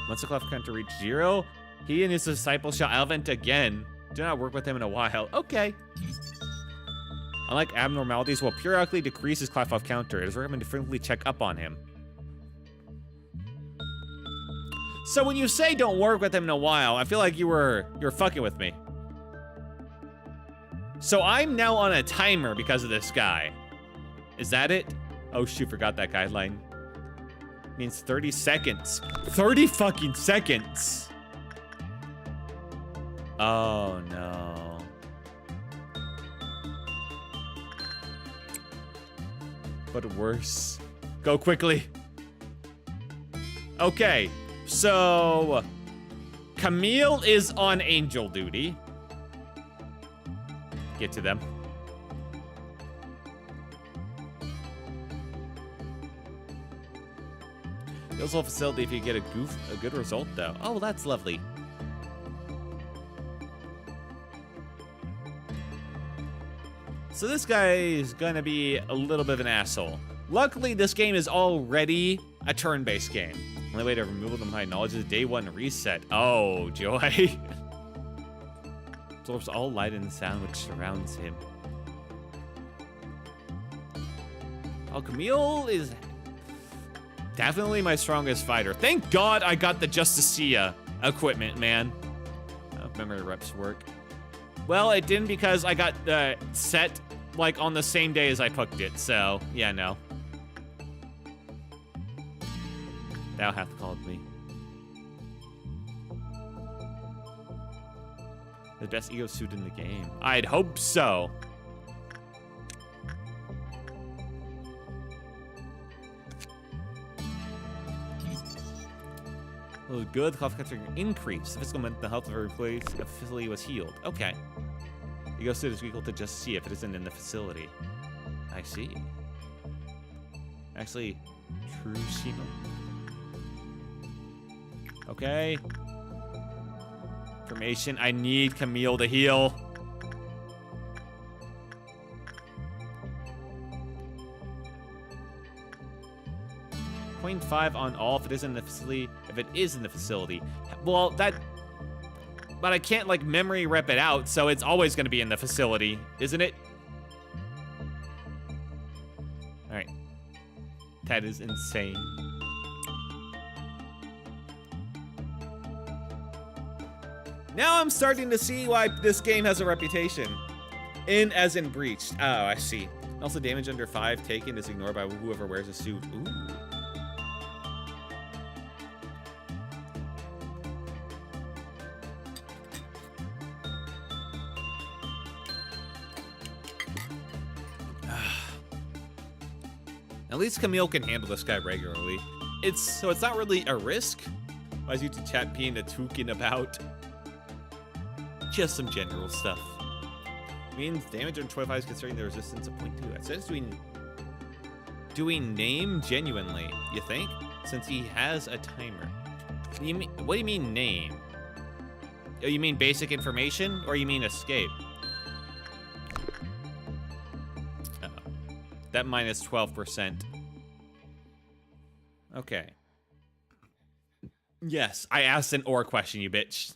Once the cleft counter reach 0, he and his disciples shall advent again. Do not work with him in a while. Okay. Unlike abnormalities, will periodically decrease his cleft off counter. It is recommended to frequently check up on him. So when you say don't work with him in a while, I feel like you're fucking with me. So I'm now on a timer because of this guy. Is that it? Oh shoot, forgot that guideline. It means 30 seconds. 30 fucking seconds. Oh no. But worse. Go quickly. Okay, so Camille is on angel duty. Get to them. This whole facility if you get a good result though. Oh, that's lovely. So this guy is gonna be a little bit of an asshole. Luckily, this game is already a turn-based game. Only way to remove them by knowledge is day 1 reset. Oh, joy. Absorbs all light and sound which surrounds him. Oh, Camille is definitely my strongest fighter. Thank God I got the Justicia equipment, man. I don't remember the reps work. Well, it didn't because I got set like on the same day as I picked it, so yeah, no. Thou hath called me. The best ego suit in the game. I'd hope so. Well, good. The cloth cutter increased. The physical mental health of every place the facility was healed. Okay. Ego suit is equal to just see if it isn't in the facility. I see. Actually, true Shima. Okay. Information. I need Camille to heal. .5 on all if it is in the facility. If it is in the facility. Well, that... But I can't, like, memory rep it out, so it's always going to be in the facility, isn't it? Alright. That is insane. Now I'm starting to see why this game has a reputation. In as in breached. Oh, I see. Also, damage under 5 taken is ignored by whoever wears a suit. Ooh. At least Camille can handle this guy regularly. It's not really a risk. Why is YouTube chat being a talking about? Just some general stuff. Means damage on 25 is considering the resistance of 0.2. It says doing name genuinely, you think? Since he has a timer. What do you mean name? Oh, you mean basic information or you mean escape? Uh-oh. That minus 12%. Okay. Yes, I asked an or question, you bitch.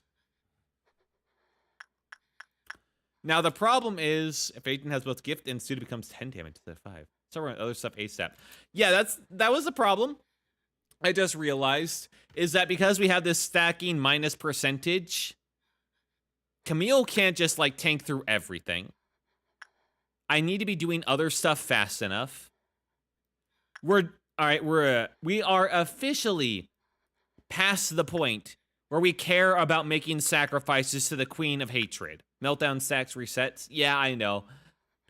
Now, the problem is, if Aiden has both gift and suit, it becomes 10 damage instead of 5. So we're on other stuff ASAP. Yeah, that was the problem. I just realized, is that because we have this stacking minus percentage, Camille can't just, like, tank through everything. I need to be doing other stuff fast enough. We are officially past the point where we care about making sacrifices to the Queen of Hatred. Meltdown stacks resets. Yeah, I know.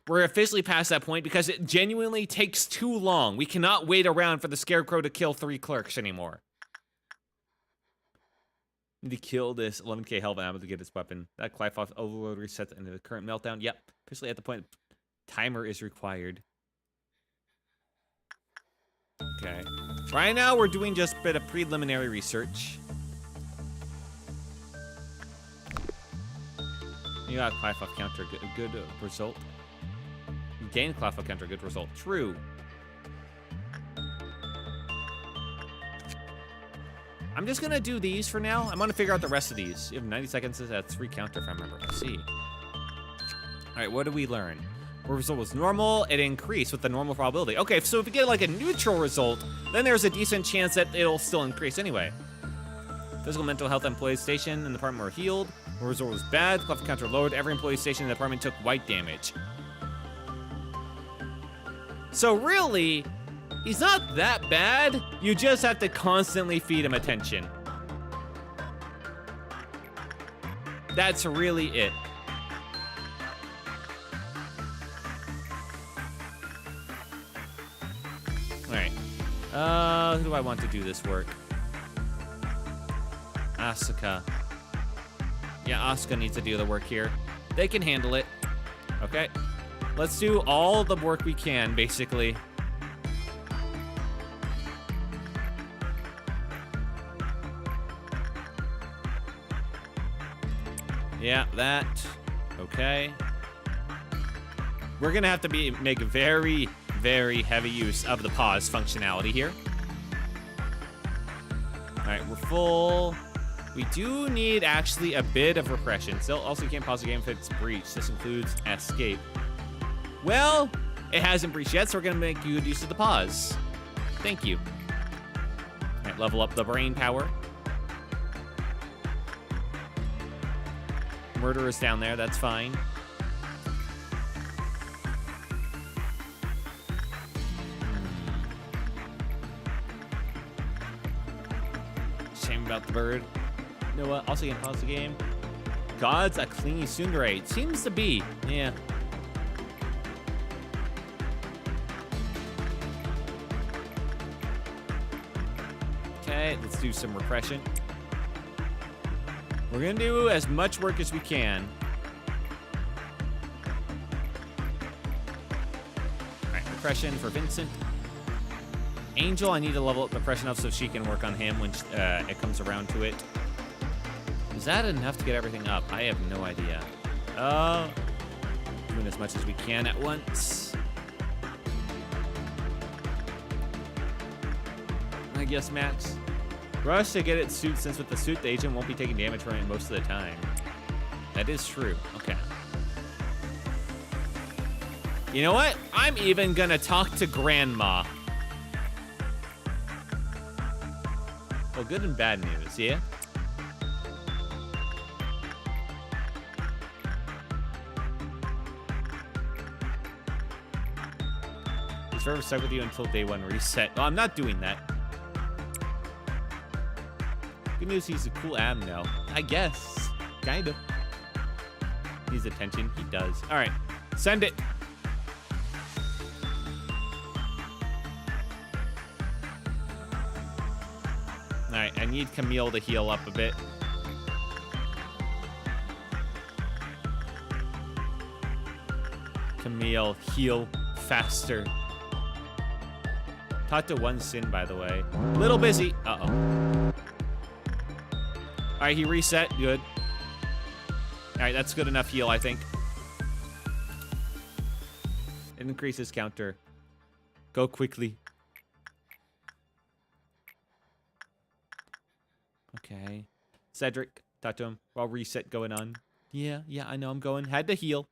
We're officially past that point because it genuinely takes too long. We cannot wait around for the Scarecrow to kill 3 clerks anymore. Need to kill this 11k Helvet ammo to get this weapon. That Clifoff overload resets into the current Meltdown. Yep, officially at the point timer is required. Okay. Right now, we're doing just a bit of preliminary research. You got Clifoff counter, a good result. You gain Clifoff counter, good result. True. I'm just gonna do these for now. I'm gonna figure out the rest of these. You have 90 seconds, that's 3 counter if I remember. I see. All right, what did we learn? Where result was normal, it increased with the normal probability. Okay, so if we get like a neutral result, then there's a decent chance that it'll still increase anyway. Physical mental health employees stationed in the department were healed. Where result was bad, Clifoff counter lowered. Every employee stationed in the department took white damage. So really, he's not that bad. You just have to constantly feed him attention. That's really it. Alright. Who do I want to do this work? Asuka. Yeah, Asuka needs to do the work here. They can handle it. Okay. Let's do all the work we can, basically. Yeah, that. Okay. We're gonna have to make very, very heavy use of the pause functionality here. All right, we're full. We do need actually a bit of repression. Still, also you can't pause the game if it's breached. This includes escape. Well, it hasn't breached yet, so we're gonna make good use of the pause. Thank you. All right, level up the brain power. Murderer's down there, that's fine. Shame about the bird. You know what? Also, you can pause the game. God's a clingy tsundere. It seems to be. Yeah. Okay, let's do some repression. We're gonna do as much work as we can. Alright, repression for Vincent. Angel, I need to level up repression up so she can work on him when it comes around to it. Is that enough to get everything up? I have no idea. Doing as much as we can at once. I guess Max. Rush to get it suit, since with the suit, the agent won't be taking damage from it most of the time. That is true. Okay. You know what? I'm even gonna talk to Grandma. Well, good and bad news, yeah? server stuck with you until day 1 reset. Well, I'm not doing that. Good news, he's a cool ammo. I guess. Kind of. Needs attention. He does. All right. Send it. All right. I need Camille to heal up a bit. Camille, heal faster. Talk to one Sin, by the way. Little busy. Uh-oh. All right, he reset. Good. All right, that's good enough heal, I think. Increase his counter. Go quickly. Okay. Cedric, talk to him while reset going on. Yeah, I know I'm going. Had to heal.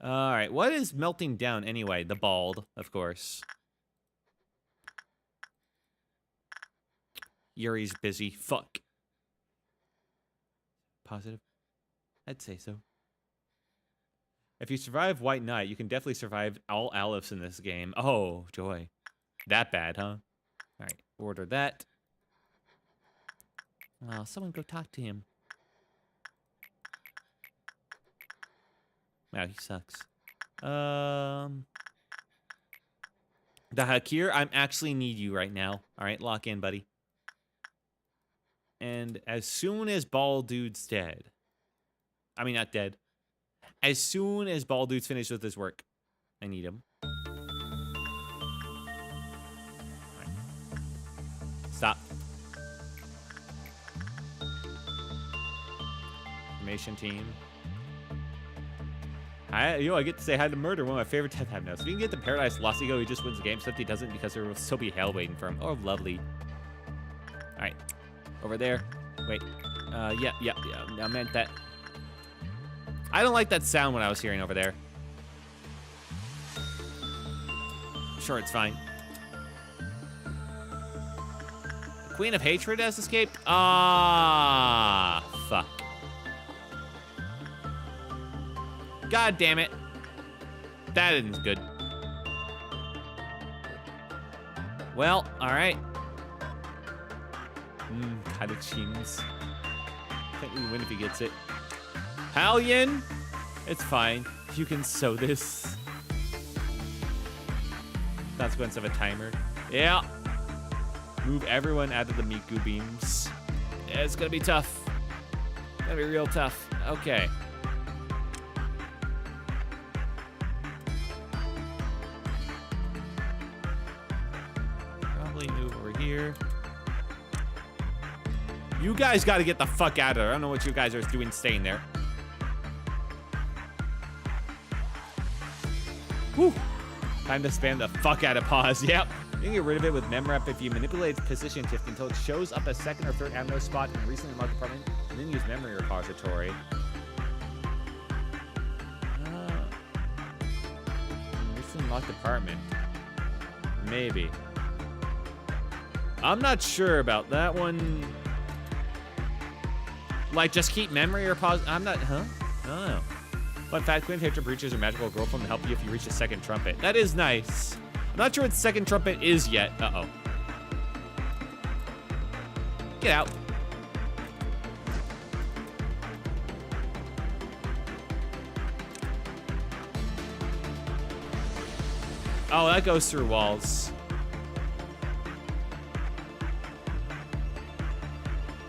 All right, what is melting down anyway? The bald, of course. Yuri's busy. Fuck. Positive? I'd say so. If you survive White Knight, you can definitely survive all Alephs in this game. Oh, joy. That bad, huh? All right, order that. Oh, someone go talk to him. Wow, he sucks. The Hakir, I'm actually need you right now. All right, lock in, buddy. And as soon as Bald Dude's dead, I mean, not dead. As soon as Bald Dude's finished with his work, I need him. Right. Stop. Information team. I get to say hi to Murder, one of my favorite death time notes. If you can get to Paradise Lost Ego, he just wins the game, except he doesn't because there will still be hell waiting for him. Oh, lovely. All right. Over there. Wait. Yeah. I meant that. I don't like that sound when I was hearing over there. Sure, it's fine. The Queen of Hatred has escaped? Ah, fuck. God damn it. That isn't good. Well, alright. Katachins. Can't really win if he gets it. Hallion! It's fine. You can sew this. Consequence of a timer. Yeah. Move everyone out of the Miku beams. Yeah, it's gonna be tough. Gonna be real tough. Okay. Probably move over here. You guys gotta get the fuck out of there. I don't know what you guys are doing staying there. Whew. Time to spam the fuck out of pause. Yep. You can get rid of it with memrep if you manipulate its position shift until it shows up a second or third ammo spot in a recently marked department, and then use memory repository. Recently marked department. Maybe. I'm not sure about that one. Like, just keep memory or pause. I'm not, huh? I don't know. Fun fact, Queen of Hatred breaches her magical girlfriend to help you if you reach the second trumpet. That is nice. I'm not sure what second trumpet is yet. Uh-oh. Get out. Oh, that goes through walls.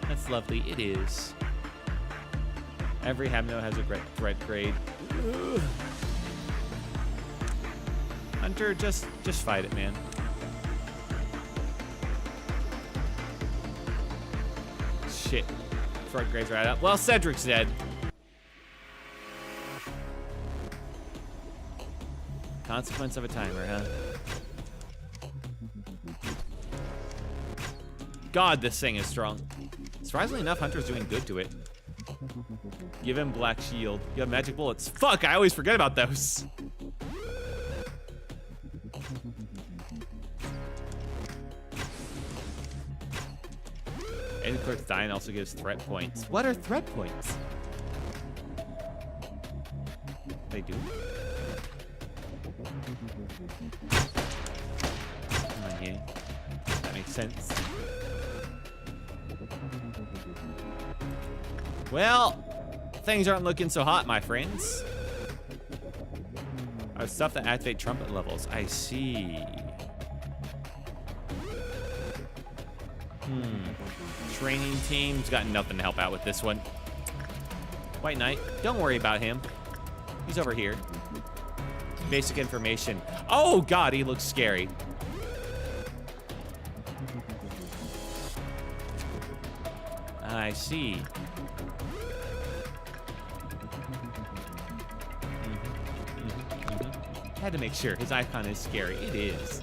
That's lovely. It is. Every Hamno has a threat grade. Ugh. Hunter, just fight it, man. Shit. Threat grades right up. Well, Cedric's dead. Consequence of a timer, huh? God, this thing is strong. Surprisingly enough, Hunter's doing good to it. Give him Black Shield. You have magic bullets. Fuck, I always forget about those. And Clerk's Dying also gives threat points. What are threat points? They do. Yeah, that makes sense. Well, things aren't looking so hot, my friends. Stuff that activate trumpet levels. I see. Training team's got nothing to help out with this one. White Knight, don't worry about him. He's over here. Basic information. Oh God, he looks scary. I see. Had to make sure his icon is scary. It is.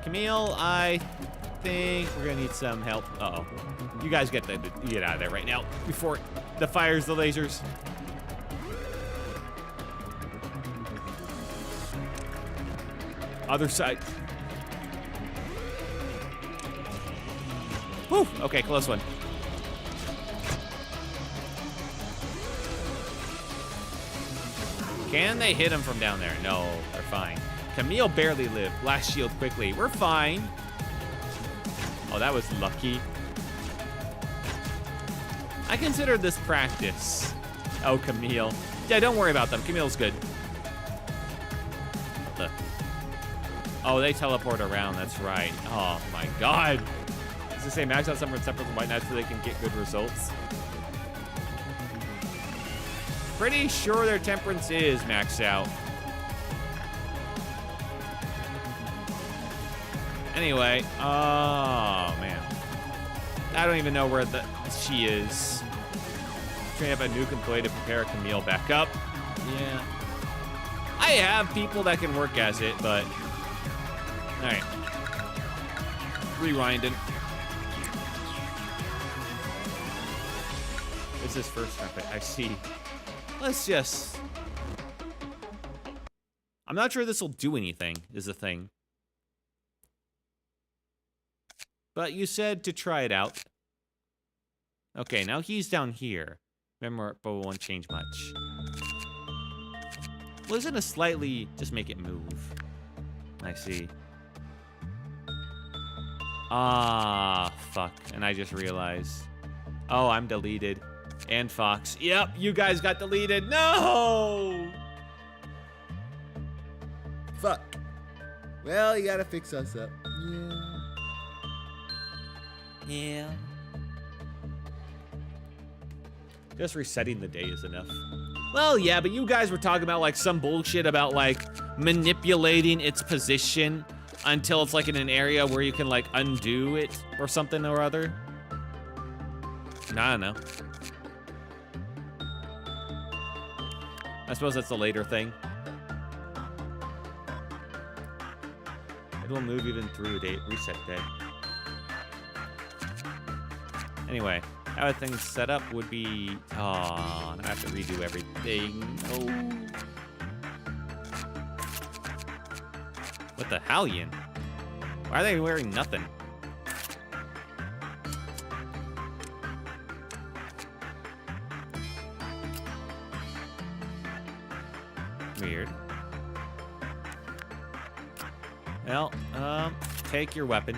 Camille, I think we're gonna need some help. Uh-oh. You guys get out of there right now before the fires the lasers. Other side. Whew, okay, close one. Can they hit him from down there? No, they're fine. Camille barely lived. Blast shield quickly. We're fine. Oh, that was lucky. I consider this practice. Oh, Camille. Yeah, don't worry about them. Camille's good. Oh, they teleport around. That's right. Oh, my God. Does it say max out someone separate from White Knights so they can get good results? Pretty sure their temperance is maxed out. Anyway, oh man. I don't even know where she is. Train up a nuke employee to prepare Camille back up. Yeah. I have people that can work as it, but alright. Rewinding. This is first trumpet. I see. Let's just... I'm not sure this will do anything, is the thing. But you said to try it out. Okay, now he's down here. Memorable won't change much. Well, isn't it slightly... just make it move. I see. Ah, fuck. And I just realized. Oh, I'm deleted. And Fox. Yep, you guys got deleted. No! Fuck. Well, you gotta fix us up. Yeah. Just resetting the day is enough. Well, yeah, but you guys were talking about, like, some bullshit about, like, manipulating its position until it's, like, in an area where you can, like, undo it or something or other. I don't know. I suppose that's the later thing. It will move even through reset day. Anyway, how things set up would be... Oh, I have to redo everything. Oh. What the Hellion? Why are they wearing nothing? Weird. Well, take your weapon.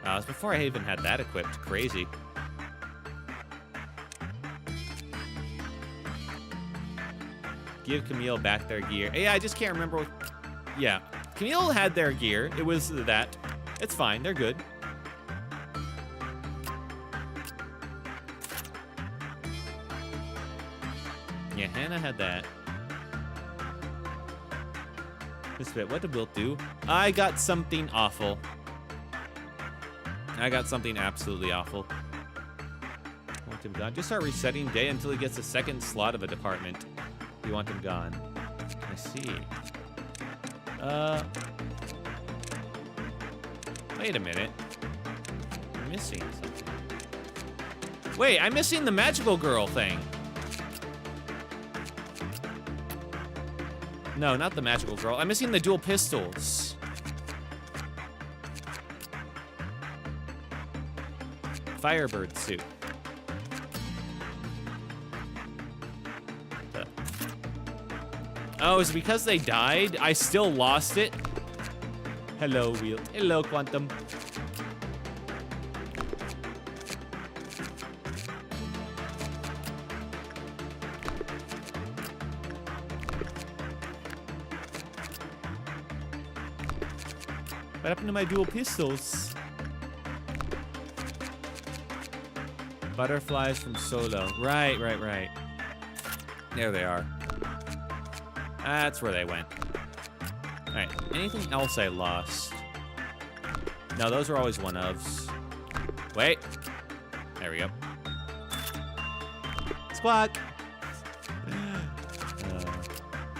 It was before I even had that equipped. Crazy. Give Camille back their gear. Yeah, I just can't remember what... Yeah, Camille had their gear. It was that. It's fine. They're good. Yeah, Hannah had that. This bit, what did Wilt do? I got something awful. I got something absolutely awful. Want him gone? Just start resetting day until he gets a second slot of a department. You want him gone. I see. Wait a minute. I'm missing something. Wait, I'm missing the magical girl thing. No, not the magical girl. I'm missing the dual pistols. Firebird suit. Oh, is it because they died? I still lost it. Hello, Wheel. Hello, Quantum. What happened to my dual pistols? Butterflies from Solo. Right. There they are. That's where they went. All right, anything else I lost? No, those are always one-ofs. Wait. There we go. Squawk.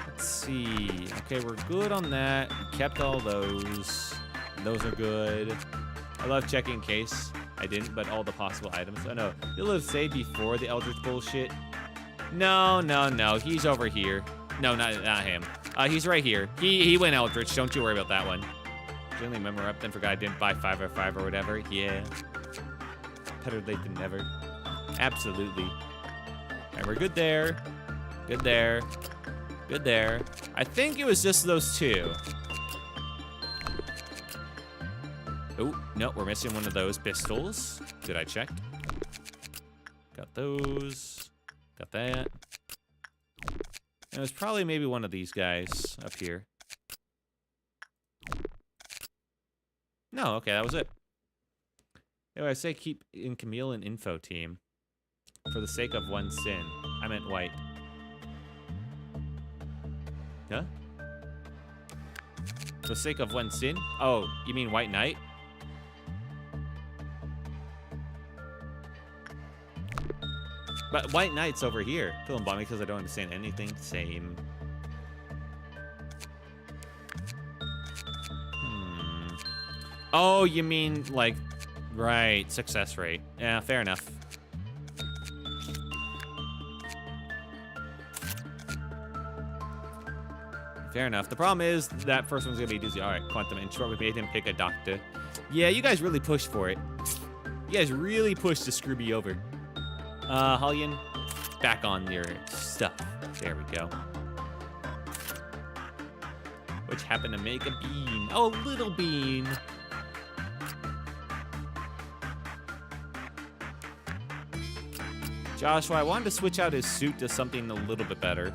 Let's see. Okay, we're good on that. We kept all those. Those are good. I love checking in case I didn't, but all the possible items. Oh, no. You'll have saved before the Eldritch bullshit. No. He's over here. No, not him. He's right here. He went Eldritch. Don't you worry about that one. Generally member up, then forgot I didn't buy 5 or 5 or whatever. Yeah. Better late than never. Absolutely. All right, we're good there. Good there. Good there. I think it was just those two. Oh, no, we're missing one of those pistols. Did I check? Got those. Got that. And it was probably maybe one of these guys up here. No, okay, that was it. Anyway, I say keep in Camille and info team. For the sake of one sin. I meant white. Huh? For the sake of one sin? Oh, you mean White Knight? But White Knight's over here. Feeling bummy because I don't understand anything. Same. Oh, you mean like, right, success rate. Yeah, fair enough. Fair enough. The problem is that first one's gonna be doozy. All right, Quantum. In short, we made him pick a doctor. Yeah, you guys really pushed for it. You guys really pushed to screw me over. Hullion, back on your stuff. There we go. Which happened to make a bean. Oh, little bean. Joshua, I wanted to switch out his suit to something a little bit better.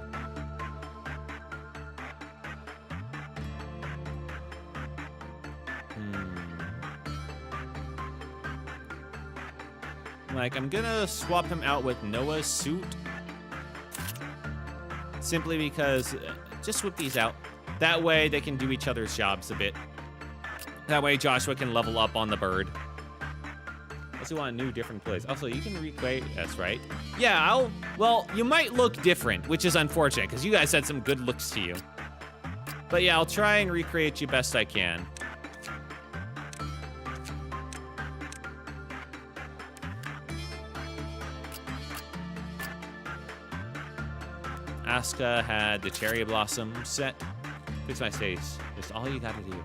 Like, I'm gonna swap him out with Noah's suit. Simply because, just swap these out. That way they can do each other's jobs a bit. That way Joshua can level up on the bird. Unless you want a new, different place. Also, you can recreate, that's right. Yeah, well, you might look different, which is unfortunate, because you guys had some good looks to you. But yeah, I'll try and recreate you best I can. Asuka had the cherry blossom set. Fix my face. Just all you gotta do.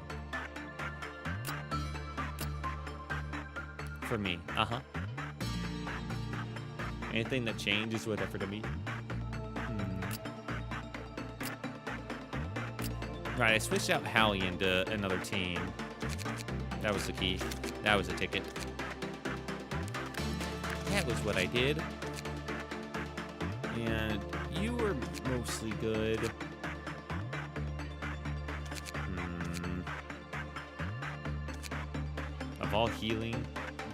For me. Uh-huh. Anything that changes whatever to me. Right, I switched out Hallion to another team. That was the key. That was the ticket. That was what I did. And you were mostly good. Of all healing,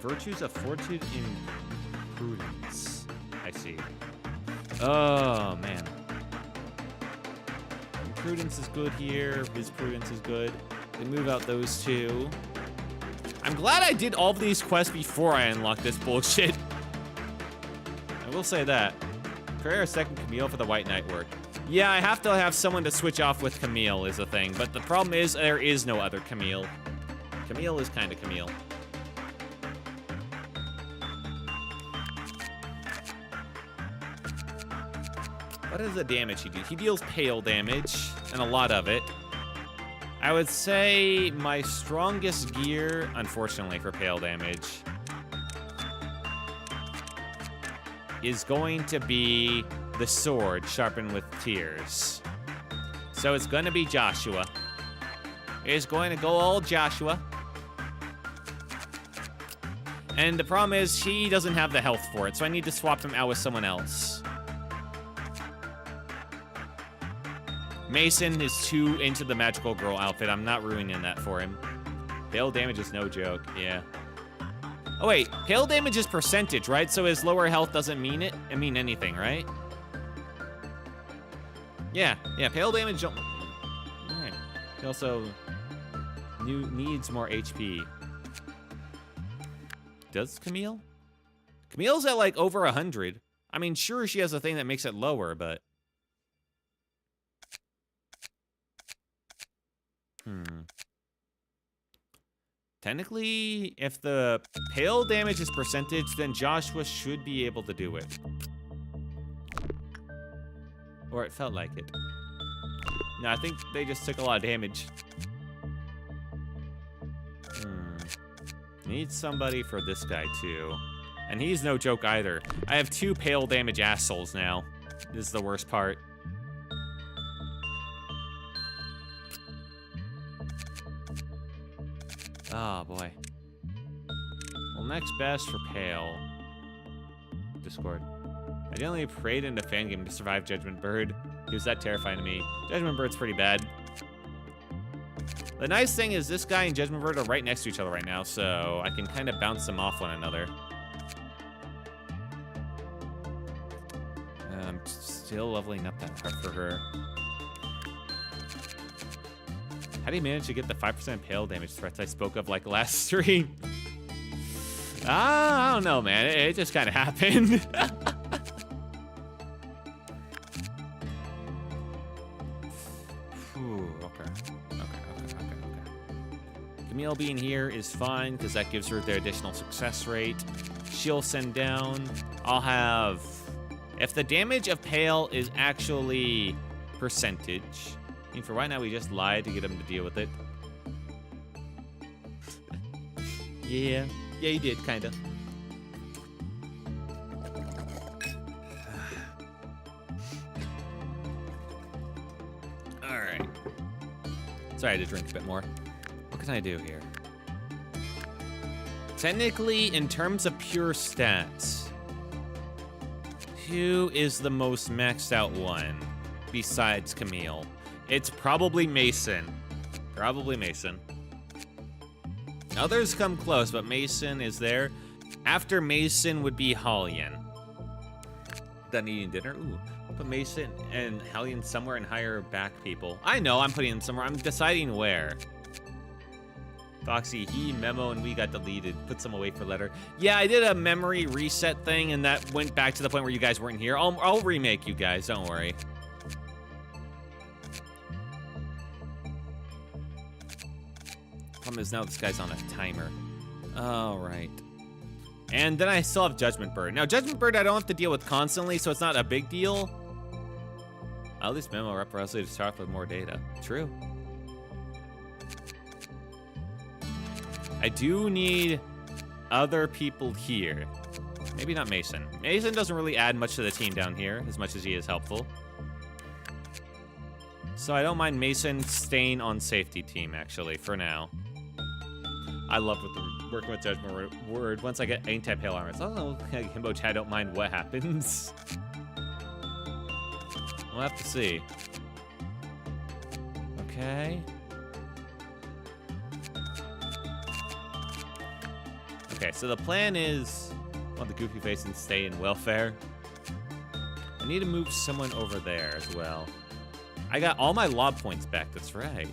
virtues of fortitude and prudence. I see. Oh, man. Prudence is good here. His prudence is good. They move out those two. I'm glad I did all of these quests before I unlocked this bullshit. I will say that. Prepare a second Camille for the White Knight work. Yeah, I have to have someone to switch off with Camille is the thing, but the problem is there is no other Camille. Camille is kind of Camille. What is the damage he deals? He deals pale damage, and a lot of it. I would say my strongest gear, unfortunately for pale damage, is going to be the sword sharpened with tears. So it's gonna be Joshua. It's going to go old Joshua. And the problem is he doesn't have the health for it, so I need to swap him out with someone else. Mason is too into the magical girl outfit. I'm not ruining that for him. Pale damage is no joke, yeah. Oh wait, pale damage is percentage, right? So his lower health doesn't mean anything, right? Yeah, pale damage don't... Alright. He also needs more HP. Does Camille? Camille's at like over 100. I mean, sure, she has a thing that makes it lower, but... Technically, if the pale damage is percentage, then Joshua should be able to do it. Or it felt like it. No, I think they just took a lot of damage. Need somebody for this guy, too. And he's no joke either. I have 2 pale damage assholes now. This is the worst part. Oh, boy. Well, next best for pale. Discord. I generally prayed in the fan game to survive Judgment Bird. He was that terrifying to me. Judgment Bird's pretty bad. The nice thing is this guy and Judgment Bird are right next to each other right now, so I can kind of bounce them off one another. I'm still leveling up that part for her. How do you manage to get the 5% pale damage threats I spoke of like last stream? I don't know, man. It just kind of happened. Camille being here is fine because that gives her the additional success rate. She'll send down. I'll have... If the damage of pale is actually percentage... I mean, for right now, we just lied to get him to deal with it. Yeah, you did, kind of. All right. Sorry, I had to drink a bit more. What can I do here? Technically, in terms of pure stats, who is the most maxed out one besides Camille? It's probably Mason. Probably Mason. Others come close, but Mason is there. After Mason would be Hallian. Done eating dinner? Ooh. Put Mason and Hallian somewhere and hire back people. I know, I'm putting them somewhere. I'm deciding where. Foxy, he, Memo, and we got deleted. Put some away for letter. Yeah, I did a memory reset thing, and that went back to the point where you guys weren't here. I'll remake you guys, don't worry. Problem is now this guy's on a timer. All right. And then I still have Judgment Bird. Now, Judgment Bird I don't have to deal with constantly, so it's not a big deal. At least Memo representative to start with more data. True. I do need other people here. Maybe not Mason. Mason doesn't really add much to the team down here, as much as he is helpful. So I don't mind Mason staying on safety team, actually, for now. I love working with Judgment Word. Once I get A-type Hail Armor, it's oh, Himbo Chat, I don't mind what happens. We'll have to see. Okay. Okay, so the plan is I want the goofy face and stay in welfare. I need to move someone over there as well. I got all my lob points back, that's right.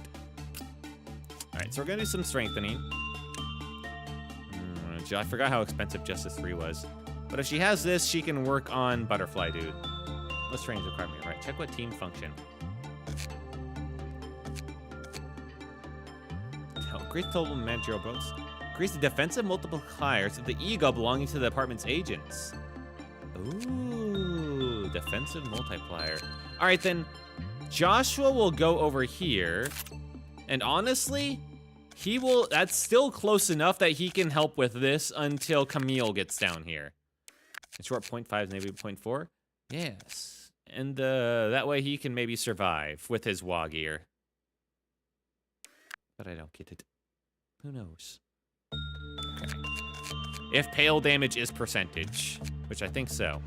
Alright, so we're gonna do some strengthening. I forgot how expensive Justice 3 was. But if she has this, she can work on Butterfly Dude. Let's range requirement, right? Check what team function. Increase total managerial bonus. Increase the defensive multipliers of the ego belonging to the department's agents. Ooh, defensive multiplier. All right, then Joshua will go over here. And honestly, he will, that's still close enough that he can help with this until Camille gets down here. And short 0.5 is maybe 0.4. Yes. And that way he can maybe survive with his Wa gear. But I don't get it. Who knows? Okay. If pale damage is percentage, which I think so.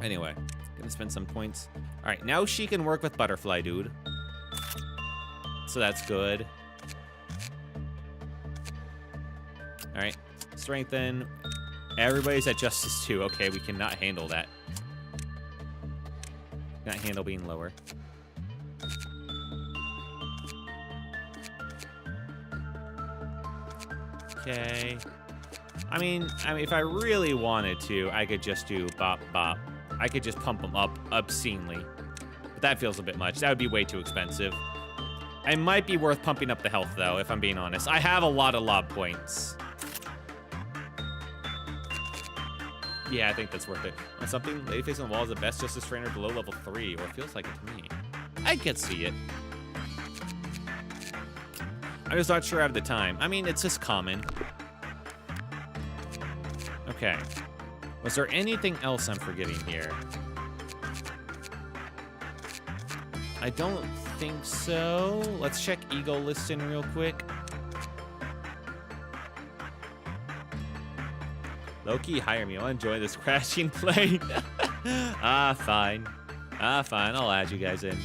Anyway, gonna spend some points. All right, now she can work with Butterfly Dude. So that's good. All right, strengthen. Everybody's at Justice 2. Okay, we cannot handle that. Cannot handle being lower. Okay. I mean, if I really wanted to, I could just do bop bop. I could just pump them up obscenely. But that feels a bit much. That would be way too expensive. It might be worth pumping up the health, though, if I'm being honest. I have a lot of lob points. Yeah, I think that's worth it. On something, Ladyface on the Wall is the best Justice Trainer below level 3, or it feels like it to me. I could see it. I'm just not sure I have the time. I mean, it's just common. Okay. Was there anything else I'm forgetting here? I don't think so. Let's check Ego Listing real quick. Loki, hire me. I'll enjoy this crashing play. Fine. Fine. I'll add you guys in.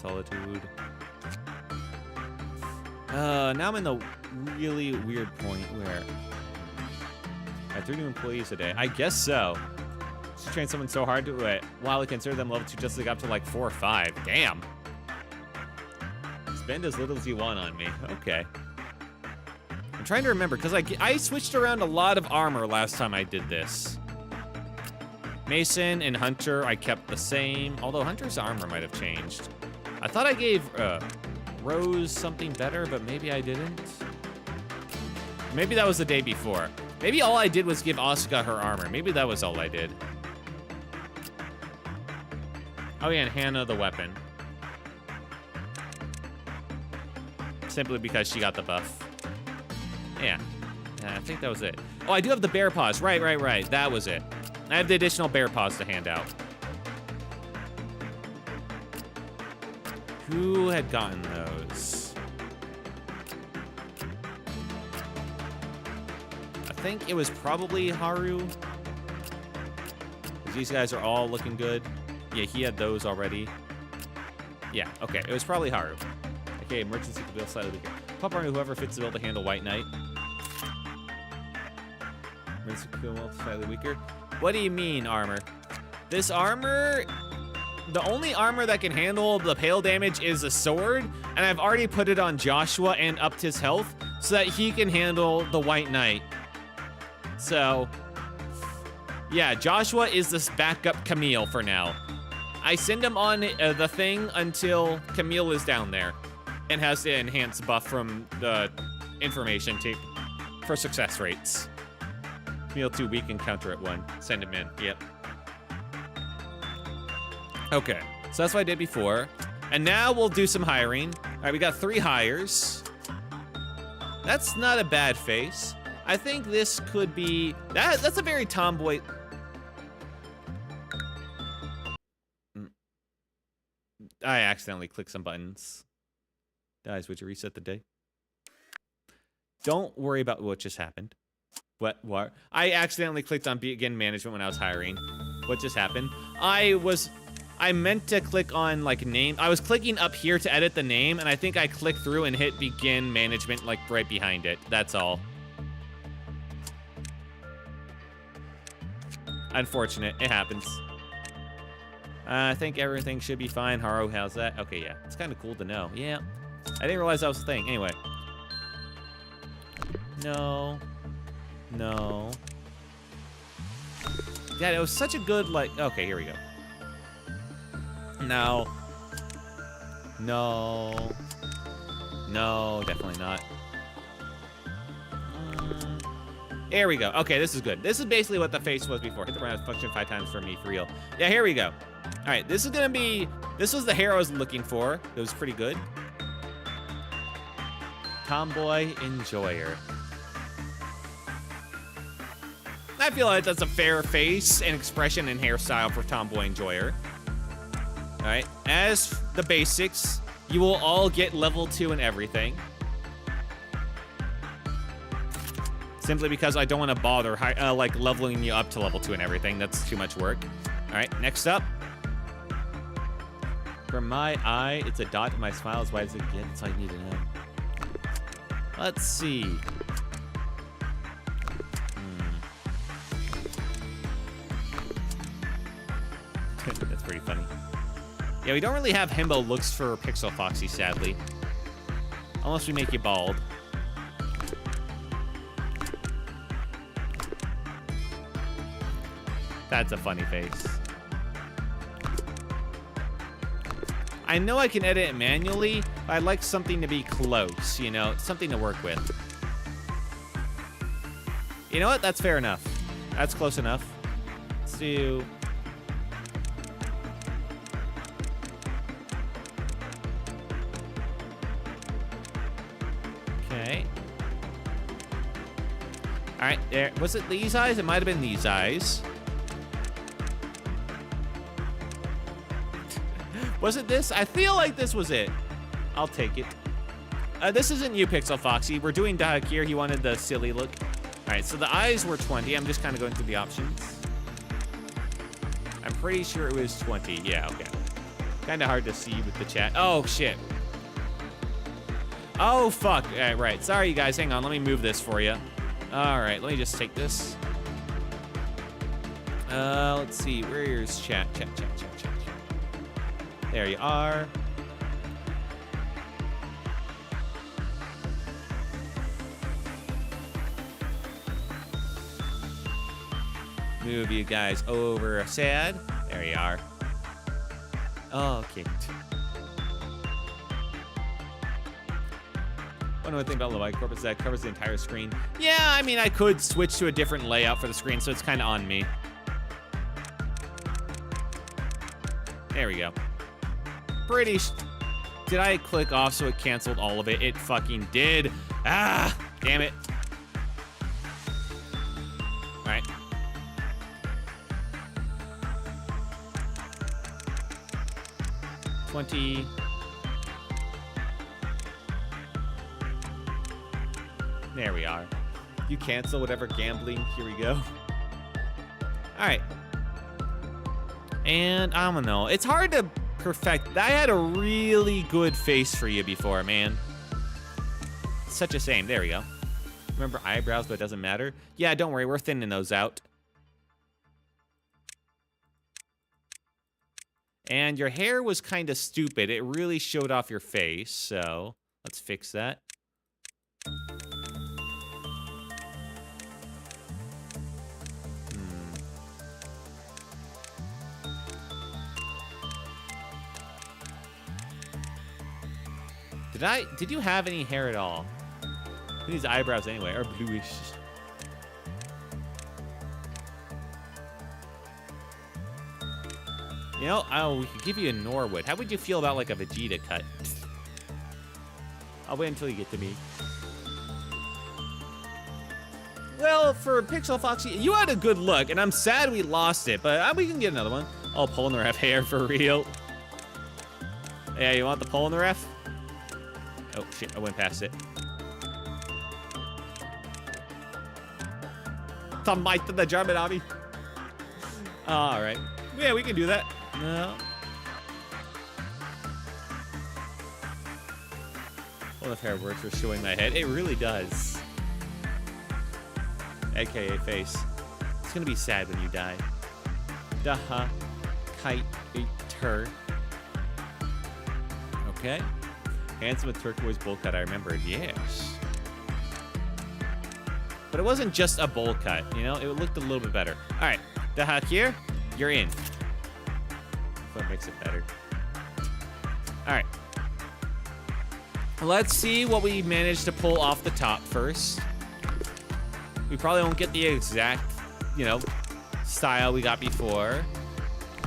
Solitude. Now I'm in the really weird point where I had 3 new employees today. I guess so. Just train someone so hard to it. While I consider them level 2 just to get up to like 4 or 5. Damn. Spend as little as you want on me. Okay. I'm trying to remember because I switched around a lot of armor last time I did this. Mason and Hunter I kept the same, although Hunter's armor might have changed. I thought I gave Rose something better, but maybe I didn't. Maybe that was the day before. Maybe all I did was give Asuka her armor. Maybe that was all I did. Oh yeah, and Hannah the weapon. Simply because she got the buff. Yeah, I think that was it. Oh, I do have the bear paws. Right. That was it. I have the additional bear paws to hand out. Who had gotten those? I think it was probably Haru. These guys are all looking good. Yeah, he had those already. Yeah, okay. It was probably Haru. Okay, emergency bill slightly weaker. Pop armor, whoever fits the bill to handle White Knight. Emergency bill slightly weaker. What do you mean, armor? This armor, the only armor that can handle the pale damage is a sword, and I've already put it on Joshua and upped his health so that he can handle the White Knight. So, yeah, Joshua is this backup Camille for now. I send him on the thing until Camille is down there and has the enhanced buff from the information tape for success rates. Camille 2 weak and counter at 1. Send him in. Yep. Okay, so that's what I did before. And now we'll do some hiring. All right, we got 3 hires. That's not a bad face. I think this could be... That's a very tomboy... I accidentally clicked some buttons. Guys, would you reset the day? Don't worry about what just happened. What? I accidentally clicked on begin management when I was hiring. What just happened? I meant to click on like name. I was clicking up here to edit the name, and I think I clicked through and hit begin management like right behind it. That's all. Unfortunate. It happens. I think everything should be fine. Haru, how's that? Okay, yeah. It's kind of cool to know. Yeah. I didn't realize that was a thing. Anyway. No. Yeah, it was such a good, like... Okay, here we go. No. No, definitely not. There we go. Okay, this is good. This is basically what the face was before. Hit the round function 5 times for me, for real. Yeah, here we go. All right, this is gonna be, this was the hair I was looking for. It was pretty good. Tomboy enjoyer. I feel like that's a fair face and expression and hairstyle for tomboy enjoyer. All right, as the basics, you will all get level 2 and everything. Simply because I don't want to bother like leveling you up to level 2 and everything. That's too much work. All right, next up. For my eye, it's a dot. My smile as wide as it gets. That's all you need to know. Let's see. That's pretty funny. Yeah, we don't really have himbo looks for Pixel Foxy, sadly. Unless we make you bald. That's a funny face. I know I can edit it manually, but I'd like something to be close, you know, something to work with. You know what? That's fair enough. That's close enough. Let's do... Okay. All right, there. Was it these eyes? It might have been these eyes. Was it this? I feel like this was it. I'll take it. This isn't you, Pixel Foxy. We're doing Dahakir. He wanted the silly look. All right, so the eyes were 20. I'm just kind of going through the options. I'm pretty sure it was 20. Yeah, okay. Kind of hard to see with the chat. Oh, shit. Oh, fuck. All right, right. Sorry, you guys. Hang on. Let me move this for you. All right, let me just take this. Let's see. Where's chat? Chat. There you are. Move you guys over sad. There you are. Okay. One other thing about Lobotomy Corporation is that it covers the entire screen. Yeah, I mean, I could switch to a different layout for the screen, so it's kind of on me. There we go. Did I click off so it canceled all of it? It fucking did. Ah, damn it. All right. $20. There we are. You cancel whatever gambling. Here we go. All right. And I don't know. It's hard to perfect. I had a really good face for you before, man. Such a shame. There we go. Remember eyebrows, but it doesn't matter. Yeah, don't worry. We're thinning those out. And your hair was kind of stupid. It really showed off your face. So let's fix that. Did you have any hair at all? These eyebrows anyway are bluish. You know, we could give you a Norwood. How would you feel about like a Vegeta cut? I'll wait until you get to me. Well, for Pixel Foxy, you had a good look, and I'm sad we lost it, but we can get another one. Oh, Polnareff hair for real. Yeah, you want the Polnareff? Oh, shit, I went past it. The might of the German army. All right. Yeah, we can do that. No. Well, if hair works for showing my head, it really does. AKA face. It's gonna be sad when you die. Daha. Kite. Tur. Okay. Handsome with turquoise bowl cut, I remember. Yes. But it wasn't just a bowl cut, you know? It looked a little bit better. All right. Daha here, you're in. That makes it better. All right. Let's see what we managed to pull off the top first. We probably won't get the exact, you know, style we got before,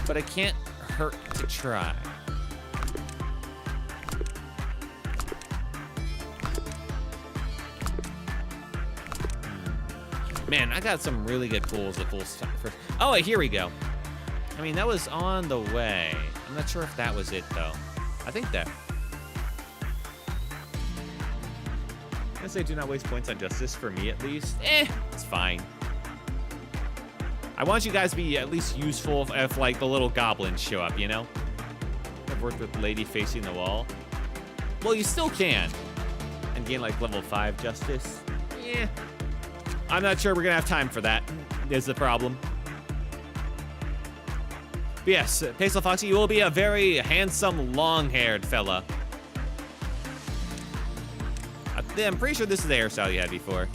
but it can't hurt to try. Man, I got some really good pools at full stop. Oh, wait, here we go. I mean, that was on the way. I'm not sure if that was it, though. I think that. I'm gonna say do not waste points on justice, for me at least. It's fine. I want you guys to be at least useful if like, the little goblins show up, you know? I've worked with Lady Facing the Wall. Well, you still can. And gain, like, level 5 justice. Yeah. I'm not sure we're gonna have time for that, is the problem. But yes, Pastel Foxy, you will be a very handsome, long-haired fella. I'm pretty sure this is the hairstyle you had before.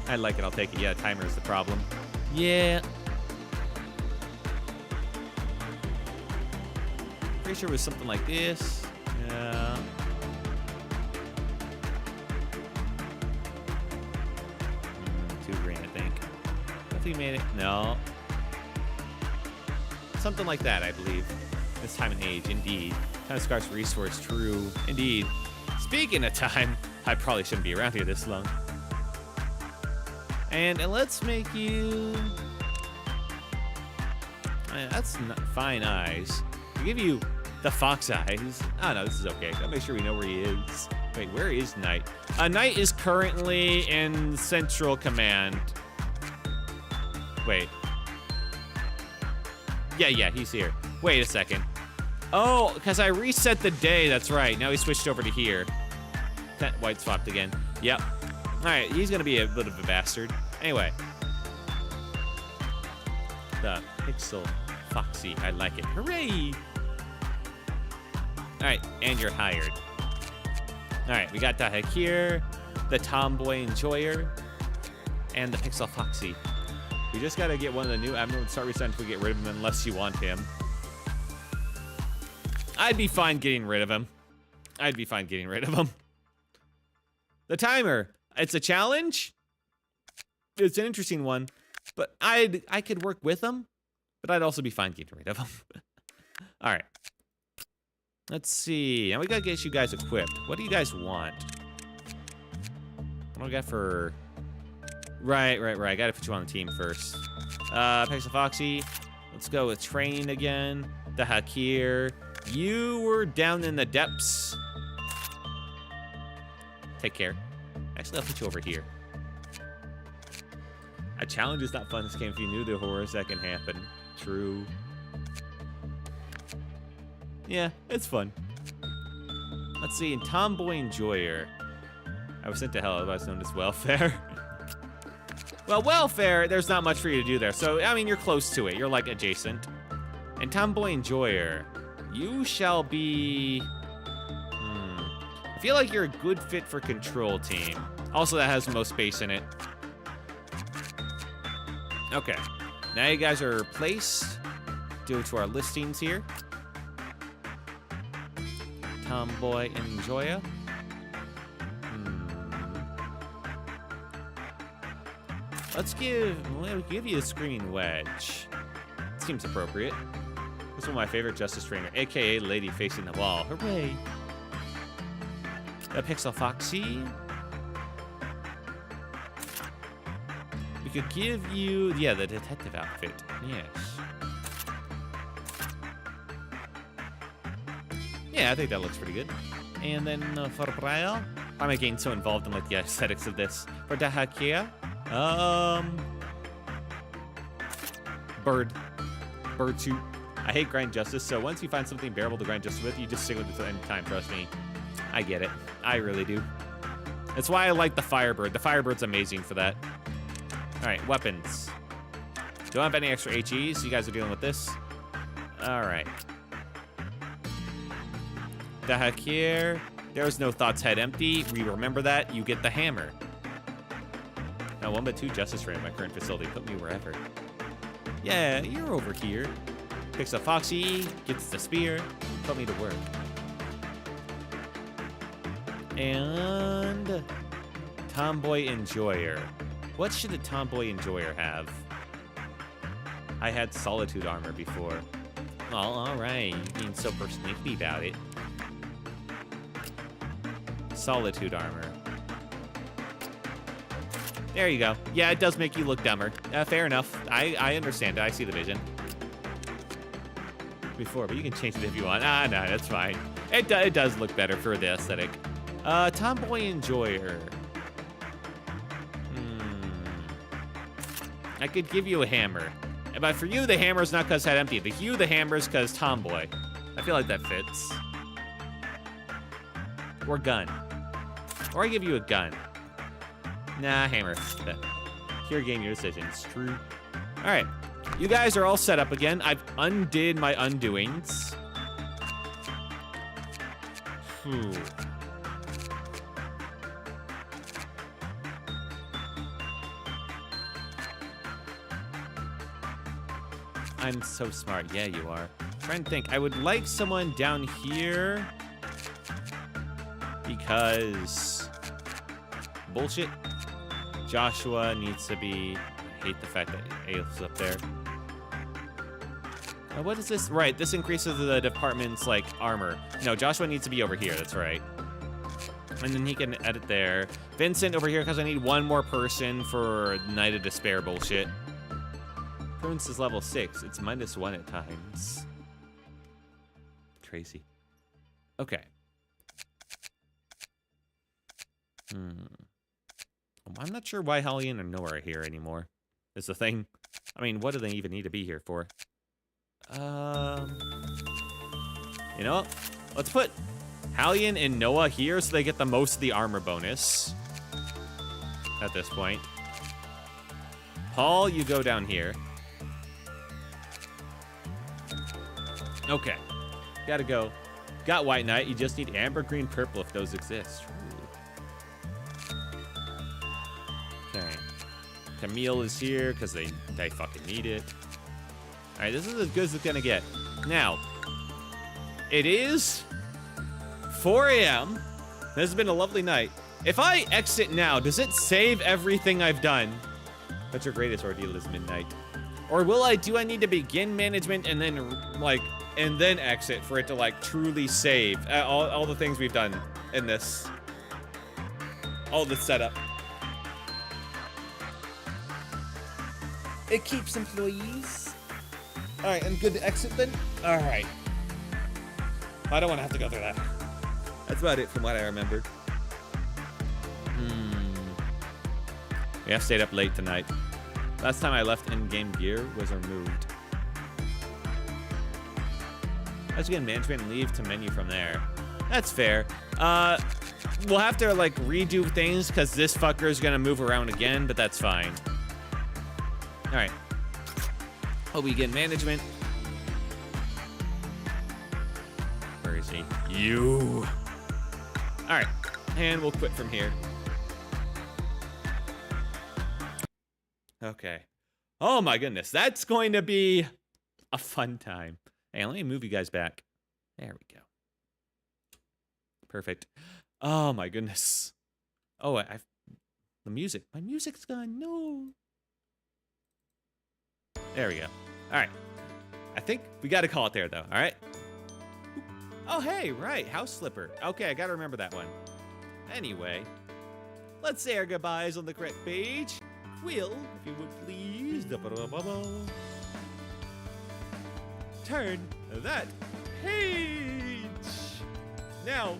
I like it, I'll take it. Yeah, timer is the problem. Yeah. Pretty sure it was something like this. Yeah. 2 grand, I think. If he made it, no. Something like that, I believe. This time and age, indeed. Time of scarce resource, true. Indeed. Speaking of time, I probably shouldn't be around here this long. And let's make you... that's not fine eyes. We give you the fox eyes. Oh, no, this is okay. Gotta make sure we know where he is. Wait, where is Knight? Knight is currently in Central Command. Wait. Yeah, he's here. Wait a second. Oh, because I reset the day. That's right. Now he switched over to here. That white swapped again. Yep. All right, he's going to be a bit of a bastard. Anyway. The Pixel Foxy. I like it. Hooray! All right, and you're hired. All right, we got Dahak here, the Tomboy Enjoyer, and the Pixel Foxy. We just got to get one of the new Admiral and start resetting until we get rid of him unless you want him. I'd be fine getting rid of him. The timer. It's a challenge. It's an interesting one. But I could work with him. But I'd also be fine getting rid of him. All right. Let's see. Now we got to get you guys equipped. What do you guys want? What do we got for... Right. I got to put you on the team first. Pixel Foxy. Let's go with Train again. The Hakir. You were down in the depths. Take care. Actually, I'll put you over here. A challenge is not fun in this game if you knew the horrors that can happen. True. Yeah, it's fun. Let's see, in Tomboy Enjoyer. I was sent to hell, otherwise known as welfare. Well, welfare, there's not much for you to do there. So, I mean, you're close to it. You're, like, adjacent. And Tomboy Enjoyer, you shall be... I feel like you're a good fit for control team. Also, that has the most space in it. Okay. Now you guys are placed. Due to our listings here. Tomboy Enjoyer. We'll give you a Screaming Wedge. Seems appropriate. This is one of my favorite Justice Trainer, aka Lady Facing the Wall. Hooray! The Pixel Foxy. We could give you, yeah, the detective outfit. Yes. Yeah, I think that looks pretty good. And then for Braille, why am I getting so involved in like the aesthetics of this? For Dahakia, bird suit. I hate grind justice, so once you find something bearable to grind justice with, you just stick with it any time. Trust me, I get it. I really do. That's why I like the Firebird. The Firebird's amazing for that. All right, weapons. Don't have any extra HEs. You guys are dealing with this. All right. The heck here. There's no thoughts head empty. We remember that. You get the hammer. Now, 1 but 2 justice rate at my current facility. Put me wherever. Yeah, you're over here. Picks up Foxy. Gets the spear. Put me to work. Tomboy Enjoyer. What should a Tomboy Enjoyer have? I had Solitude Armor before. Well, alright. You being so persnickety about it. Solitude Armor. There you go. Yeah, it does make you look dumber. Fair enough. I understand it. I see the vision. Before, but you can change it if you want. No, that's fine. It does look better for the aesthetic. Tomboy Enjoyer. I could give you a hammer. But for you, the hammer's not because head empty. The hue, the hammer's because tomboy. I feel like that fits. Or gun. Or I give you a gun. Nah, hammer. Here, game your decisions. True. All right. You guys are all set up again. I've undid my undoings. I'm so smart. Yeah, you are. Trying to think. I would like someone down here because bullshit. Joshua needs to be. I hate the fact that Ail's up there. What is this? Right, this increases the department's like armor. No, Joshua needs to be over here. That's right. And then he can edit there. Vincent over here because I need one more person for Night of Despair bullshit. Prudence is level 6. It's -1 at times. Crazy. Okay. I'm not sure why Hellion and Noah are here anymore. Is the thing. I mean, what do they even need to be here for? You know what? Let's put Hellion and Noah here so they get the most of the armor bonus. At this point. Paul, you go down here. Okay. Gotta go. Got White Knight. You just need amber, green, purple if those exist. Ooh. Okay. Camille is here because they fucking need it. All right, this is as good as it's gonna get. Now, it is 4 a.m. This has been a lovely night. If I exit now, does it save everything I've done? But your greatest ordeal is midnight. Or do I need to begin management and then then exit for it to like truly save all the things we've done in this, all the setup. It keeps employees. All right, and good to exit then. All right. I don't want to have to go through that. That's about it from what I remembered. We have stayed up late tonight. Last time I left in-game gear was removed. Let's get management and leave to menu from there. That's fair. We'll have to like redo things because this fucker is gonna move around again, but that's fine. All right. Hope we get management. Where is he? You. All right, and we'll quit from here. Okay. Oh my goodness, that's going to be a fun time. Hey, let me move you guys back. There we go. Perfect. Oh my goodness. Oh, the music. My music's gone. No. There we go. All right. I think we got to call it there, though. All right. Oh, hey, right. House Slipper. Okay, I got to remember that one. Anyway, let's say our goodbyes on the correct page. Will, if you would please, turn that page. Now.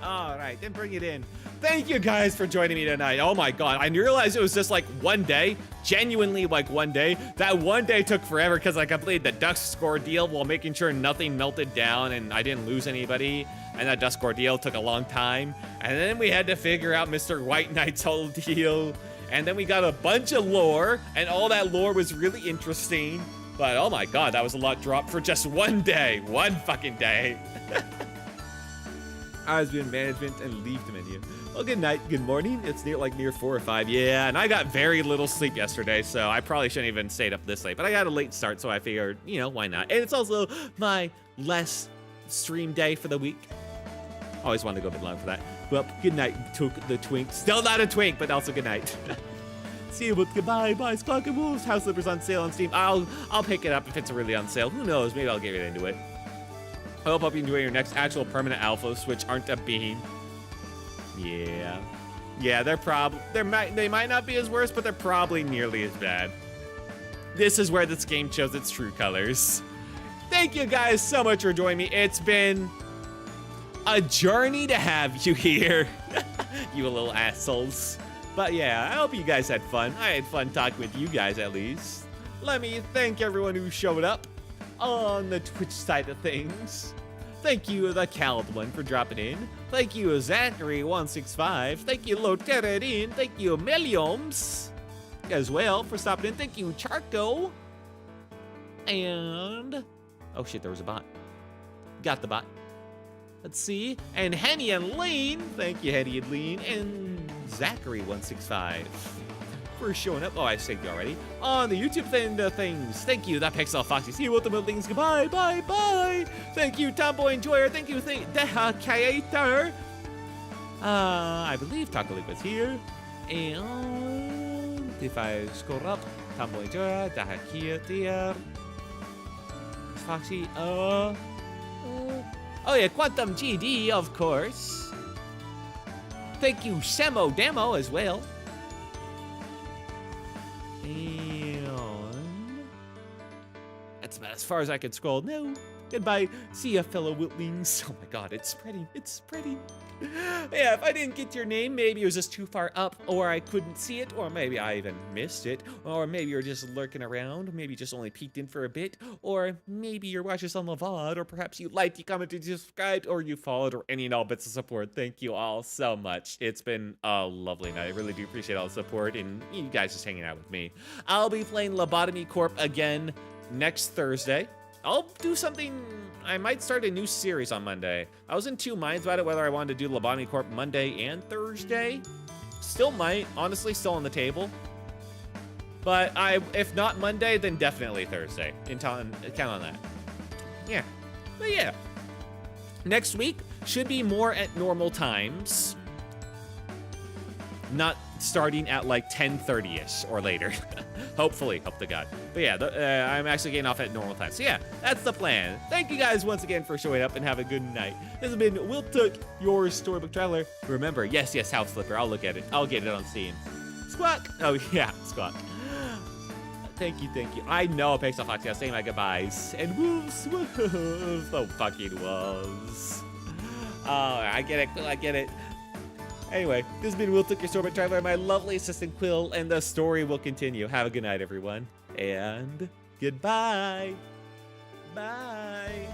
All right, then bring it in. Thank you guys for joining me tonight. Oh my God, I realized it was just like one day, genuinely like one day. That one day took forever because I completed the Dusk Ordeal while making sure nothing melted down and I didn't lose anybody. And that Dusk Ordeal took a long time. And then we had to figure out Mr. White Knight's whole deal. And then we got a bunch of lore, and all that lore was really interesting. But oh my God, that was a lot dropped for just one day. One fucking day. I was doing management and leave the menu. Well, good night, good morning. It's near 4 or 5. Yeah, and I got very little sleep yesterday, so I probably shouldn't even stayed up this late. But I got a late start, so I figured, why not? And it's also my last stream day for the week. Always wanted to go a bit long for that. Well, good night, Took the Twink. Still not a twink, but also good night. See you, but goodbye. Bye, Squawk and Wolves. House Slippers on sale on Steam. I'll pick it up if it's really on sale. Who knows? Maybe I'll get into it. I hope you enjoy your next actual permanent alphas, which aren't a bean. Yeah. Yeah, they might not be as worse, but they're probably nearly as bad. This is where this game shows its true colors. Thank you guys so much for joining me. It's been a journey to have you here. You little assholes. But yeah, I hope you guys had fun. I had fun talking with you guys at least. Let me thank everyone who showed up on the Twitch side of things. Thank you, the Cald one, for dropping in. Thank you, Zachary165. Thank you, Loteradin. Thank you, Melioms, as well, for stopping in. Thank you, Charco. And... oh shit, there was a bot. Got the bot. Let's see. And Henny and Lean. Thank you, Henny and Lean. And Zachary165 for showing up. Oh, I saved you already. On the YouTube things. Thank you, that Pixel Foxy. See you with the middle things. Goodbye, bye, bye. Thank you, Tomboy Enjoyer. Thank you, Deha Creator. I believe Taco League was here. And if I scroll up, Tomboy Enjoyer, Deha Creator. Foxy, oh yeah, Quantum GD, of course. Thank you, Semo Demo, as well. And that's about as far as I can scroll. No, goodbye. See ya, fellow Witlings. Oh my god, it's pretty. It's pretty. Yeah, if I didn't get your name, maybe it was just too far up, or I couldn't see it, or maybe I even missed it, or maybe you're just lurking around, maybe just only peeked in for a bit, or maybe you're watching this on the VOD, or perhaps you liked, you commented, you subscribed, or you followed, or any and all bits of support. Thank you all so much. It's been a lovely night. I really do appreciate all the support, and you guys just hanging out with me. I'll be playing Lobotomy Corp again next Thursday. I'll do something. I might start a new series on Monday. I was in two minds about it, whether I wanted to do Lobotomy Corp Monday and Thursday. Still might, honestly, still on the table. But if not Monday, then definitely Thursday. Count on that. Yeah, but yeah. Next week should be more at normal times. Not starting at like 10:30ish or later. Hopefully, hope to God. But yeah, I'm actually getting off at normal time. So yeah, that's the plan. Thank you guys once again for showing up and have a good night. This has been Will Took, your storybook traveler. Remember, yes, House Flipper. I'll look at it. I'll get it on Steam. Squawk. Oh yeah, Squawk. Thank you. I know Pixel Foxy. I was saying my goodbyes. And wolves. Oh, fucking wolves. Oh, I get it. Anyway, this has been Will Took, your storybook traveler, my lovely assistant Quill, and the story will continue. Have a good night, everyone. And goodbye. Bye.